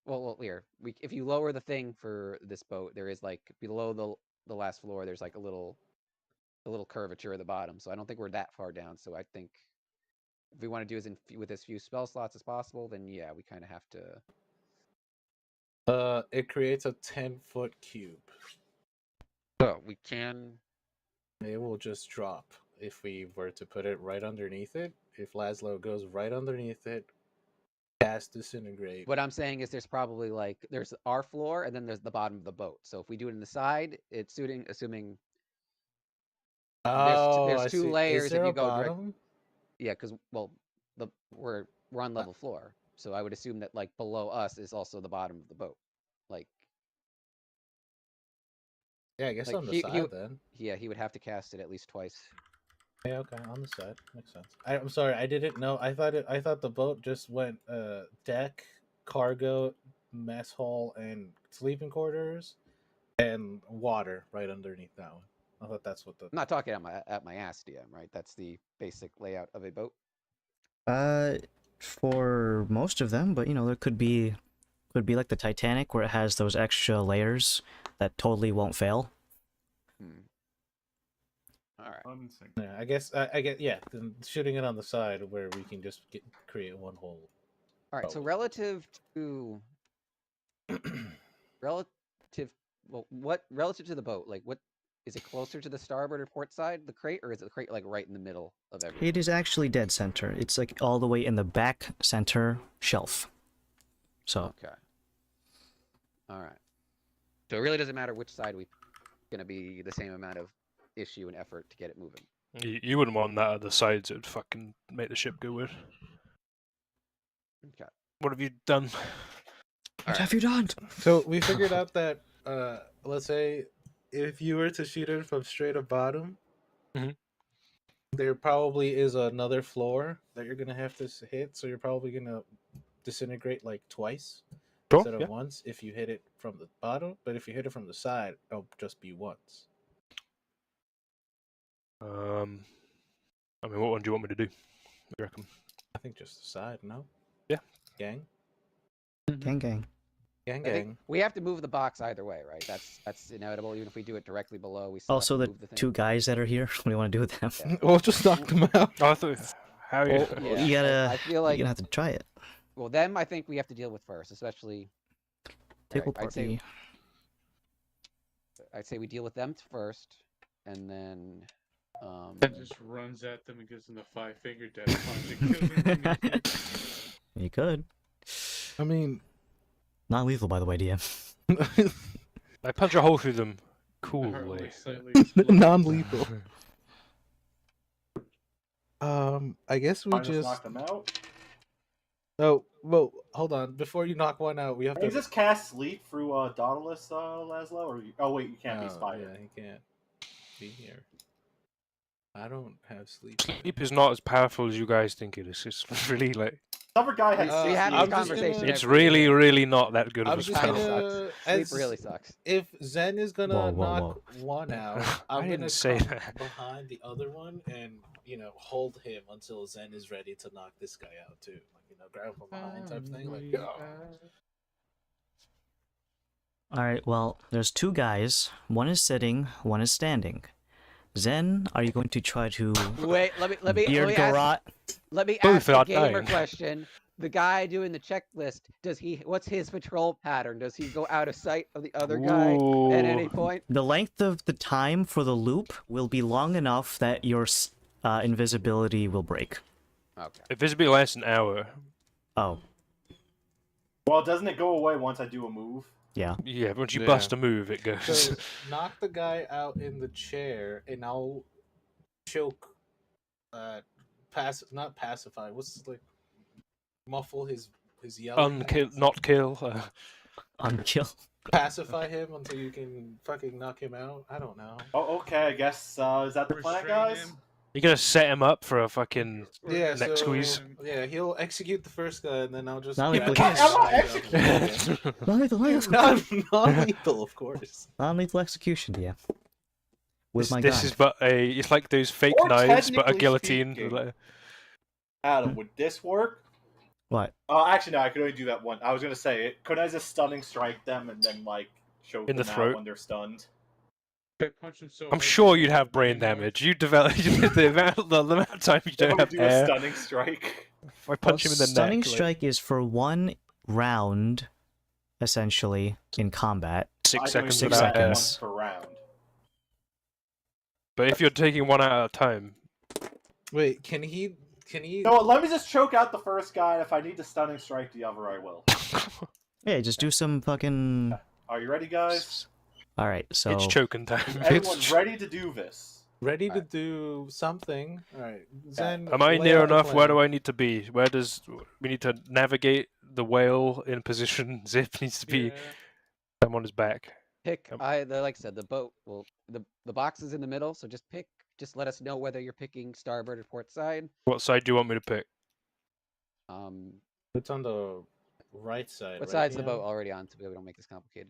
well, here if you lower the thing for this boat, there is like below the last floor, there's like a little curvature at the bottom. So I don't think we're that far down. So I think if we want to do with as few spell slots as possible, then yeah, we kind of have to. It creates a 10-foot cube. So we can. It will just drop if we were to put it right underneath it. If Laszlo goes right underneath it, cast disintegrate. What I'm saying is there's probably there's our floor and then there's the bottom of the boat. So if we do it in the side, it's assuming there's I two see. layers Is there if you a go bottom? yeah, because we're on level floor, so I would assume that like below us is also the bottom of the boat. Like Yeah, I guess like, on the he side then. yeah, he would have to cast it at least twice. Yeah, okay, on the side makes sense. I'm sorry, I didn't know. I thought the boat just went deck, cargo, mess hall, and sleeping quarters, and water right underneath that one. I thought that's what the. I'm not talking at my ass, DM, right? That's the basic layout of a boat. For most of them, but you know, there could be like the Titanic where it has those extra layers that totally won't fail. All right. Unsync. Yeah, I guess I get then shooting it on the side where we can just create one hole. All right. So Boat. relative to the boat, like what is it closer to the starboard or port side, the crate, or is it the crate like right in the middle of everything? It is actually dead center. It's like all the way in the back center shelf. So Okay. All right. So it really doesn't matter which side we gonna be the same amount of issue and effort to get it moving. You wouldn't want that at the sides. It would fucking make the ship go weird. Okay. What have you done? what have you done? So we figured out that let's say if you were to shoot it from straight to bottom, Mhm. there probably is another floor that you're gonna have to hit. So you're probably gonna disintegrate like twice Sure, instead of yeah. once if you hit it from the bottom. But if you hit it from the side, it'll just be once. I mean, what one do you want me to do? What do you reckon? I think just the side. No. Yeah. Gang. Gang gang. Gang. I think Gang. we have to move the box either way, right? That's inevitable. Even if we do it directly below, we still Also, have to the move the thing. two guys that are here. What do you want to do with them? Yeah. We'll just knock them out. Oh, I thought. How you? Well, Yeah, you gotta. I feel like you're gonna have to try it. well, them I think we have to deal with first, especially. Table I'd say party. I'd say we deal with them first, and then Just runs at them and gives them the 5-finger death punch and kills them immediately. You could. I mean, Not lethal, by the way, DM. I punch a hole through them Or coolly. only slightly explode. non-lethal. I guess we I just just. knock them out. Oh, well, hold on. Before you knock one out, we have Can you to. just cast sleep through Dauntless, Laszlo? Or oh wait, you can't be Oh, spider. yeah, he can't be here. I don't have sleep. Sleep is not as powerful as you guys think it is. It's really like Another guy had we have I'm this just conversation. gonna- it's every really, year. really not that good of I'm a just spell. Kinda gonna. sucks. Sleep As, really sucks. If Zen is gonna Whoa, whoa, knock one out, I I'm didn't gonna say come that. behind the other one and hold him until Zen is ready to knock this guy out too. Like grab from behind type thing. Like yeah. Alright, well, there's two guys. One is sitting, one is standing. Zen, are you going to try to Wait, let me beard ask, garrot? let me Both ask a without gamer dying. question. The guy doing the checklist, what's his patrol pattern? Does he go out of sight of the other guy at any Ooh. point? The length of the time for the loop will be long enough that your invisibility will break. Okay. Invisibility lasts an hour. Oh, Well, doesn't it go away once I do a move? yeah. Yeah, but once you Yeah. bust a move, it goes. So knock the guy out in the chair, and I'll choke. Not pacify. What's like muffle his yelling. Unkill, not kill. Unkill. Pacify him until you can fucking knock him out. I don't know. Oh, okay. I guess is that the plan, Restrain guys? him. You're gonna set him up for a fucking. Yeah, Neck squeeze. Yeah, he'll execute the first guy, and then I'll just. Not grab lethal. him. I'm not executing. Non-lethal Non-lethal, of course. Non-lethal execution, yeah. With This, my this gun. is but a. It's like those fake Or knives, but a technically guillotine. speaking- Adam, would this work? What? Actually, no. I could only do that one. I was gonna say it. Could I just stunning strike them and then choke In the them throat? out when they're stunned? I punch him so I'm hard sure that you'd he have brain brain hard. damage. You develop the amount of time you If don't I have do a air. stunning strike. If I punch him in the Stunning neck, like, strike is for 1 round, essentially, in combat. I 6 can seconds only do without that air. once per round. But if you're taking one out at a time, Wait, can he? No, let me just choke out the first guy. And if I need to stunning strike the other, I will. Yeah, just do some fucking... Are you ready, guys? Alright, so... it's choking time. Everyone ready to do this? Ready to do something? All right. Zen, Am I lay near out the enough? Where plan. do I need to be? Where does we need to navigate the whale in position? Zip needs to be. Yeah. I'm on his back. Pick. Yep. Like I said, the boat will the box is in the middle, so just pick. Just let us know whether you're picking starboard or port side. What side do you want me to pick? It's on the right side. What right, side's the DM? boat already on? So we don't make this complicated.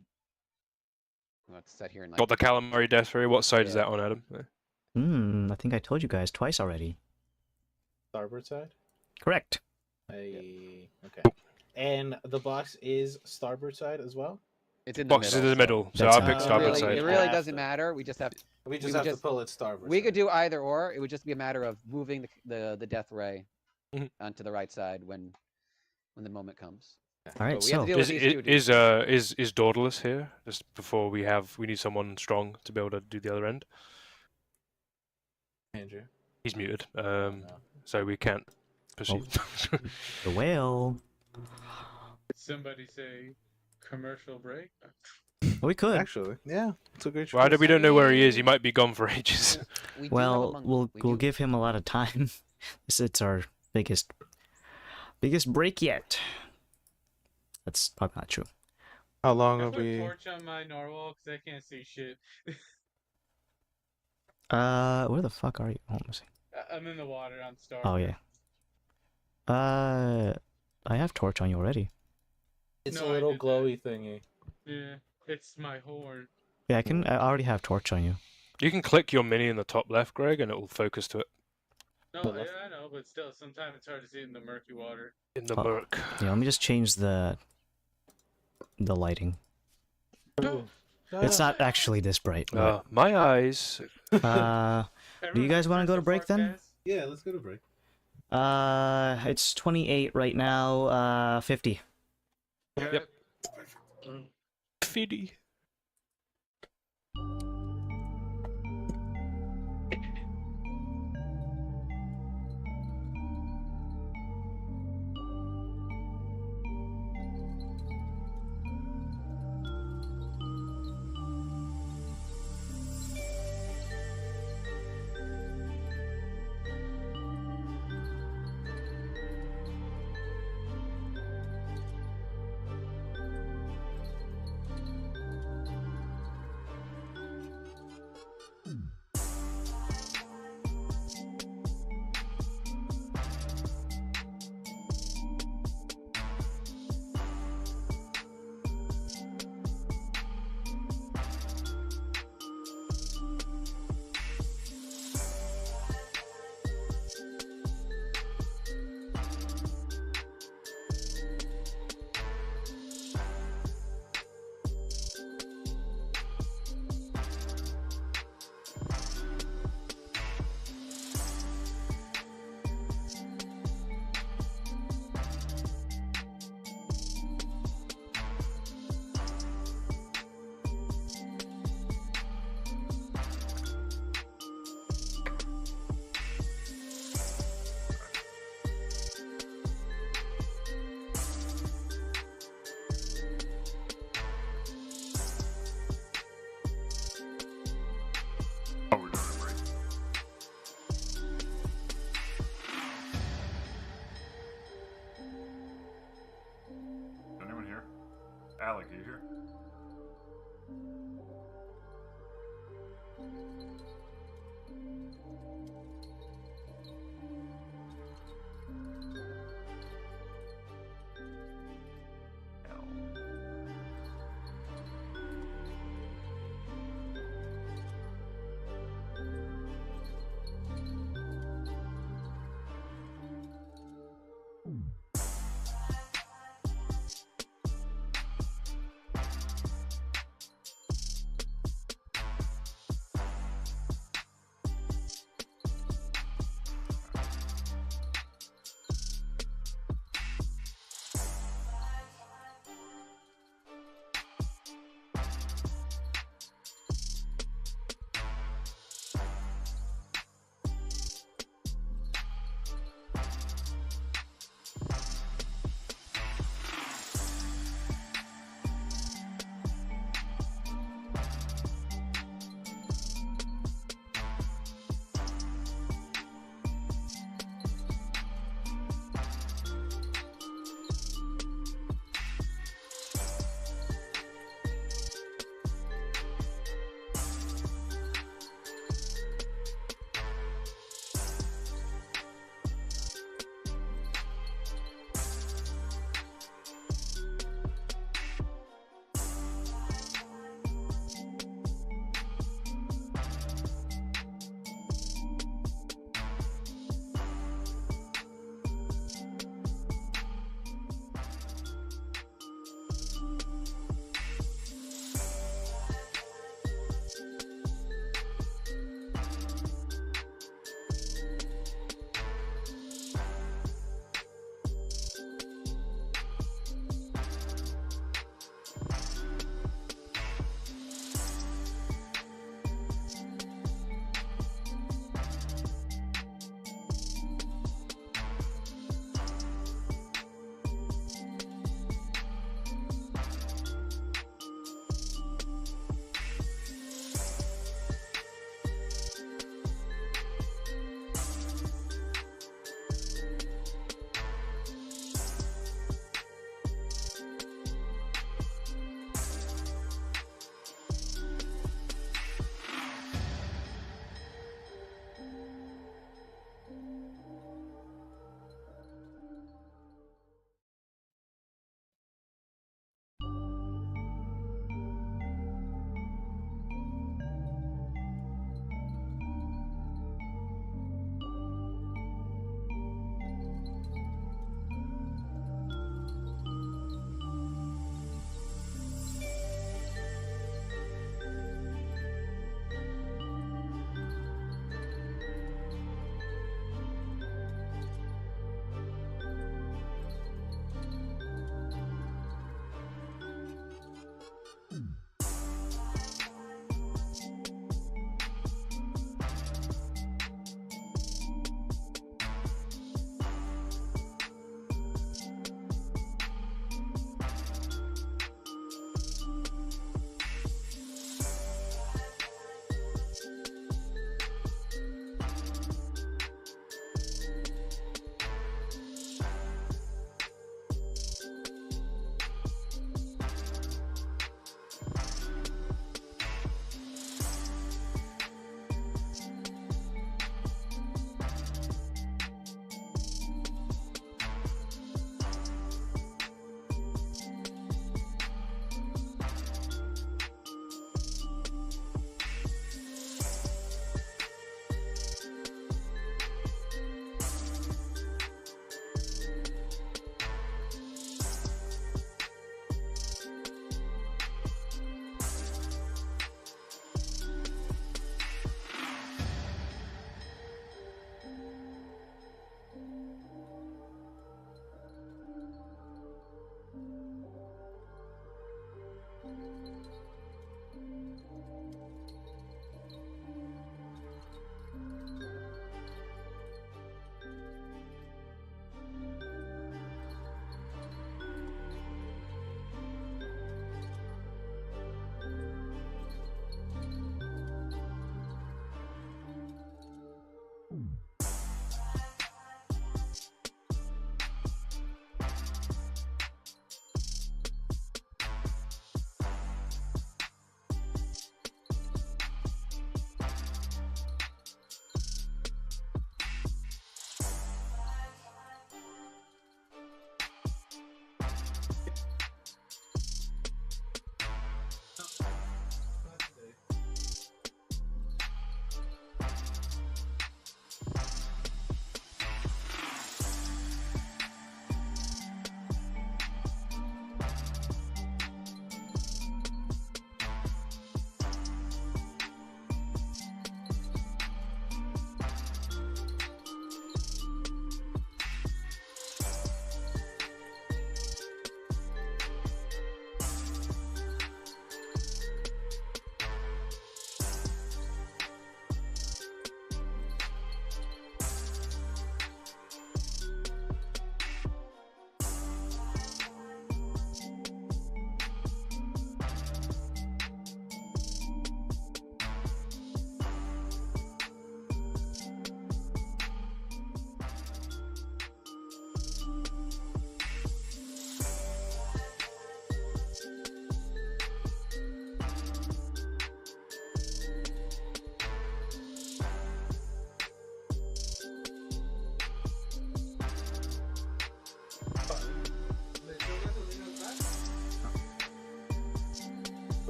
We want to set here and like. Got the calamari death ray. What side is Yeah. that on, Adam? I think I told you guys twice already. Starboard side. Correct. Okay. And the box is starboard side as well. It's in the Box is in middle. the middle, so That's I'll fine. pick It starboard really, side. it really Half doesn't then. matter. We just have. We just would have just- to pull it starboard. We side. could do either or. It would just be a matter of moving the death ray Mhm. onto the right side when the moment comes. Alright, But we have so... to deal with these two dudes. Is Dauntless here? Just before we need someone strong to be able to do the other end. Andrew. He's muted, No. so we can't proceed. The whale... Did somebody say commercial break? We could. Actually, yeah, it's a great Well, choice. we don't know where he is. He might be gone for ages. We do have a Well, monk- we'll we we'll do- give him a lot of time. It's our biggest break yet. That's probably not true. How long I will put a we? torch on my narwhal because I can't see shit. Where the fuck are you? Oh, let me see. I'm in the water on Star. Oh yeah. I have torch on you already. It's No, a I little did that. glowy thingy. Yeah, it's my horn. Yeah, I already have torch on you. You can click your mini in the top left, Greg, and it will focus to it No, But yeah, left- I know, but still, sometimes it's hard to see it in the murky water. in the Oh. murk. Yeah, let me just change the lighting. It's not actually this bright. But, My eyes. Do you guys wanna go to break then? Yeah, let's go to break. it's 28 right now. 50. Yep. Fiddy. Alec, are you here?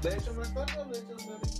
¿Le echo más tarde o le echo más?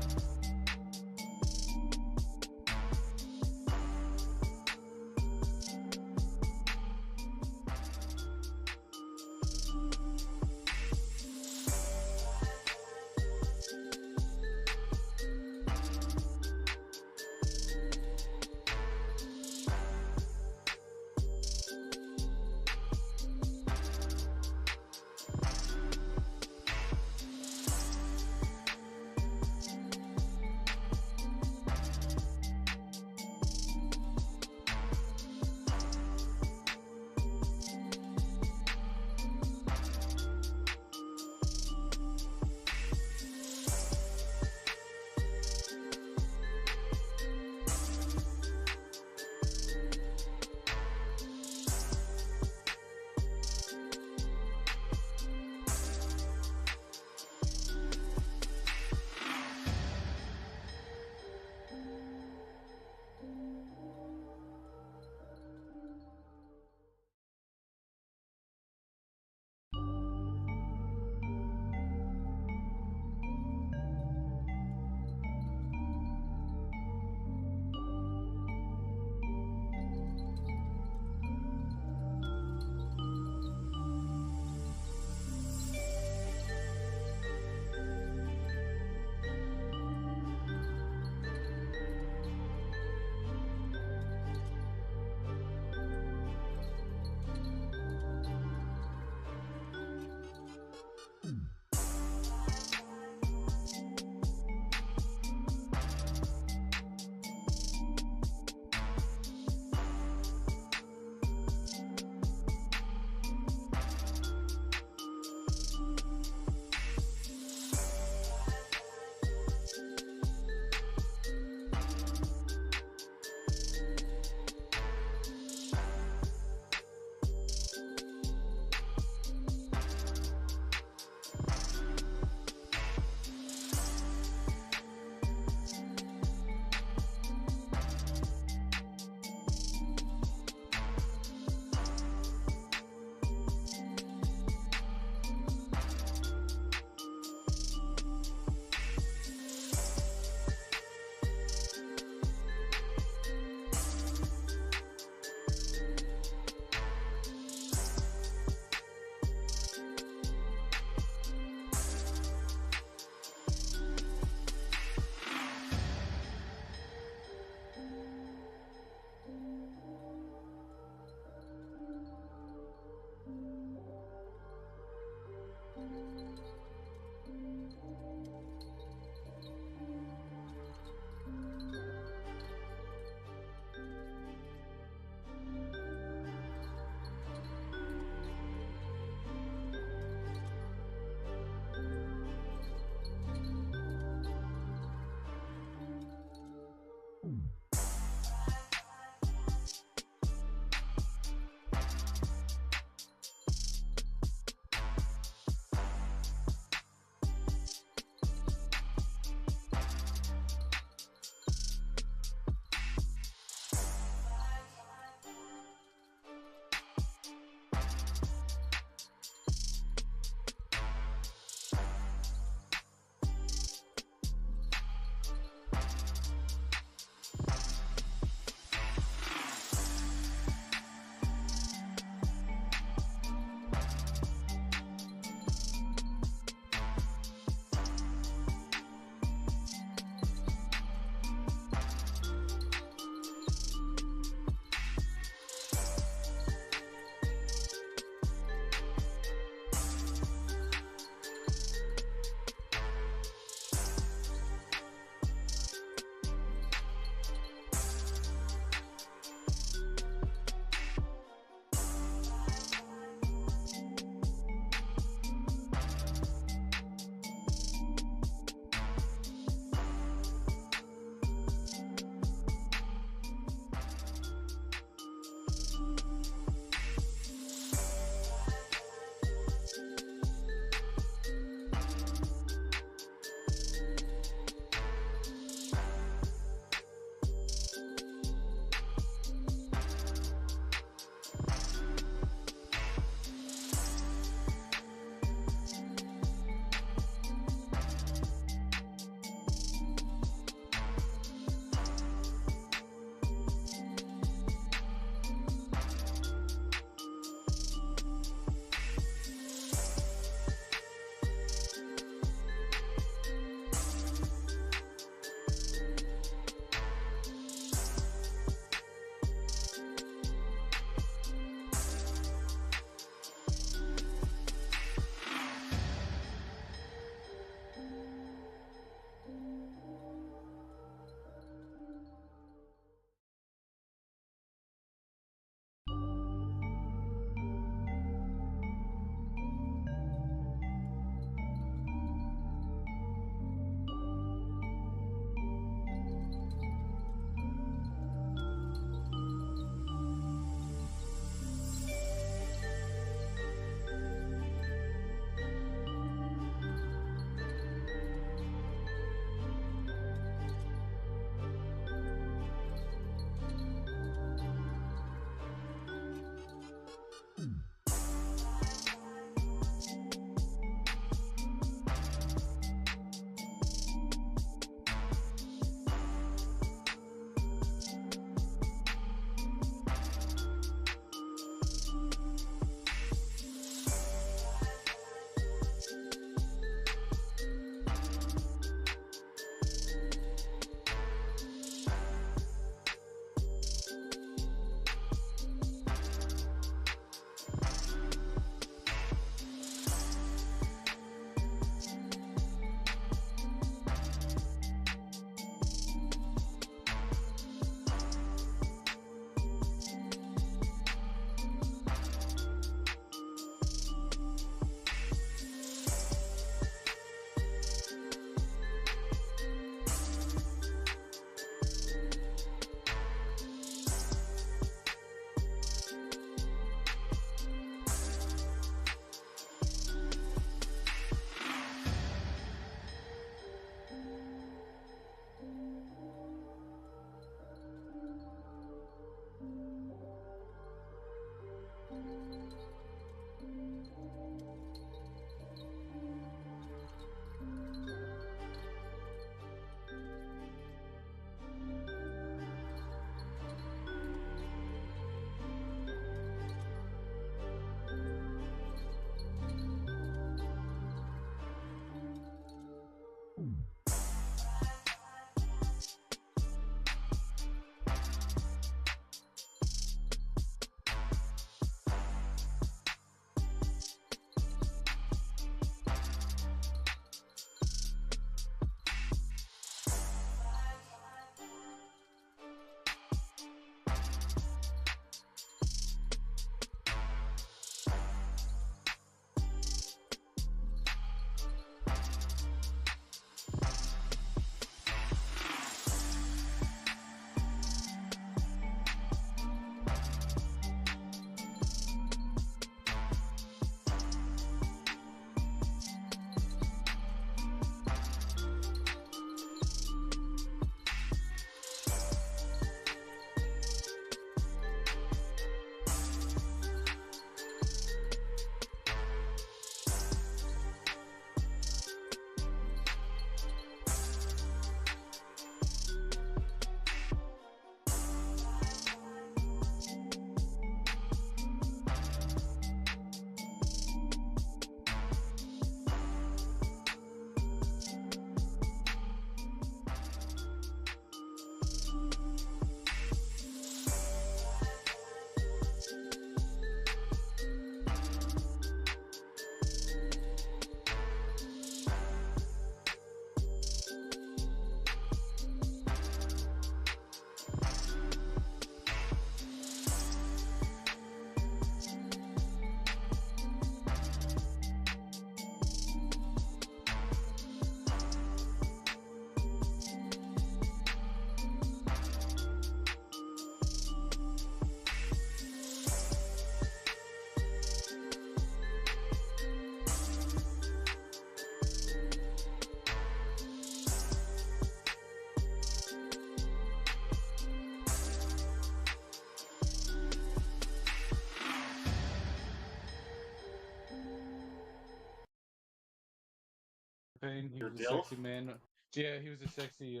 Pain. He Your was a dilf? sexy man. Yeah, he was a sexy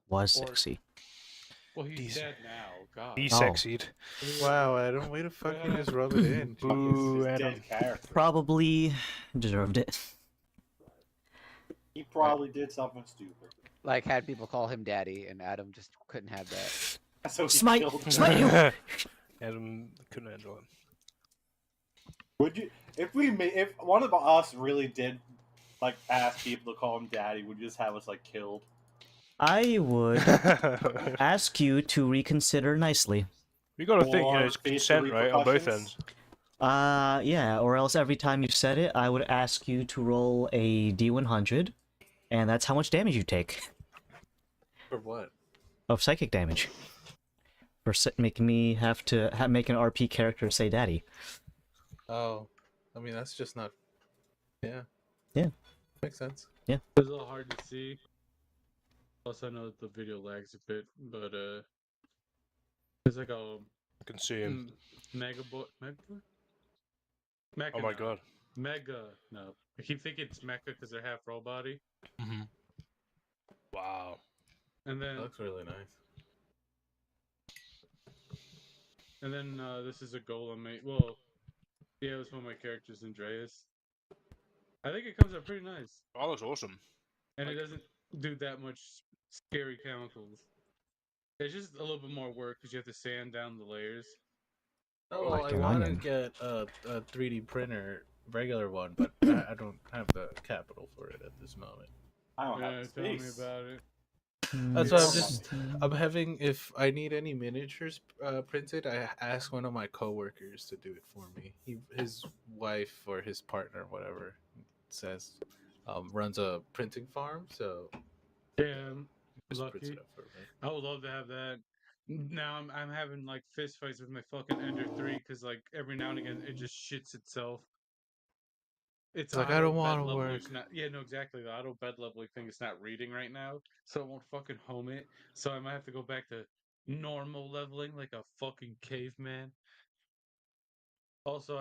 Was orc. sexy. Well, he's He's- dead now. God. He Oh. sexied. Wow, Adam, way to fucking just rub it in. Fuck, this is Boo, his Adam. dead character. Probably deserved it. He probably did something stupid. Like had people call him daddy, and Adam just couldn't have that. So he Smite! killed him. Smite you! Adam couldn't handle it. Would you, if one of us really did, like, ask people to call him daddy, would you just have us, like, killed? I would ask you to reconsider nicely. We gotta think, Or it's face the consent, right, on both repercussions? ends. Yeah, or else every time you said it, I would ask you to roll a D100, and that's how much damage you take For what? of psychic damage. For making me have to make an RP character say daddy. Oh, I mean that's just not. Yeah. Yeah. Makes sense. It's a little hard to see. Plus, I know that the video lags a bit, but it's like a I can see him. mega boy. Oh my god. Mega. No. I keep thinking it's mecha because they're half robot. Mm-hmm. Wow. And then That looks really nice. this is a golem mate. Well, yeah, it was one of my characters, Andreas. I think it comes out pretty nice. That looks awesome. And it doesn't do that much scary chemicals. It's just a little bit more work because you have to sand down the layers. Oh, well, Like I an want to onion. get a 3D printer, regular one, but I don't have the capital for it at this moment. I don't Yeah, have the tell me space. about it. That's why I'm having, if I need any miniatures printed, I ask one of my coworkers to do it for me. His wife or his partner, whatever, says, runs a printing farm, so Yeah, just prints lucky. it up for me. I would love to have that. Now I'm having like fist fights with my fucking Ender 3 because like every now and again it just shits itself. It's Like, I auto don't bed wanna level. work. It's not. Yeah, no, exactly. The auto bed leveling thing is not reading right now, so it won't fucking home it. So I might have to go back to normal leveling like a fucking caveman. Also,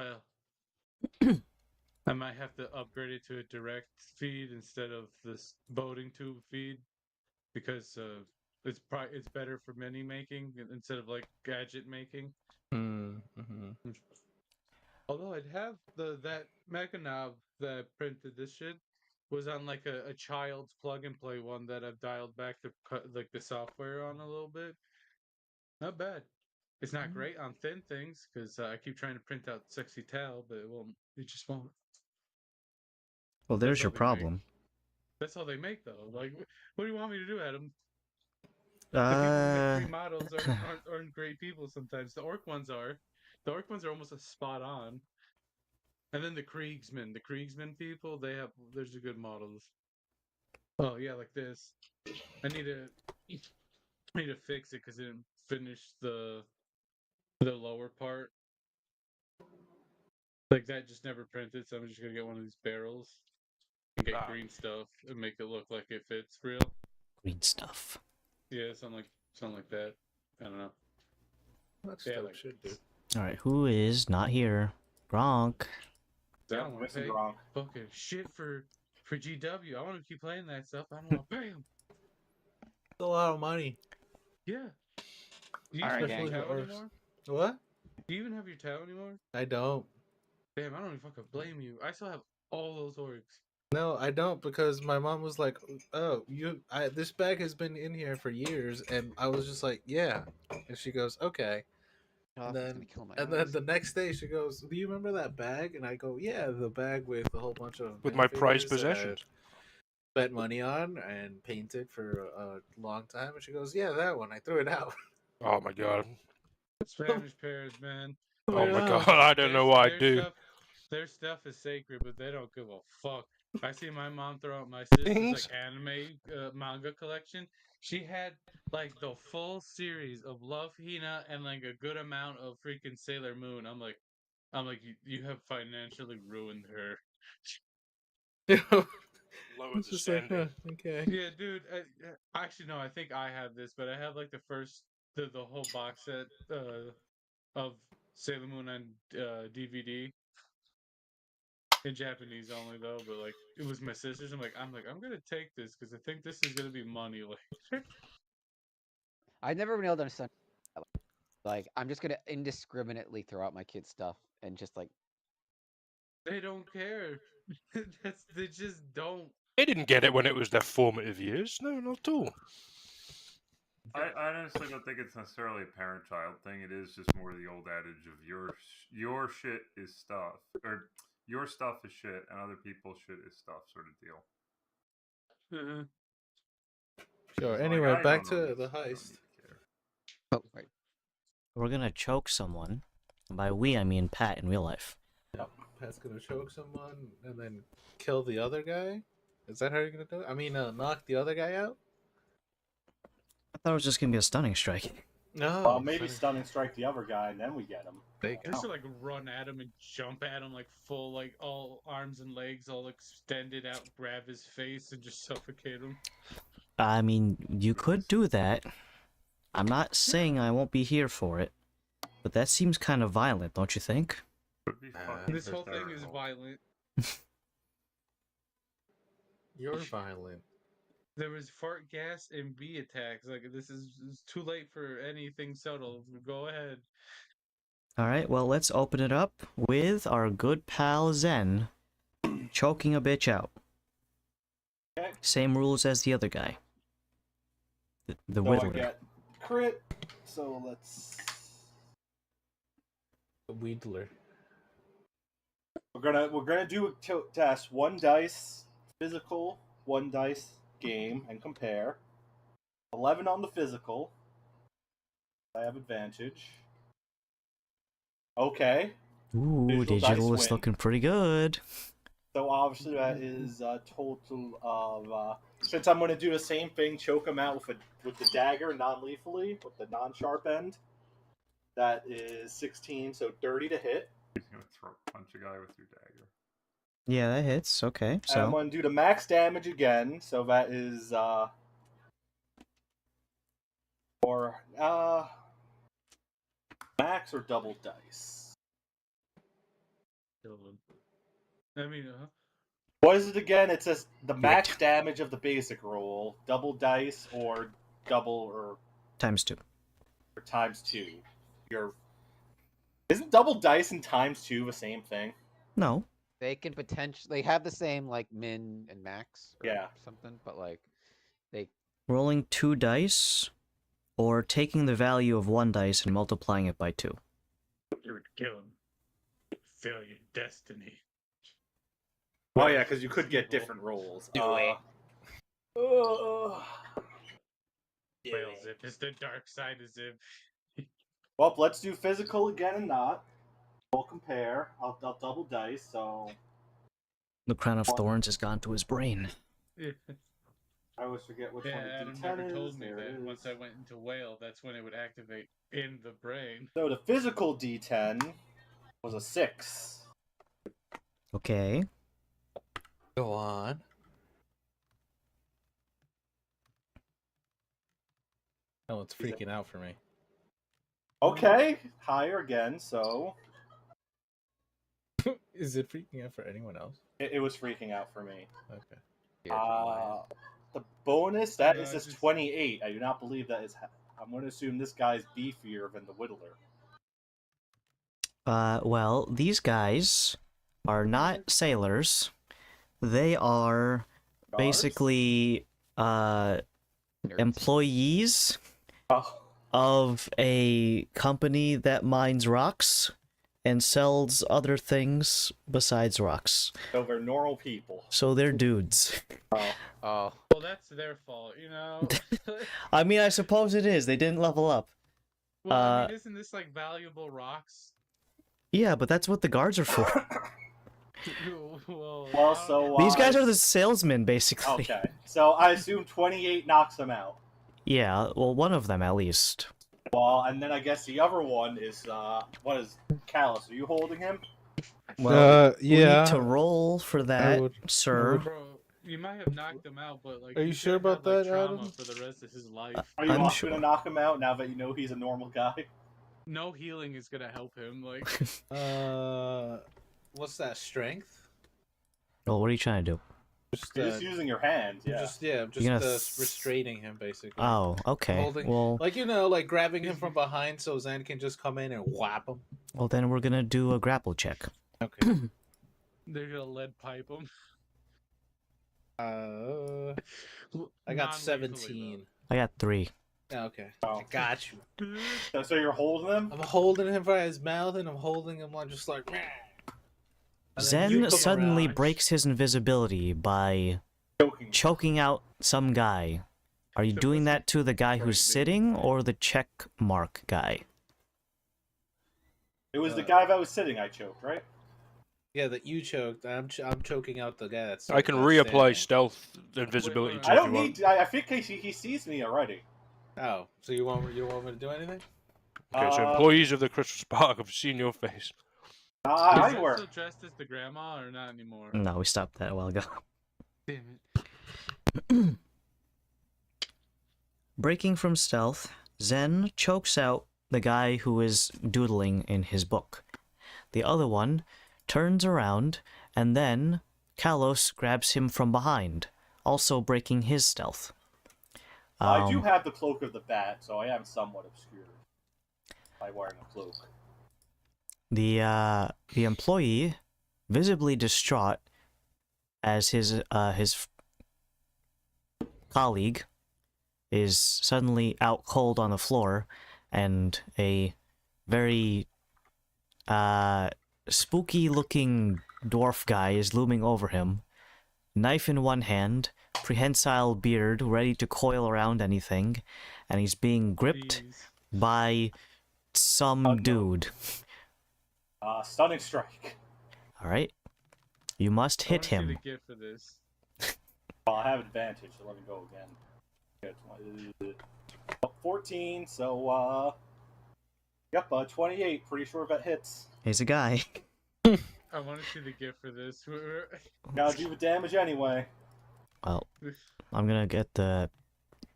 I might have to upgrade it to a direct feed instead of this voting tube feed because it's better for mini making instead of like gadget making. Mm-hmm. Although I'd have that Mechanob that printed this shit was on like a child's plug and play one that I've dialed back the like the software on a little bit. Not bad. It's not great on thin things because I keep trying to print out sexy towel, but it won't. It just won't. Well, there's That's your all they make. problem. That's all they make though. Like, what do you want me to do, Adam? The people who make great models aren't great people sometimes. The orc ones are. The orc ones are almost a spot on. And then the Kriegsmen people, there's a good models. Oh yeah, like this. I need to fix it because it didn't finish the lower part. Like that just never printed, so I'm just gonna get one of these barrels and get green stuff and make it look like it fits real. Green stuff. Yeah, something like that. I don't know. That's Yeah, dope like shit, dude. Alright, who is not here? Gronk. I Yeah, don't want to missing pay Gronk. fucking shit for GW. I want to keep playing that stuff. I don't want to pay him. It's a lot of money. Yeah. Do you All right, even have gang. your towel Orcs. anymore? What? Do you even have your towel anymore? I don't. Damn, I don't even fucking blame you. I still have all those orcs. No, I don't, because my mom was like, "Oh, this bag has been in here for years," and I was just like, "Yeah," and she goes, "Okay." Oh, And it's then, gonna kill my and then eyes. the next day she goes, "Do you remember that bag?" And I go, "Yeah, the bag with a whole bunch of With my minifigures prized that I possessions. spent money on and painted for a long time." And she goes, "Yeah, that one. I threw it out." Oh my god. Spanish pears, man. Oh my Yeah. god, I don't know what I'd do. Their stuff is sacred, but they don't give a fuck. I see my mom throw out my sister's Things? like anime manga collection. She had like the full series of Love Hina and like a good amount of freaking Sailor Moon. I'm like, you have financially ruined her. Lower It's the just like, standing. okay. Yeah, dude. Actually, no. I think I have this, but I have like the whole box set of Sailor Moon on DVD. In Japanese only though, but like it was my sister's. I'm gonna take this because I think this is gonna be money later. I've never been able to understand. Like, I'm just gonna indiscriminately throw out my kids' stuff and just like, They don't care. They just don't. They didn't get it when it was their formative years. No, not at all. I honestly don't think it's necessarily a parent-child thing. It is just more the old adage of your shit is stuff, or your stuff is shit, and other people's shit is stuff, sort of deal. Sure. It's like, Anyway, I back don't know to this, the I don't heist. need to care. oh, right. We're gonna choke someone. And by we, I mean Pat in real life. Yep. Pat's gonna choke someone and then kill the other guy. Is that how you're gonna do it? I mean, knock the other guy out? I thought it was just gonna be a stunning strike. No. Well, maybe stunning strike the other guy and then we get him. There you I used go. to like run at him and jump at him like full, like all arms and legs all extended out, grab his face and just suffocate him. I mean, you could do that. I'm not saying I won't be here for it, but that seems kind of violent, don't you think? Would be fucking This whole thing is hysterical. violent. You're violent. There was fart gas and bee attacks. Like this is it's too late for anything subtle. Go ahead. Alright, well, let's open it up with our good pal Zen choking a bitch out. Okay. Same rules as the other guy. The So I Whittler. get crit. So let's. The Wheedler. We're gonna do a test. 1 dice physical, 1 dice game, and compare. 11 on the physical. I have advantage. Okay. Ooh, Digital digital dice is win. looking pretty good. So obviously that is a total of. Since I'm going to do the same thing, choke him out with the dagger non-lethally, with the non-sharp end. That is 16, so 30 to hit. You're gonna punch a guy with your dagger. Yeah, that hits. Okay, And I'm so going to do the max damage again, so that is max or double dice. I mean, What is it again? It says the max damage of the basic roll, double dice or double or ×2. times 2. Isn't double dice and times 2 the same thing? No. They can potentially have the same like min and max or Yeah. something, but like they Rolling 2 dice, or taking the value of 1 dice and multiplying it by 2. you would kill him. Fail your destiny. Oh yeah, because you could get different rolls. Whale zip is the dark side of zip. Well, let's do physical again and not. We'll compare. I'll double dice, so The crown of thorns has gone to his brain. I always forget which Yeah, one the Adam D10 never is. told me There it that. is. Once I went into whale, that's when it would activate in the brain. So the physical D10 was a 6. Okay. Go on. Oh, it's freaking out for me. Okay, higher again, so Is it freaking out for anyone else? it was freaking out for me. Okay. The bonus, that No, is just just- 28. I do not believe that is. I'm going to assume this guy's beefier than the Whittler. Well, these guys are not sailors. They are Guards? basically, nerds. employees Oh, of a company that mines rocks and sells other things besides rocks. so they're normal people. So they're dudes. Oh, Well, that's their fault, you know? I mean, I suppose it is. They didn't level up. Well, I mean, isn't this like valuable rocks? Yeah, but that's what the guards are for. Well, Well, so These guys are the salesmen, basically. Okay, so I assume 28 knocks him out. Yeah, well, one of them at least. Well, and then I guess the other one is what is Callus? Are you holding him? Well, we yeah. need to roll for that, would- sir. bro, you might have knocked him out, but like, Are you he's sure gonna about have, like, that, trauma Adam? for the rest of his life. Are you I'm also sure. gonna knock him out now that you know he's a normal guy? No healing is gonna help him. Like, What's that? Strength? Well, what are you trying to do? Just, You're just using your hands, yeah. I'm just You're gonna restraining him basically. Oh, okay. Holding, Well, like like grabbing him from behind so Zen can just come in and whap him. well, then we're gonna do a grapple check. Okay. They're gonna lead pipe him. I got 17. I got 3. Yeah, okay. Oh. I got you. So you're holding him? I'm holding him by his mouth and I'm holding him like just like. And then you Zen come suddenly around. breaks his invisibility by Choking. choking out some guy. Are you doing that to the guy who's sitting or the check mark guy? It was the guy that was sitting I choked, right? Yeah, that you choked. I'm choking out the guy that's. I can that's reapply standing. stealth invisibility wait, check I if don't you want. need. I think he sees me already. Oh, so you don't want me to do anything? Okay, so employees of the Crystal Spark have seen your face. Is I that work. still dressed as the grandma or not anymore? No, we stopped that a while ago. Damn it. Breaking from stealth, Zen chokes out the guy who is doodling in his book. The other one turns around, and then Kalos grabs him from behind, also breaking his stealth. I do have the cloak of the bat, so I am somewhat obscured by wearing a cloak. The employee, visibly distraught, as his colleague is suddenly out cold on the floor, and a very spooky-looking dwarf guy is looming over him, knife in one hand, prehensile beard ready to coil around anything, and he's being gripped Jeez. by some dude. Stunning strike. All right, you must I hit wanna see him. the gift for this. Well, I have advantage, so let me go again. Good. 14, so, yep, 28. Pretty sure that hits. He's a guy. I want to see the gift for this. Gotta do the damage anyway. Well, I'm gonna get the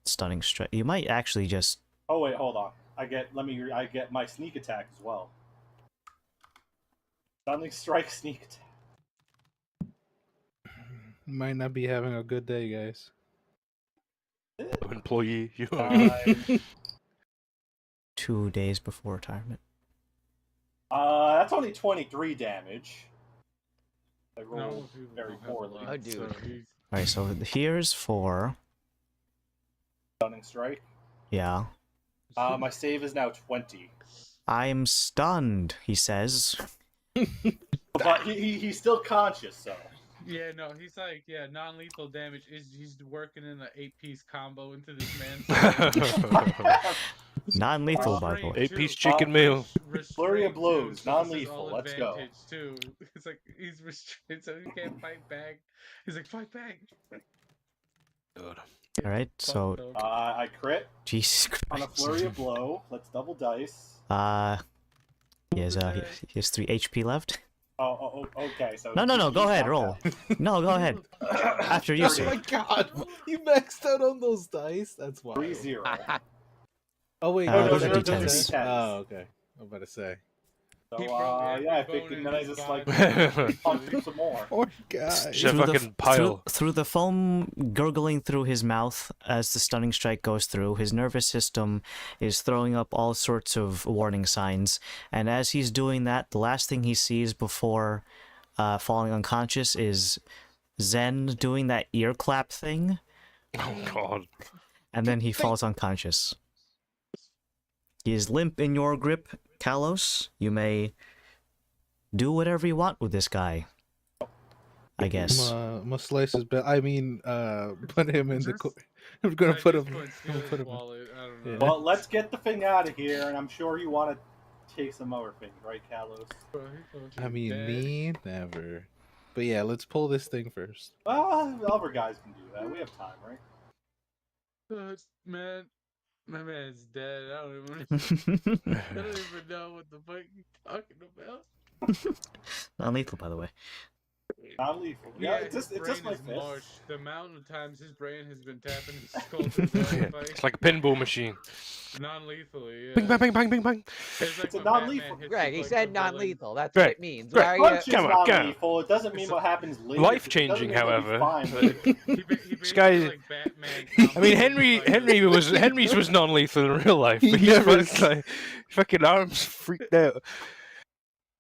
stunning strike. You might actually just. Oh, wait, hold on. I get my sneak attack as well. Stunning strike, sneak attack. Might not be having a good day, guys. Employee, you are. 2 days before retirement. That's only 23 damage. I rolled No, people very don't have a poorly. lot, Oh, dude. so he's- Alright, so here's 4. Stunning strike. Yeah. My save is now 20. I'm stunned, he says. But he's still conscious, so. Yeah, no, he's like, non-lethal damage is he's working in an 8-piece combo into this man's Non-lethal, by the way. 8-piece chicken meal. Flurry of blows, non-lethal, all let's go. advantage, too. It's like he's restrained, so he can't fight back. He's like, fight back. Good. Alright, so. I crit Jesus on a Christ. flurry of blow. Let's double dice. He has 3 HP left. Oh, okay. So No, go ahead, okay. roll. No, go ahead. After you, Oh sir. my god! You maxed out on those dice? That's wild. 3-0. Oh wait, No, those those are are D10s. D10s. Oh, okay. I'm about to say. So, He broke every yeah, I bone think in then I his just body. like punch him some more. Poor guy. Just a fucking pile. Through the foam gurgling through his mouth as the stunning strike goes through, his nervous system is throwing up all sorts of warning signs. And as he's doing that, the last thing he sees before falling unconscious is Zen doing that ear clap thing, Oh god. and then he falls unconscious. He is limp in your grip, Kalos. You may do whatever you want with this guy, I guess. Must slice his belt. I mean, put him in the. Just- I'm gonna I put just him. put I'm Steel's gonna put him. wallet. I don't Yeah. know. Well, let's get the thing out of here, and I'm sure you want to take some other things, right, Kalos? Bro, he thought I you mean, dead. me never. But yeah, let's pull this thing first. Well, the other guys can do that. We have time, right? Man, my man's dead. I don't even know what the fuck you talking about. Non-lethal, by the way. Non-lethal. Yeah, it's his just brain my is fist. mush. The amount of times his brain has been tapping his skull through that fight. It's like a pinball machine. Non-lethally, yeah. Bing bang bang bang bing bang. It's like It's a when non-lethal- Batman hits Greg, with, he like, said the villain. non-lethal. That's Greg, what it means. Greg, Why are you? Punch is Come on, not come on. lethal. It doesn't mean what happens later. Life-changing, It doesn't mean they'll however. be fine later. He basically guy's- like Batman. I mean, compensated by Henry's was non-lethal in real life. He But he's never- like, fucking arms freaked out.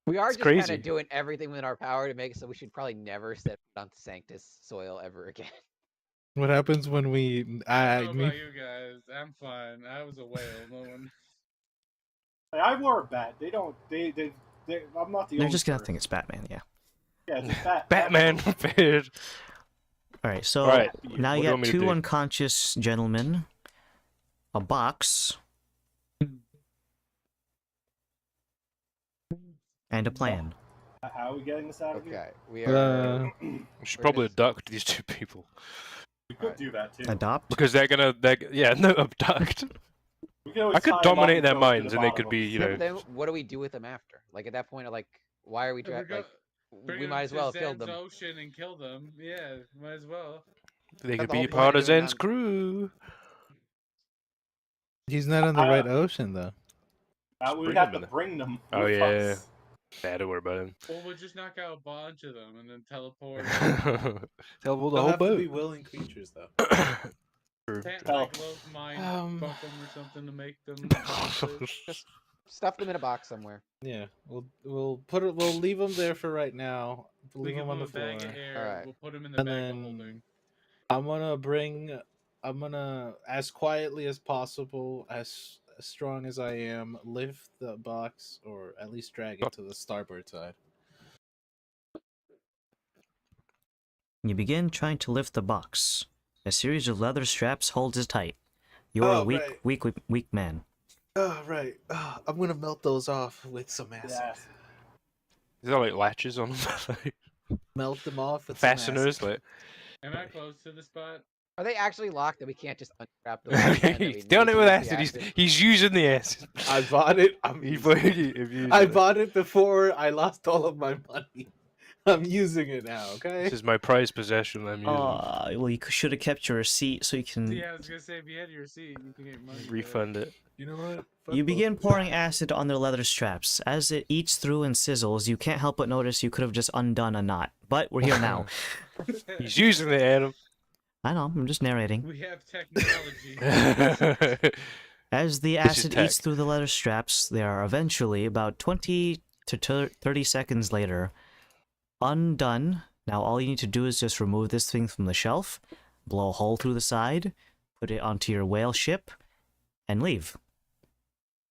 We are It's just kind crazy. of doing everything within our power to make it so we should probably never step on Sanctus soil ever again. What happens when we? I don't know about you guys. I'm fine. I was a whale. No one. I wore a bat. They don't. I'm not the. They're only just gonna person. think it's Batman, yeah. Yeah, it's a bat. Batman beard. Alright, so Alright, now what you do you got want me to two do? unconscious gentlemen, a box, and a plan. How are we getting this out of here? Okay, we are. We should We're probably just- abduct these two people We could do that too. Adopt? because they're abduct. We could always I could tie 'em up dominate their throw 'em to minds the and they bottom could of be, the you Yeah, know, but then what do we do with them after? Like at that point, like, why are we We're like? Bring We them might as to well have killed Zan's them. Ocean and kill them. Yeah, might as well. they That's could the be whole part point of of doing Zen's non- crew. He's not on the right ocean though. We'd bring have them to in bring them. Oh, with yeah. us. Yeah, don't worry about him. Or we'll just knock out a bunch of them and then teleport. Tell the They'll whole have to boat. be willing creatures though. True. Can't Tele- like Lowe's mind Um, fuck them or something to make them. Just stuff them in a box somewhere. Yeah, we'll leave them there for right now. we Leave give them them on a the bag floor. of air. Alright. We'll put them in the And bag then- of holding. I'm gonna as quietly as possible, as strong as I am, lift the box or at least drag it to the starboard side. You begin trying to lift the box. A series of leather straps holds it tight. You're a Oh, weak, right. weak man. Oh right. I'm gonna melt those off with some acid. Yeah. Is there like latches on them? Melt them off with some Fasteners? acid. Like, Am I close to the spot? Are they actually locked that we can't just unwrap them? he's done it with acid. He's using the acid. I bought it. I bought it before I lost all of my money. I'm using it now. Okay. This is my prized possession. I'm using. Well, you should have kept your receipt so you can. Yeah, I was gonna say if you had your receipt, you can get money. for it. Refund it. You know what? Fuck You both begin of pouring acid on their leather straps. As it eats through and sizzles, you can't help but notice you could have just undone a knot. But we're here now. He's using it, Adam. I know, I'm just narrating. We have technology. As the This is acid tech. eats through the leather straps, they are eventually, about 20 to 30 seconds later, undone. Now all you need to do is just remove this thing from the shelf, blow a hole through the side, put it onto your whale ship, and leave.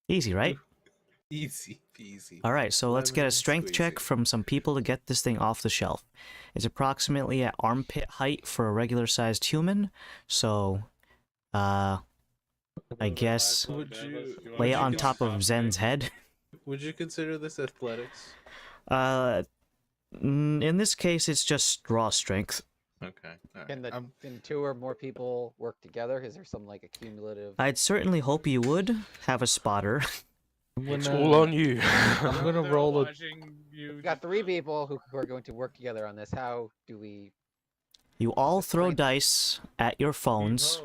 Easy, right? Easy peasy. Alright, so let's get a Lemon strength check squeezy. from some people to get this thing off the shelf. It's approximately at armpit height for a regular sized human, so I guess Would you- lay it on you top of Zen's head. Would you consider this athletics? In this case, it's just raw strength. Okay. All Can right. can two or more people work together? Is there some like accumulative? I'd certainly hope you would have a spotter. It's all on you. I'm gonna They're roll a. watching you We got three people who are going to work together on this. How do we? You all throw Strength. dice at your phones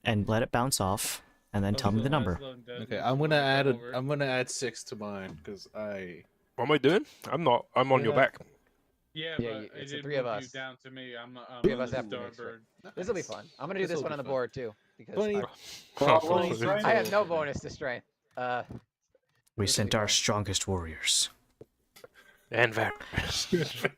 and let it bounce off, and then tell me the number. Okay, I'm gonna add 6 to mine because I. What am I doing? I'm on your Yeah. back. Yeah, Yeah, but it's it the did three of move us. you down to me. I'm Three of on us the have to make sure. starboard. This will be fun. I'm gonna do this This'll one be on the fun. board too because 20 20 I have no bonus to strength. We This will sent be our fun. strongest warriors. And Varys.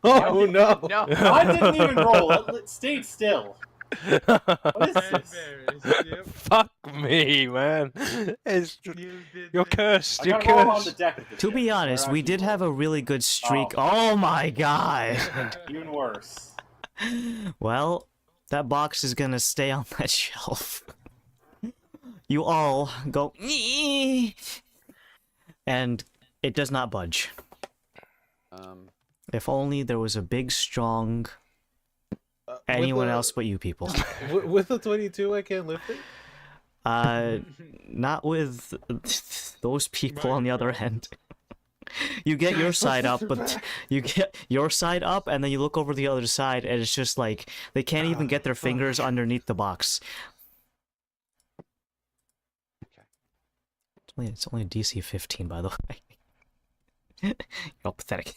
Oh no! No. I didn't even roll. It stayed still. What is And this? Varys, yep. Fuck me, man. You did You're this. cursed. I You're gotta roll on the cursed. deck of the To ship. be honest, They're we actually did have a really good streak. Oh. Oh my god! even worse. Well, that box is gonna stay on that shelf. You all go, "Nee," and it does not budge. If only there was a big, strong anyone else but you people. With the 22, I can't lift it. Not with those people on the other end. You get your Guys, side let's up, get but back. you get your side up, and then you look over the other side, and it's just like they can't even get their fingers underneath the box. It's only a DC 15, by the way. You're pathetic.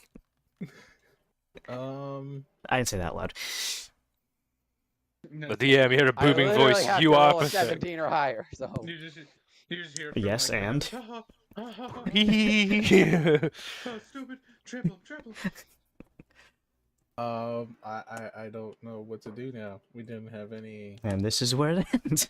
I didn't say that loud. The DM, you hear a I booming literally voice. have You to are roll a pathetic. 17 or higher, so. You just hear from Yes, like, and? oh, stupid. Triple. I don't know what to do now. We didn't have any. And this is where it ends.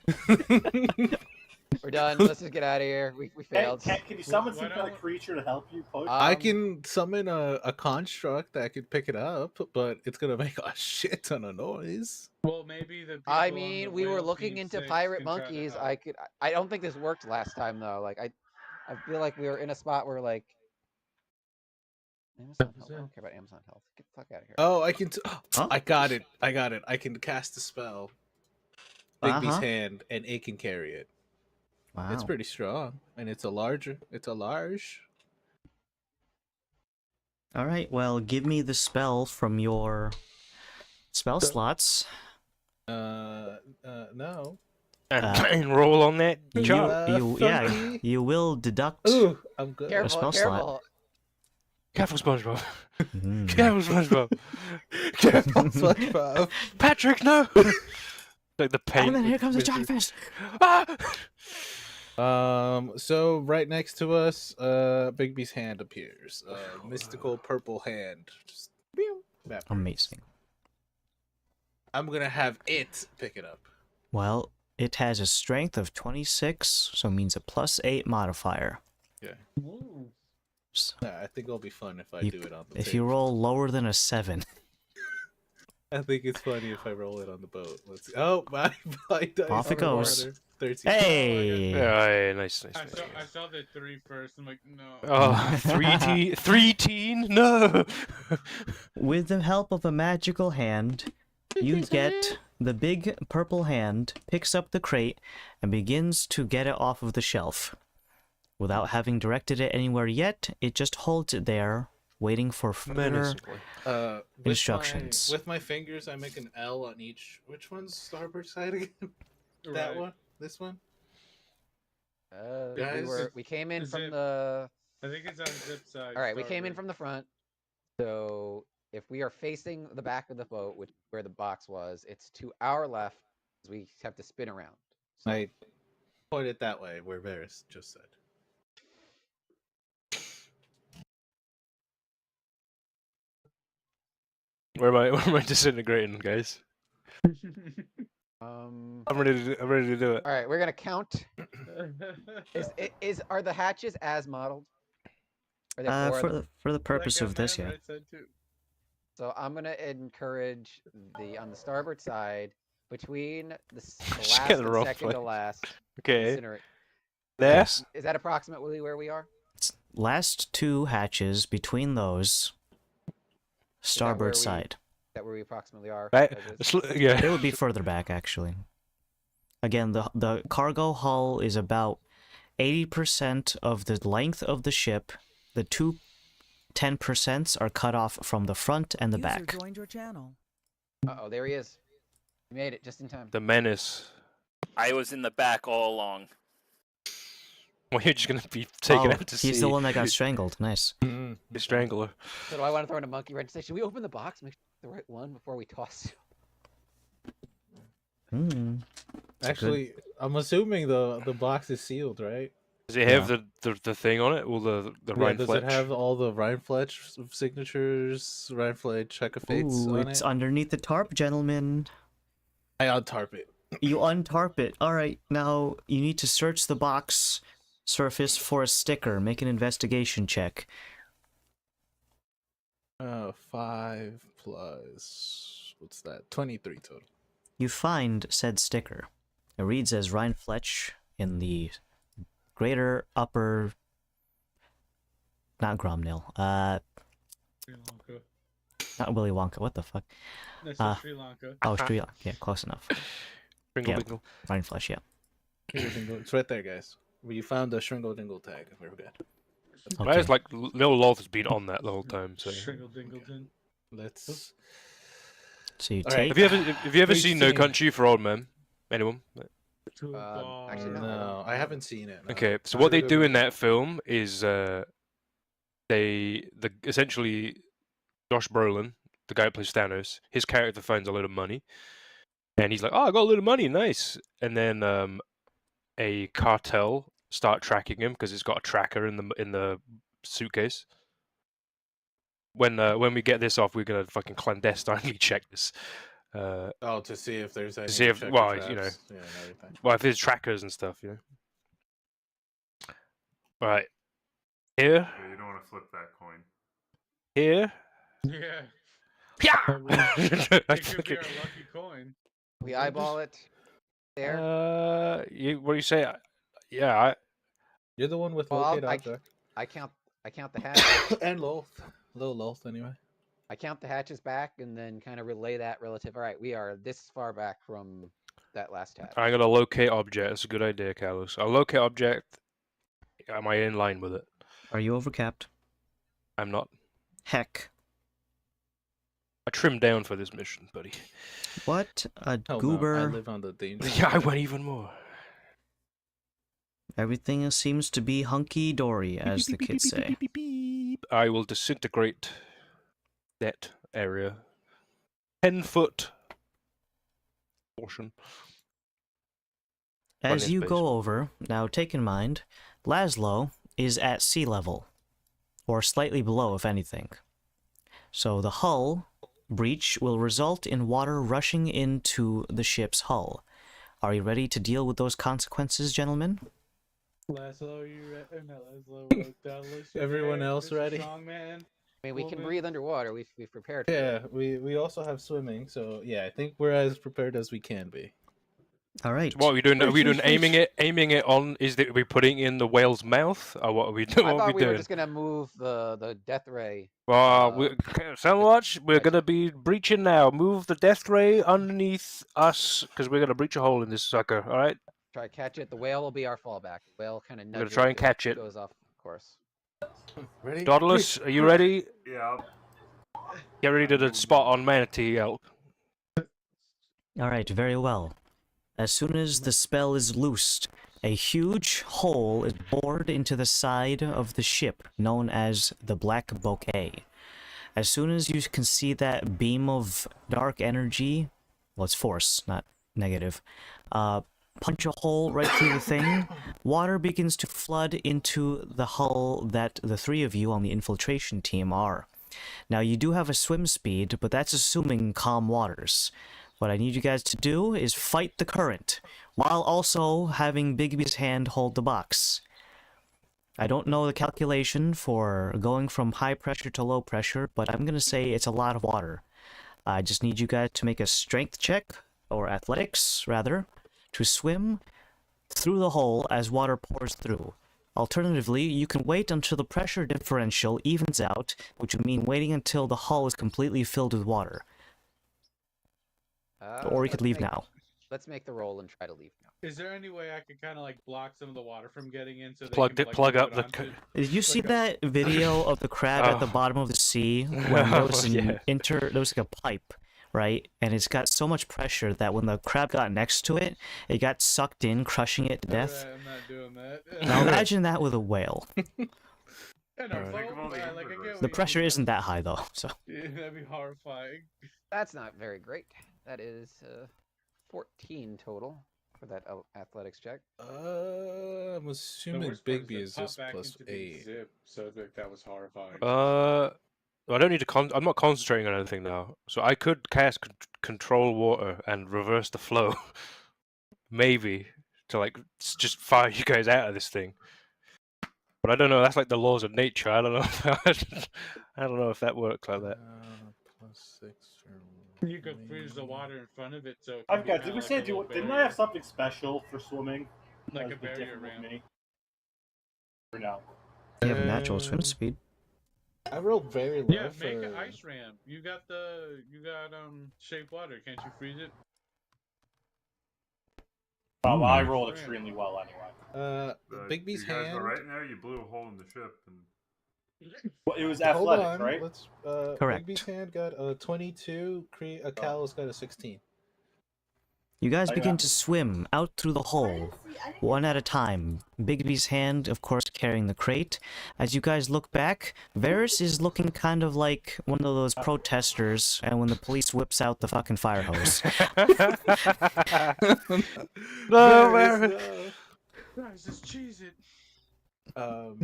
We're done. Let's just get out of here. We failed. Can you summon Why some kind don't- of creature to help you push? I can summon a construct that could pick it up, but it's gonna make a shit ton of noise. Well, maybe the. I people on the mean, we were whale looking team into 6 pirate can try to monkeys. help. I don't think this worked last time though. Like I feel like we were in a spot where like. Amazon Health. I don't care about Amazon Health. Get the fuck out of here. Oh, I can. Huh? I got it. I can cast a spell. Bigby's Uh-huh. hand, and it can carry it. Wow. It's pretty strong, and it's a large. All right, well, give me the spell from your spell slots. No. And roll on that chart. Funky. You will deduct. Ooh, I'm good. Careful, spell careful. Careful, SpongeBob. Mm. Careful, SpongeBob. Careful, SpongeBob. Patrick, no! Like the paint. And then here comes the with- jellyfish. Ah! So right next to us, Bigby's hand appears. Mystical purple hand. Just evaporates. Amazing. I'm gonna have it pick it up. Well, it has a strength of 26, so it means a +8 modifier. So Yeah, I think it'll be fun if I You- do it on the if you table. roll lower than a 7, I think it's funny if I roll it on the boat. Let's see. Oh, my dice Off it are goes. water. 13. hey! Yeah, nice. I saw the 3 first. I'm like, no. Oh, 3 teen? No! With the help of a magical hand, you get the big purple hand, picks up the crate, and begins to get it off of the shelf. Without having directed it anywhere yet, it just holds it there, waiting for further Menacingly. With instructions. With my fingers, I make an L on each. Which one's starboard side again? That Right. one? This one? We Guys? we came in from Zip. the. I think it's on zip side. All right, we came in starboard. from the front. So if we are facing the back of the boat, which where the box was, it's to our left. We have to spin around. So, I point it that way, where Varys just said. Where am I disintegrating, guys? I'm ready to do it. all right, we're gonna count. Are the hatches as modeled? Are there four of them? For the purpose Like of this, on yeah. right side too. So I'm gonna encourage on the starboard side between the Just last get the and rough second way. to last. Okay. incinerate. There. Is that approximately where we are? Last 2 hatches between those, starboard we- side. Is that where we approximately are? Right. as is? Yeah. It would be further back, actually. Again, the cargo hull is about 80% of the length of the ship. The 10% are cut off from the front and the User back. joined your channel. Uh-oh, there he is. We made it just in time. The menace. I was in the back all along. Well, you're just gonna be taken Oh, out to sea. he's the one that got strangled. Nice. The strangler. So do I want to throw in a monkey wrench? Should we open the box, make sure it's the right one before we toss it? Hmm. Actually, I'm assuming the box is sealed, right? Does it have the thing on it? Or the Yeah, Ryan does Fletch? it have all the Ryan Fletch signatures, Ryan Fletch check of fates Ooh, on it's it? underneath the tarp, gentlemen. I untarp it. You untarp it. Alright, now you need to search the box surface for a sticker. Make an investigation check. 5 plus what's that? 23 total. You find said sticker. It reads as Ryan Fletch in the greater upper... Not Gromnil. Sri Lanka. Not Willy Wonka. What the fuck? That's Sri Lanka. Oh, Sri Lanka. Yeah, close enough. Bingle, Yeah. bingle. Ryan Fletch, yeah. It's right there, guys. You found the Shringle Dingle tag. We're good. Okay. It's like Little Loth has been on that the whole time. So Shringle Dingleton. Let's. So you All right. take. have you ever We've seen No seen- Country for Old Men? Anyone? Actually, no. No, I haven't seen it. No. Okay, so Sounds what like they a do good in movie. that film is essentially Josh Brolin, the guy who plays Thanos, his character finds a load of money, and he's like, "Oh, I got a load of money, nice." And then a cartel start tracking him because it's got a tracker in the suitcase. When we get this off, we're gonna fucking clandestinely check this. Oh, to see if there's any. To see if, checker well, traps. you know, Yeah, and everything. well, if there's trackers and stuff, you know. All right, here, Yeah, you don't want to flip that coin. here. Yeah. Yeah. It could be our lucky coin. We eyeball it. There. What do you say? Yeah, You're the one with Well, locate I object. count the hatches. And Loth. Little Loth, anyway. I count the hatches back and then kind of relay that relative. All right, we are this far back from that last hatch. I'm gonna locate object. That's a good idea, Carlos. I'll locate object. Am I in line with it? Are you overcapped? I'm not. Heck. I trimmed down for this mission, buddy. What a Hell goober. No, I live on the danger. Yeah, I went even more. Everything seems to be hunky dory, as the kids say. I will disintegrate that area. 10-foot portion. As Plenty you of go space. over, now take in mind, Laszlo is at sea level, or slightly below, if anything. So the hull breach will result in water rushing into the ship's hull. Are you ready to deal with those consequences, gentlemen? Laszlo, you ready? Not Laszlo. Dallas, you Everyone ready? else Mr. ready? Strongman. I mean, we can Woman. breathe underwater. We've prepared. For Yeah, that. we also have swimming, so yeah, I think we're as prepared as we can be. All right. So what are we doing? Are we Fish, doing fish, aiming it on? Is it? Are we putting it in the whale's mouth, or what are we doing? I What are thought we we were doing? just gonna move the death ray. Well, so much. We're Right. gonna be breaching now. Move the death ray underneath us because we're gonna breach a hole in this sucker. All right. Try to catch it. The whale will be our fallback. The whale kind of We're gonna try and catch it. Goes off course. Ready? Dauntless, are you ready? Yeah. Get ready to the spot on manatee elk. All right, very well. As soon as the spell is loosed, a huge hole is bored into the side of the ship, known as the Black Bouquet. As soon as you can see that beam of dark energy, well, it's force, not negative, punch a hole right through the thing, water begins to flood into the hull that the three of you on the infiltration team are. Now, you do have a swim speed, but that's assuming calm waters. What I need you guys to do is fight the current, while also having Bigby's hand hold the box. I don't know the calculation for going from high pressure to low pressure, but I'm going to say it's a lot of water. I just need you guys to make a strength check, or athletics, rather, to swim through the hole as water pours through. Alternatively, you can wait until the pressure differential evens out, which would mean waiting until the hull is completely filled with water. Or you could leave now. Let's make the roll and try to leave now. Is there any way I could kind of like block some of the water from getting in so they Plug can, like, plug move up it the. onto- Did you see like that video of the crab at the Oh. bottom of the sea when there was Yeah. there was like a pipe, right? And it's got so much pressure that when the crab got next to it, it got sucked in, crushing it to death. I'm not doing that. Now imagine that with a whale. And our Think of all phone, the man, like, I inverse. get The what you pressure mean. isn't that high though, so. Yeah, that'd be horrifying. That's not very great. That is 14 total for that athletics check. I'm The assuming worst part Bigby that is pop just back plus into the 8. Zip, so like, that was horrifying. I don't need to. I'm not concentrating on anything now, so I could cast control water and reverse the flow, maybe to like just fire you guys out of this thing. But I don't know. That's like the laws of nature. I don't know. I don't know if that works like that. Plus 6. You could freeze the water in front of it, so it I've can be got. kinda Did we like say? a little Didn't I barrier. have something special for swimming? Like a That's been barrier different with ramp. me. Or no? You have natural swim Uh, speed. I rolled very low Yeah, for. make an ice ramp. You got shaped water. Can't you freeze it? Oh, well, I Hmm. rolled extremely well anyway. Uh, Bigby's you guys hand. all right now? You blew a hole in the ship, and Well, it was Hold athletics, on. right? Let's. Correct. Big B's hand got a 22. Callus got a 16. You guys I begin got- to swim out through the hole, one at a time. Bigby's hand, of course, carrying the crate. As you guys look back, Varys is looking kind of like one of those protesters, and when the police whips out the fucking fire hose. No, Varys, Varys. Guys, just cheese it. no.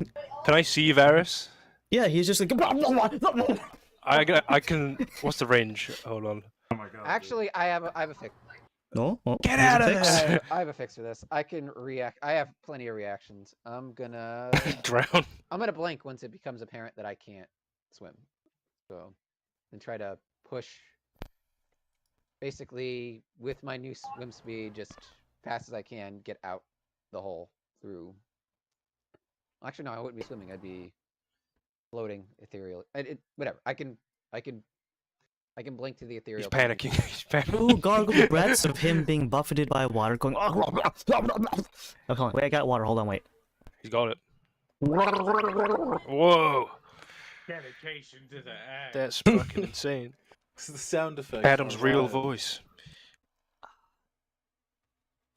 Can I see Varys? Yeah, he's just like. I can. What's the range? Hold on. Oh my god. Actually, I have a fix. No, oh, Get here's a out of fix. there! I have a fix for this. I can react. I have plenty of reactions. I'm gonna Drown. blank once it becomes apparent that I can't swim. So, and try to push. Basically, with my new swim speed, just fast as I can, get out the hole through. Actually, no, I wouldn't be swimming. I'd be floating ethereal. Whatever. I can blink to the He's ethereal. panicking. He's panicking. Two gargled breaths of him being buffeted by water, going. Okay, wait, I got water. Hold on, wait. He's got it. Whoa! Dedication to the act. That's fucking insane. This is the sound effect. Adam's real voice.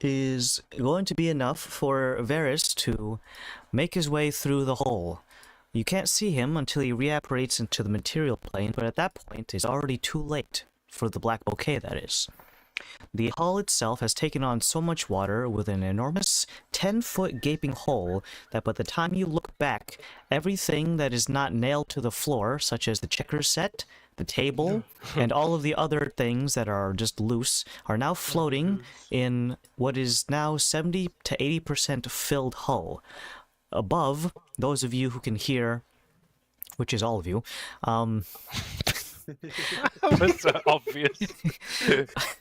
Is going to be enough for Varys to make his way through the hole. You can't see him until he reapparates into the material plane, but at that point it's already too late for the black bouquet, that is. The hull itself has taken on so much water with an enormous 10-foot gaping hole that by the time you look back, everything that is not nailed to the floor, such as the checkers set, the table, and all of the other things that are just loose, are now floating in what is now 70 to 80% filled hull. Above, those of you who can hear, which is all of you, That was so obvious.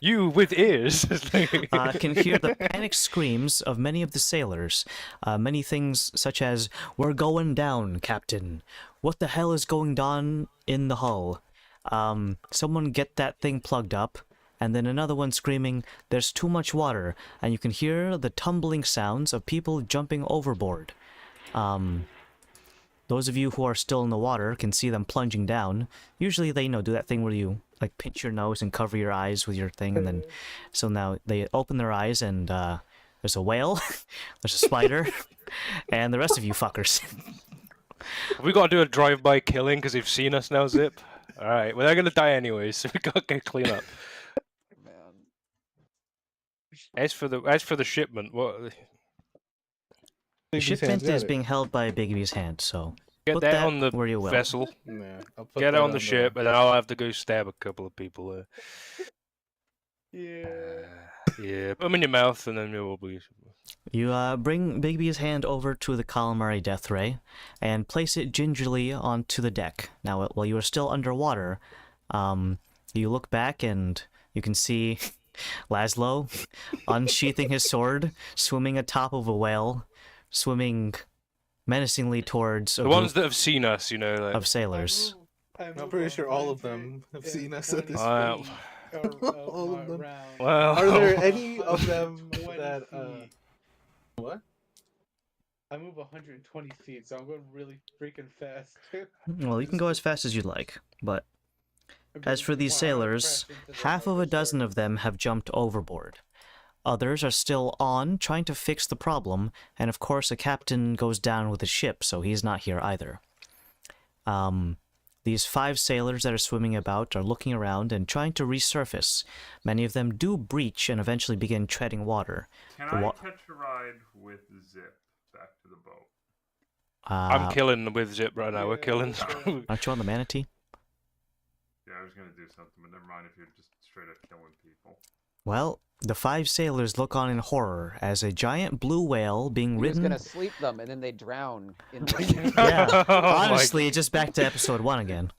You with ears. can hear the panic screams of many of the sailors. Many things such as, "We're going down, Captain. What the hell is going on in the hull? Someone get that thing plugged up." And then another one screaming, "There's too much water." And you can hear the tumbling sounds of people jumping overboard. Those of you who are still in the water can see them plunging down. Usually they, do that thing where you, like, pinch your nose and cover your eyes with your thing, and then... So now they open their eyes, and, there's a whale, there's a spider, and the rest of you fuckers. We gotta do a drive-by killing because they've seen us now, Zip. Alright, well, they're gonna die anyway, so we gotta get clean up. Man. As for the shipment, what... The Big B's shipment hand's got is it. being held by Bigby's hand, so... Get Put that that on the where you will. vessel, Yeah, I'll put get that on the ship, and then I'll have to go stab a couple of people there. Yeah. Yeah, put them in your mouth, and then we'll be... You bring Bigby's hand over to the calamari death ray and place it gingerly onto the deck. Now, while you are still underwater, you look back and you can see Laszlo unsheathing his sword, swimming atop of a whale, swimming menacingly towards a The ones group that have seen us, like... of sailors. I'm pretty sure all of them have seen us at this Wow. point. All All of them. Well... Are there any of them 20 that feet. what? I move 120 feet, so I'm going really freaking fast. Well, you can go as fast as you'd like, but as for these sailors, half of a dozen of them have jumped overboard. Others are still on, trying to fix the problem, and of course a captain goes down with the ship, so he's not here either. These 5 sailors that are swimming about are looking around and trying to resurface. Many of them do breach and eventually begin treading water. Can The I catch a ride with Zip back to the boat? I'm killing with Zip right now, we're killing... Aren't you on the manatee? Yeah, I was gonna do something, but never mind if you're just straight up killing people. Well, the 5 sailors look on in horror as a giant blue whale being You're just ridden... gonna sleep them, and then they drown in the Yeah, Oh my honestly, just back to episode 1 again.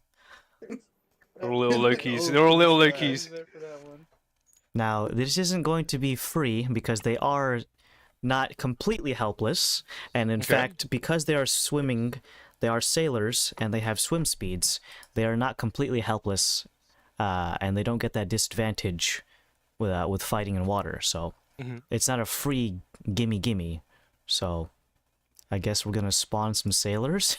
They're all little Lokis. They're all little Lokis. Now, this isn't going to be free because they are not completely helpless, and in Okay. fact, because they are swimming, they are sailors and they have swim speeds, they are not completely helpless, and they don't get that disadvantage with fighting in water, so Mhm. it's not a free gimme. So I guess we're gonna spawn some sailors.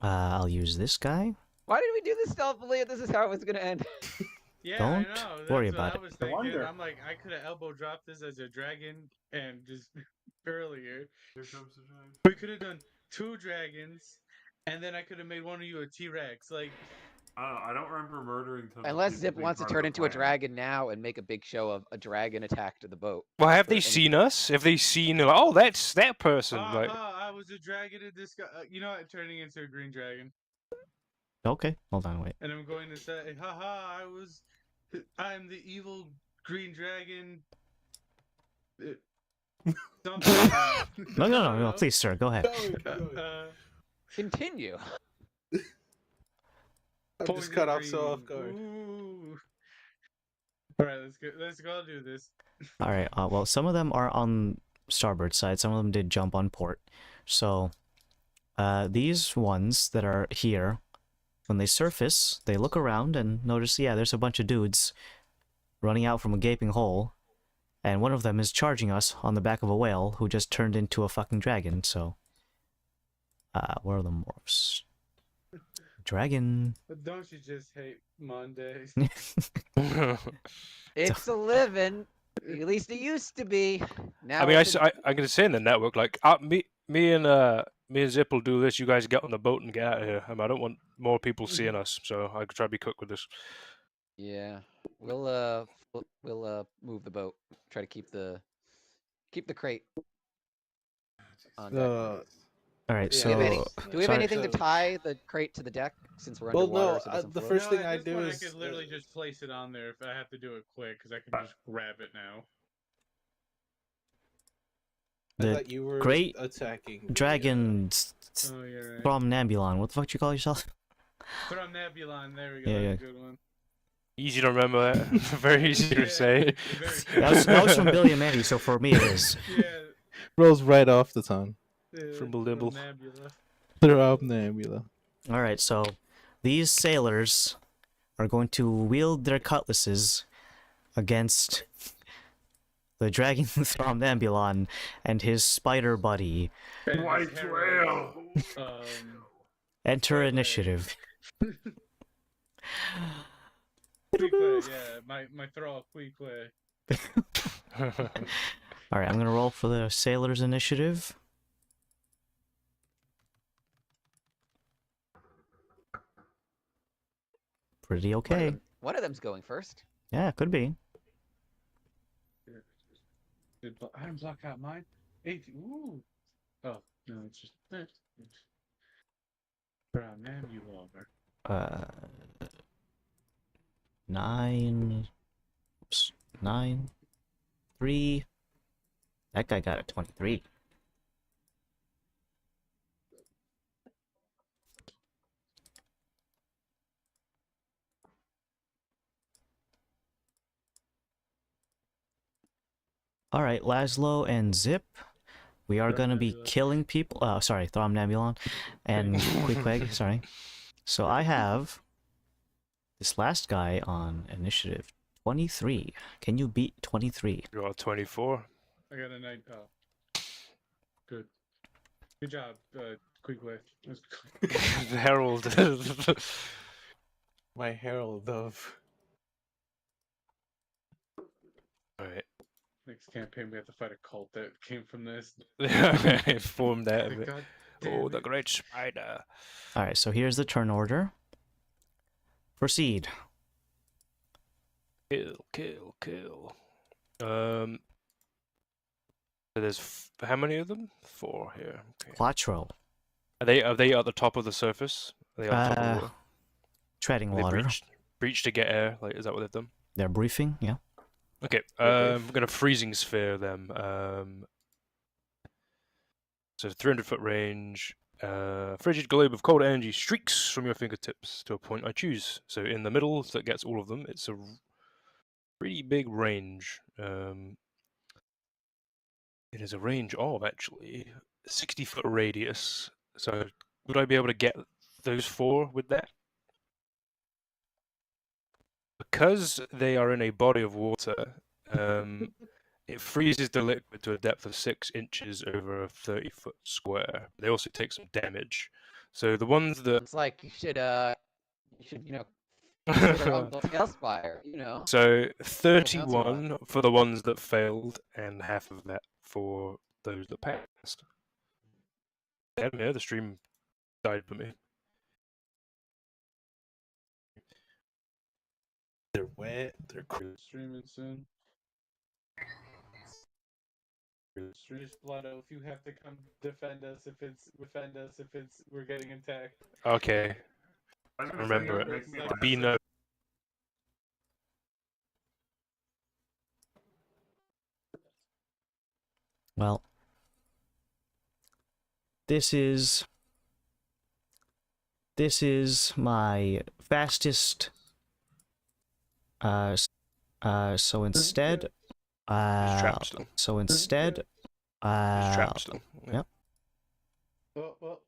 I'll use this guy. Why did we do this stealthily? This is how it was gonna end. Yeah, Don't I know. That's worry what about I it. was I thinking. wonder. I'm like, I could have elbow dropped this as a dragon and just earlier. Here comes the giant. We could have done 2 dragons, and then I could have made one of you a T-Rex. Like, I don't remember murdering tons Unless of people Zip being wants to part of turn the into a plan. dragon now and make a big show of a dragon attack to the boat. Well, have For they seen us? Have they seen? Like, oh, that's that person. Like, I was a dragon in this guy. You know what? Turning into a green dragon, Okay, hold on, wait. and I'm going to say, I'm the evil green dragon. Something. No, I no, don't no, know. please, sir, go ahead. Continue. I'm just Poison cut off so green. off guard. Ooh. All right, let's go. Let's go do this. All right. Well, some of them are on starboard side. Some of them did jump on port. So, these ones that are here, when they surface, they look around and notice, yeah, there's a bunch of dudes running out from a gaping hole, and one of them is charging us on the back of a whale who just turned into a fucking dragon. So, where are the morphs? Dragon. But don't you just hate Mondays? It's a living. At least it used to be. Now I mean, it's a- I'm gonna say in the network, like, me and Zip will do this. You guys get on the boat and get out of here. I don't want more people seeing us, so I could try to be quick with this. Yeah, we'll move the boat. Try to keep the crate on deck. All right. Yeah. So, Do we have sorry. anything to So- tie the crate to the deck since we're Well, underwater? no, so it doesn't the float? first thing at I this do point, is I could literally just place it on there if I have to do it quick, because I can just grab it now. I The thought you were great attacking the, dragon Oh, you're right. from Nambulon. What the fuck do you call yourself? From Nebulon, there we go. Yeah, That's yeah. a good one. Easy to remember. Very easy to Yeah, say. very That was from Billy and Mandy, so for me it is. Yeah, rolls right off the tongue. yeah, Frimble from dibble. Nebula. Throw out Nebula. All right. So, these sailors are going to wield their cutlasses against the dragon from Nambulon and his spider buddy. And his White hero, whale. Enter Queequeg. initiative. Queequeg, yeah, my thrall, Queequeg. All right, I'm gonna roll for the sailors' initiative. Pretty okay. One of them's going first. Yeah, could be. I didn't block out mine. 18. Ooh. Oh, no, it's just. Brown man, you over. 9. Oops, 9. 3. That guy got a 23. All right, Laszlo and Zip, we are gonna be killing people. Sorry, Thromnambulon and Queequeg. Sorry. So I have this last guy on initiative 23. Can you beat 23? You got 24. I got a 9. Oh. Good. Good job, Queequeg. The Herald. My herald of. Alright. Next campaign, we have to fight a cult that came from this. Formed out of Like, it. God Oh, damn the it. great spider. All right, so here's the turn order. Proceed. Kill, kill, kill. So there's how many of them? 4 here. Okay. Quattro. Are they at the top of the surface? Are they on top of the water? Treading Have they water. breached to get air? Like, is that what they've done? They're briefing, yeah. Okay. We're gonna freezing sphere them. So 300-foot range. Frigid globe of cold energy streaks from your fingertips to a point I choose. So in the middle, so that gets all of them. It's a pretty big range. It is a range of actually 60-foot radius. So would I be able to get those 4 with that? Because they are in a body of water, it freezes the liquid to a depth of 6 inches over a 30-foot square. They also take some damage. So the ones that It's like you should get a Uncle Tailspire, you know. so Sounds fun. 31 for the ones that failed, and half of that for those that passed. Damn, yeah, the stream died for me. They're wet. They're cool. Streaming soon. Stream Splotto, if you have to come defend us if we're getting attacked. Okay, I was gonna remember say, it. make me The laugh. Be no. Well, this is my fastest. So instead, He's trapped still. so instead, He's trapped still. yep. Well,